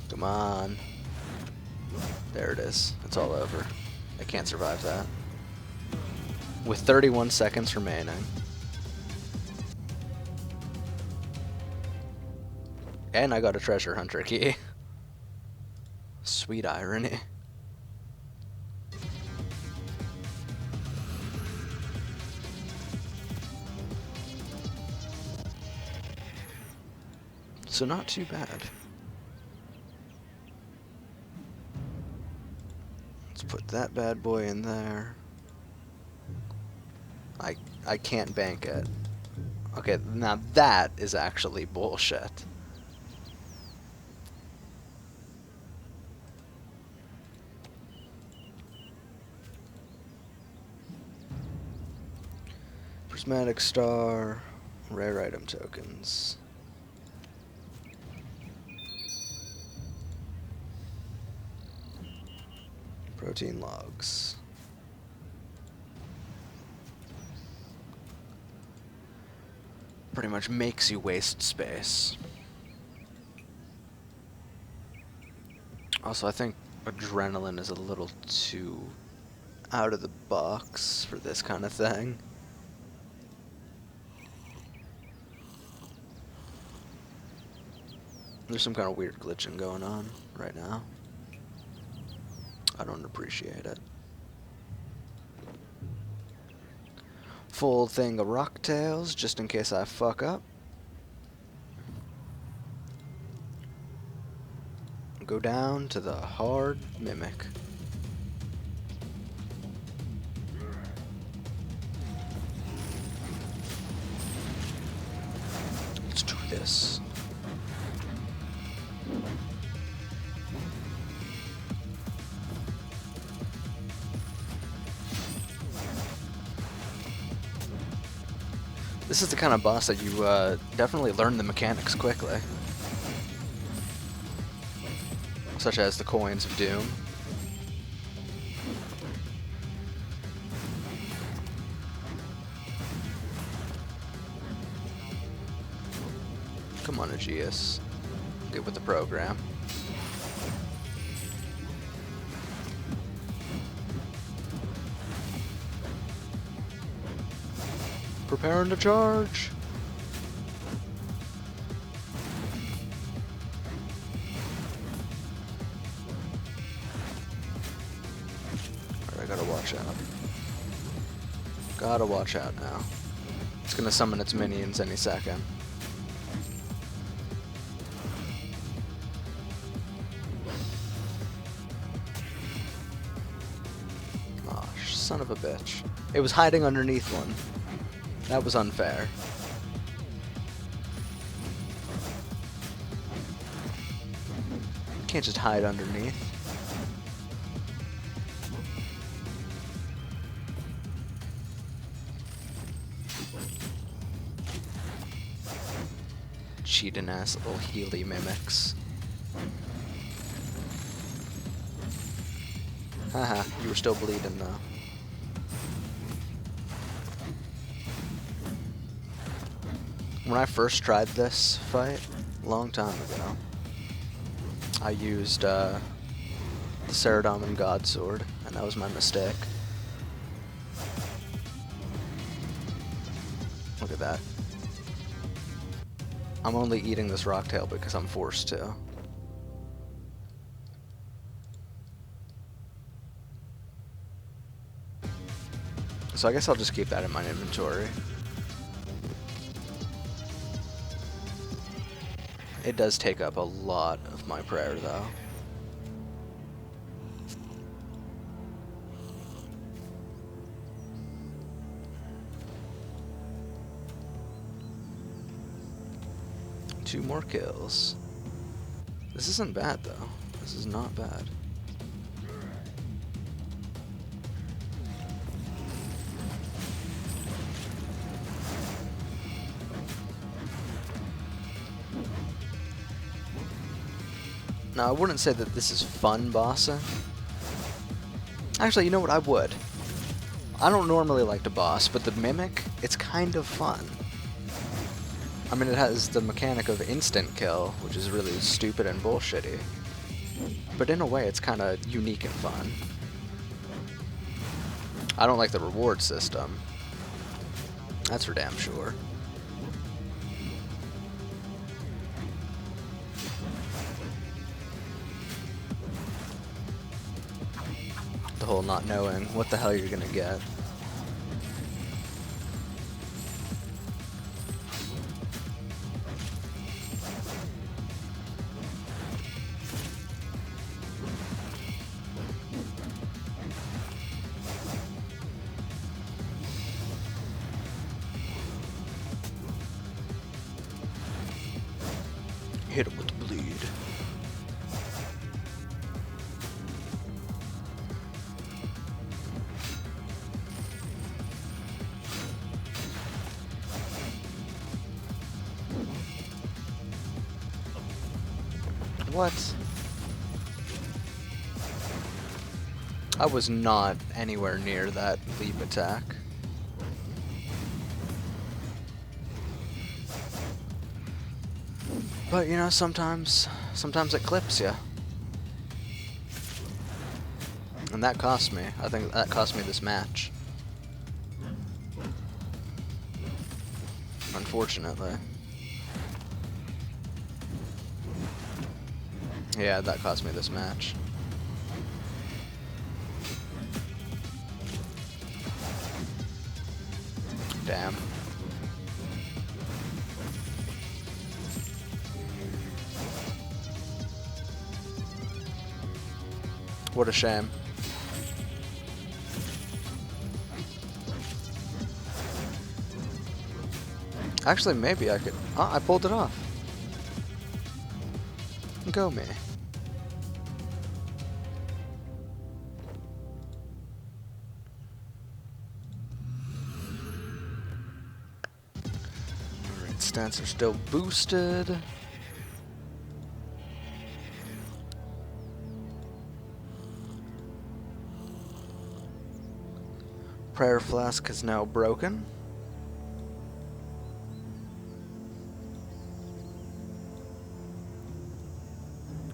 Come on. There it is. It's all over. I can't survive that. With 31 seconds remaining. And I got a treasure hunter key. Sweet irony. So not too bad. Let's put that bad boy in there. I can't bank it. Okay, now that is actually bullshit. Prismatic Star, rare item tokens. Protein logs. Pretty much makes you waste space. Also, I think adrenaline is a little too out of the box for this kind of thing. There's some kind of weird glitching going on right now. I don't appreciate it. Full thing of rocktails, just in case I fuck up. Go down to the hard mimic. Let's do this. This is the kind of boss that you definitely learn the mechanics quickly. Such as the coins of doom. Come on, Aegeus. Get with the program. Preparing to charge. Alright, I gotta watch out. Gotta watch out now. It's gonna summon its minions any second. Aw, son of a bitch. It was hiding underneath one. That was unfair. Can't just hide underneath. Cheating ass little Healy mimics. Haha, you were still bleeding though. When I first tried this fight, a long time ago, I used the Saradomin God Sword, and that was my mistake. Look at that. I'm only eating this rocktail because I'm forced to. So I guess I'll just keep that in my inventory. It does take up a lot of my prayer, though. 2 more kills. This isn't bad, though. This is not bad. Now, I wouldn't say that this is fun bossing. Actually, you know what? I would. I don't normally like to boss, but the Mimic, it's kind of fun. I mean, it has the mechanic of instant kill, which is really stupid and bullshitty. But in a way, it's kind of unique and fun. I don't like the reward system. That's for damn sure. The whole not knowing what the hell you're gonna get. Hit him with the bleed. What? I was not anywhere near that leap attack. But, you know, sometimes it clips you. And that cost me. I think that cost me this match. Unfortunately. Yeah, that cost me this match. Damn. What a shame. Actually, maybe I could... Oh, I pulled it off. Go me. Alright, stats are still boosted. Prayer Flask is now broken.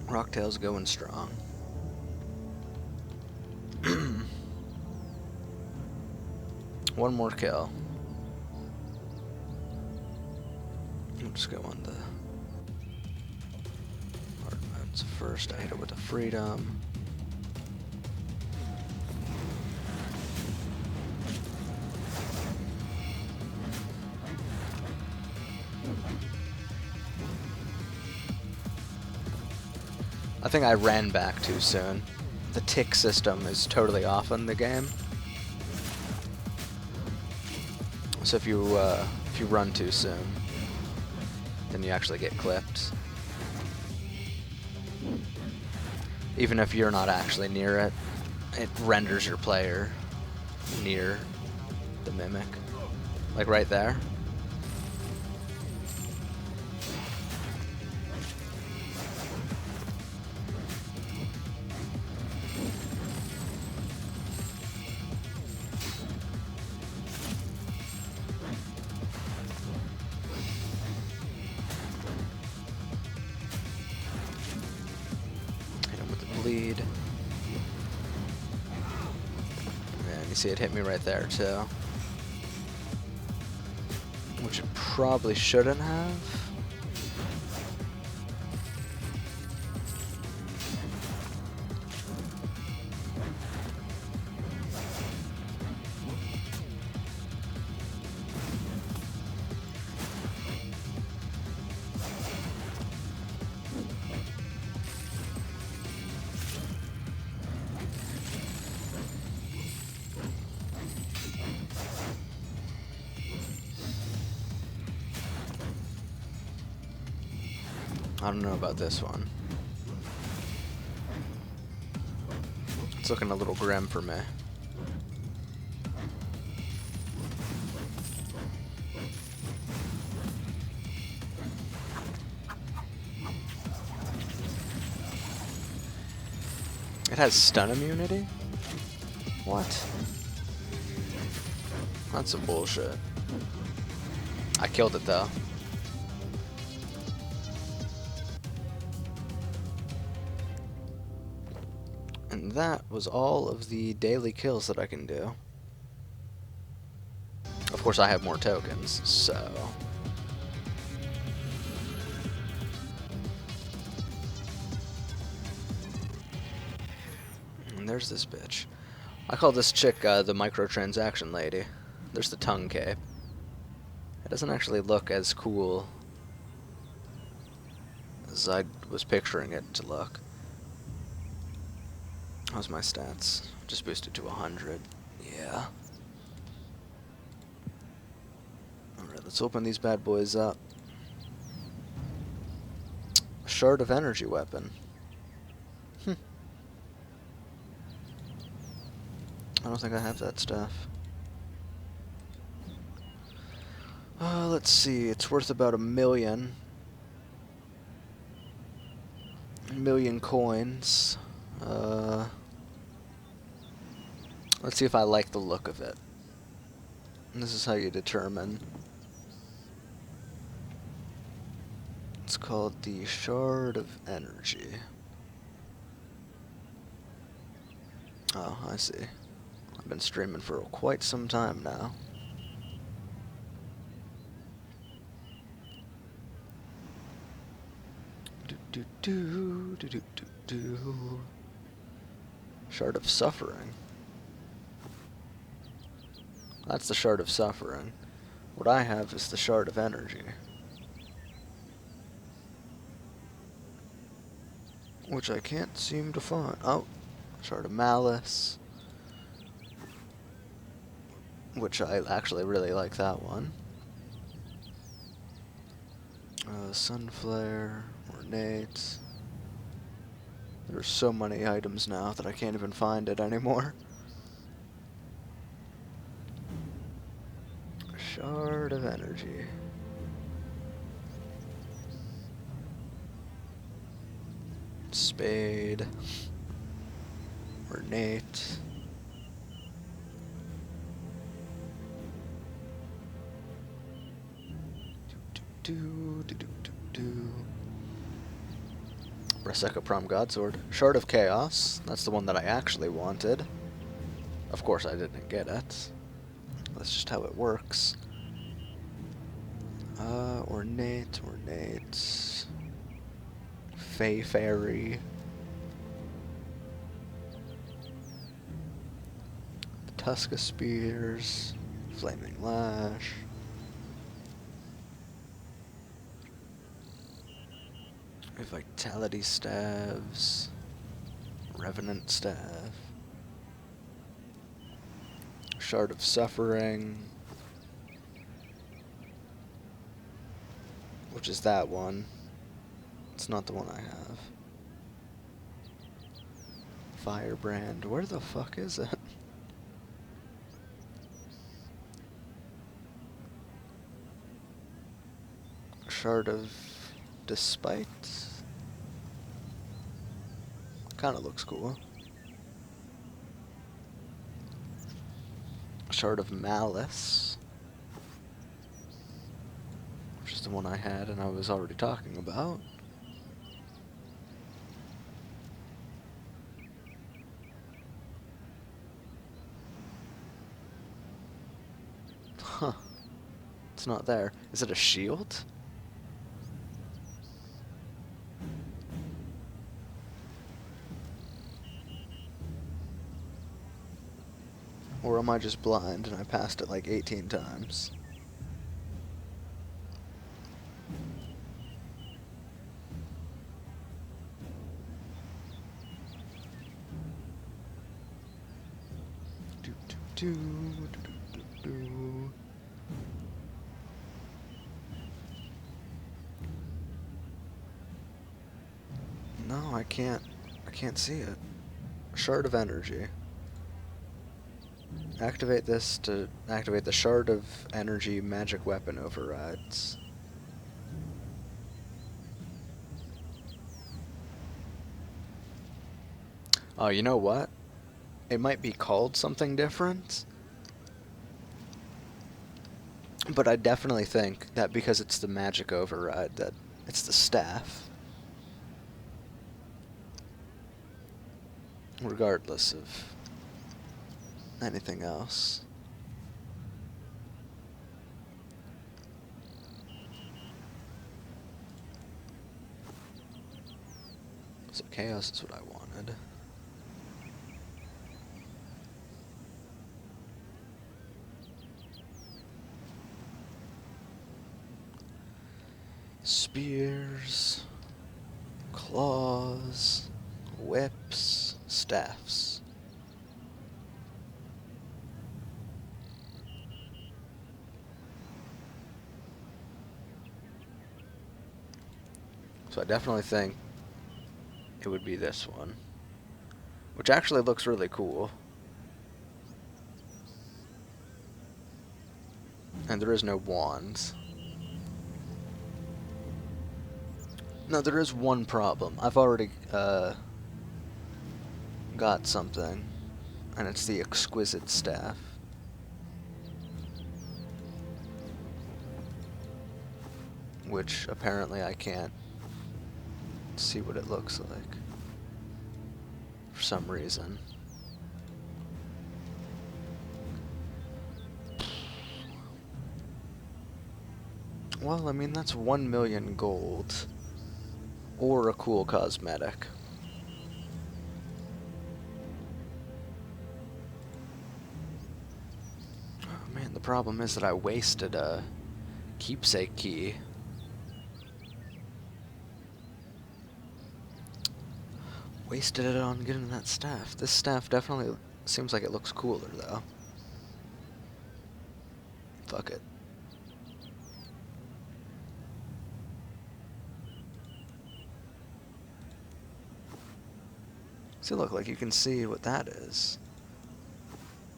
Rocktail's going strong. One more kill. We'll just go on the hard modes first. I hit it with a freedom. I think I ran back too soon. The tick system is totally off in the game. So if you run too soon, then you actually get clipped. Even if you're not actually near it, it renders your player near the Mimic. Like right there. Bleed. And you see it hit me right there too. Which it probably shouldn't have. I don't know about this one. It's looking a little grim for me. It has stun immunity? What? That's some bullshit. I killed it though. And that was all of the daily kills that I can do. Of course I have more tokens, so... And there's this bitch. I call this chick the microtransaction lady. There's the tongue cape. It doesn't actually look as cool as I was picturing it to look. How's my stats? Just boosted to 100. Yeah. Alright, let's open these bad boys up. A shard of energy weapon. I don't think I have that stuff. Let's see, it's worth about 1,000,000. 1,000,000 coins. Let's see if I like the look of it. And this is how you determine. It's called the Shard of Energy. Oh, I see. I've been streaming for quite some time now. Shard of Suffering. That's the Shard of Suffering. What I have is the Shard of Energy, which I can't seem to find. Oh, Shard of Malice, which I actually really like that one. Sunflare, Ornate. There's so many items now that I can't even find it anymore. Shard of Energy. Spade. Ornate. Braseka Prom Godsword. Shard of Chaos. That's the one that I actually wanted. Of course I didn't get it. That's just how it works. Ornate. Fey Fairy. Tuska Spears. Flaming Lash. Vitality Staves. Revenant Staff. Shard of Suffering. Which is that one. It's not the one I have. Firebrand. Where the fuck is it? Shard of Despite. Kinda looks cool. Shard of Malice, which is the one I had and I was already talking about. Huh. It's not there. Is it a shield? Or am I just blind and I passed it like 18 times? I can't see it. Shard of energy. Activate this to activate the shard of energy magic weapon overrides. Oh, you know what? It might be called something different, but I definitely think that because it's the magic override, that it's the staff. Regardless of anything else. So chaos is what I wanted. Spears, claws, whips, staffs. So I definitely think it would be this one, which actually looks really cool. And there is no wands. No, there is one problem. I've already got something, and it's the exquisite staff. Which apparently I can't see what it looks like for some reason. Well, I mean, that's 1 million gold. Or a cool cosmetic. Oh man, the problem is that I wasted a keepsake key. Wasted it on getting that staff. This staff definitely seems like it looks cooler, though. Fuck it. See, look, like you can see what that is.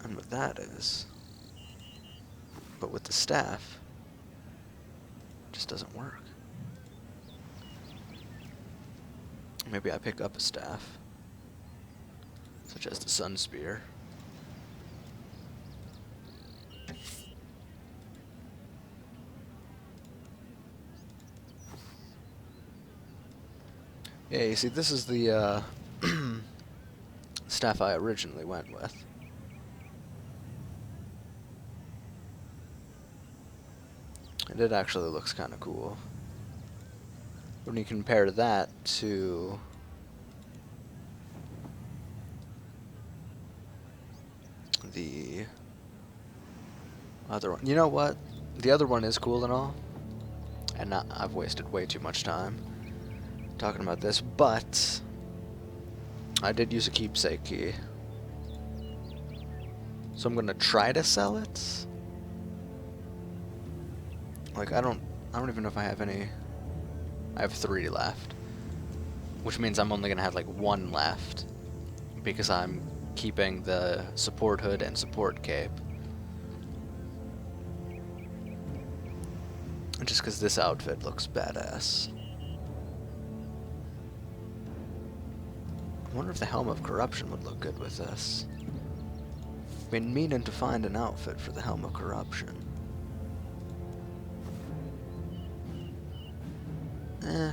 And what that is. But with the staff, it just doesn't work. Maybe I pick up a staff. Such as the Sun Spear. Yeah, you see, this is the, staff I originally went with. And it actually looks kind of cool. When you compare that to the other one. You know what? The other one is cool and all. And I've wasted way too much time talking about this, but I did use a keepsake key. So I'm gonna try to sell it. Like I don't even know if I have any. I have 3 left. Which means I'm only gonna have like 1 left. Because I'm keeping the support hood and support cape. Just because this outfit looks badass. I wonder if the Helm of Corruption would look good with this. I've been meaning to find an outfit for the Helm of Corruption.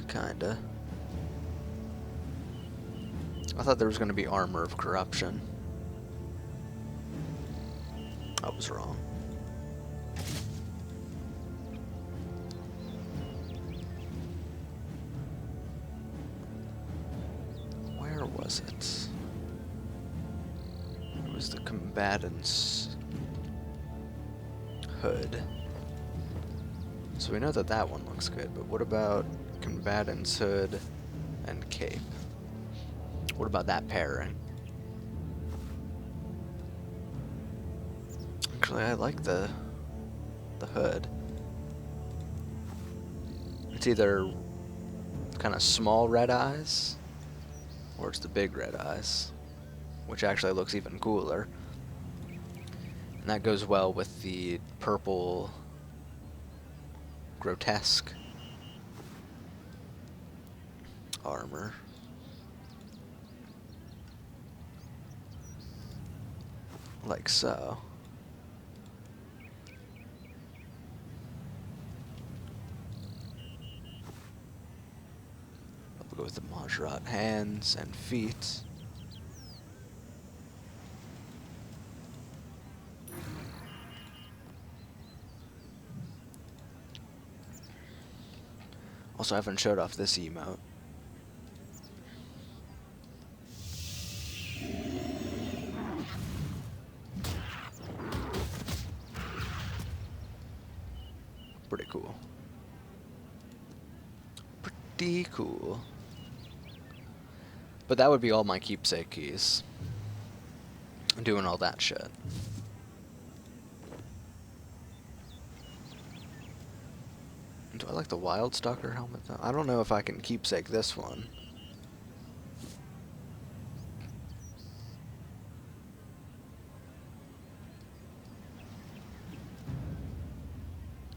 Kinda. I thought there was gonna be Armor of Corruption. I was wrong. Where was it? It was the Combatant's hood. So we know that that one looks good, but what about Combatant's hood and cape? What about that pairing? Actually, I like the hood. It's either kind of small red eyes Or it's the big red eyes, which actually looks even cooler. And that goes well with the purple grotesque armor. Like so. We'll go with the Majrat hands and feet. Also, I haven't showed off this emote. Pretty cool. Pretty cool. But that would be all my keepsake keys. Doing all that shit. Do I like the Wild Stalker helmet though? I don't know if I can keepsake this one.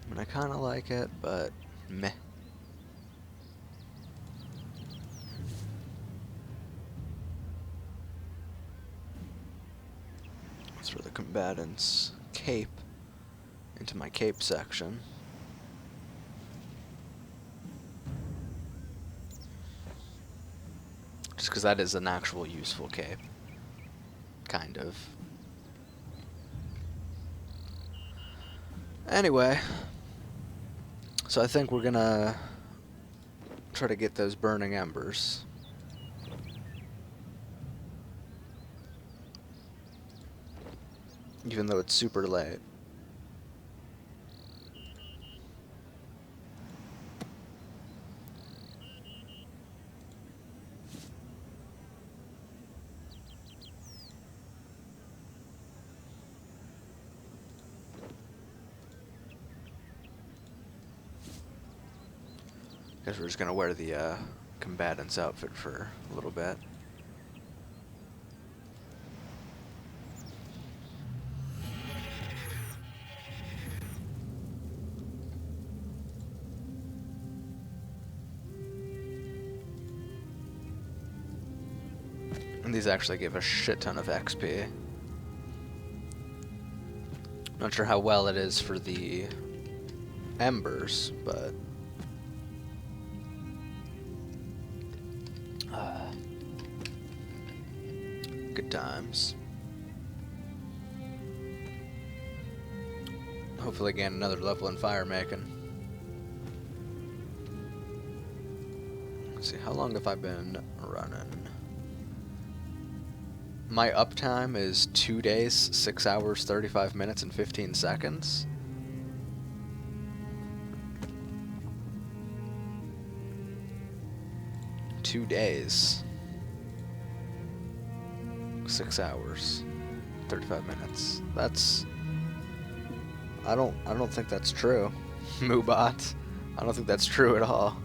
I mean, I kinda like it, but meh. Let's throw the combatant's cape into my cape section. Just because that is an actual useful cape. Kind of. Anyway. So I think we're gonna try to get those burning embers. Even though it's super late. Guess we're just gonna wear the combatant's outfit for a little bit. And these actually give a shit ton of XP. Not sure how well it is for the embers, but good times. Hopefully gain another level in fire making. Let's see, how long have I been running? My uptime is 2 days, 6 hours, 35 minutes, and 15 seconds. Two days. 6 hours, 35 minutes. That's... I don't think that's true. Moobot. I don't think that's true at all.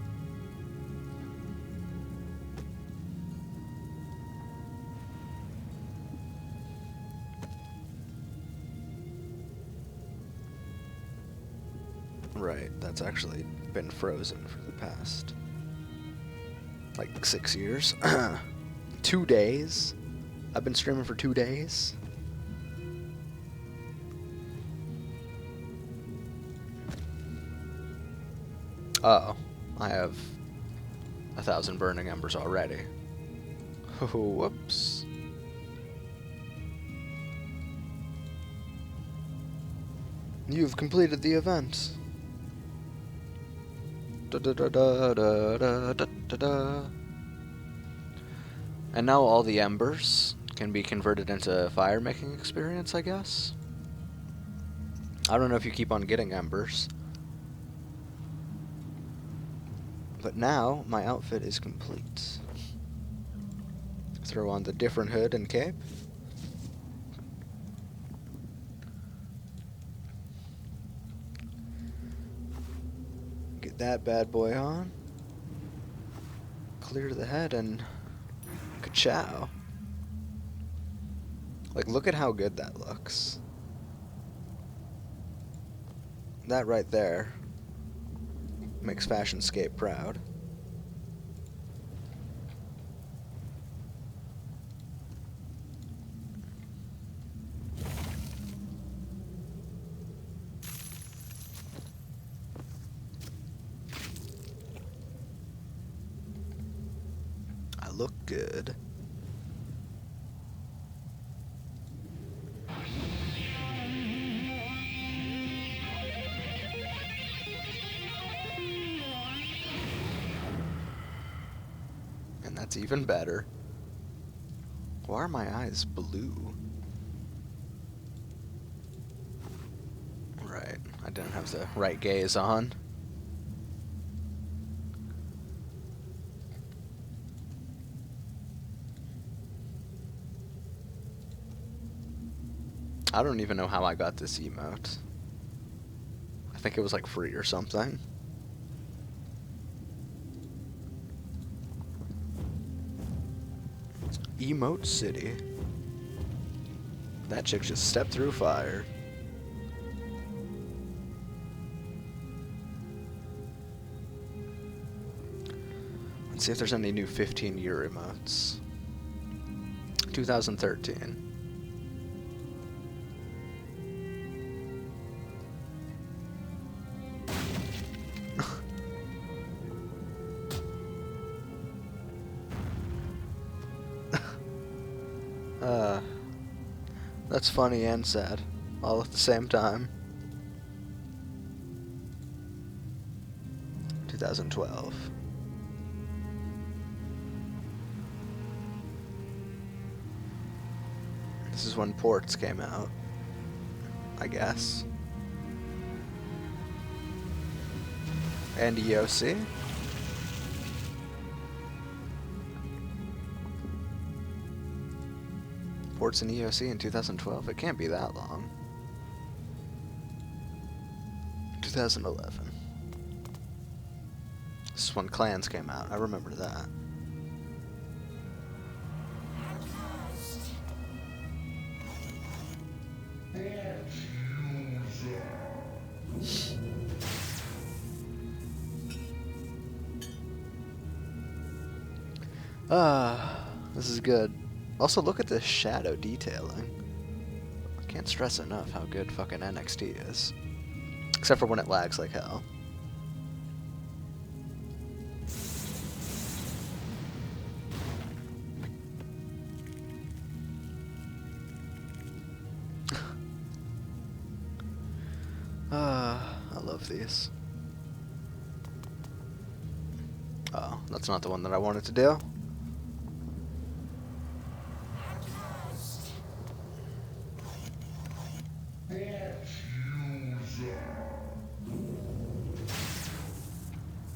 Right, that's actually been frozen for the past, like, 6 years. 2 days? I've been streaming for 2 days? Uh oh, I have 1,000 burning embers already. Whoops. You've completed the event. Da da da da da da da da da. And now all the embers can be converted into fire making experience, I guess. I don't know if you keep on getting embers. But now my outfit is complete. Throw on the different hood and cape. Get that bad boy on. Clear the head and Ka-chow. Like, look at how good that looks. That right there makes Fashionscape proud. I look good. And that's even better. Why are my eyes blue? Right, I didn't have the right gaze on. I don't even know how I got this emote. I think it was like free or something. Emote City. That chick just stepped through fire. Let's see if there's any new 15-year emotes. 2013. That's funny and sad, all at the same time. 2012. This is when ports came out, I guess. And EOC. Ports and EOC in 2012? It can't be that long. 2011. This is when Clans came out. I remember that. This is good. Also, look at this shadow detailing. I can't stress enough how good fucking NXT is. Except for when it lags like hell. I love these. Oh, that's not the one that I wanted to do.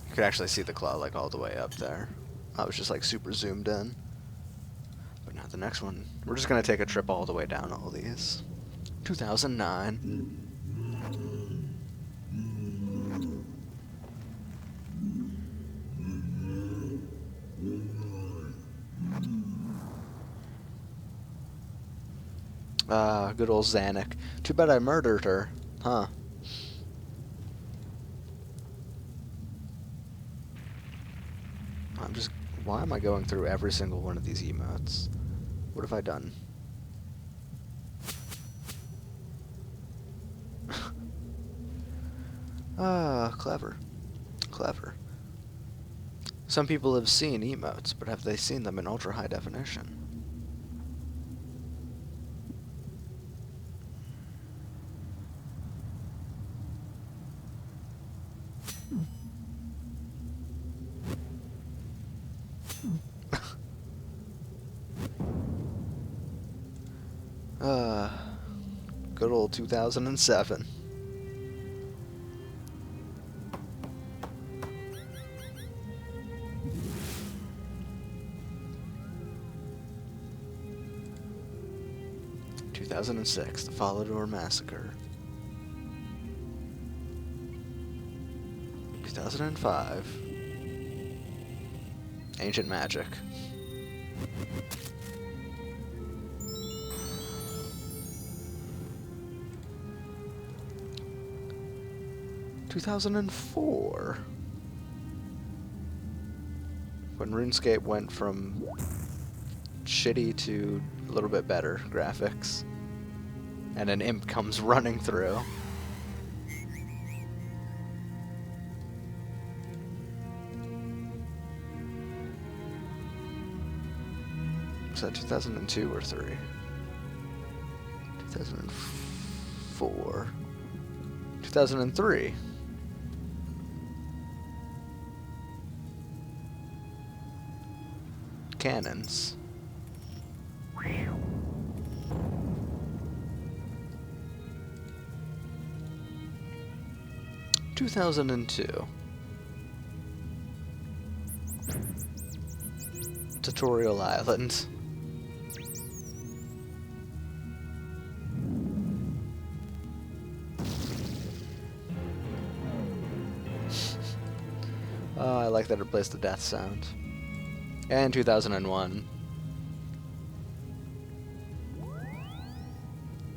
You could actually see the claw like all the way up there. I was just like super zoomed in. But now the next one, we're just gonna take a trip all the way down all these. 2009. Good old Zanuck. Too bad I murdered her, huh? Why am I going through every single one of these emotes? What have I done? Clever. Clever. Some people have seen emotes, but have they seen them in ultra high definition? Good old 2007. The Follower Massacre. 2005. Ancient Magic. ...2004. When RuneScape went from shitty to a little bit better graphics. And an imp comes running through. Was that 2002 or 3? 2004. 2003. Cannons. 2002. Tutorial Island. Oh, I like that it replaced the death sound. And 2001.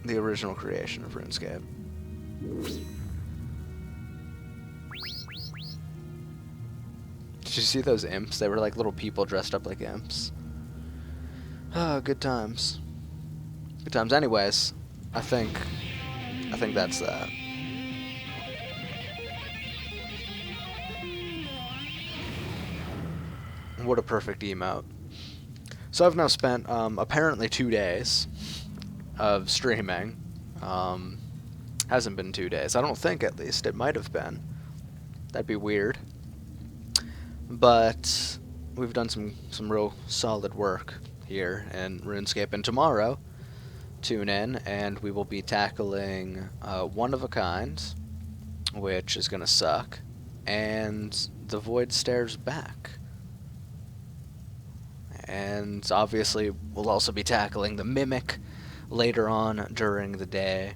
The original creation of RuneScape. Did you see those imps? They were like little people dressed up like imps. Oh, good times. Good times. Anyways, I think that's that. What a perfect emote. So I've now spent apparently 2 days of streaming. Hasn't been 2 days. I don't think, at least. It might have been. That'd be weird. But we've done some real solid work here in RuneScape. And tomorrow, tune in, and we will be tackling One of a Kind, which is going to suck, and The Void Stares Back. And obviously, we'll also be tackling the Mimic later on during the day,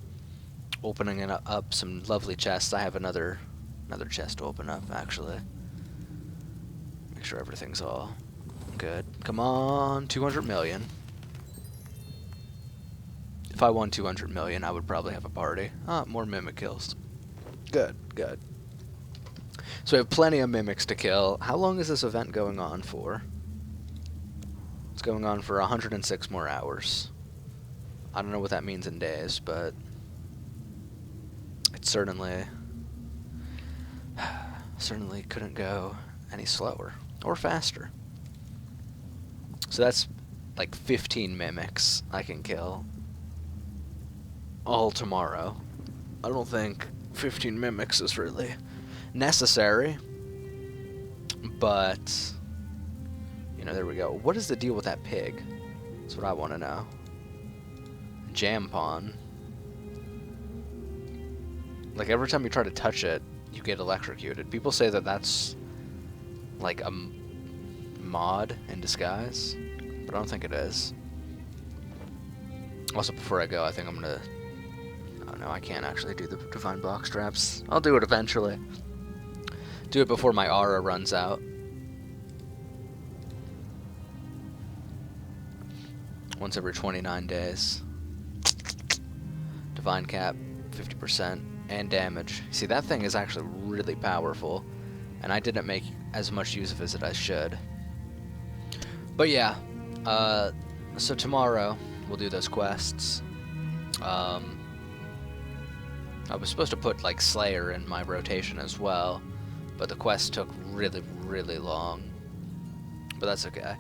opening up some lovely chests. I have another chest to open up, actually. Make sure everything's all good. Come on, 200 million. If I won 200 million, I would probably have a party. Ah, more Mimic kills. Good, good. So we have plenty of Mimics to kill. How long is this event going on for? It's going on for 106 more hours. I don't know what that means in days, but it certainly couldn't go any slower or faster. So that's like 15 Mimics I can kill all tomorrow. I don't think 15 Mimics is really necessary, but you know, there we go. What is the deal with that pig? That's what I want to know. Jam pawn. Like, every time you try to touch it, you get electrocuted. People say that that's like a mod in disguise, but I don't think it is. Also, before I go, I think I'm gonna... Oh no, I can't actually do the Divine Box Traps. I'll do it eventually. Do it before my aura runs out. Once every 29 days. Divine Cap, 50%, and damage. See, that thing is actually really powerful, and I didn't make as much use of it as I should. But yeah, so tomorrow we'll do those quests. I was supposed to put, like, Slayer in my rotation as well, but the quest took really, really long. But that's okay.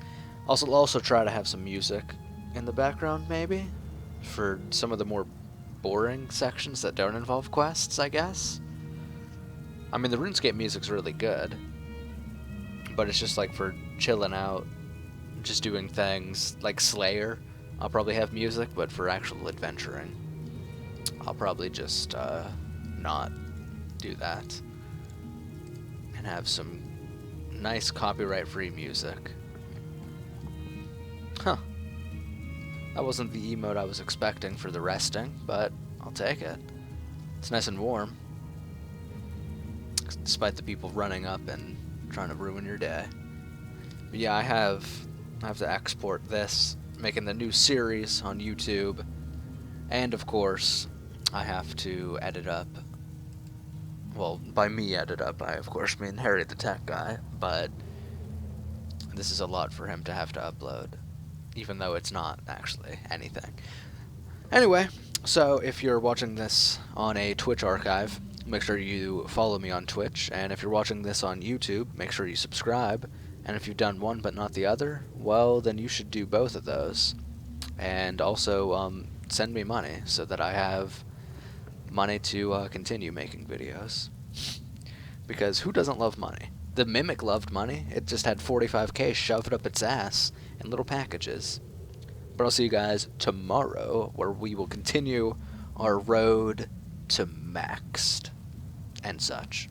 I'll also try to have some music in the background, maybe, for some of the more boring sections that don't involve quests, I guess. I mean, the RuneScape music's really good, but it's just like for chilling out, just doing things like Slayer. I'll probably have music, but for actual adventuring, I'll probably just not do that and have some nice copyright-free music. Huh. That wasn't the emote I was expecting for the resting, but I'll take it. It's nice and warm, despite the people running up and trying to ruin your day. But yeah, I have I have to export this, making the new series on YouTube, and of course, I have to edit up. Well, by me edit up, I of course mean Harry the Tech Guy, but this is a lot for him to have to upload, even though it's not actually anything. Anyway, so if you're watching this on a Twitch archive, make sure you follow me on Twitch, and if you're watching this on YouTube, make sure you subscribe, and if you've done one but not the other, well, then you should do both of those. And also, send me money so that I have money to continue making videos. Because who doesn't love money? The Mimic loved money. It just had 45k shoved up its ass in little packages. But I'll see you guys tomorrow, where we will continue our road to maxed and such.